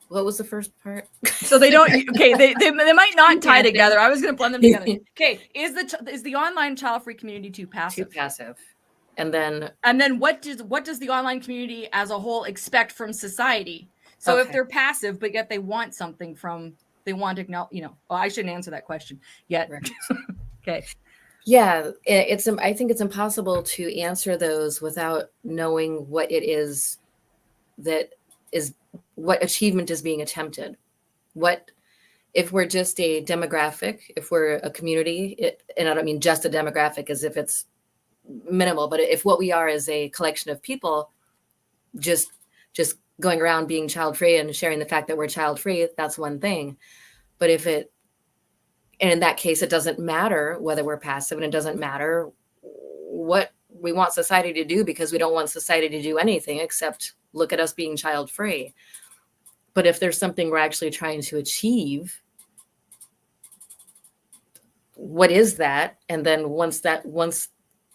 What was the first part? So they don't. Okay, they might not tie together. I was going to blend them together. Okay, is the online child-free community too passive? Too passive. And then what does the online community as a whole expect from society? So if they're passive, but yet they want something from. They want to, I shouldn't answer that question yet. Right. Okay. Yeah, I think it's impossible to answer those without knowing what it is what achievement is being attempted. What, if we're just a demographic, if we're a community, and I don't mean just a demographic as if it's minimal, but if what we are is a collection of people, just going around being child-free and sharing the fact that we're child-free, that's one thing. But and in that case, it doesn't matter whether we're passive, and it doesn't matter what we want society to do, because we don't want society to do anything except look at us being child-free. But if there's something we're actually trying to achieve, what is that? And then once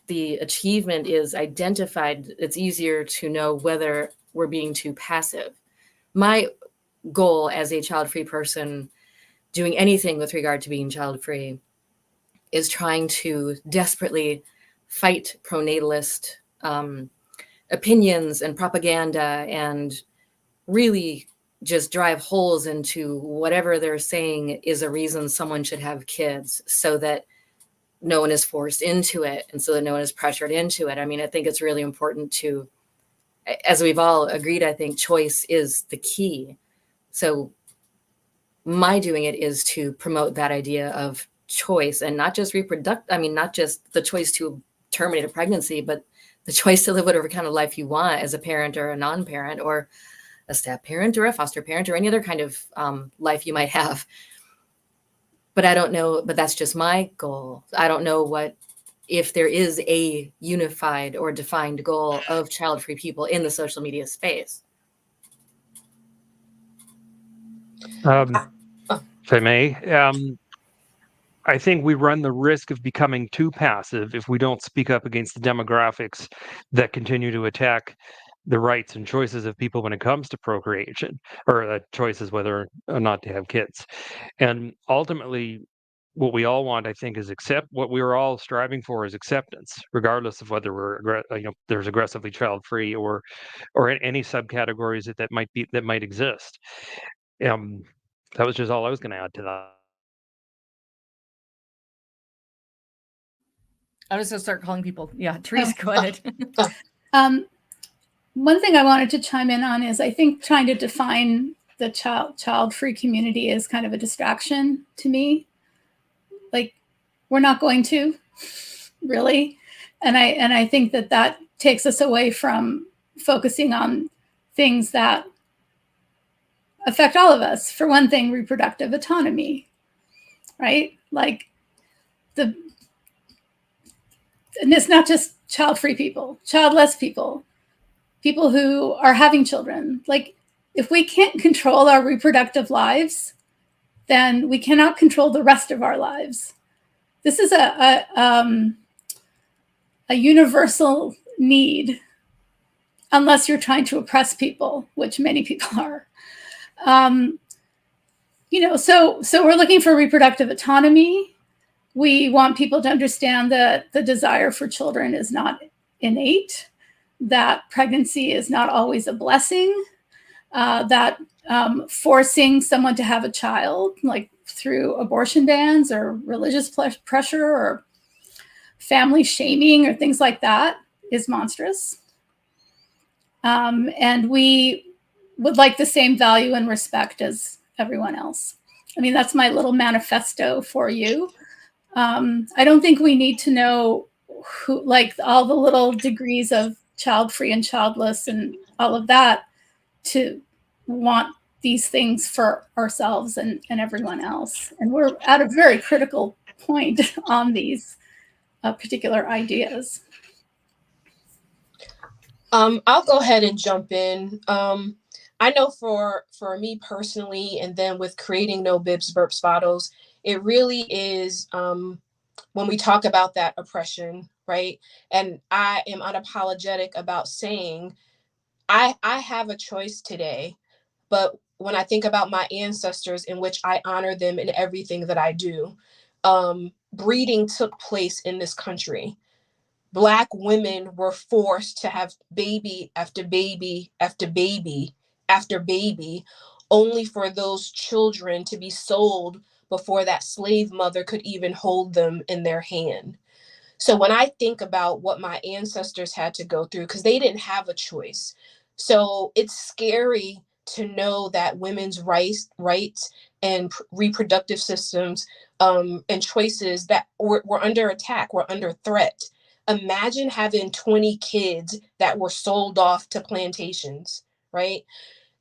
the achievement is identified, it's easier to know whether we're being too passive. My goal as a child-free person doing anything with regard to being child-free is trying to desperately fight pronatalist opinions and propaganda, and really just drive holes into whatever they're saying is a reason someone should have kids, so that no one is forced into it, and so that no one is pressured into it. I mean, I think it's really important to, as we've all agreed, I think choice is the key. So my doing it is to promote that idea of choice, and not just not just the choice to terminate a pregnancy, but the choice to live whatever kind of life you want as a parent or a non-parent, or a step parent or a foster parent or any other kind of life you might have. But I don't know, but that's just my goal. I don't know if there is a unified or defined goal of child-free people in the social media space. If I may, I think we run the risk of becoming too passive if we don't speak up against the demographics that continue to attack the rights and choices of people when it comes to procreation, or choices whether or not to have kids. And ultimately, what we all want, I think, is what we're all striving for is acceptance, regardless of whether there's aggressively child-free or any subcategories that might exist. That was just all I was going to add to that. I'm just gonna start calling people. Yeah, Therese, go ahead. One thing I wanted to chime in on is I think trying to define the child-free community is kind of a distraction to me. Like, we're not going to, really. And I think that takes us away from focusing on things that affect all of us. For one thing, reproductive autonomy, right? Like, and it's not just child-free people, childless people, people who are having children. Like, if we can't control our reproductive lives, then we cannot control the rest of our lives. This is a universal need, unless you're trying to oppress people, which many people are. So we're looking for reproductive autonomy. We want people to understand that the desire for children is not innate, that pregnancy is not always a blessing, that forcing someone to have a child, like through abortion bans or religious pressure or family shaming or things like that, is monstrous. And we would like the same value and respect as everyone else. I mean, that's my little manifesto for you. I don't think we need to know who, like, all the little degrees of child-free and childless and all of that to want these things for ourselves and everyone else. And we're at a very critical point on these particular ideas. I'll go ahead and jump in. I know for me personally, and then with creating No Bibs, Burps, Bottles, it really is when we talk about that oppression, right? And I am unapologetic about saying I have a choice today, but when I think about my ancestors, in which I honor them in everything that I do, breeding took place in this country. Black women were forced to have baby after baby after baby after baby, only for those children to be sold before that slave mother could even hold them in their hand. So when I think about what my ancestors had to go through, because they didn't have a choice. So it's scary to know that women's rights and reproductive systems and choices that were under attack, were under threat. Imagine having 20 kids that were sold off to plantations, right?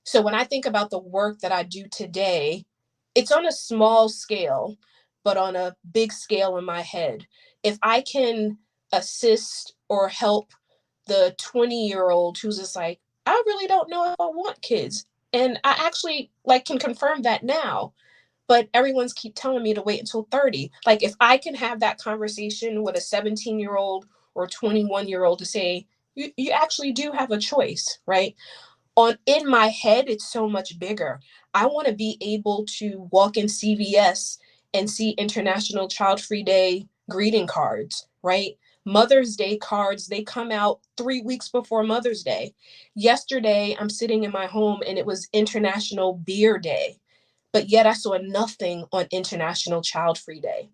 So when I think about the work that I do today, it's on a small scale, but on a big scale in my head. If I can assist or help the 20-year-old who's just like, I really don't know if I want kids. And I actually can confirm that now, but everyone's keep telling me to wait until 30. Like, if I can have that conversation with a 17-year-old or 21-year-old to say, you actually do have a choice, right? In my head, it's so much bigger. I want to be able to walk in CVS and see International Child-Free Day greeting cards, right? Mother's Day cards, they come out 3 weeks before Mother's Day. Yesterday, I'm sitting in my home and it was International Beer Day, but yet I saw nothing on International Child-Free Day.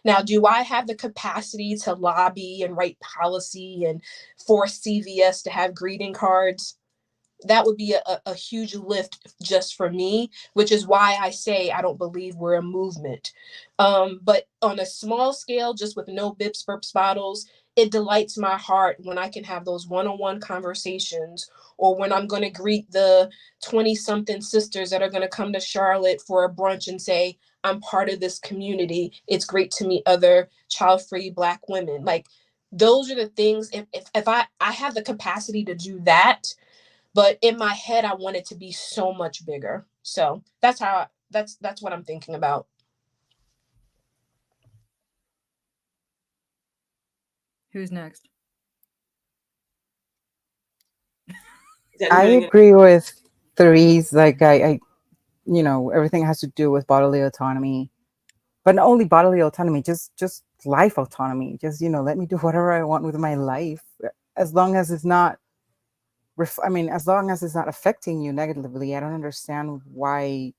Now, do I have the capacity to lobby and write policy and force CVS to have greeting cards? That would be a huge lift just for me, which is why I say I don't believe we're a movement. But on a small scale, just with No Bibs, Burps, Bottles, it delights my heart when I can have those one-on-one conversations, or when I'm going to greet the 20-something sisters that are going to come to Charlotte for a brunch and say, I'm part of this community. It's great to meet other child-free Black women. Like, those are the things, if I have the capacity to do that, but in my head, I want it to be so much bigger. So that's what I'm thinking about. Who's next? I agree with Therese. Like I, you know, everything has to do with bodily autonomy, but not only bodily autonomy, just life autonomy. Just, you know, let me do whatever I want with my life, as long as it's not. As long as it's not affecting you negatively. I don't understand why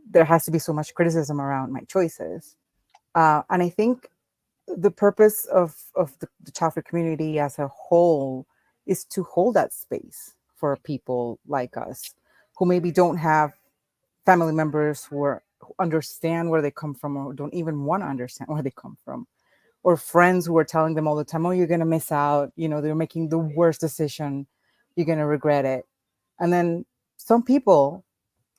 there has to be so much criticism around my choices. And I think the purpose of the Childfree community as a whole is to hold that space for people like us who maybe don't have family members who understand where they come from, or don't even want to understand where they come from, or friends who are telling them all the time, oh, you're going to miss out, you know, they're making the worst decision, you're going to regret it. And then some people,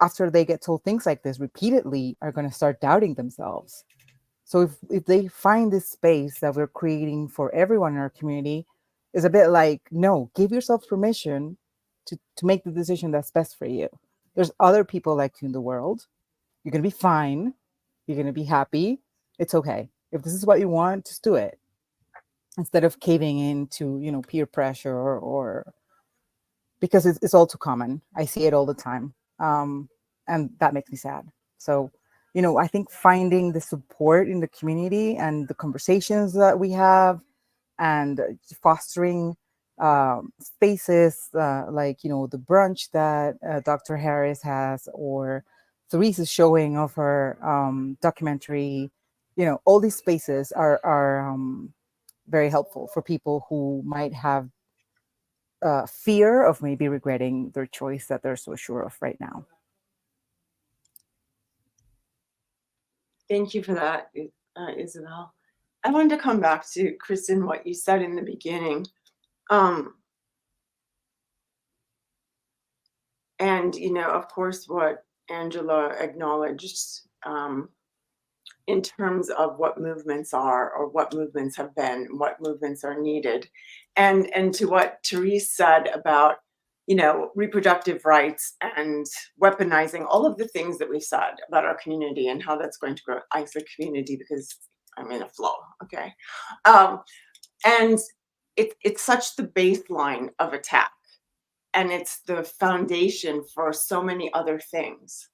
after they get told things like this repeatedly, are going to start doubting themselves. So if they find this space that we're creating for everyone in our community, is a bit like, no, give yourself permission to make the decision that's best for you. There's other people like you in the world. You're going to be fine. You're going to be happy. It's okay. If this is what you want, just do it. Instead of caving into, you know, peer pressure or because it's all too common. I see it all the time. And that makes me sad. So, you know, I think finding the support in the community and the conversations that we have, and fostering spaces like, you know, the brunch that Dr. Harris has, or Therese's showing of her documentary, you know, all these spaces are very helpful for people who might have fear of maybe regretting their choice that they're so sure of right now. Thank you for that, Isabel. I wanted to come back to, Kristen, what you said in the beginning. And, you know, of course, what Angela acknowledged in terms of what movements are, or what movements have been, what movements are needed. And to what Therese said about, you know, reproductive rights and weaponizing all of the things that we've said about our community and how that's going to grow the community, because I'm in a flow, okay? And it's such the baseline of attack, and it's the foundation for so many other things.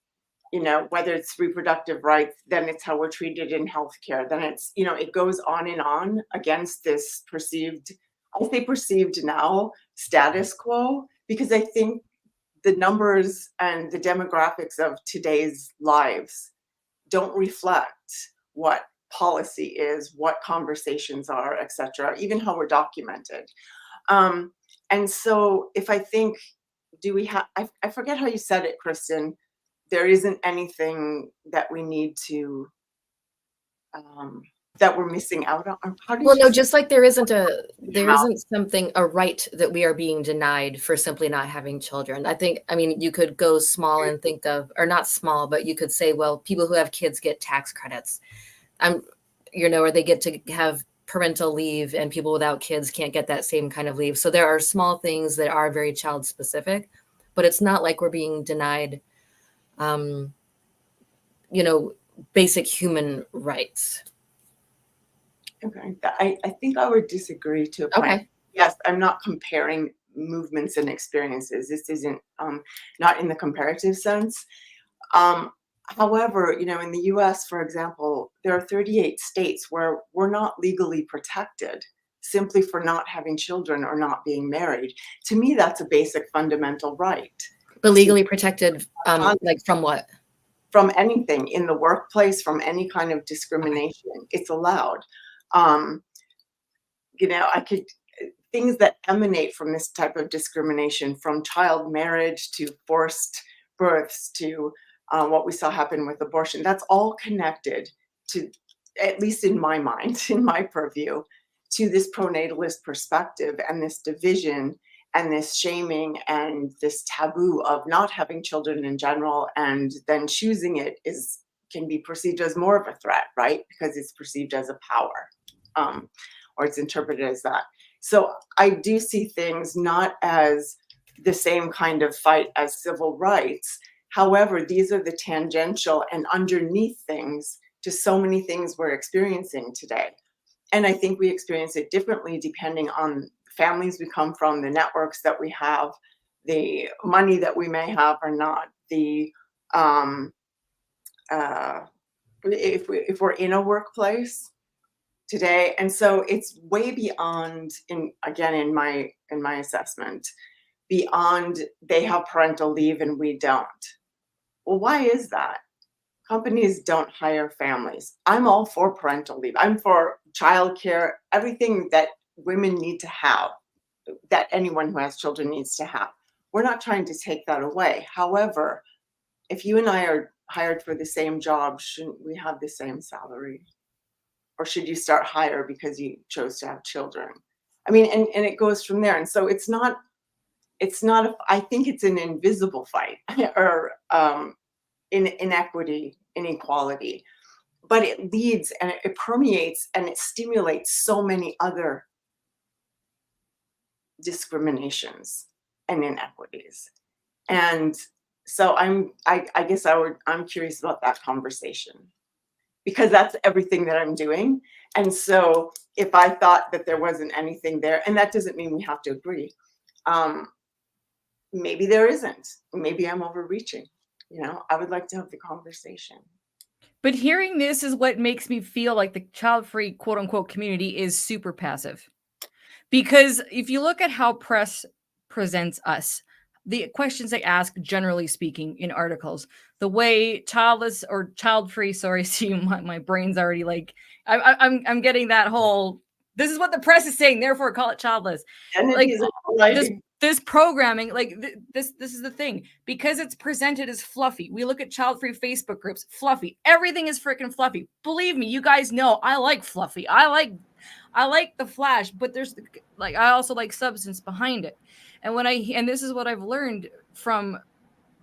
You know, whether it's reproductive rights, then it's how we're treated in healthcare, then it's, you know, it goes on and on against this perceived, I say perceived now, status quo, because I think the numbers and the demographics of today's lives don't reflect what policy is, what conversations are, etc., even how we're documented. And so if I think, do we have, I forget how you said it, Kristen, there isn't anything that we need to, that we're missing out on. Well, no, just like there isn't something, a right that we are being denied for simply not having children. I mean, you could go small and think of, or not small, but you could say, well, people who have kids get tax credits. You know, or they get to have parental leave, and people without kids can't get that same kind of leave. So there are small things that are very child specific, but it's not like we're being denied, you know, basic human rights. Okay, I think I would disagree to a point. Okay. Yes, I'm not comparing movements and experiences. This isn't not in the comparative sense. However, you know, in the US, for example, there are 38 states where we're not legally protected simply for not having children or not being married. To me, that's a basic fundamental right. But legally protected, like from what? From anything in the workplace, from any kind of discrimination, it's allowed. You know, things that emanate from this type of discrimination, from child marriage to forced births to what we saw happen with abortion, that's all connected to, at least in my mind, in my purview, to this pronatalist perspective and this division and this shaming and this taboo of not having children in general, and then choosing it can be perceived as more of a threat, right? Because it's perceived as a power, or it's interpreted as that. So I do see things not as the same kind of fight as civil rights. However, these are the tangential and underneath things to so many things we're experiencing today. And I think we experience it differently depending on families we come from, the networks that we have, the money that we may have or not, the if we're in a workplace today. And so it's way beyond, in my assessment, beyond they have parental leave and we don't. Well, why is that? Companies don't hire families. I'm all for parental leave. I'm for childcare, everything that women need to have, that anyone who has children needs to have. We're not trying to take that away. However, if you and I are hired for the same job, shouldn't we have the same salary? Or should you start higher because you chose to have children? I mean, and it goes from there. And so it's not, I think it's an invisible fight or inequity, inequality, but it leads and it permeates and it stimulates so many other discriminations and inequities. And so I'm curious about that conversation, because that's everything that I'm doing. And so if I thought that there wasn't anything there, and that doesn't mean we have to agree, maybe there isn't. Maybe I'm overreaching. I would like to have the conversation. But hearing this is what makes me feel like the child-free quote unquote community is super passive. Because if you look at how press presents us, the questions they ask, generally speaking, in articles, the way childless or child-free, sorry, see, my brain's already like, I'm getting that whole, this is what the press is saying, therefore call it childless. Like this programming, like this is the thing, because it's presented as fluffy. We look at child-free Facebook groups, fluffy. Everything is freaking fluffy. Believe me, you guys know I like fluffy. I like the flash, but there's like, I also like substance behind it. And this is what I've learned from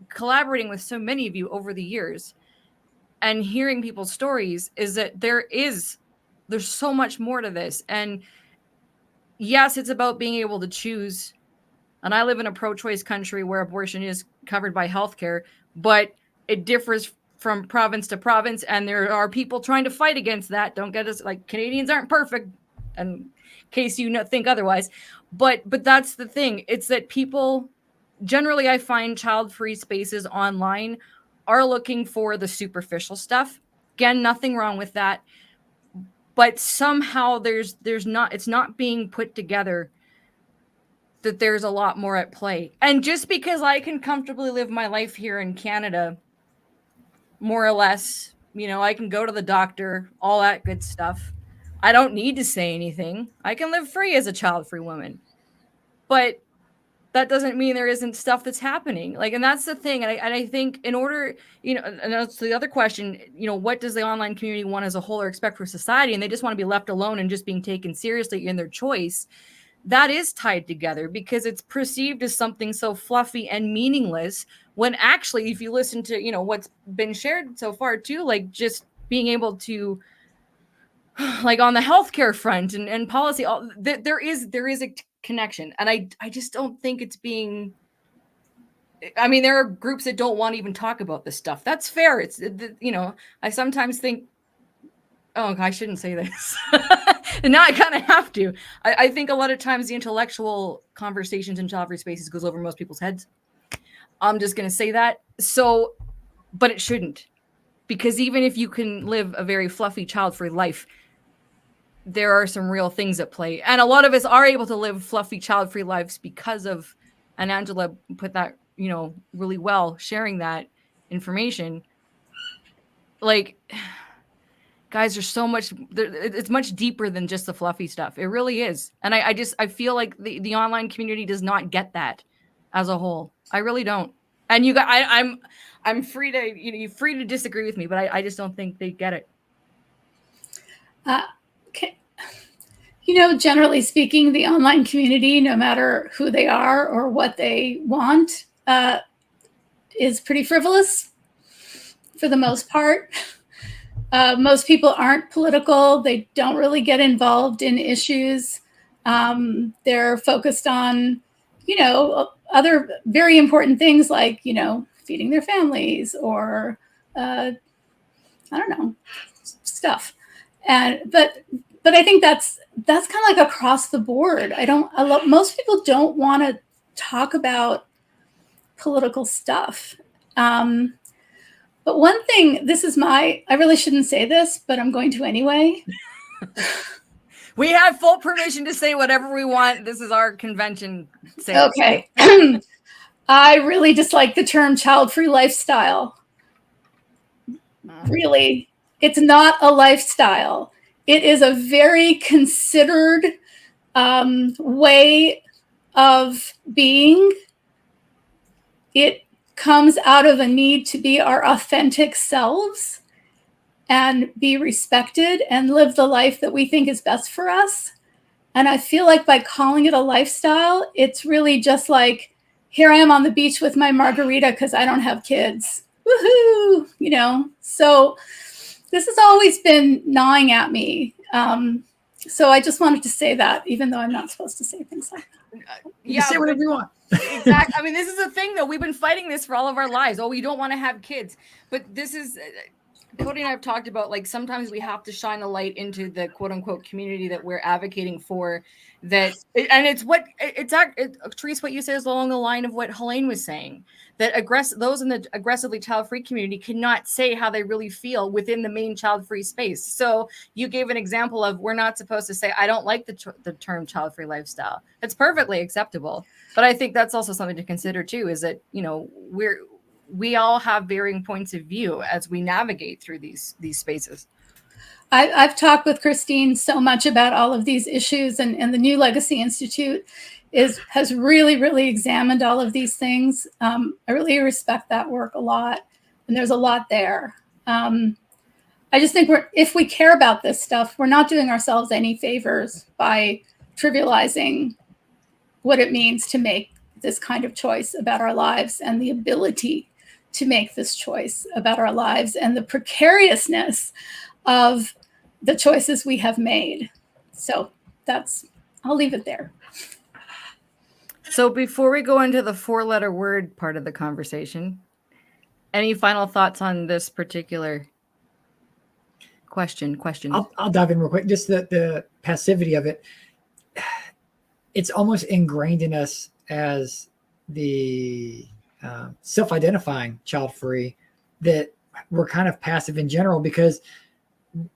collaborating with so many of you over the years and hearing people's stories, is that there's so much more to this. And yes, it's about being able to choose. And I live in a pro-choice country where abortion is covered by healthcare, but it differs from province to province. And there are people trying to fight against that. Don't get us, like, Canadians aren't perfect, in case you think otherwise. But that's the thing. It's that people, generally, I find child-free spaces online are looking for the superficial stuff. Again, nothing wrong with that. But somehow it's not being put together that there's a lot more at play. And just because I can comfortably live my life here in Canada, more or less, I can go to the doctor, all that good stuff. I don't need to say anything. I can live free as a child-free woman. But that doesn't mean there isn't stuff that's happening. Like, and that's the thing. And I think in order, and that's the other question, what does the online community want as a whole or expect for society? And they just want to be left alone and just being taken seriously in their choice. That is tied together because it's perceived as something so fluffy and meaningless, when actually, if you listen to, what's been shared so far too, like just being able to, like on the healthcare front and policy, there is a connection. And I just don't think it's being, I mean, there are groups that don't want to even talk about this stuff. That's fair. It's, I sometimes think, oh, I shouldn't say this. And now I kind of have to. I think a lot of times the intellectual conversations in child-free spaces goes over most people's heads. I'm just going to say that. So, but it shouldn't. Because even if you can live a very fluffy child-free life, there are some real things at play. And a lot of us are able to live fluffy child-free lives because of, and Angela put that, really well, sharing that information. Like, guys, there's so much, it's much deeper than just the fluffy stuff. It really is. And I feel like the online community does not get that as a whole. I really don't. And you guys, I'm free to, you're free to disagree with me, but I just don't think they get it. generally speaking, the online community, no matter who they are or what they want, is pretty frivolous for the most part. Most people aren't political. They don't really get involved in issues. They're focused on, other very important things like, feeding their families or, I don't know, stuff. But I think that's kind of like across the board. Most people don't want to talk about political stuff. But one thing, I really shouldn't say this, but I'm going to anyway. We have full permission to say whatever we want. This is our convention. Okay. I really dislike the term child-free lifestyle. Really, it's not a lifestyle. It is a very considered way of being. It comes out of a need to be our authentic selves and be respected and live the life that we think is best for us. And I feel like by calling it a lifestyle, it's really just like, here I am on the beach with my margarita because I don't have kids. Woohoo! So this has always been gnawing at me. So I just wanted to say that, even though I'm not supposed to say things like that. You say whatever you want. Exactly. I mean, this is the thing, though. We've been fighting this for all of our lives. Oh, we don't want to have kids. But this is, Cody and I have talked about, like, sometimes we have to shine a light into the quote unquote community that we're advocating for. Therese, what you said is along the line of what Helene was saying, that those in the aggressively child-free community cannot say how they really feel within the main child-free space. So you gave an example of, we're not supposed to say, I don't like the term child-free lifestyle. It's perfectly acceptable. But I think that's also something to consider too, is that, we all have varying points of view as we navigate through these spaces. I've talked with Christine so much about all of these issues, and the New Legacy Institute has really, really examined all of these things. I really respect that work a lot, and there's a lot there. I just think if we care about this stuff, we're not doing ourselves any favors by trivializing what it means to make this kind of choice about our lives and the ability to make this choice about our lives and the precariousness of the choices we have made. So I'll leave it there. So before we go into the 4-letter word part of the conversation, any final thoughts on this particular question? I'll dive in real quick. Just the passivity of it. It's almost ingrained in us as the self-identifying child-free that we're kind of passive in general, because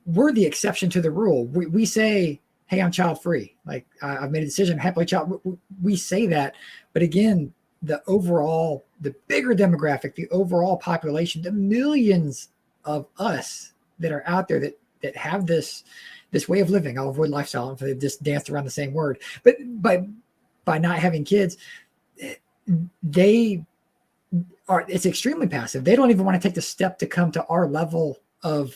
we're the exception to the rule. We say, hey, I'm child-free. Like, I've made a decision, I'm happily child. We say that. But again, the bigger demographic, the overall population, the millions of us that are out there that have this way of living. I'll avoid lifestyle if they just danced around the same word. But by not having kids, it's extremely passive. They don't even want to take the step to come to our level of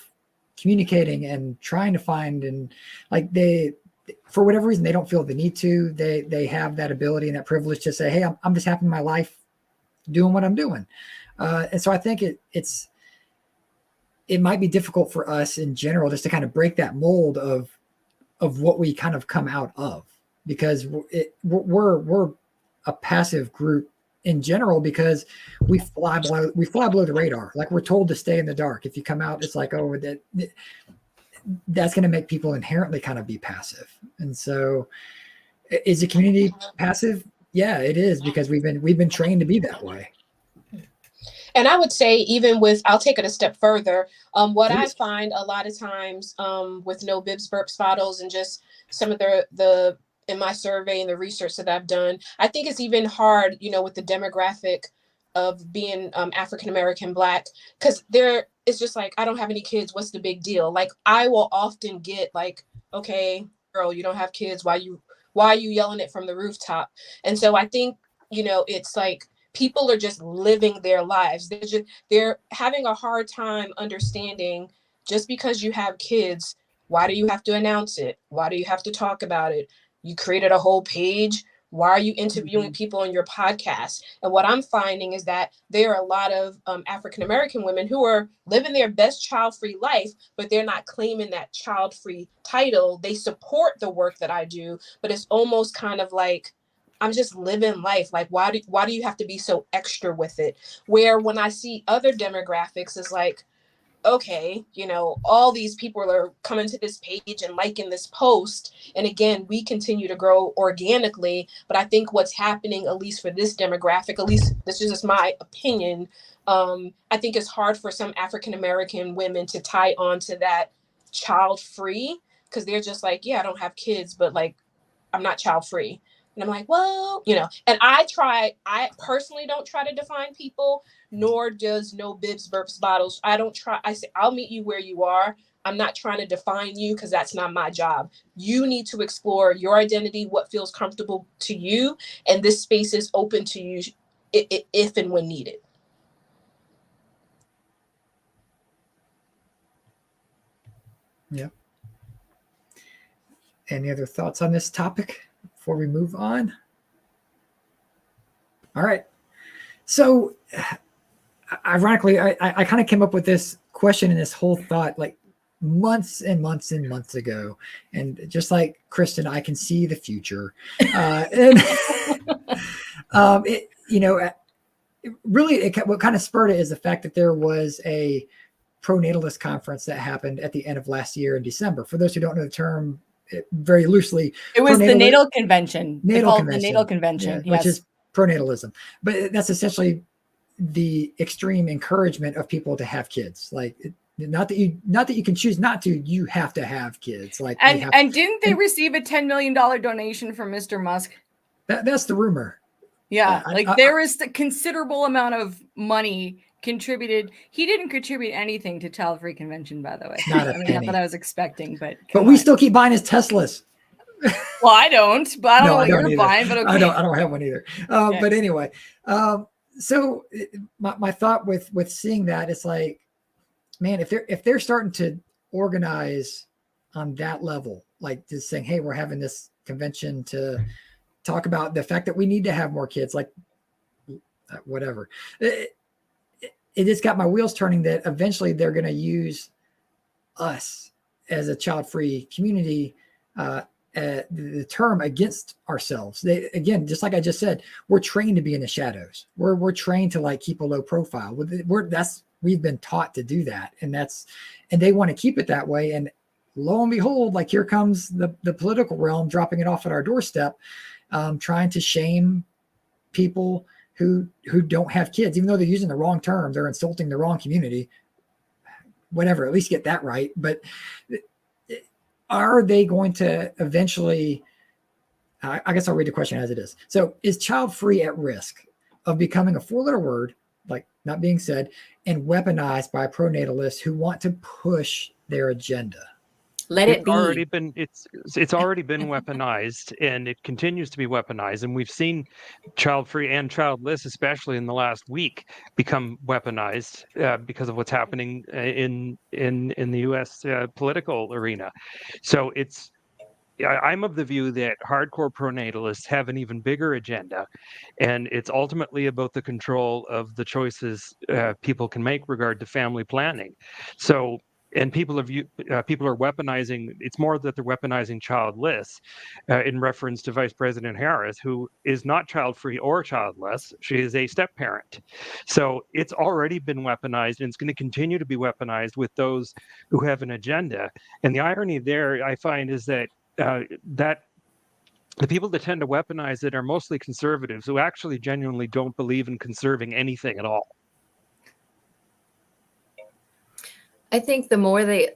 communicating and trying to find, and like for whatever reason, they don't feel the need to. They have that ability and that privilege to say, hey, I'm just happy in my life doing what I'm doing. And so I think it might be difficult for us in general just to kind of break that mold of what we kind of come out of, because we're a passive group in general, because we fly below the radar. Like, we're told to stay in the dark. If you come out, it's like, oh, that's going to make people inherently kind of be passive. And so, is the community passive? Yeah, it is, because we've been trained to be that way. And I would say, even I'll take it a step further. What I find a lot of times with no bibs, burps, bottles, and just some of the in my survey and the research that I've done, I think it's even hard, with the demographic of being African-American, Black, because it's just like, I don't have any kids. What's the big deal? Like, I will often get like, okay, girl, you don't have kids. Why are you yelling it from the rooftop? And so I think, it's like, people are just living their lives. They're having a hard time understanding, just because you have kids Why do you have to announce it? Why do you have to talk about it? You created a whole page. Why are you interviewing people on your podcast? And what I'm finding is that there are a lot of African-American women who are living their best child-free life, but they're not claiming that child-free title. They support the work that I do, but it's almost kind of like, I'm just living life. Like, why do you have to be so extra with it? Where when I see other demographics, it's like, okay, all these people are coming to this page and liking this post. And again, we continue to grow organically. But I think what's happening, at least for this demographic, at least this is just my opinion, I think it's hard for some African-American women to tie on to that child-free, because they're just like, yeah, I don't have kids, but like, I'm not child-free. And I'm like, well, and I personally don't try to define people, nor does No Bibs, Burps, Bottles. I say, I'll meet you where you are. I'm not trying to define you, because that's not my job. You need to explore your identity, what feels comfortable to you. And this space is open to you if and when needed. Yeah. Any other thoughts on this topic before we move on? All right. So ironically, I kind of came up with this question and this whole thought like months and months and months ago. And just like Kristen, I can see the future. What kind of spurred it is the fact that there was a pro-natalist conference that happened at the end of last year in December. For those who don't know the term, very loosely, it was the natal convention. The natal convention, yeah, yes. Which is pronatalism. But that's essentially the extreme encouragement of people to have kids. Like, not that you can choose not to, you have to have kids. Like, and didn't they receive a $10 million donation from Mr. Musk? That's the rumor. Yeah, there is a considerable amount of money contributed. He didn't contribute anything to Childfree Convention, by the way. Not a penny. Not that I was expecting, but we still keep buying his Teslas. Well, I don't, but I don't know what you're buying, but okay. I don't have one either. Yeah. But anyway, so my thought with seeing that, it's like, man, if they're starting to organize on that level, like just saying, hey, we're having this convention to talk about the fact that we need to have more kids, like whatever. It just got my wheels turning that eventually they're going to use us as a child-free community, the term against ourselves. They, again, just like I just said, we're trained to be in the shadows. We're trained to like keep a low profile. We've been taught to do that, and they want to keep it that way. And lo and behold, like here comes the political realm dropping it off at our doorstep, trying to shame people who don't have kids, even though they're using the wrong term, they're insulting the wrong community. Whatever, at least get that right. But are they going to eventually? I guess I'll read the question as it is. So, is child free at risk of becoming a four-letter word, like not being said, and weaponized by pronatalists who want to push their agenda? Let it be. It's already been weaponized, and it continues to be weaponized. And we've seen child-free and childless, especially in the last week, become weaponized because of what's happening in the U.S. Political arena. So I'm of the view that hardcore pronatalists have an even bigger agenda, and it's ultimately about the control of the choices people can make regard to family planning. So. And people are weaponizing. It's more that they're weaponizing childless in reference to Vice President Harris, who is not child-free or childless. She is a step-parent. So it's already been weaponized, and it's going to continue to be weaponized with those who have an agenda. And the irony there, I find, is that that the people that tend to weaponize it are mostly conservatives who actually genuinely don't believe in conserving anything at all. I think the more I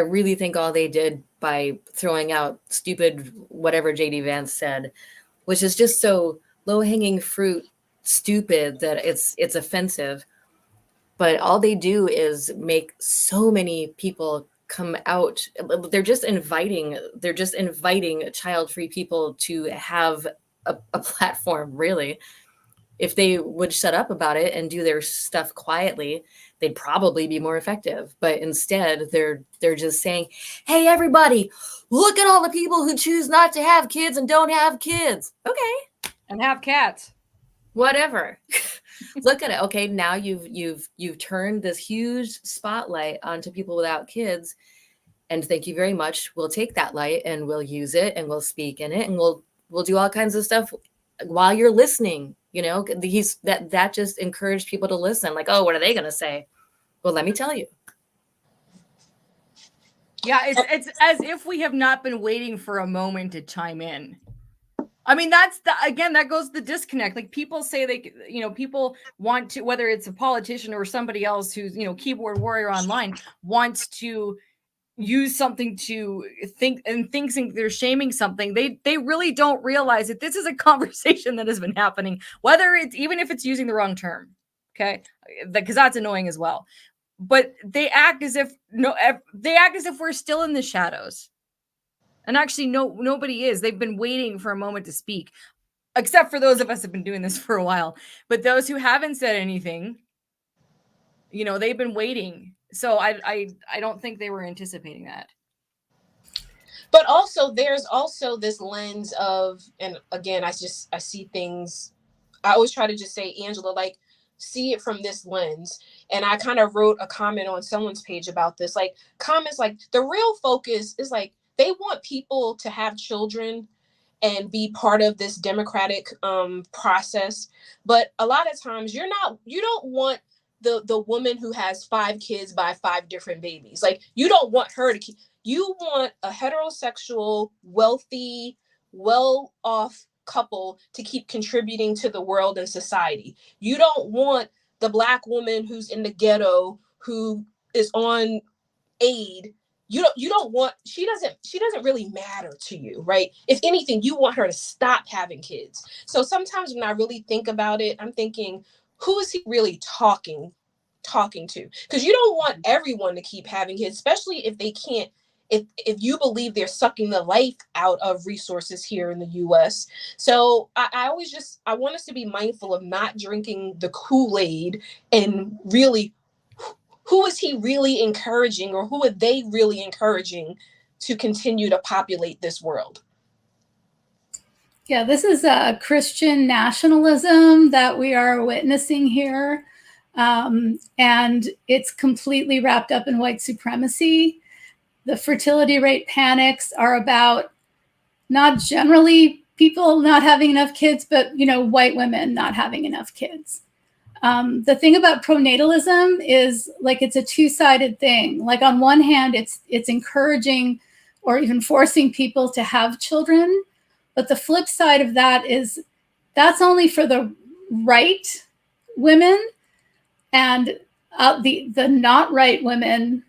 really think all they did by throwing out stupid whatever JD Vance said, which is just so low-hanging fruit stupid that it's offensive. But all they do is make so many people come out. They're just inviting child-free people to have a platform, really. If they would shut up about it and do their stuff quietly, they'd probably be more effective. But instead, they're just saying, hey, everybody, look at all the people who choose not to have kids and don't have kids. Okay. And have cats. Whatever. Look at it. Okay, now you've turned this huge spotlight onto people without kids. And thank you very much. We'll take that light and we'll use it and we'll speak in it and we'll do all kinds of stuff while you're listening. You know, that just encouraged people to listen. Like, oh, what are they going to say? Well, let me tell you. Yeah, it's as if we have not been waiting for a moment to chime in. I mean, that goes the disconnect. Like people say people want to, whether it's a politician or somebody else who's, keyboard warrior online, wants to use something to think and thinks they're shaming something. They really don't realize that this is a conversation that has been happening, whether it's, even if it's using the wrong term. Okay. Because that's annoying as well. But they act as if we're still in the shadows. And actually, nobody is. They've been waiting for a moment to speak, except for those of us who have been doing this for a while. But those who haven't said anything, they've been waiting. So I don't think they were anticipating that. But also, there's also this lens of, and again, I see things. I always try to just say, Angela, like, see it from this lens. And I kind of wrote a comment on someone's page about this. Like, comments like, the real focus is like, they want people to have children and be part of this democratic process. But a lot of times you don't want the woman who has 5 kids by 5 different babies. Like, you don't want her to keep, you want a heterosexual, wealthy, well-off couple to keep contributing to the world and society. You don't want the Black woman who's in the ghetto, who is on aid. You don't want, she doesn't really matter to you, right? If anything, you want her to stop having kids. So sometimes when I really think about it, I'm thinking, who is he really talking to? Because you don't want everyone to keep having kids, especially if they can't, if you believe they're sucking the life out of resources here in the US. So I want us to be mindful of not drinking the Kool-Aid, and really, who is he really encouraging, or who are they really encouraging to continue to populate this world? Yeah, this is a Christian nationalism that we are witnessing here. And it's completely wrapped up in white supremacy. The fertility rate panics are about not generally people not having enough kids, but, white women not having enough kids. The thing about pronatalism is, like, it's a two-sided thing. Like, on one hand, it's encouraging or even forcing people to have children. But the flip side of that is that's only for the right women, and the not right women,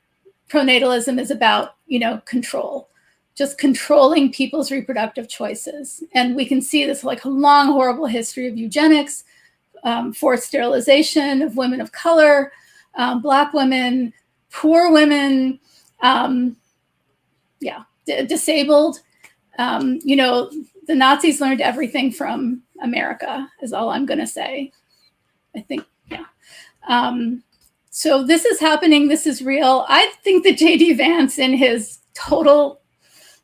pronatalism is about, control, just controlling people's reproductive choices. And we can see this, like, a long, horrible history of eugenics, forced sterilization of women of color, Black women, poor women, disabled. The Nazis learned everything from America, is all I'm going to say. I think, yeah. So this is happening. This is real. I think that J.D. Vance, in his total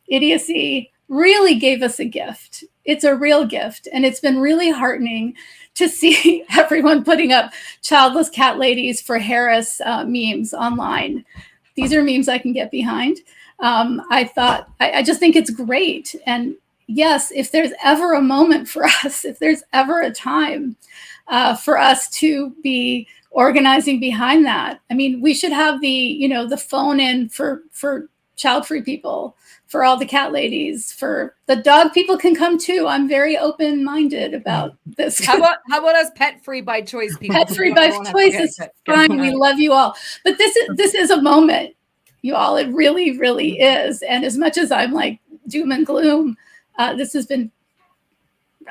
idiocy, really gave us a gift. It's a real gift. And it's been really heartening to see everyone putting up childless cat ladies for Harris memes online. These are memes I can get behind. I just think it's great. And yes, if there's ever a moment for us, if there's ever a time for us to be organizing behind that, I mean, we should have the phone in for child-free people, for all the cat ladies, for the dog people can come too. I'm very open-minded about this. How about us pet-free by choice people? Pet-free by choice is fine. We love you all. But this is a moment, you all. It really, really is. And as much as I'm like doom and gloom, this has been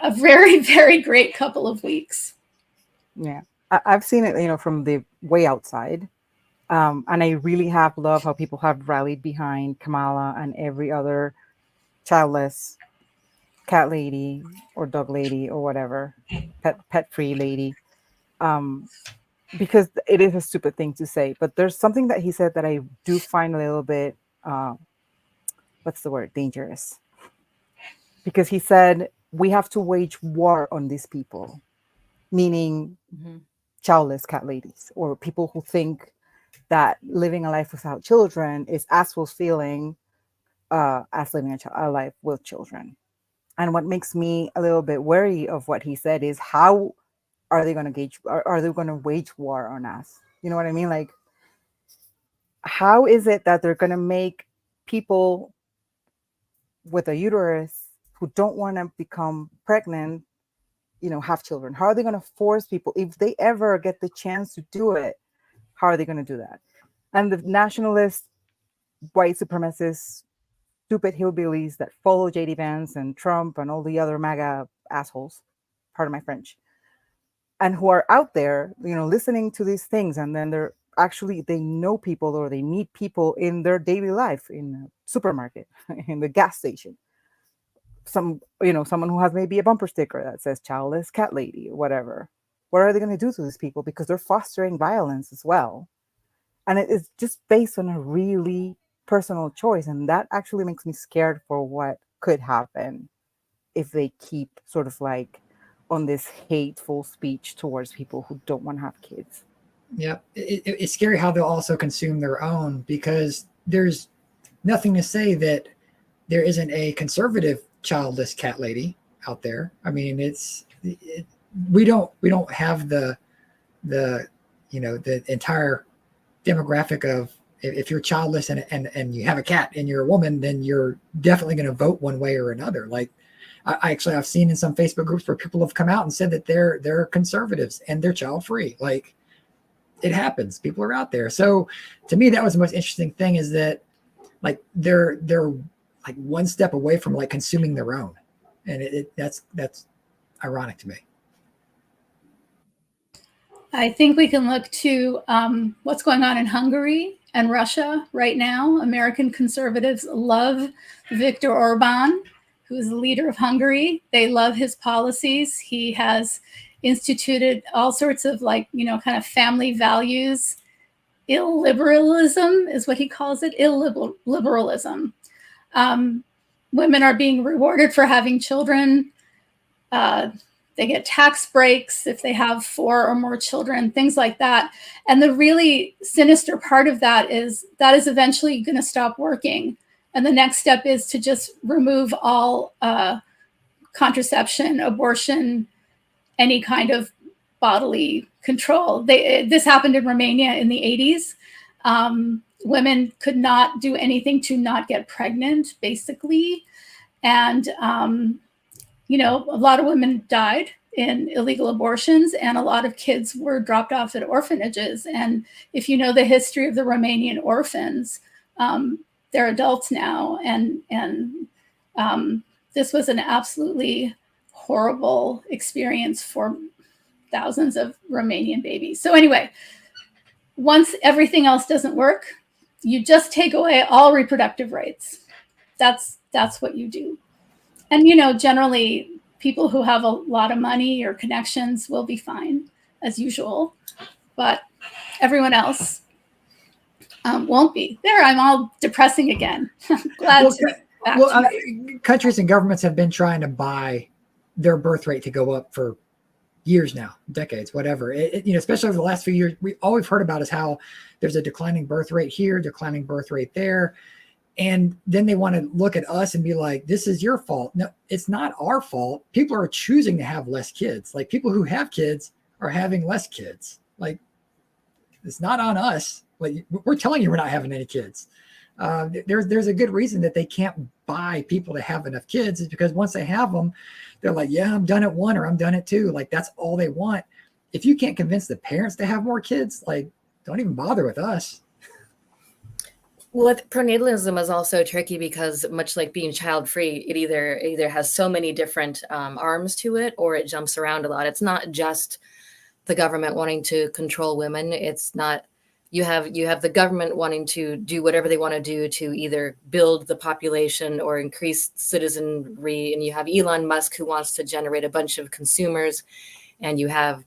a very, very great couple of weeks. Yeah, I've seen it, from the way outside. And I really have loved how people have rallied behind Kamala and every other childless cat lady or dog lady or whatever, pet-free lady. because it is a stupid thing to say, but there's something that he said that I do find a little bit, what's the word, dangerous. Because he said, we have to wage war on these people, meaning childless cat ladies, or people who think that living a life without children is as fulfilling as living a life with children. And what makes me a little bit wary of what he said is, how are they going to are they going to wage war on us? You know what I mean? Like, how is it that they're going to make people with a uterus who don't want to become pregnant, have children? How are they going to force people, if they ever get the chance to do it? How are they going to do that? And the nationalist, white supremacists, stupid hillbillies that follow JD Vance and Trump and all the other MAGA assholes, pardon my French, and who are out there, listening to these things, and then they know people, or they meet people in their daily life, in the supermarket, in the gas station. Someone who has maybe a bumper sticker that says childless cat lady or whatever. What are they going to do to these people? Because they're fostering violence as well. And it is just based on a really personal choice. And that actually makes me scared for what could happen if they keep sort of like on this hateful speech towards people who don't want to have kids. Yeah, it's scary how they'll also consume their own, because there's nothing to say that there isn't a conservative childless cat lady out there. I mean, we don't have the entire demographic of, if you're childless and you have a cat and you're a woman, then you're definitely going to vote one way or another. Like, I've seen in some Facebook groups where people have come out and said that they're conservatives and they're child free. Like, it happens. People are out there. So to me, that was the most interesting thing, is that like they're like one step away from like consuming their own. And that's ironic to me. I think we can look to what's going on in Hungary and Russia right now. American conservatives love Viktor Orban, who is the leader of Hungary. They love his policies. He has instituted all sorts of kind of family values. Illiberalism is what he calls it, illiberalism. Women are being rewarded for having children. They get tax breaks if they have 4 or more children, things like that. And the really sinister part of that is eventually going to stop working. And the next step is to just remove all contraception, abortion, any kind of bodily control. This happened in Romania in the 80s. Women could not do anything to not get pregnant, basically. And a lot of women died in illegal abortions, and a lot of kids were dropped off at orphanages. And if you know the history of the Romanian orphans, they're adults now. And this was an absolutely horrible experience for thousands of Romanian babies. So anyway, once everything else doesn't work, you just take away all reproductive rights. That's what you do. And, generally people who have a lot of money or connections will be fine as usual, but everyone else won't be. There, I'm all depressing again. Glad countries and governments have been trying to buy their birth rate to go up for years now, decades, whatever. Especially over the last few years, all we've heard about is how there's a declining birth rate here, declining birth rate there. And then they want to look at us and be like, this is your fault. No, it's not our fault. People are choosing to have less kids. Like, people who have kids are having less kids. Like, it's not on us. Like, we're telling you we're not having any kids. There's a good reason that they can't buy people to have enough kids, is because once they have them, they're like, yeah, I'm done at 1 or I'm done at 2. Like, that's all they want. If you can't convince the parents to have more kids, like, don't even bother with us. Well, pronatalism is also tricky because, much like being child-free, it either has so many different arms to it, or it jumps around a lot. It's not just the government wanting to control women. It's not, you have the government wanting to do whatever they want to do to either build the population or increase citizenry, and you have Elon Musk, who wants to generate a bunch of consumers, and you have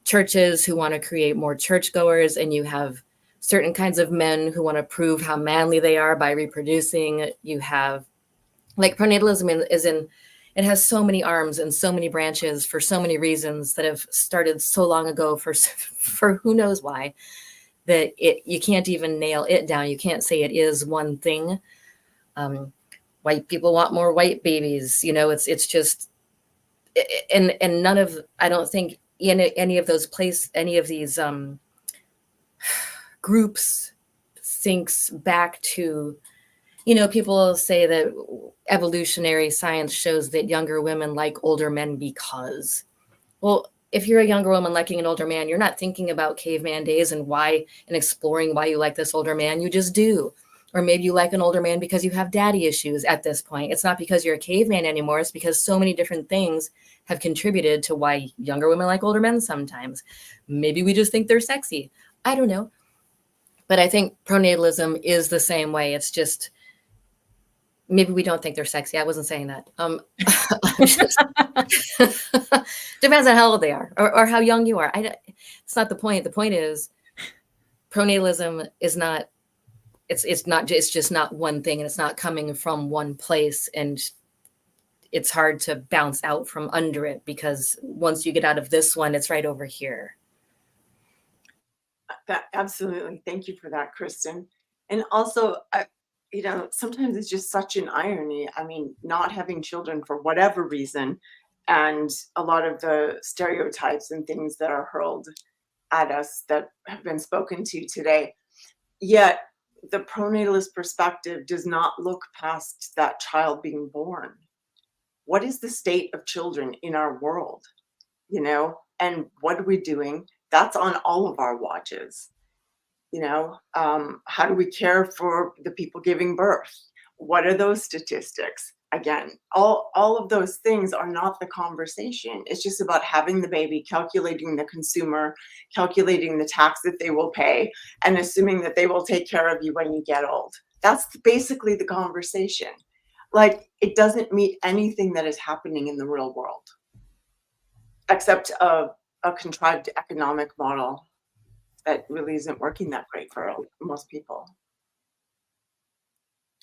churches who want to create more churchgoers, and you have certain kinds of men who want to prove how manly they are by reproducing. You have, like, pronatalism it has so many arms and so many branches for so many reasons that have started so long ago for who knows why, that you can't even nail it down. You can't say it is one thing. White people want more white babies. It's just, and none of, I don't think any of these groups thinks back to, people say that evolutionary science shows that younger women like older men because, well, if you're a younger woman liking an older man, you're not thinking about caveman days and exploring why you like this older man. You just do. Or maybe you like an older man because you have daddy issues at this point. It's not because you're a caveman anymore. It's because so many different things have contributed to why younger women like older men sometimes. Maybe we just think they're sexy. I don't know. But I think pronatalism is the same way. It's just, maybe we don't think they're sexy. I wasn't saying that. Depends on how old they are or how young you are. It's not the point. The point is pronatalism is not, it's just not one thing, and it's not coming from one place, and it's hard to bounce out from under it, because once you get out of this one, it's right over here. Absolutely. Thank you for that, Kristen. And also, sometimes it's just such an irony. I mean, not having children for whatever reason, and a lot of the stereotypes and things that are hurled at us that have been spoken to today. Yet the pronatalist perspective does not look past that child being born. What is the state of children in our world? And what are we doing? That's on all of our watches. How do we care for the people giving birth? What are those statistics? Again, all of those things are not the conversation. It's just about having the baby, calculating the consumer, calculating the tax that they will pay, and assuming that they will take care of you when you get old. That's basically the conversation. Like, it doesn't meet anything that is happening in the real world, except a contrived economic model that really isn't working that great for most people.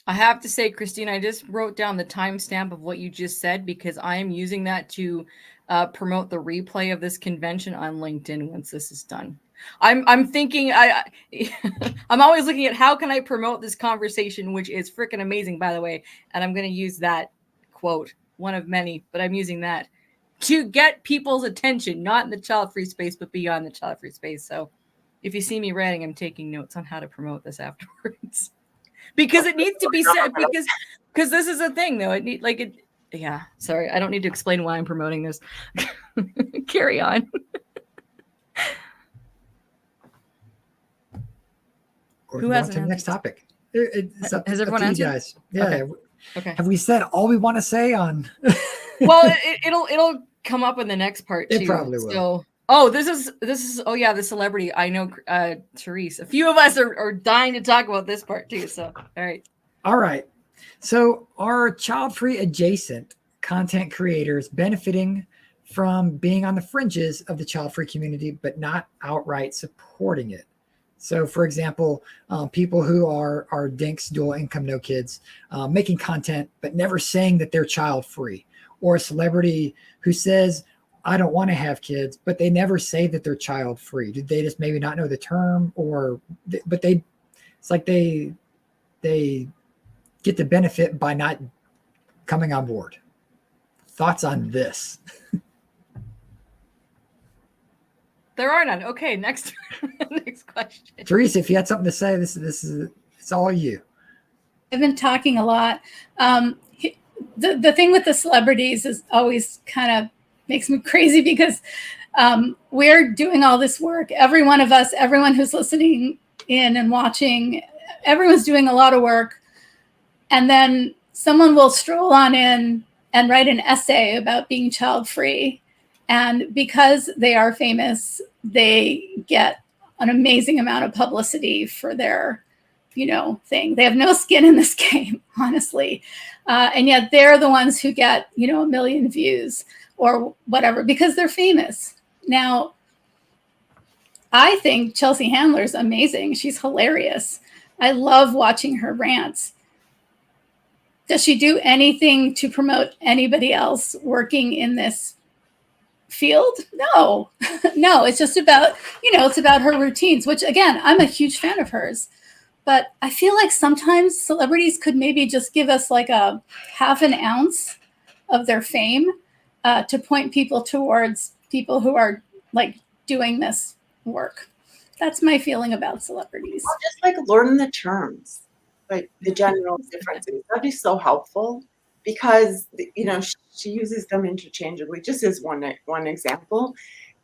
I have to say, Christine, I just wrote down the timestamp of what you just said, because I am using that to promote the replay of this convention on LinkedIn once this is done. I'm thinking, I'm always looking at how can I promote this conversation, which is freaking amazing, by the way. And I'm going to use that quote, one of many, but I'm using that to get people's attention, not in the child-free space, but beyond the child-free space. So if you see me writing, I'm taking notes on how to promote this afterwards. Because it needs to be said, because this is a thing, though. Yeah, sorry. I don't need to explain why I'm promoting this. Carry on. Who has the next topic? Has everyone answered? Guys. Yeah. Okay. Have we said all we want to say on? Well, it'll come up in the next part too. It probably will. So, this is. Oh yeah, the celebrity. I know, Therese. A few of us are dying to talk about this part too. So, all right. So, are child-free adjacent content creators benefiting from being on the fringes of the child-free community, but not outright supporting it? So, for example, people who are dinks, dual income, no kids, making content, but never saying that they're child-free, or a celebrity who says, I don't want to have kids, but they never say that they're child-free. Did they just maybe not know the term, but it's like they get the benefit by not coming on board. Thoughts on this? There are none. Okay, next question. Therese, if you had something to say, this is it's all you. I've been talking a lot. The thing with the celebrities is always kind of makes me crazy, because we're doing all this work. Every one of us, everyone who's listening in and watching, everyone's doing a lot of work. And then someone will stroll on in and write an essay about being child-free. And because they are famous, they get an amazing amount of publicity for their, thing. They have no skin in this game, honestly. And yet they're the ones who get, 1 million views or whatever, because they're famous. Now, I think Chelsea Handler's amazing. She's hilarious. I love watching her rants. Does she do anything to promote anybody else working in this field? No, no, it's just about, it's about her routines, which again, I'm a huge fan of hers. But I feel like sometimes celebrities could maybe just give us like a half an ounce of their fame to point people towards people who are like doing this work. That's my feeling about celebrities. I'll just like learn the terms, like the general differences. That'd be so helpful because, she uses them interchangeably, just as one example.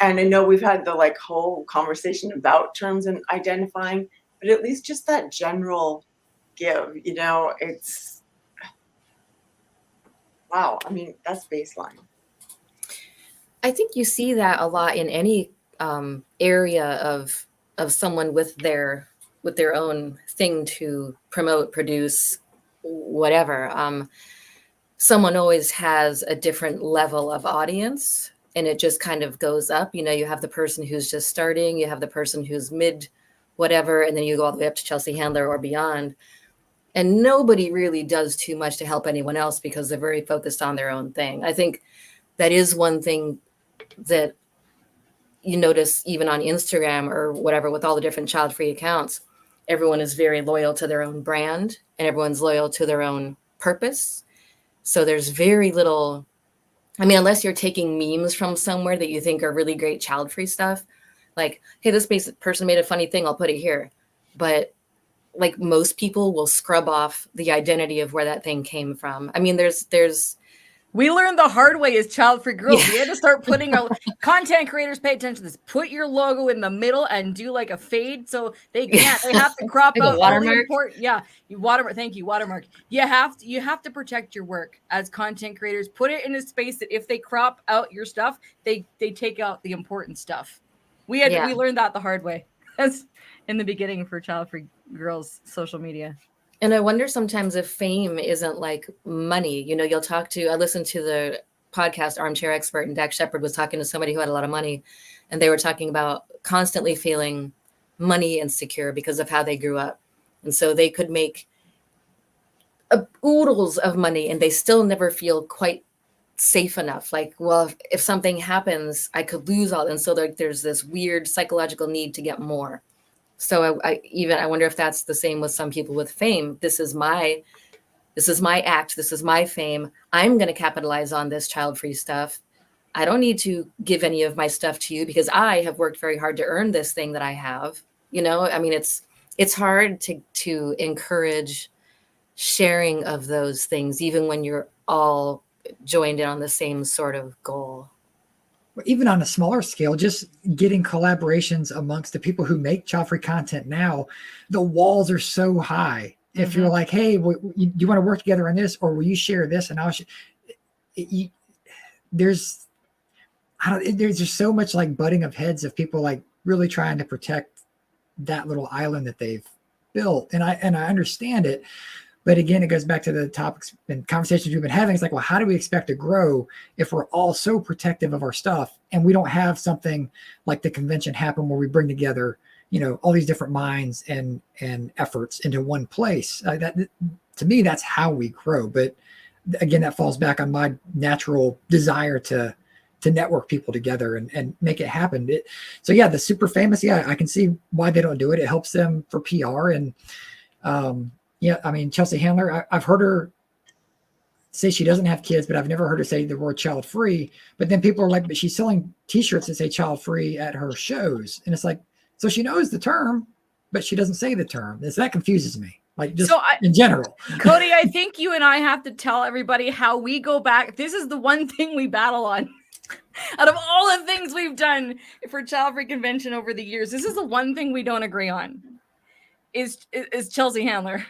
And I know we've had the like whole conversation about terms and identifying, but at least just that general give, it's, wow. I mean, that's baseline. I think you see that a lot in any area of someone with their own thing to promote, produce, whatever. Someone always has a different level of audience, and it just kind of goes up. You have the person who's just starting, you have the person who's mid whatever, and then you go all the way up to Chelsea Handler or beyond. And nobody really does too much to help anyone else because they're very focused on their own thing. I think that is one thing that you notice even on Instagram or whatever with all the different child-free accounts. Everyone is very loyal to their own brand and everyone's loyal to their own purpose. So there's very little, unless you're taking memes from somewhere that you think are really great child-free stuff, like, hey, this person made a funny thing, I'll put it here. But like most people will scrub off the identity of where that thing came from. We learned the hard way as child-free girls. Yeah. We had to start putting our content creators pay attention to this. Put your logo in the middle and do like a fade so they can't. They have to crop like out watermark. Watermark. Thank you, watermark. You have to protect your work as content creators. Put it in a space that if they crop out your stuff, they take out the important stuff. We learned that the hard way. That's in the beginning for child-free girls' social media. And I wonder sometimes if fame isn't like money. I listened to the podcast Armchair Expert, and Dax Shepard was talking to somebody who had a lot of money, and they were talking about constantly feeling money insecure because of how they grew up. And so they could make oodles of money and they still never feel quite safe enough. Like, well, if something happens, I could lose all. And so there's this weird psychological need to get more. So I wonder if that's the same with some people with fame. This is my act. This is my fame. I'm going to capitalize on this child-free stuff. I don't need to give any of my stuff to you because I have worked very hard to earn this thing that I have. It's hard to encourage sharing of those things, even when you're all joined in on the same sort of goal. Even on a smaller scale, just getting collaborations amongst the people who make child-free content now, the walls are so high. If you're like, hey, do you want to work together on this, or will you share this? And there's just so much like butting of heads of people like really trying to protect that little island that they've built. And I understand it. But again, it goes back to the topics and conversations we've been having. It's like, well, how do we expect to grow if we're all so protective of our stuff and we don't have something like the convention happen where we bring together, all these different minds and efforts into one place? That to me, that's how we grow. But again, that falls back on my natural desire to network people together and make it happen. So yeah, the super famous, I can see why they don't do it. It helps them for PR and Chelsea Handler, I've heard her say she doesn't have kids, but I've never heard her say the word child free. But then people are like, but she's selling t-shirts that say child free at her shows. And it's like, so she knows the term, but she doesn't say the term. That confuses me. Like just in general. Cody, I think you and I have to tell everybody how we go back. This is the one thing we battle on. Out of all the things we've done for Childfree Convention over the years, this is the one thing we don't agree on is Chelsea Handler.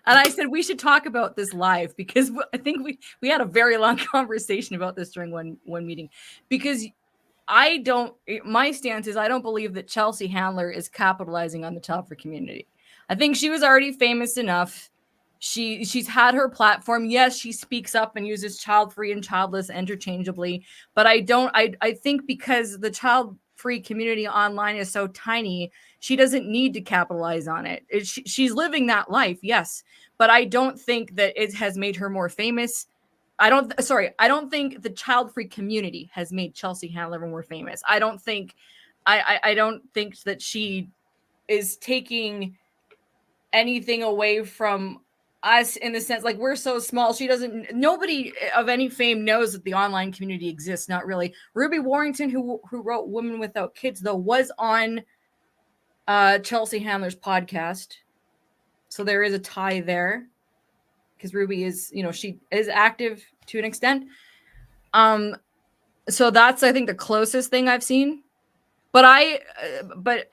And I said, we should talk about this live because I think we had a very long conversation about this during one meeting, because my stance is I don't believe that Chelsea Handler is capitalizing on the Childfree community. I think she was already famous enough. She's had her platform. Yes, she speaks up and uses child-free and childless interchangeably, but I think because the child child-free community online is so tiny, she doesn't need to capitalize on it. She's living that life, yes, but I don't think that it has made her more famous. I don't think the child-free community has made Chelsea Handler more famous. I don't think that she is taking anything away from us in the sense, like, we're so small. Nobody of any fame knows that the online community exists. Not really. Ruby Warrington, who wrote Women Without Kids, though, was on Chelsea Handler's podcast. So there is a tie there, because Ruby is, she is active to an extent. So that's, I think, the closest thing I've seen. But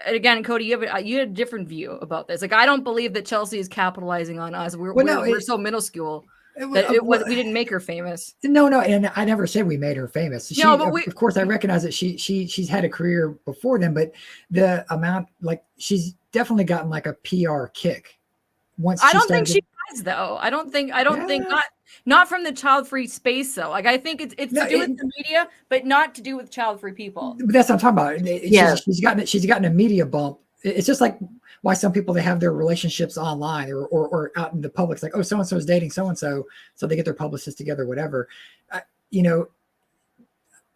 again, Cody, you had a different view about this. Like, I don't believe that Chelsea is capitalizing on us. We're so minuscule that we didn't make her famous. No, and I never said we made her famous. Of course, I recognize that she's had a career before them, but the amount, like, she's definitely gotten like a PR kick. I don't think she has, though. I don't think not from the child-free space, though. Like, I think it's to do with the media, but not to do with child-free people. But that's what I'm talking about. She's gotten a media bump. It's just like why some people, they have their relationships online or out in the public. It's like, oh, so-and-so is dating so-and-so, so they get their publicists together, whatever. I'm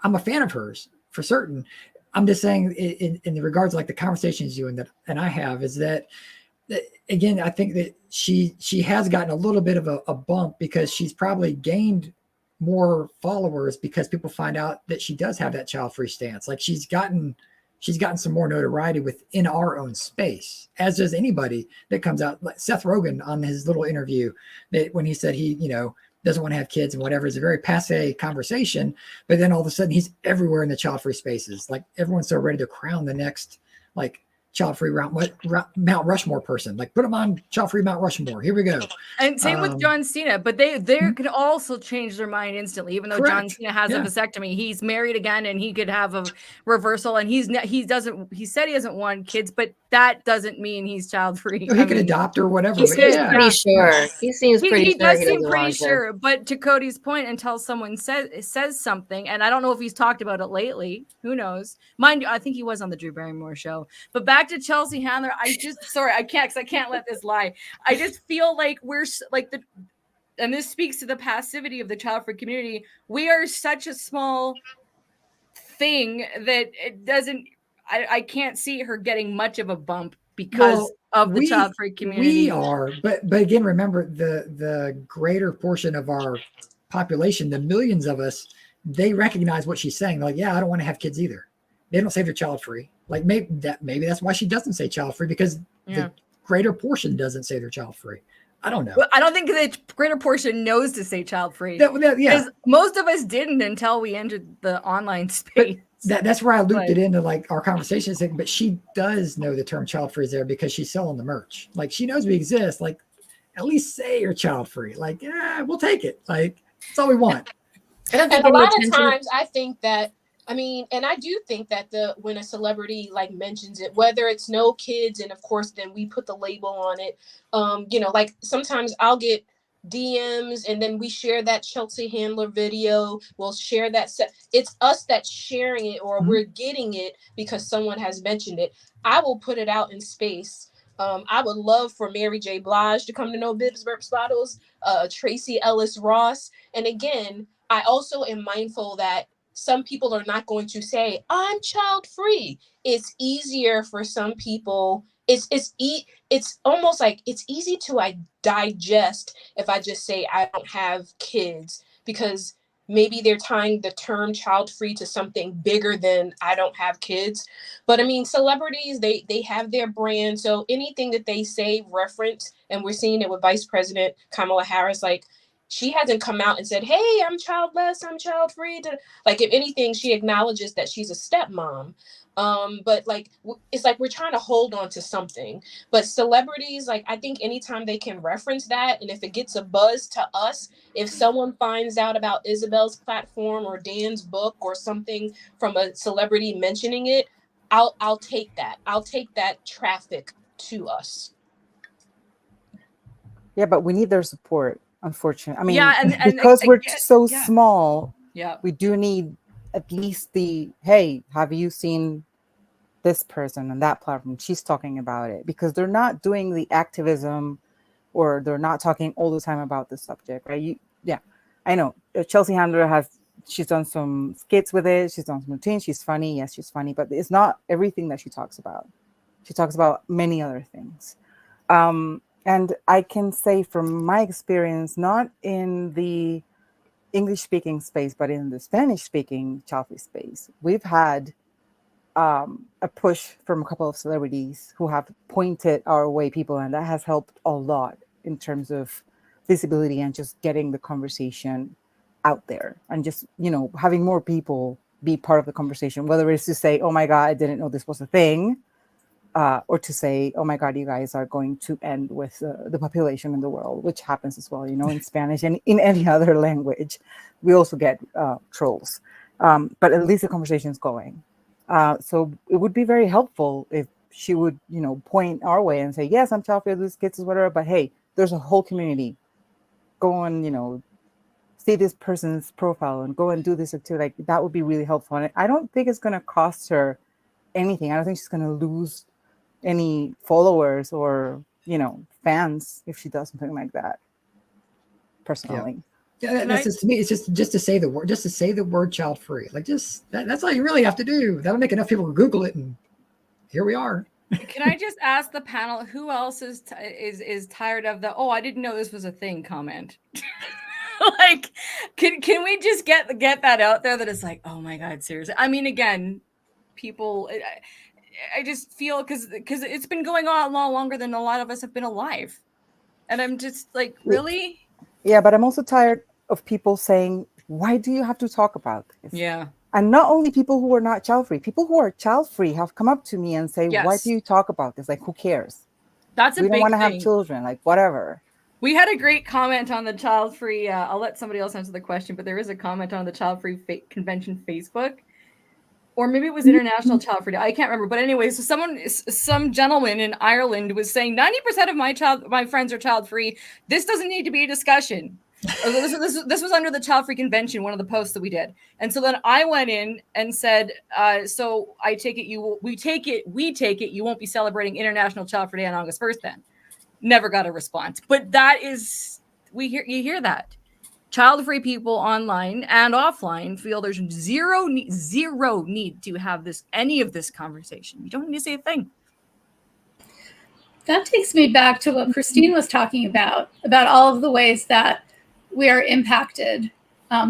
a fan of hers for certain. I'm just saying in the regards, like the conversations you and I have, is that, again, I think that she has gotten a little bit of a bump because she's probably gained more followers because people find out that she does have that child-free stance. Like, she's gotten some more notoriety within our own space, as does anybody that comes out. Like Seth Rogen on his little interview, that when he said he, doesn't want to have kids and whatever, is a very passe conversation. But then all of a sudden he's everywhere in the child-free spaces. Like, everyone's so ready to crown the next, like, child-free Mount Rushmore person. Like, put them on child-free Mount Rushmore. Here we go. And same with John Cena, but they could also change their mind instantly. Even though John Cena has a vasectomy, he's married again, and he could have a reversal. And he said he doesn't want kids, but that doesn't mean he's child-free. He could adopt or whatever. He seems pretty sure. He seems pretty he sure. Does seem pretty sure. But to Cody's point, until someone says something, and I don't know if he's talked about it lately. Who knows? Mind you, I think he was on the Drew Barrymore show. But back to Chelsea Handler, I can't let this lie. I just feel like we're like and this speaks to the passivity of the child-free community. We are such a small thing that it doesn't. I can't see her getting much of a bump because of the child-free community. We are, but again, remember the greater portion of our population, the millions of us, they recognize what she's saying. They're like, yeah, I don't want to have kids either. They don't say they're child-free. Like, maybe that's why she doesn't say child-free, because the greater portion doesn't say they're child-free. I don't know. Well, I don't think the greater portion knows to say child-free. Because most of us didn't until we entered the online space. That's where I looped it into, like, our conversation. But she does know the term child-free is there because she's selling the merch. Like, she knows we exist. Like, at least say you're child-free. Like, we'll take it. Like, that's all we want. And a lot of times I think that, and I do think that when a celebrity like mentions it, whether it's no kids, and of course then we put the label on it, like sometimes I'll get DMs and then we share that Chelsea Handler video. We'll share that. It's us that's sharing it, or we're getting it because someone has mentioned it. I will put it out in space. I would love for Mary J. Blige to come to No Bibs, Burps, Bottles, Tracy Ellis Ross. And again, I also am mindful that some people are not going to say, I'm child-free. It's easier for some people. It's almost like it's easy to digest if I just say I don't have kids, because maybe they're tying the term child-free to something bigger than I don't have kids. But celebrities, they have their brand. So anything that they say, reference, and we're seeing it with Vice President Kamala Harris, like, she hasn't come out and said, hey, I'm childless, I'm child-free. Like, if anything, she acknowledges that she's a stepmom. But like, it's like we're trying to hold on to something. But celebrities, like, I think anytime they can reference that, and if it gets a buzz to us, if someone finds out about Isabel's platform or Dan's book or something from a celebrity mentioning it, I'll take that. I'll take that traffic to us. Yeah, but we need their support. Unfortunately, and because we're so small, we do need at least the, hey, have you seen this person on that platform, she's talking about it, because they're not doing the activism, or they're not talking all the time about the subject, right? I know Chelsea Handler she's done some skits with it. She's done some routines. She's funny. Yes, she's funny, but it's not everything that she talks about. She talks about many other things. And I can say from my experience, not in the English-speaking space, but in the Spanish-speaking Childfree space, we've had a push from a couple of celebrities who have pointed our way people, and that has helped a lot in terms of visibility and just getting the conversation out there, and just, having more people be part of the conversation, whether it's to say, oh my God, I didn't know this was a thing, or to say, oh my God, you guys are going to end with the population in the world, which happens as well, in Spanish and in any other language. We also get trolls, but at least the conversation is going. So it would be very helpful if she would, point our way and say, yes, I'm Childfree, these kids is whatever, but hey, there's a whole community. Go and, see this person's profile and go and do this activity. Like, that would be really helpful. And I don't think it's going to cost her anything. I don't think she's going to lose any followers or, fans if she does something like that, personally. Yeah, that's just, to me, it's just to say the word child free. Like, just that's all you really have to do. That'll make enough people Google it, and here we are. Can I just ask the panel, who else is tired of the, oh, I didn't know this was a thing comment? Like, can we just get that out there, that it's like, oh my God, seriously? I mean, again, people, I just feel, because it's been going on a lot longer than a lot of us have been alive. And I'm just like, really? Yeah, but I'm also tired of people saying, why do you have to talk about this? Yeah. And not only people who are not child-free, people who are child-free have come up to me and say, yes, why do you talk about this? Like, who cares? That's a big thing. We don't want to have children, like, whatever. We had a great comment on the Childfree. I'll let somebody else answer the question, but there is a comment on the Childfree Convention Facebook, or maybe it was International Childfree Day. I can't remember. But anyway, so some gentleman in Ireland was saying 90% of my friends are child-free. This doesn't need to be a discussion. This was under the Childfree Convention, one of the posts that we did. And so then I went in and said, so I take it we take it you won't be celebrating International Childfree Day on August 1st then. Never got a response. But that is, you hear that. Child-free people online and offline feel there's zero need to have any of this conversation. You don't need to say a thing. That takes me back to what Christine was talking about all of the ways that we are impacted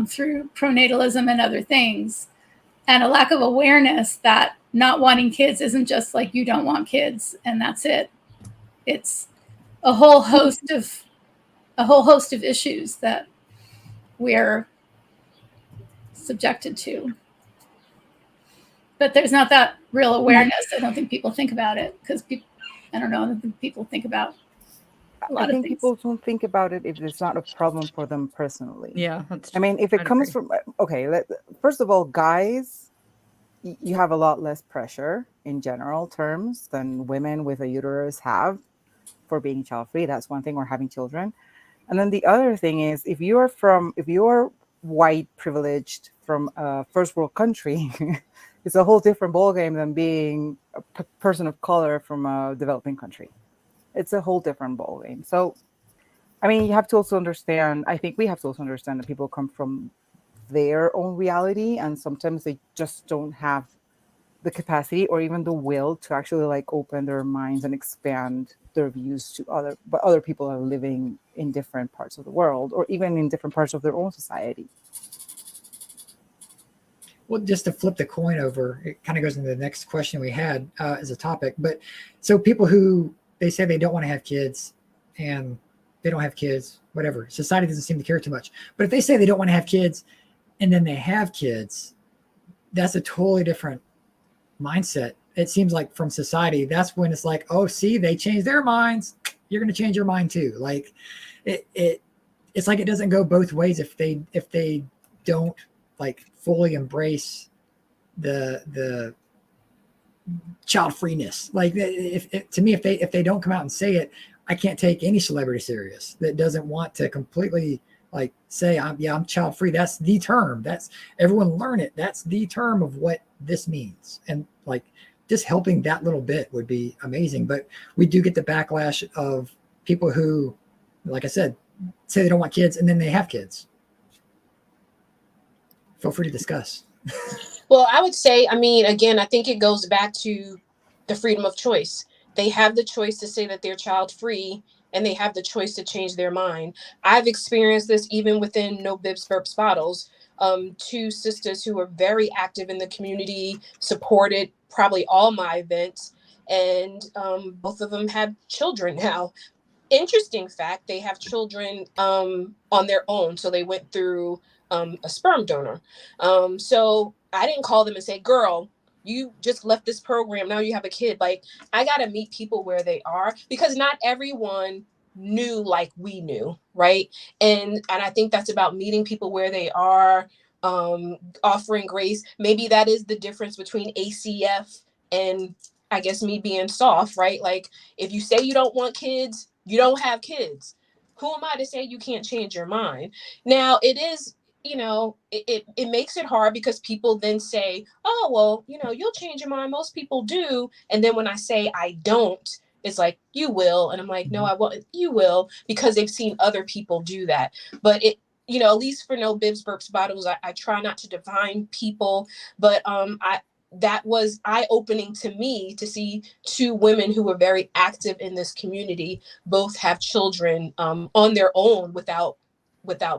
through pronatalism and other things, and a lack of awareness that not wanting kids isn't just like, you don't want kids and that's it. It's a whole host of issues that we're subjected to. But there's not that real awareness. I don't think people think about it, because I don't think people think about a lot of things. People don't think about it if it's not a problem for them personally. Yeah, that's true. I mean, if it comes from, first of all, guys, you have a lot less pressure in general terms than women with a uterus have for being child-free. That's one thing, or having children. And then the other thing is, if you're white, privileged, from a first world country, it's a whole different ballgame than being a person of color from a developing country. It's a whole different ballgame. So, I mean, you have to also understand, I think we have to also understand that people come from their own reality, and sometimes they just don't have the capacity or even the will to actually like open their minds and expand their views to other people are living in different parts of the world, or even in different parts of their own society. Well, just to flip the coin over, it kind of goes into the next question we had as a topic. But so people who, they say they don't want to have kids, and they don't have kids, whatever. Society doesn't seem to care too much. But if they say they don't want to have kids and then they have kids, that's a totally different mindset. It seems like from society, that's when it's like, oh, see, they changed their minds. You're going to change your mind too. Like it's like it doesn't go both ways if they don't like fully embrace the child freeness. Like to me, if they don't come out and say it, I can't take any celebrity serious that doesn't want to completely like say, I'm child free. That's the term. That's, everyone learn it. That's the term of what this means. And like just helping that little bit would be amazing. But we do get the backlash of people who, like I said, say they don't want kids and then they have kids. Feel free to discuss. Well, I would say, I mean, again, I think it goes back to the freedom of choice. They have the choice to say that they're child free, and they have the choice to change their mind. I've experienced this even within No Bibs, Burps, Bottles. 2 sisters who were very active in the community, supported probably all my events, and both of them have children now. Interesting fact, they have children on their own. So they went through a sperm donor. So I didn't call them and say, girl, you just left this program, now you have a kid. Like, I got to meet people where they are, because not everyone knew like we knew, right? And I think that's about meeting people where they are, offering grace. Maybe that is the difference between ACF and, I guess, me being soft, right? Like, if you say you don't want kids, you don't have kids. Who am I to say you can't change your mind? Now, it is, you know, it makes it hard, because people then say, oh, well, you know, you'll change your mind. Most people do. And then when I say I don't, it's like, you will. And I'm like, no, I won't. You will, because they've seen other people do that. But it, you know, at least for No Bibs, Burps, Bottles, I try not to define people, but that was eye-opening to me to see 2 women who were very active in this community both have children on their own without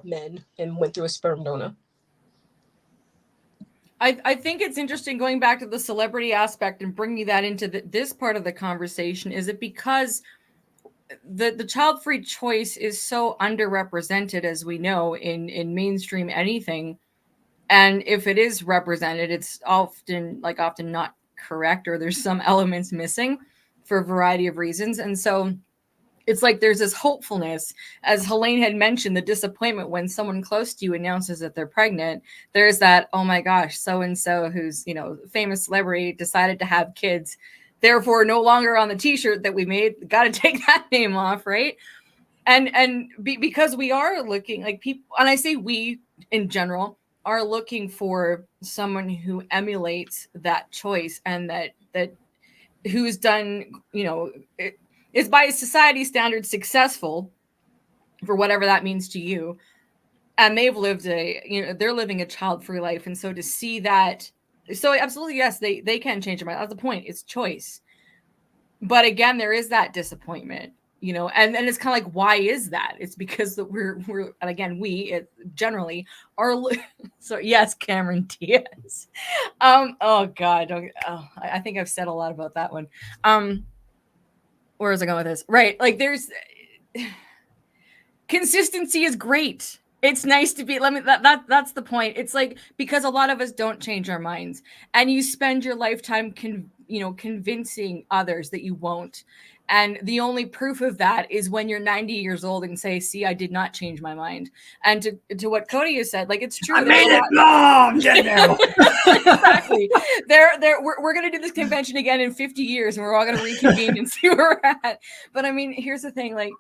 men, and went through a sperm donor. I think it's interesting, going back to the celebrity aspect and bringing that into this part of the conversation. Is it because the child-free choice is so underrepresented, as we know, in mainstream anything? And if it is represented, it's often not correct, or there's some elements missing for a variety of reasons. And so it's like there's this hopefulness, as Helene had mentioned, the disappointment when someone close to you announces that they're pregnant. There's that, oh my gosh, so-and-so who's, you know, famous celebrity decided to have kids, therefore no longer on the t-shirt that we made, got to take that name off, right? And because we are looking like people, and I say we in general, are looking for someone who emulates that choice, and that who's done, you know, is by society standards successful, for whatever that means to you, and they've lived they're living a child-free life. And so to see that, so absolutely, yes, they can change their mind. That's the point. It's choice. But again, there is that disappointment, you know, and it's kind of like, why is that? It's because that we're and again, we generally are. So yes, Cameron Diaz. Oh God. I think I've said a lot about that one. Where was I going with this? Right. Like, there's consistency is great. It's nice to be, that's the point. It's like, because a lot of us don't change our minds, and you spend your lifetime convincing others that you won't. And the only proof of that is when you're 90 years old and say, see, I did not change my mind. And to what Cody has said, like, it's true. I made it. No, I'm dead now. Exactly. We're going to do this convention again in 50 years, and we're all going to reconvene and see where we're at. But I mean, here's the thing, like,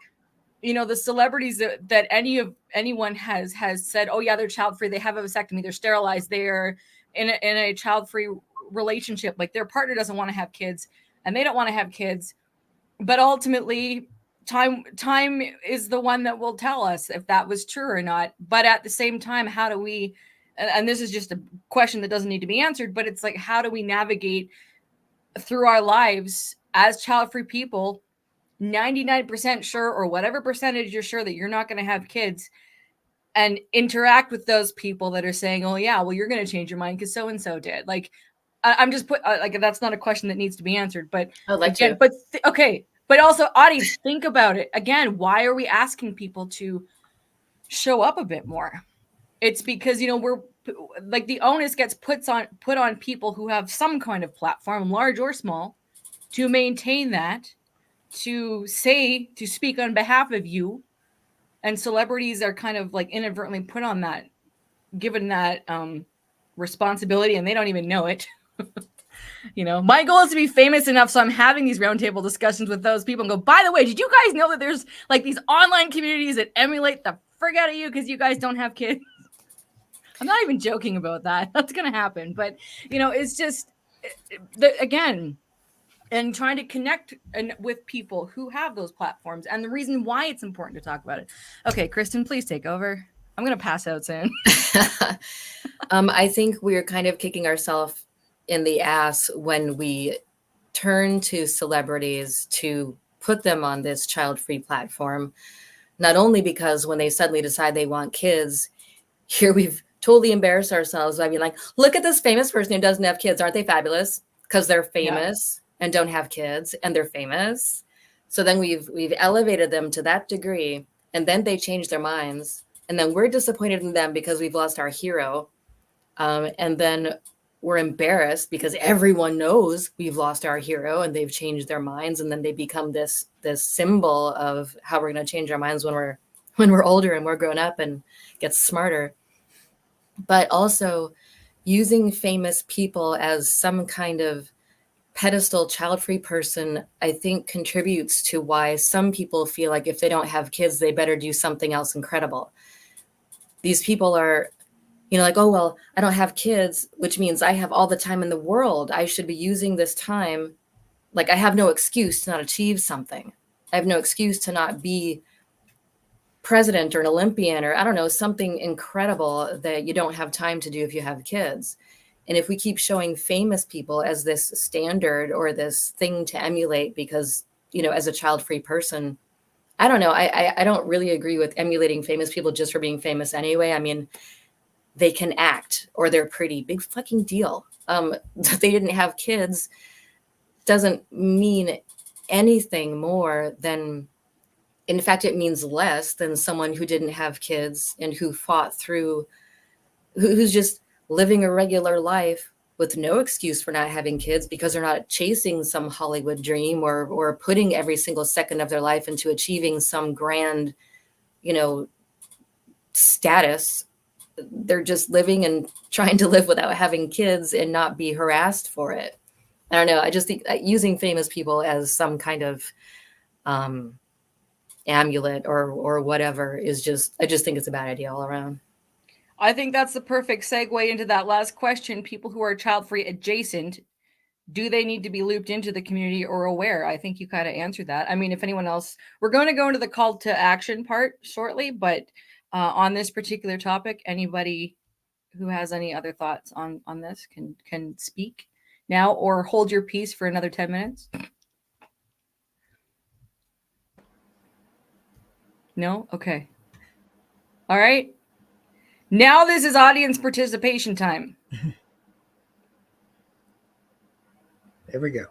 you know, the celebrities that anyone has said, oh yeah, they're child-free, they have a vasectomy, they're sterilized, they're in a child-free relationship, like their partner doesn't want to have kids and they don't want to have kids. But ultimately, time is the one that will tell us if that was true or not. But at the same time, how do we, and this is just a question that doesn't need to be answered, but it's like, how do we navigate through our lives as child-free people, 99% sure, or whatever percentage you're sure that you're not going to have kids, and interact with those people that are saying, oh yeah, well, you're going to change your mind because so-and-so did. Like, I'm just like, that's not a question that needs to be answered, but I'd like again, to. Okay. But also, audience, think about it. Again, why are we asking people to show up a bit more? It's because, you know, we're like, the onus gets put on people who have some kind of platform, large or small, to maintain that, to speak on behalf of you. And celebrities are kind of like inadvertently put on that, given that responsibility, and they don't even know it. You know, my goal is to be famous enough so I'm having these roundtable discussions with those people and go, by the way, did you guys know that there's like these online communities that emulate the frick out of you because you guys don't have kids? I'm not even joking about that. That's going to happen. But, you know, it's just, again, and trying to connect with people who have those platforms and the reason why it's important to talk about it. Okay, Kristen, please take over. I'm going to pass out soon. I think we're kind of kicking ourselves in the ass when we turn to celebrities to put them on this child-free platform, not only because when they suddenly decide they want kids, here we've totally embarrassed ourselves by being like, look at this famous person who doesn't have kids. Aren't they fabulous? Because they're famous and don't have kids and they're famous. So then we've elevated them to that degree, and then they change their minds. And then we're disappointed in them because we've lost our hero. And then we're embarrassed because everyone knows we've lost our hero and they've changed their minds. And then they become this symbol of how we're going to change our minds when we're older and we're grown up and get smarter. But also using famous people as some kind of pedestal child-free person, I think contributes to why some people feel like if they don't have kids, they better do something else incredible. These people are, like, oh, well, I don't have kids, which means I have all the time in the world. I should be using this time. Like, I have no excuse to not achieve something. I have no excuse to not be president or an Olympian or, I don't know, something incredible that you don't have time to do if you have kids. And if we keep showing famous people as this standard or this thing to emulate because, as a child-free person, I don't know. I don't really agree with emulating famous people just for being famous anyway. I mean, they can act or they're pretty. Big fucking deal. That they didn't have kids doesn't mean anything more than, in fact, it means less than someone who didn't have kids and who fought through, who's just living a regular life with no excuse for not having kids because they're not chasing some Hollywood dream or putting every single second of their life into achieving some grand, status. They're just living and trying to live without having kids and not be harassed for it. I don't know. I just think using famous people as some kind of amulet or whatever is I just think it's a bad idea all around. I think that's the perfect segue into that last question. People who are child-free adjacent, do they need to be looped into the community or aware? I think you kind of answered that. I mean, if anyone else, we're going to go into the call to action part shortly, but on this particular topic, anybody who has any other thoughts on this can speak now or hold your peace for another 10 minutes. No? Okay. All right. Now this is audience participation time. There we go.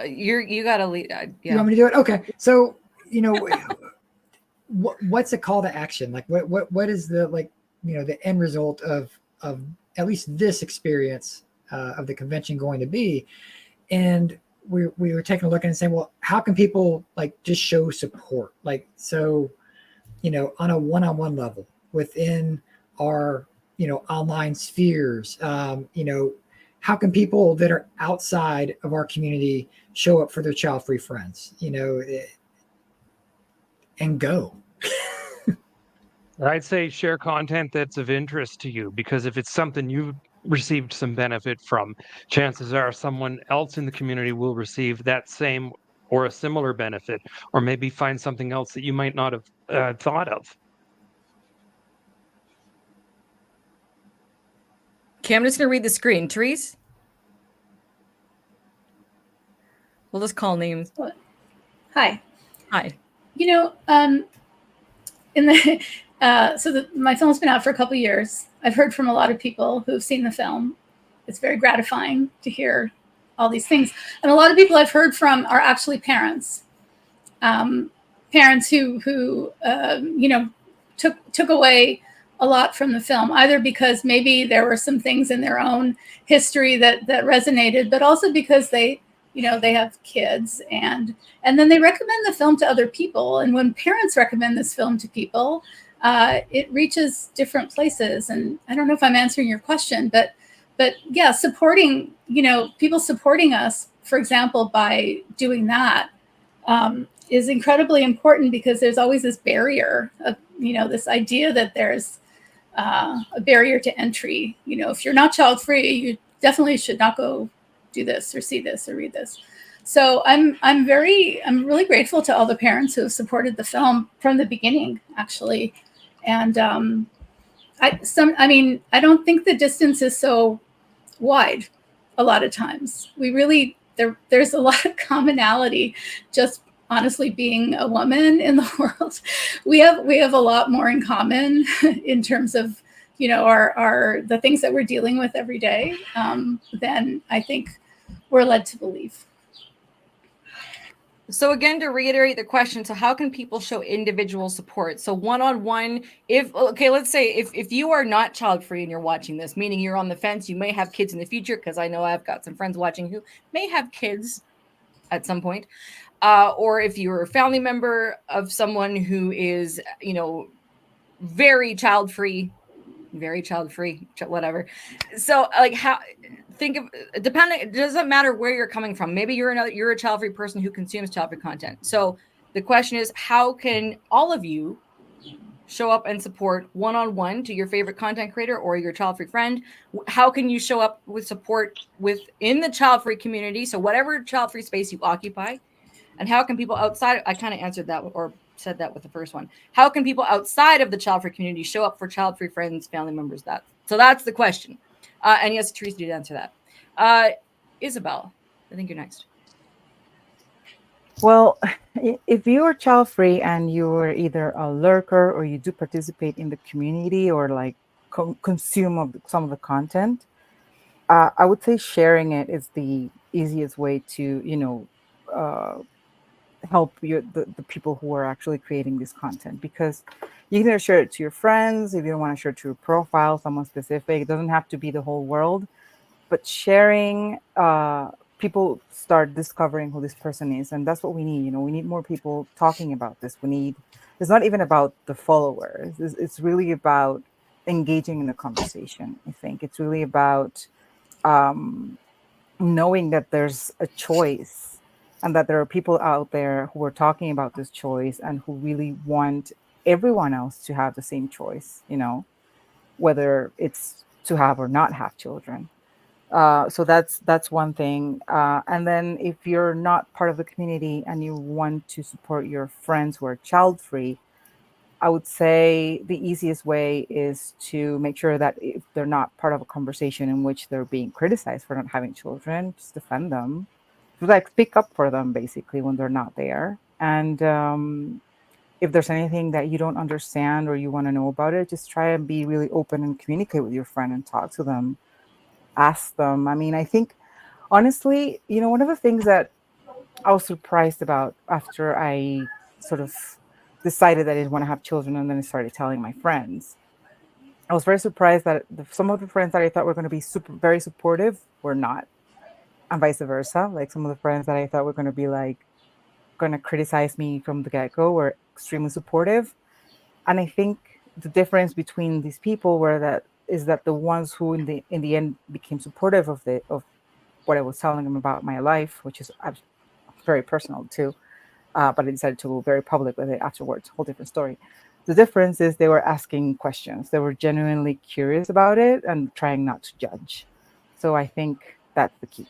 You got to lead. Yeah. You want me to do it? Okay. So, what's a call to action? Like what is the, the end result of at least this experience of the convention going to be? And we were taking a look and saying, well, how can people just show support? So, on a one-on-one level within our, online spheres, how can people that are outside of our community show up for their child-free friends, and go? I'd say share content that's of interest to you, because if it's something you've received some benefit from, chances are someone else in the community will receive that same or a similar benefit, or maybe find something else that you might not have thought of. Okay, I'm just going to read the screen. Therese? We'll just call names. Hi. Hi. In the my film's been out for a couple years. I've heard from a lot of people who've seen the film. It's very gratifying to hear all these things. And a lot of people I've heard from are actually parents. Parents who took away a lot from the film, either because maybe there were some things in their own history that resonated, but also because they have kids and then they recommend the film to other people. And when parents recommend this film to people, it reaches different places. And I don't know if I'm answering your question, but yeah, supporting, people supporting us, for example, by doing that, is incredibly important, because there's always this barrier of, this idea that there's a barrier to entry. If you're not child free, you definitely should not go do this or see this or read this. So I'm really grateful to all the parents who have supported the film from the beginning, actually. And I don't think the distance is so wide a lot of times. There's a lot of commonality just honestly being a woman in the world. We have a lot more in common in terms of, you know, our the things that we're dealing with every day than I think we're led to believe. So again, to reiterate the question, so how can people show individual support? So one-on-one, let's say if you are not child-free and you're watching this, meaning you're on the fence, you may have kids in the future, because I know I've got some friends watching who may have kids at some point. Or if you're a family member of someone who is, you know, very child-free, whatever. So like it doesn't matter where you're coming from. Maybe you're a child-free person who consumes child-free content. So the question is, how can all of you show up and support one-on-one to your favorite content creator or your child-free friend? How can you show up with support within the child-free community? So whatever child-free space you occupy, and how can people outside, I kind of answered that or said that with the first one. How can people outside of the child-free community show up for child-free friends, family members? So that's the question. And yes, Therese did answer that. Isabel, I think you're next. Well, if you are child-free and you're either a lurker or you do participate in the community or like consume some of the content, I would say sharing it is the easiest way to, you know, help the people who are actually creating this content, because you can either share it to your friends if you don't want to share it to your profile, someone specific. It doesn't have to be the whole world, but sharing, people start discovering who this person is, and that's what we need. You know, we need more people talking about this. It's not even about the followers. It's really about engaging in the conversation. I think it's really about knowing that there's a choice, and that there are people out there who are talking about this choice and who really want everyone else to have the same choice, you know, whether it's to have or not have children. So that's one thing. And then if you're not part of the community and you want to support your friends who are child-free, I would say the easiest way is to make sure that if they're not part of a conversation in which they're being criticized for not having children, just defend them. Like speak up for them basically when they're not there. And if there's anything that you don't understand or you want to know about it, just try and be really open and communicate with your friend and talk to them, ask them. I mean, I think honestly, you know, one of the things that I was surprised about after I sort of decided that I didn't want to have children, and then I started telling my friends, I was very surprised that some of the friends that I thought were going to be very supportive were not. And vice versa. Like some of the friends that I thought were going to be like going to criticize me from the get-go were extremely supportive. And I think the difference between these people is that the ones who in the end became supportive of what I was telling them about my life, which is very personal too, but I decided to go very public with it afterwards. Whole different story. The difference is they were asking questions. They were genuinely curious about it and trying not to judge. So I think that's the key.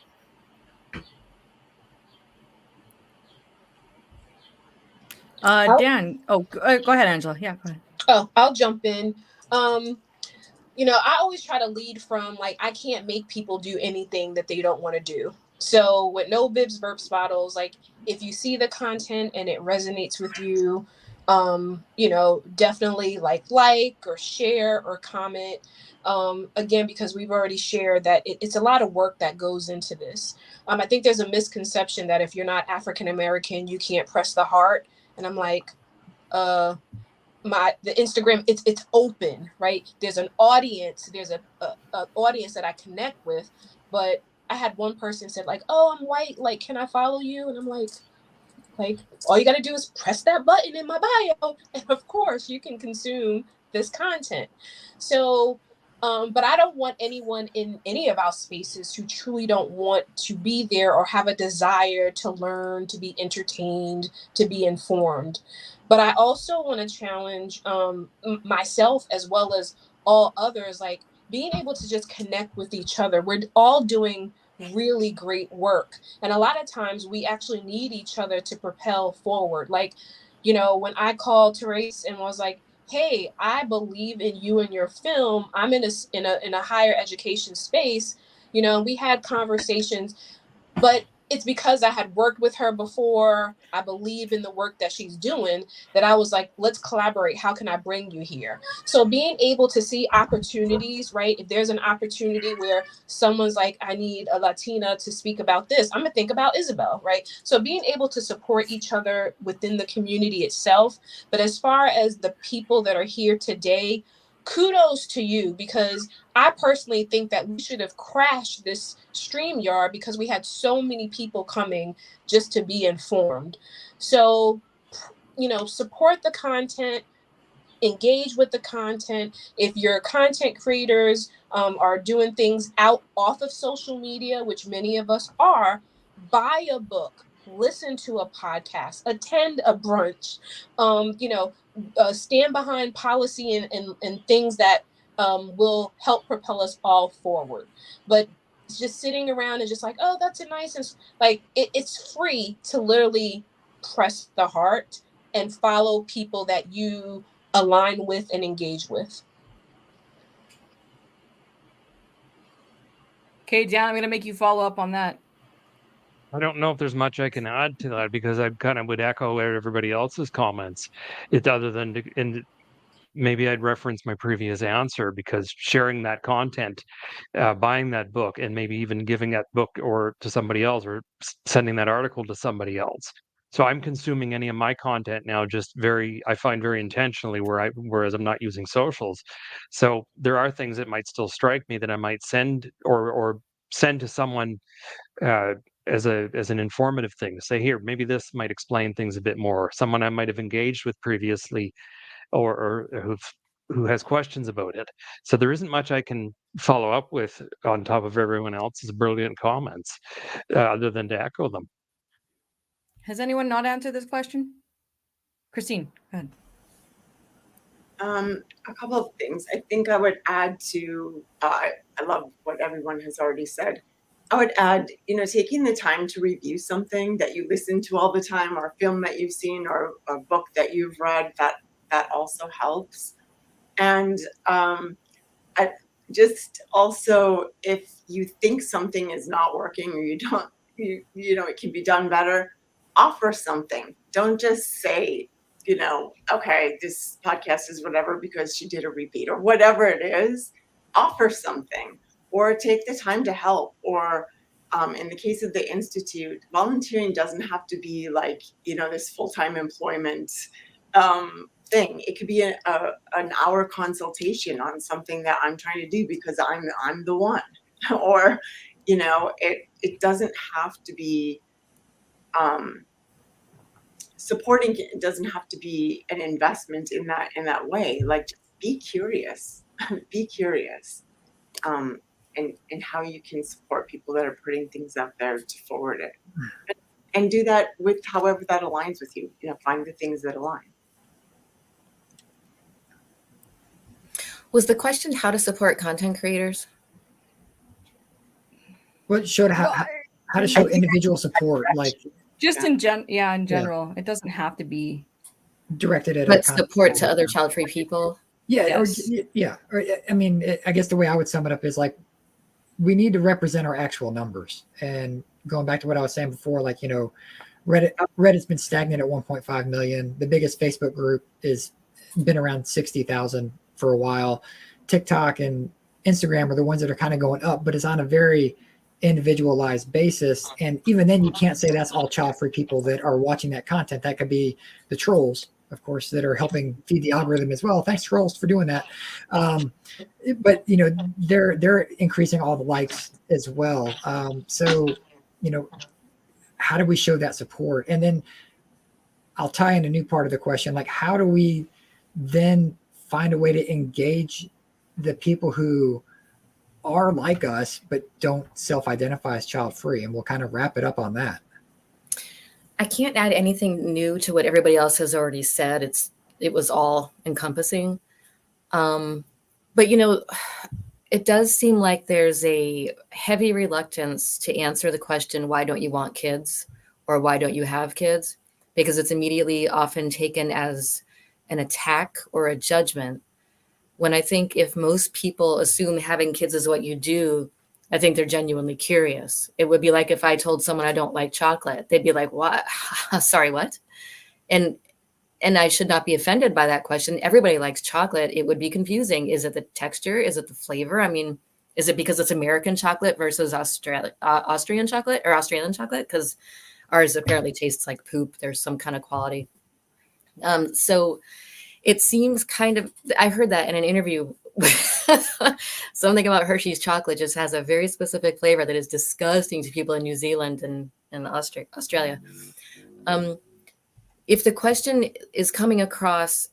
Dan, go ahead, Angela. Yeah, go ahead. Oh, I'll jump in. You know, I always try to lead from like, I can't make people do anything that they don't want to do. So with no bibs, burps, bottles, like if you see the content and it resonates with you, you know, definitely like or share or comment. Again, because we've already shared that it's a lot of work that goes into this. I think there's a misconception that if you're not African American, you can't press the heart. And I'm like, the Instagram, it's open, right? There's an audience, there's a audience that I connect with, but I had one person said like, oh, I'm white, like, can I follow you? And I'm like, all you got to do is press that button in my bio, and of course you can consume this content. So, but I don't want anyone in any of our spaces who truly don't want to be there or have a desire to learn, to be entertained, to be informed. But I also want to challenge myself as well as all others, like being able to just connect with each other. We're all doing really great work. And a lot of times we actually need each other to propel forward. Like, you know, when I called Therese and was like, hey, I believe in you and your film. I'm in a higher education space, you know, we had conversations, but it's because I had worked with her before. I believe in the work that she's doing, that I was like, let's collaborate. How can I bring you here? So being able to see opportunities, right? If there's an opportunity where someone's like, I need a Latina to speak about this, I'm gonna think about Isabel, right? So being able to support each other within the community itself. But as far as the people that are here today, kudos to you, because I personally think that we should have crashed this StreamYard because we had so many people coming just to be informed. So, you know, support the content, engage with the content. If your content creators are doing things off of social media, which many of us are, buy a book, listen to a podcast, attend a brunch, you know, stand behind policy and things that will help propel us all forward. But just sitting around and just like, oh, that's a nice, and like it's free to literally press the heart and follow people that you align with and engage with. Okay, Dan, I'm going to make you follow up on that. I don't know if there's much I can add to that, because I kind of would echo everybody else's comments. It other than and maybe I'd reference my previous answer, because sharing that content, buying that book, and maybe even giving that book or to somebody else, or sending that article to somebody else. So I'm consuming any of my content now just I find very intentionally, whereas I'm not using socials. So there are things that might still strike me that I might send or send to someone as an informative thing, to say, here, maybe this might explain things a bit more. Someone I might have engaged with previously, or who has questions about it. So there isn't much I can follow up with on top of everyone else's brilliant comments, other than to echo them. Has anyone not answered this question? Christine, go ahead. A couple of things. I think I would add to, I love what everyone has already said. I would add, you know, taking the time to review something that you listen to all the time, or a film that you've seen, or a book that you've read, that also helps. And I just also, if you think something is not working, or you know, it can be done better, offer something. Don't just say, you know, okay, this podcast is whatever because she did a repeat, or whatever it is. Offer something, or take the time to help. Or in the case of the Institute, volunteering doesn't have to be like, you know, this full-time employment thing. It could be an hour consultation on something that I'm trying to do because I'm the one. Or, you know, it doesn't have to be supporting. It doesn't have to be an investment in that way. Like, just be curious. Be curious. And how you can support people that are putting things out there to forward it. And do that with however that aligns with you. You know, find the things that align. Was the question how to support content creators? What showed how to show individual support, like just in general. Yeah. It doesn't have to be directed at but support to other child-free people. Yeah, yes. Or I mean, I guess the way I would sum it up is like, we need to represent our actual numbers. And going back to what I was saying before, like, you know, Reddit's been stagnant at 1.5 million. The biggest Facebook group is been around 60,000 for a while. TikTok and Instagram are the ones that are kind of going up, but it's on a very individualized basis. And even then, you can't say that's all child-free people that are watching that content. That could be the trolls, of course, that are helping feed the algorithm as well. Thanks, trolls, for doing that. But you know, they're increasing all the likes as well. So, you know, how do we show that support? And then I'll tie in a new part of the question, like, how do we then find a way to engage the people who are like us but don't self-identify as child-free? And we'll kind of wrap it up on that. I can't add anything new to what everybody else has already said. It was all encompassing. But you know, it does seem like there's a heavy reluctance to answer the question, why don't you want kids? Or why don't you have kids? Because it's immediately often taken as an attack or a judgment. When I think if most people assume having kids is what you do, I think they're genuinely curious. It would be like if I told someone I don't like chocolate, they'd be like, what? Sorry, what? And I should not be offended by that question. Everybody likes chocolate. It would be confusing. Is it the texture? Is it the flavor? I mean, is it because it's American chocolate versus Austrian chocolate or Australian chocolate? Because ours apparently tastes like poop. There's some kind of quality. So it seems kind of, I heard that in an interview. Something about Hershey's chocolate just has a very specific flavor that is disgusting to people in New Zealand and Australia. If the question is coming across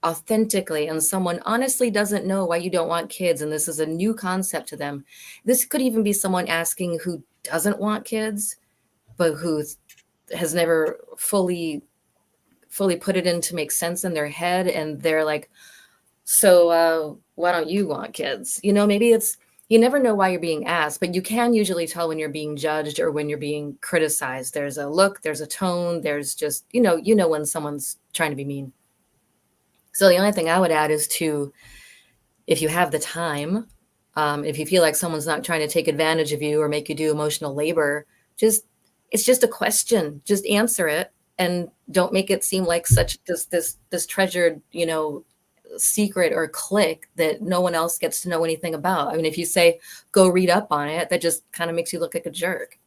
authentically and someone honestly doesn't know why you don't want kids, and this is a new concept to them, this could even be someone asking who doesn't want kids, but who has never fully put it in to make sense in their head. And they're like, so why don't you want kids? You know, maybe it's, you never know why you're being asked, but you can usually tell when you're being judged or when you're being criticized. There's a look, there's a tone, there's just, you know when someone's trying to be mean. So the only thing I would add is to, if you have the time, if you feel like someone's not trying to take advantage of you or make you do emotional labor, it's just a question. Just answer it, and don't make it seem like such this treasured, secret or click that no one else gets to know anything about. I mean, if you say, go read up on it, that just kind of makes you look like a jerk.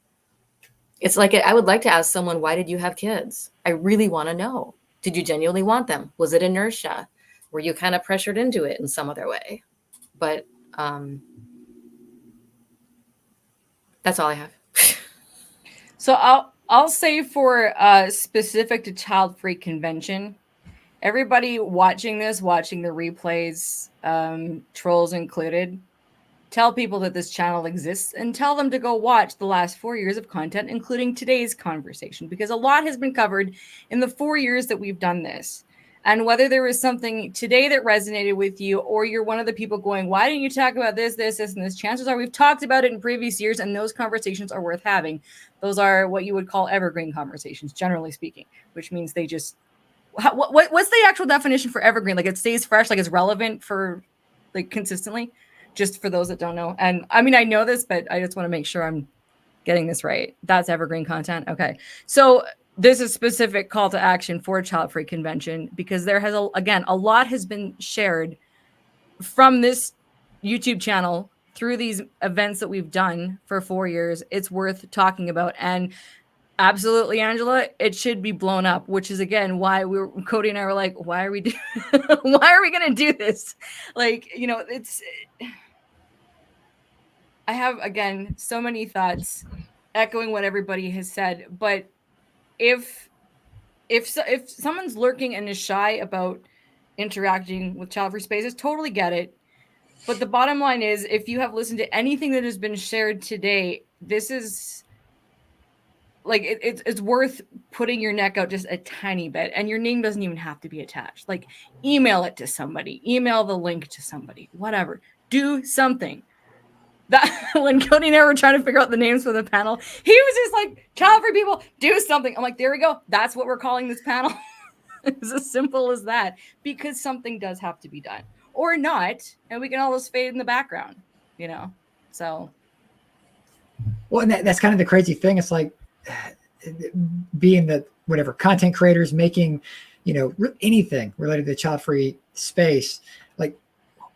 It's like, I would like to ask someone, why did you have kids? I really want to know. Did you genuinely want them? Was it inertia? Were you kind of pressured into it in some other way? But that's all I have. So I'll say for specific to Childfree Convention, everybody watching the replays, trolls included, tell people that this channel exists and tell them to go watch the last 4 years of content, including today's conversation, because a lot has been covered in the 4 years that we've done this. And whether there was something today that resonated with you, or you're one of the people going, why didn't you talk about this, and this? Chances are we've talked about it in previous years, and those conversations are worth having. Those are what you would call evergreen conversations, generally speaking, which means they just, what's the actual definition for evergreen? Like, it stays fresh, like it's relevant for like consistently, just for those that don't know. And I mean, I know this, but I just want to make sure I'm getting this right. That's evergreen content. Okay. So this is a specific call to action for Childfree Convention, because there has, a lot has been shared from this YouTube channel through these events that we've done for 4 years. It's worth talking about. And absolutely, Angela, it should be blown up, which is again why Cody and I were like, why are we going to do this? Like, I have, again, so many thoughts echoing what everybody has said, but if someone's lurking and is shy about interacting with child-free spaces, totally get it. But the bottom line is, if you have listened to anything that has been shared today, this is like, it's worth putting your neck out just a tiny bit, and your name doesn't even have to be attached. Like, email it to somebody, email the link to somebody, whatever. Do something. That when Cody and I were trying to figure out the names for the panel, he was just like, child-free people, do something. I'm like, there we go. That's what we're calling this panel. It's as simple as that, because something does have to be done, or not, and we can all just fade in the background, so. Well, and that's kind of the crazy thing. It's like, being that whatever content creators making, anything related to the child-free space, like,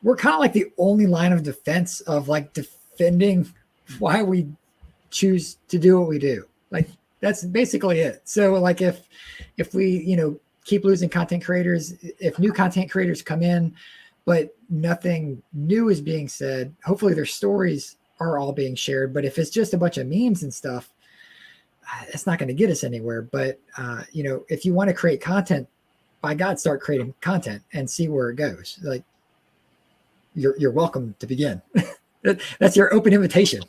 we're kind of like the only line of defense of like defending why we choose to do what we do. Like, that's basically it. So like, if we, keep losing content creators, if new content creators come in, but nothing new is being said, hopefully their stories are all being shared. But if it's just a bunch of memes and stuff, it's not going to get us anywhere. But, if you want to create content, by God, start creating content and see where it goes. Like, you're welcome to begin. That's your open invitation.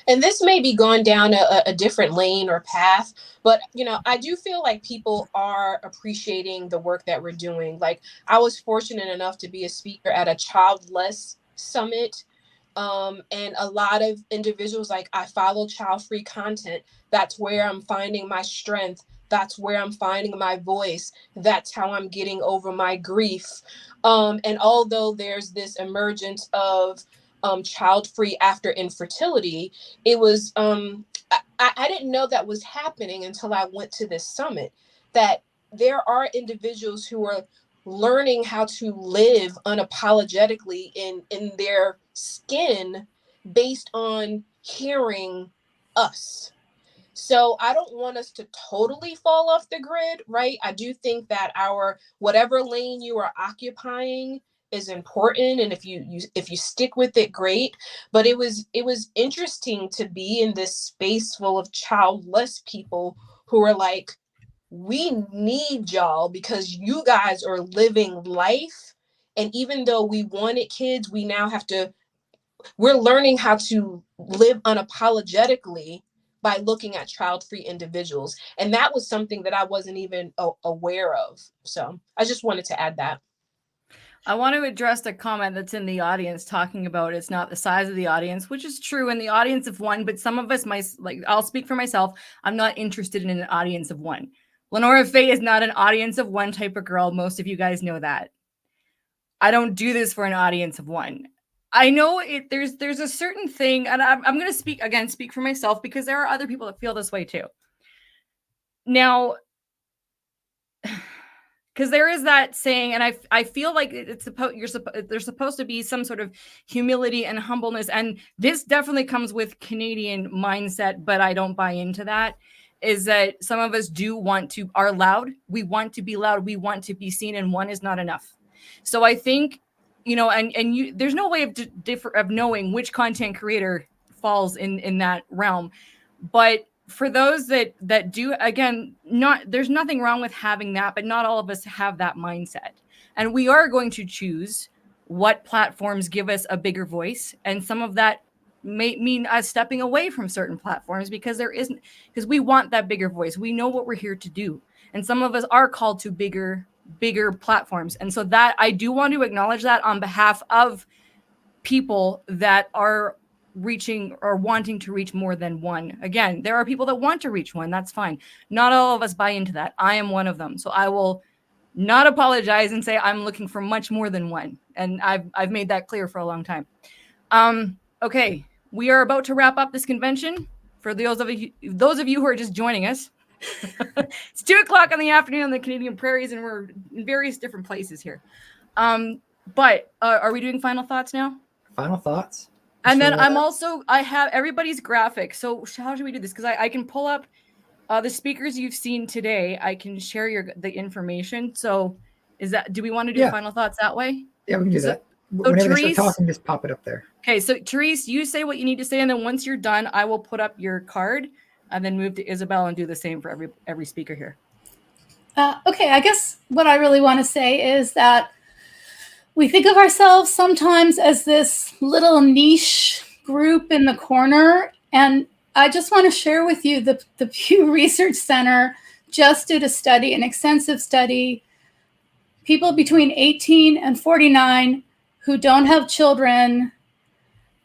And this may be going down a different lane or path, but, I do feel like people are appreciating the work that we're doing. Like, I was fortunate enough to be a speaker at a childless summit And a lot of individuals, like, I follow child-free content. That's where I'm finding my strength. That's where I'm finding my voice. That's how I'm getting over my grief. And although there's this emergence of child-free after infertility, it was, I didn't know that was happening until I went to this summit, that there are individuals who are learning how to live unapologetically in their skin based on hearing us. So I don't want us to totally fall off the grid, right? I do think that our whatever lane you are occupying is important, and if you stick with it, great. But it was interesting to be in this space full of childless people who are like, we need y'all because you guys are living life. And even though we wanted kids, we now have to, we're learning how to live unapologetically by looking at child-free individuals. And that was something that I wasn't even aware of. So I just wanted to add that. I want to address the comment that's in the audience talking about it's not the size of the audience, which is true in the audience of one, but some of us, I'll speak for myself, I'm not interested in an audience of one. LeNora Faye is not an audience of one type of girl. Most of you guys know that. I don't do this for an audience of one. I know there's a certain thing, and I'm going to speak for myself, because there are other people that feel this way too. Now, because there is that saying, and I feel like there's supposed to be some sort of humility and humbleness, and this definitely comes with Canadian mindset, but I don't buy into that. Is that some of us are loud. We want to be loud. We want to be seen, and one is not enough. So I think, there's no way of knowing which content creator falls in that realm. But for those that do, again, there's nothing wrong with having that, but not all of us have that mindset. And we are going to choose what platforms give us a bigger voice, and some of that may mean us stepping away from certain platforms because we want that bigger voice. We know what we're here to do. And some of us are called to bigger platforms. And so that I do want to acknowledge that on behalf of people that are reaching or wanting to reach more than one. Again, there are people that want to reach one. That's fine. Not all of us buy into that. I am one of them. So I will not apologize and say I'm looking for much more than one. And I've made that clear for a long time. Okay. We are about to wrap up this convention. For those of you who are just joining us, it's 2:00 in the afternoon on the Canadian prairies, and we're in various different places here. But are we doing final thoughts now? Final thoughts. And then I have everybody's graphic. So how should we do this? Because I can pull up the speakers you've seen today. I can share the information. So do we want to do final thoughts that way? Yeah, we can do that. So Whenever Therese, they start talking, just pop it up there. Okay, so Therese, you say what you need to say, and then once you're done, I will put up your card and then move to Isabel and do the same for every speaker here. Okay, I guess what I really want to say is that we think of ourselves sometimes as this little niche group in the corner, and I just want to share with you the Pew Research Center just did a study, an extensive study. People between 18 and 49 who don't have children,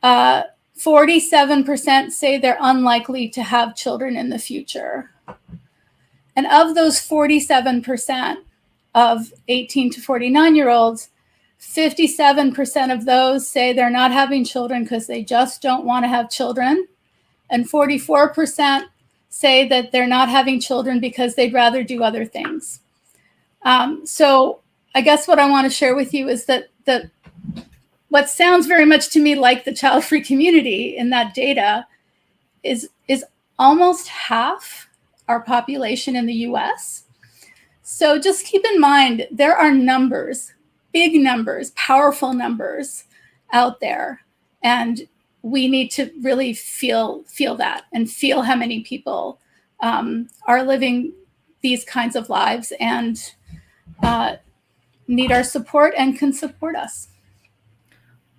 47% say they're unlikely to have children in the future. And of those 47% of 18 to 49-year-olds, 57% of those say they're not having children because they just don't want to have children. And 44% say that they're not having children because they'd rather do other things. So I guess what I want to share with you is that what sounds very much to me like the child-free community in that data is almost half our population in the US. So just keep in mind, there are numbers, big numbers, powerful numbers out there. And we need to really feel that and feel how many people are living these kinds of lives and need our support and can support us.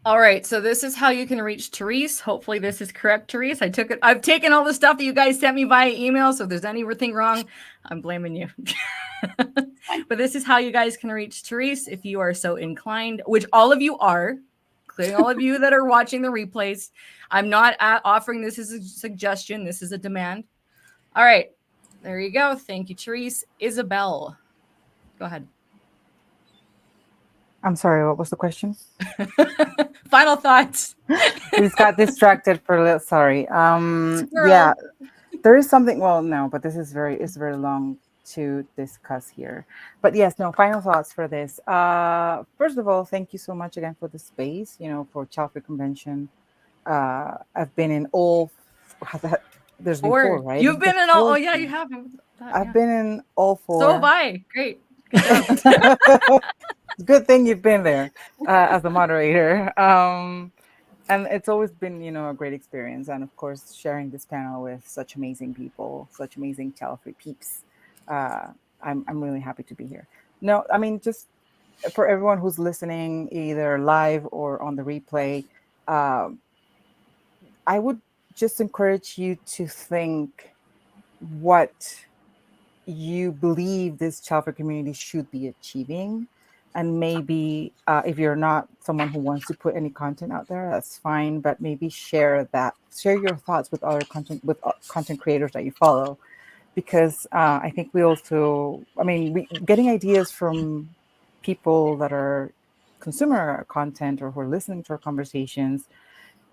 All right, so this is how you can reach Therese. Hopefully this is correct, Therese. I've taken all the stuff that you guys sent me via email, so if there's anything wrong, I'm blaming you. But this is how you guys can reach Therese if you are so inclined, which all of you are, including all of you that are watching the replays. I'm not offering this as a suggestion. This is a demand. All right. There you go. Thank you, Therese. Isabel, go ahead. I'm sorry, what was the question? Final thoughts. We just got distracted for a little. Sorry. Squirrel. Yeah, there is something. Well, no, but this is very long to discuss here. But yes, no, final thoughts for this. First of all, thank you so much again for the space, for Childfree Convention. I've been in all, there's been four, right? You've been in all, yeah, you have. I've been in all four. So have I. Great. Good thing you've been there as a moderator. And it's always been, a great experience. And of course, sharing this panel with such amazing people, such amazing Childfree peeps. I'm really happy to be here. No, I mean, just for everyone who's listening, either live or on the replay, I would just encourage you to think what you believe this Childfree community should be achieving. And maybe if you're not someone who wants to put any content out there, that's fine. But maybe share your thoughts with other content creators that you follow, because I think we also, getting ideas from people that are consumer content or who are listening to our conversations,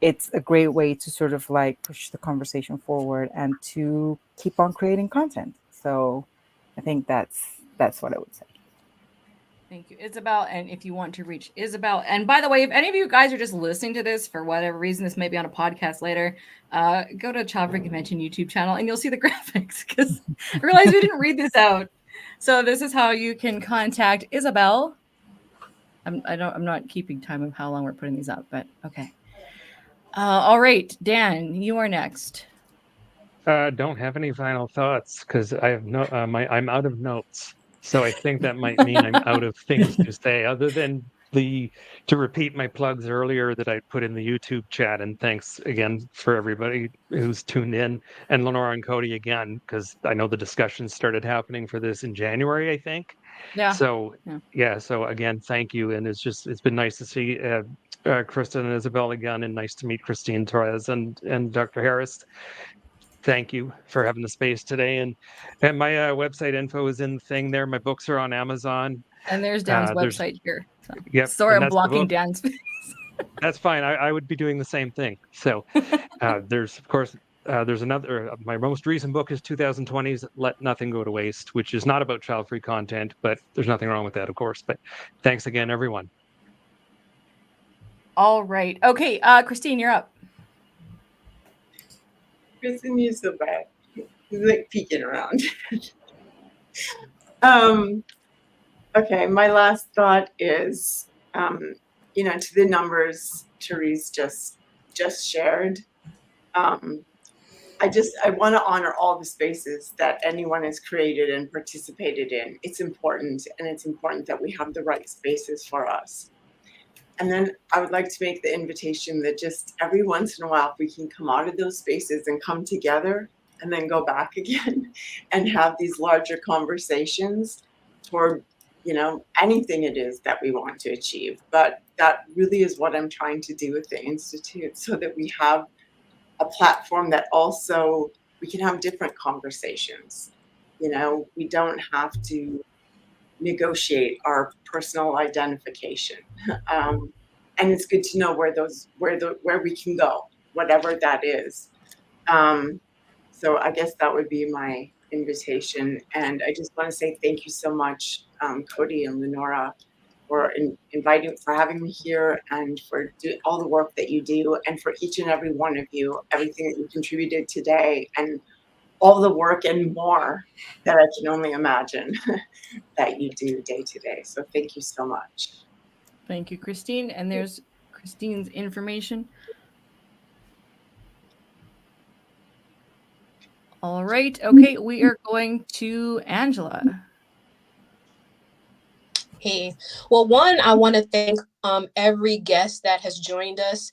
it's a great way to sort of like push the conversation forward and to keep on creating content. So I think that's what I would say. Thank you, Isabel. And if you want to reach Isabel, and by the way, if any of you guys are just listening to this for whatever reason, this may be on a podcast later, go to Childfree Convention YouTube channel and you'll see the graphics, because I realized we didn't read this out. So this is how you can contact Isabel. I'm not keeping time of how long we're putting these up, but okay. All right, Dan, you are next. Don't have any final thoughts because I have I'm out of notes. So I think that might mean I'm out of things to say, other than to repeat my plugs earlier that I put in the YouTube chat. And thanks again for everybody who's tuned in, and LeNora and Cody again, because I know the discussion started happening for this in January, I think. Yeah. So so again, thank you. And it's been nice to see Kristen and Isabel again, and nice to meet Christine, Therese, and Dr. Harris. Thank you for having the space today. And my website info is in the thing there. My books are on Amazon. And there's Dan's website here. So. Yep. Sorry, I'm blocking Dan's face. That's fine. I would be doing the same thing. So there's another, my most recent book is 2020's Let Nothing Go to Waste, which is not about child-free content, but there's nothing wrong with that, of course. But thanks again, everyone. All right. Okay, Christine, you're up. Kristen, you're so bad. He's like peeking around. Okay, my last thought is, to the numbers Therese just shared. I want to honor all the spaces that anyone has created and participated in. It's important, and it's important that we have the right spaces for us. And then I would like to make the invitation that just every once in a while, if we can come out of those spaces and come together and then go back again and have these larger conversations toward, anything it is that we want to achieve. But that really is what I'm trying to do with the Institute, so that we have a platform that also we can have different conversations. We don't have to negotiate our personal identification, and it's good to know where we can go, whatever that is. So I guess that would be my invitation, and I just want to say thank you so much, Cody and LeNora, for having me here, and for all the work that you do, and for each and every one of you, everything that you contributed today, and all the work and more that I can only imagine that you do day to day. So thank you so much. Thank you, Christine. And there's Christine's information. All right. Okay, we are going to Angela. Hey, well, one, I want to thank every guest that has joined us.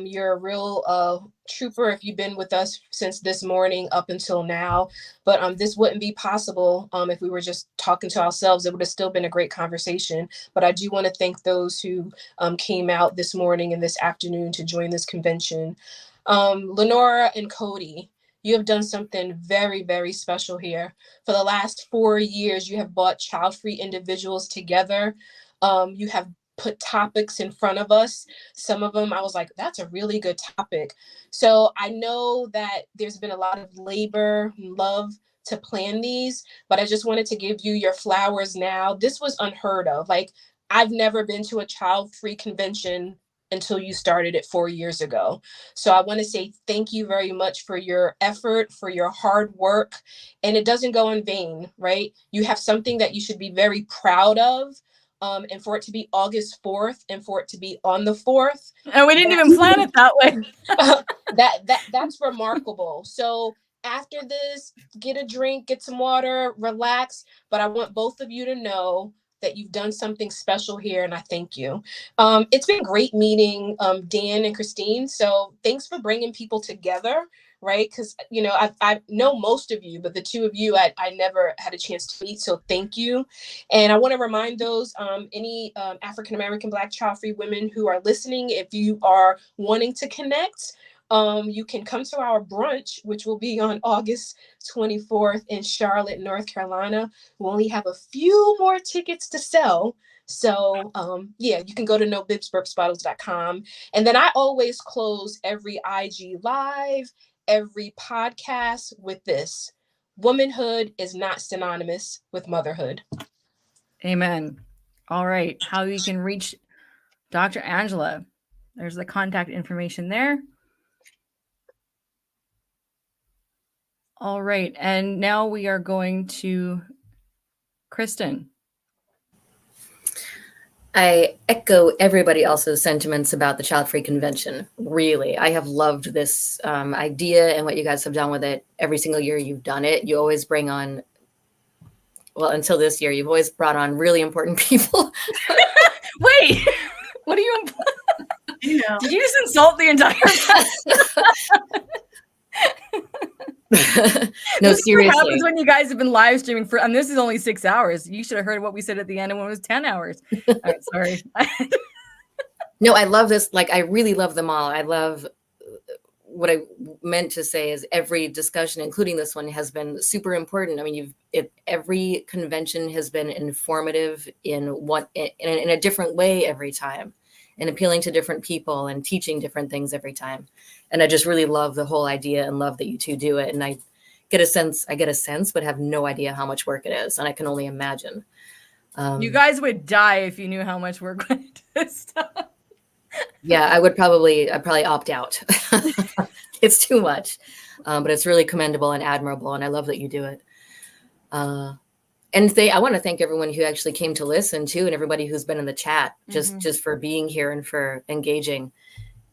You're a real trooper if you've been with us since this morning up until now. But this wouldn't be possible if we were just talking to ourselves. It would have still been a great conversation. But I do want to thank those who came out this morning and this afternoon to join this convention. LeNora and Cody, you have done something very, very special here. For the last 4 years, you have brought child-free individuals together. You have put topics in front of us. Some of them I was like, that's a really good topic. So I know that there's been a lot of labor and love to plan these, but I just wanted to give you your flowers now. This was unheard of. Like, I've never been to a child-free convention until you started it 4 years ago. So I want to say thank you very much for your effort, for your hard work. And it doesn't go in vain, right? You have something that you should be very proud of. And for it to be August 4th and for it to be on the 4th. And we didn't even plan it that way. That's remarkable. So after this, get a drink, get some water, relax. But I want both of you to know that you've done something special here, and I thank you. It's been great meeting Dan and Christine. So thanks for bringing people together, right? Because, you know, I know most of you, but the two of you, I never had a chance to meet. So thank you. And I want to remind those, any African-American Black child-free women who are listening, if you are wanting to connect, you can come to our brunch, which will be on August 24th in Charlotte, North Carolina. We only have a few more tickets to sell. So yeah, you can go to nobibsburpsbottles.com. And then I always close every IG live, every podcast with this: womanhood is not synonymous with motherhood. Amen. All right. How you can reach Dr. Angela. There's the contact information there. All right. And now we are going to Kristen. I echo everybody else's sentiments about the Childfree Convention. Really, I have loved this idea and what you guys have done with it. Every single year you've done it, you always bring on, well, until this year, you've always brought on really important people. Wait, what do you? You know. Did you just insult the entire? No, this seriously. What happens when you guys have been live streaming for, and this is only 6 hours. You should have heard what we said at the end and when it was 10 hours. All right, sorry. No, I love this. Like, I really love them all. I love what I meant to say is every discussion, including this one, has been super important. I mean, every convention has been informative in a different way every time, and appealing to different people and teaching different things every time. And I just really love the whole idea and love that you two do it. And I get a sense, but have no idea how much work it is. And I can only imagine. You guys would die if you knew how much work went into this stuff. Yeah, I'd probably opt out. It's too much, but it's really commendable and admirable. And I love that you do it. And I want to thank everyone who actually came to listen too, and everybody who's been in the chat, just for being here and for engaging.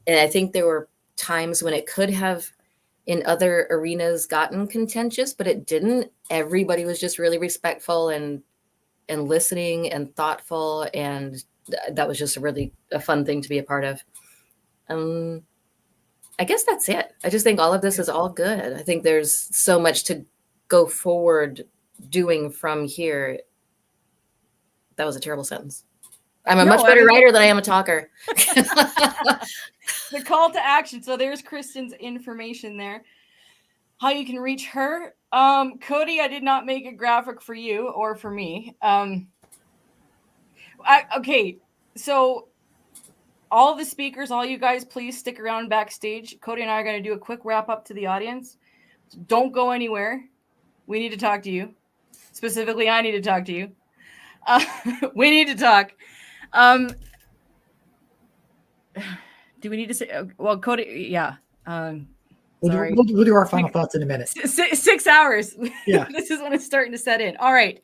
And I think there were times when it could have in other arenas gotten contentious, but it didn't. Everybody was just really respectful and listening and thoughtful. And that was just a fun thing to be a part of. I guess that's it. I just think all of this is all good. I think there's so much to go forward doing from here. That was a terrible sentence. I'm a much better writer than I am a talker. The call to action. So there's Kristen's information there. How you can reach her. Cody, I did not make a graphic for you or for me. Okay, so all the speakers, all you guys, please stick around backstage. Cody and I are going to do a quick wrap up to the audience. So don't go anywhere. We need to talk to you. Specifically, I need to talk to you. We need to talk. Do we need to say? Well, Cody, yeah. Sorry. We'll do our final thoughts in a minute. 6 hours. Yeah. This is when it's starting to set in. All right.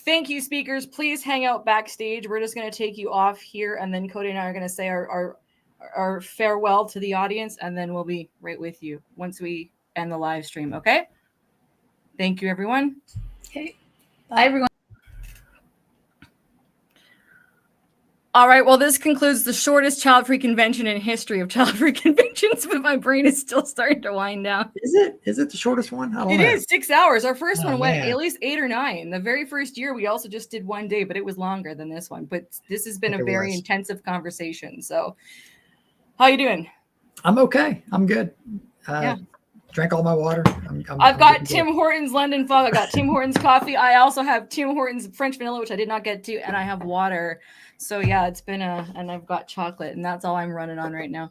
Thank you, speakers. Please hang out backstage. We're just going to take you off here, and then Cody and I are going to say our farewell to the audience, and then we'll be right with you once we end the live stream. Okay? Thank you, everyone. Okay. Bye, everyone. All right. Well, this concludes the shortest Childfree convention in history of Childfree conventions, but my brain is still starting to wind down. Is it the shortest one? I don't It know. is 6 hours. Our first one went man. at least 8 or 9. The very first year, we also just did one day, but it was longer than this one. But this has been a very intensive conversation. So how you doing? I'm okay. I'm good. Yeah. Drank all my water. I've got Tim Hortons London Fog. I got Tim Hortons coffee. I also have Tim Hortons French vanilla, which I did not get to, and I have water. So yeah, it's been and I've got chocolate, and that's all I'm running on right now.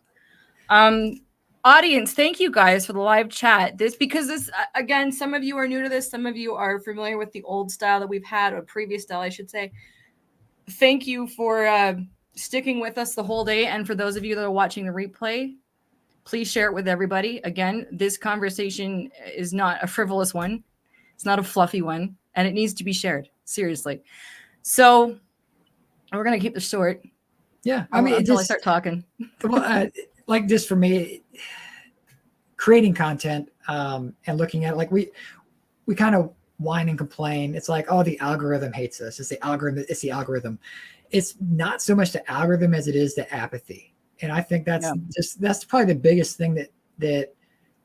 Audience, thank you guys for the live chat. Because this, again, some of you are new to this, some of you are familiar with the old style that we've had, or previous style, I should say. Thank you for sticking with us the whole day, and for those of you that are watching the replay, please share it with everybody. Again, this conversation is not a frivolous one. It's not a fluffy one, and it needs to be shared, seriously. So we're going to keep this short. Yeah. I mean, until I start talking. Well, like just for me, creating content and looking at it, like we kind of whine and complain. It's like, oh, the algorithm hates us. It's the algorithm. It's the algorithm. It's not so much the algorithm as it is the apathy. And I think that's probably the biggest thing that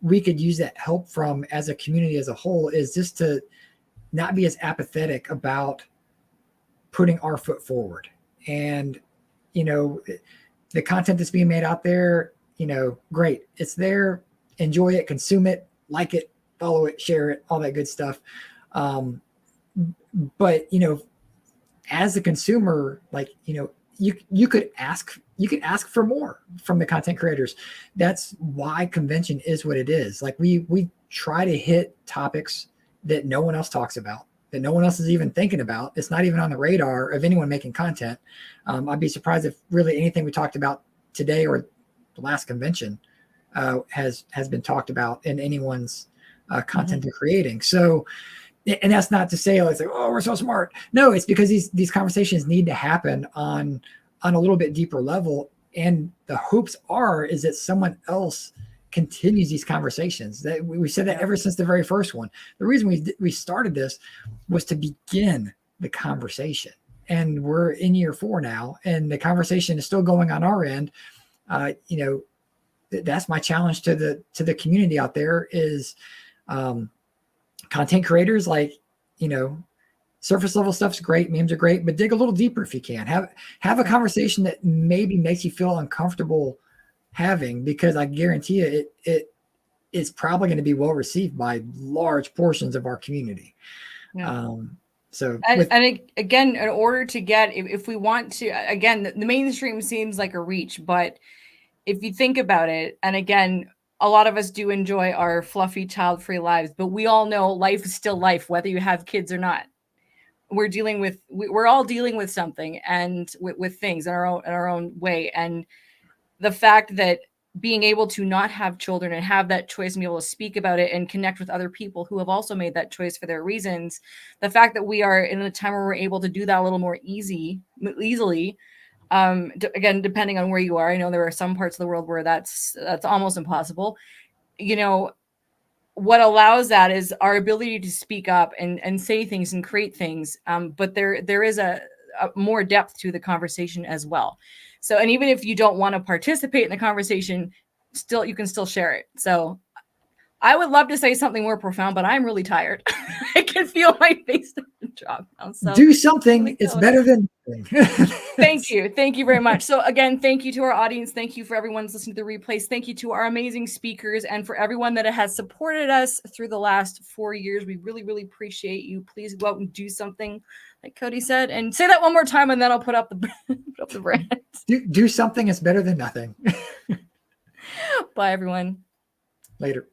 we could use that help from as a community as a whole, is just to not be as apathetic about putting our foot forward. And, you know, the content that's being made out there, you know, great. It's there. Enjoy it, consume it, like it, follow it, share it, all that good stuff. But, you know, as a consumer, like, you know, you could ask for more from the content creators. That's why convention is what it is. Like we try to hit topics that no one else talks about, that no one else is even thinking about. It's not even on the radar of anyone making content. I'd be surprised if really anything we talked about today or the last convention has been talked about in anyone's content they're creating. So, and that's not to say it's like, oh, we're so smart. No, it's because these conversations need to happen on a little bit deeper level. And the hopes is that someone else continues these conversations. That we said that ever since the very first one. The reason we started this was to begin the conversation. And we're in year 4 now, and the conversation is still going on our end. You know, that's my challenge to the community out there is content creators, like, you know, surface level stuff's great, memes are great, but dig a little deeper if you can. Have a conversation that maybe makes you feel uncomfortable having, because I guarantee you it is probably going to be well received by large portions of our community. Yeah. And again, in order to get, if we want to, again, the mainstream seems like a reach, but if you think about it, and again, a lot of us do enjoy our fluffy child-free lives, but we all know life is still life, whether you have kids or not. We're all dealing with something, and with things in our own way. And the fact that being able to not have children and have that choice and be able to speak about it and connect with other people who have also made that choice for their reasons, the fact that we are in a time where we're able to do that a little more easily, again, depending on where you are. I know there are some parts of the world where that's almost impossible. You know, what allows that is our ability to speak up and say things and create things. But there is a more depth to the conversation as well. So, and even if you don't want to participate in the conversation, you can still share it. So I would love to say something more profound, but I'm really tired. I can feel my face drop now. So do something. It's better than nothing. Thank you. Thank you very much. So again, thank you to our audience. Thank you for everyone who's listening to the replays. Thank you to our amazing speakers, and for everyone that has supported us through the last 4 years. We really, really appreciate you. Please go out and do something, like Cody said, and say that one more time, and then I'll put up the brand. Do something. It's better than nothing. Bye, everyone. Later.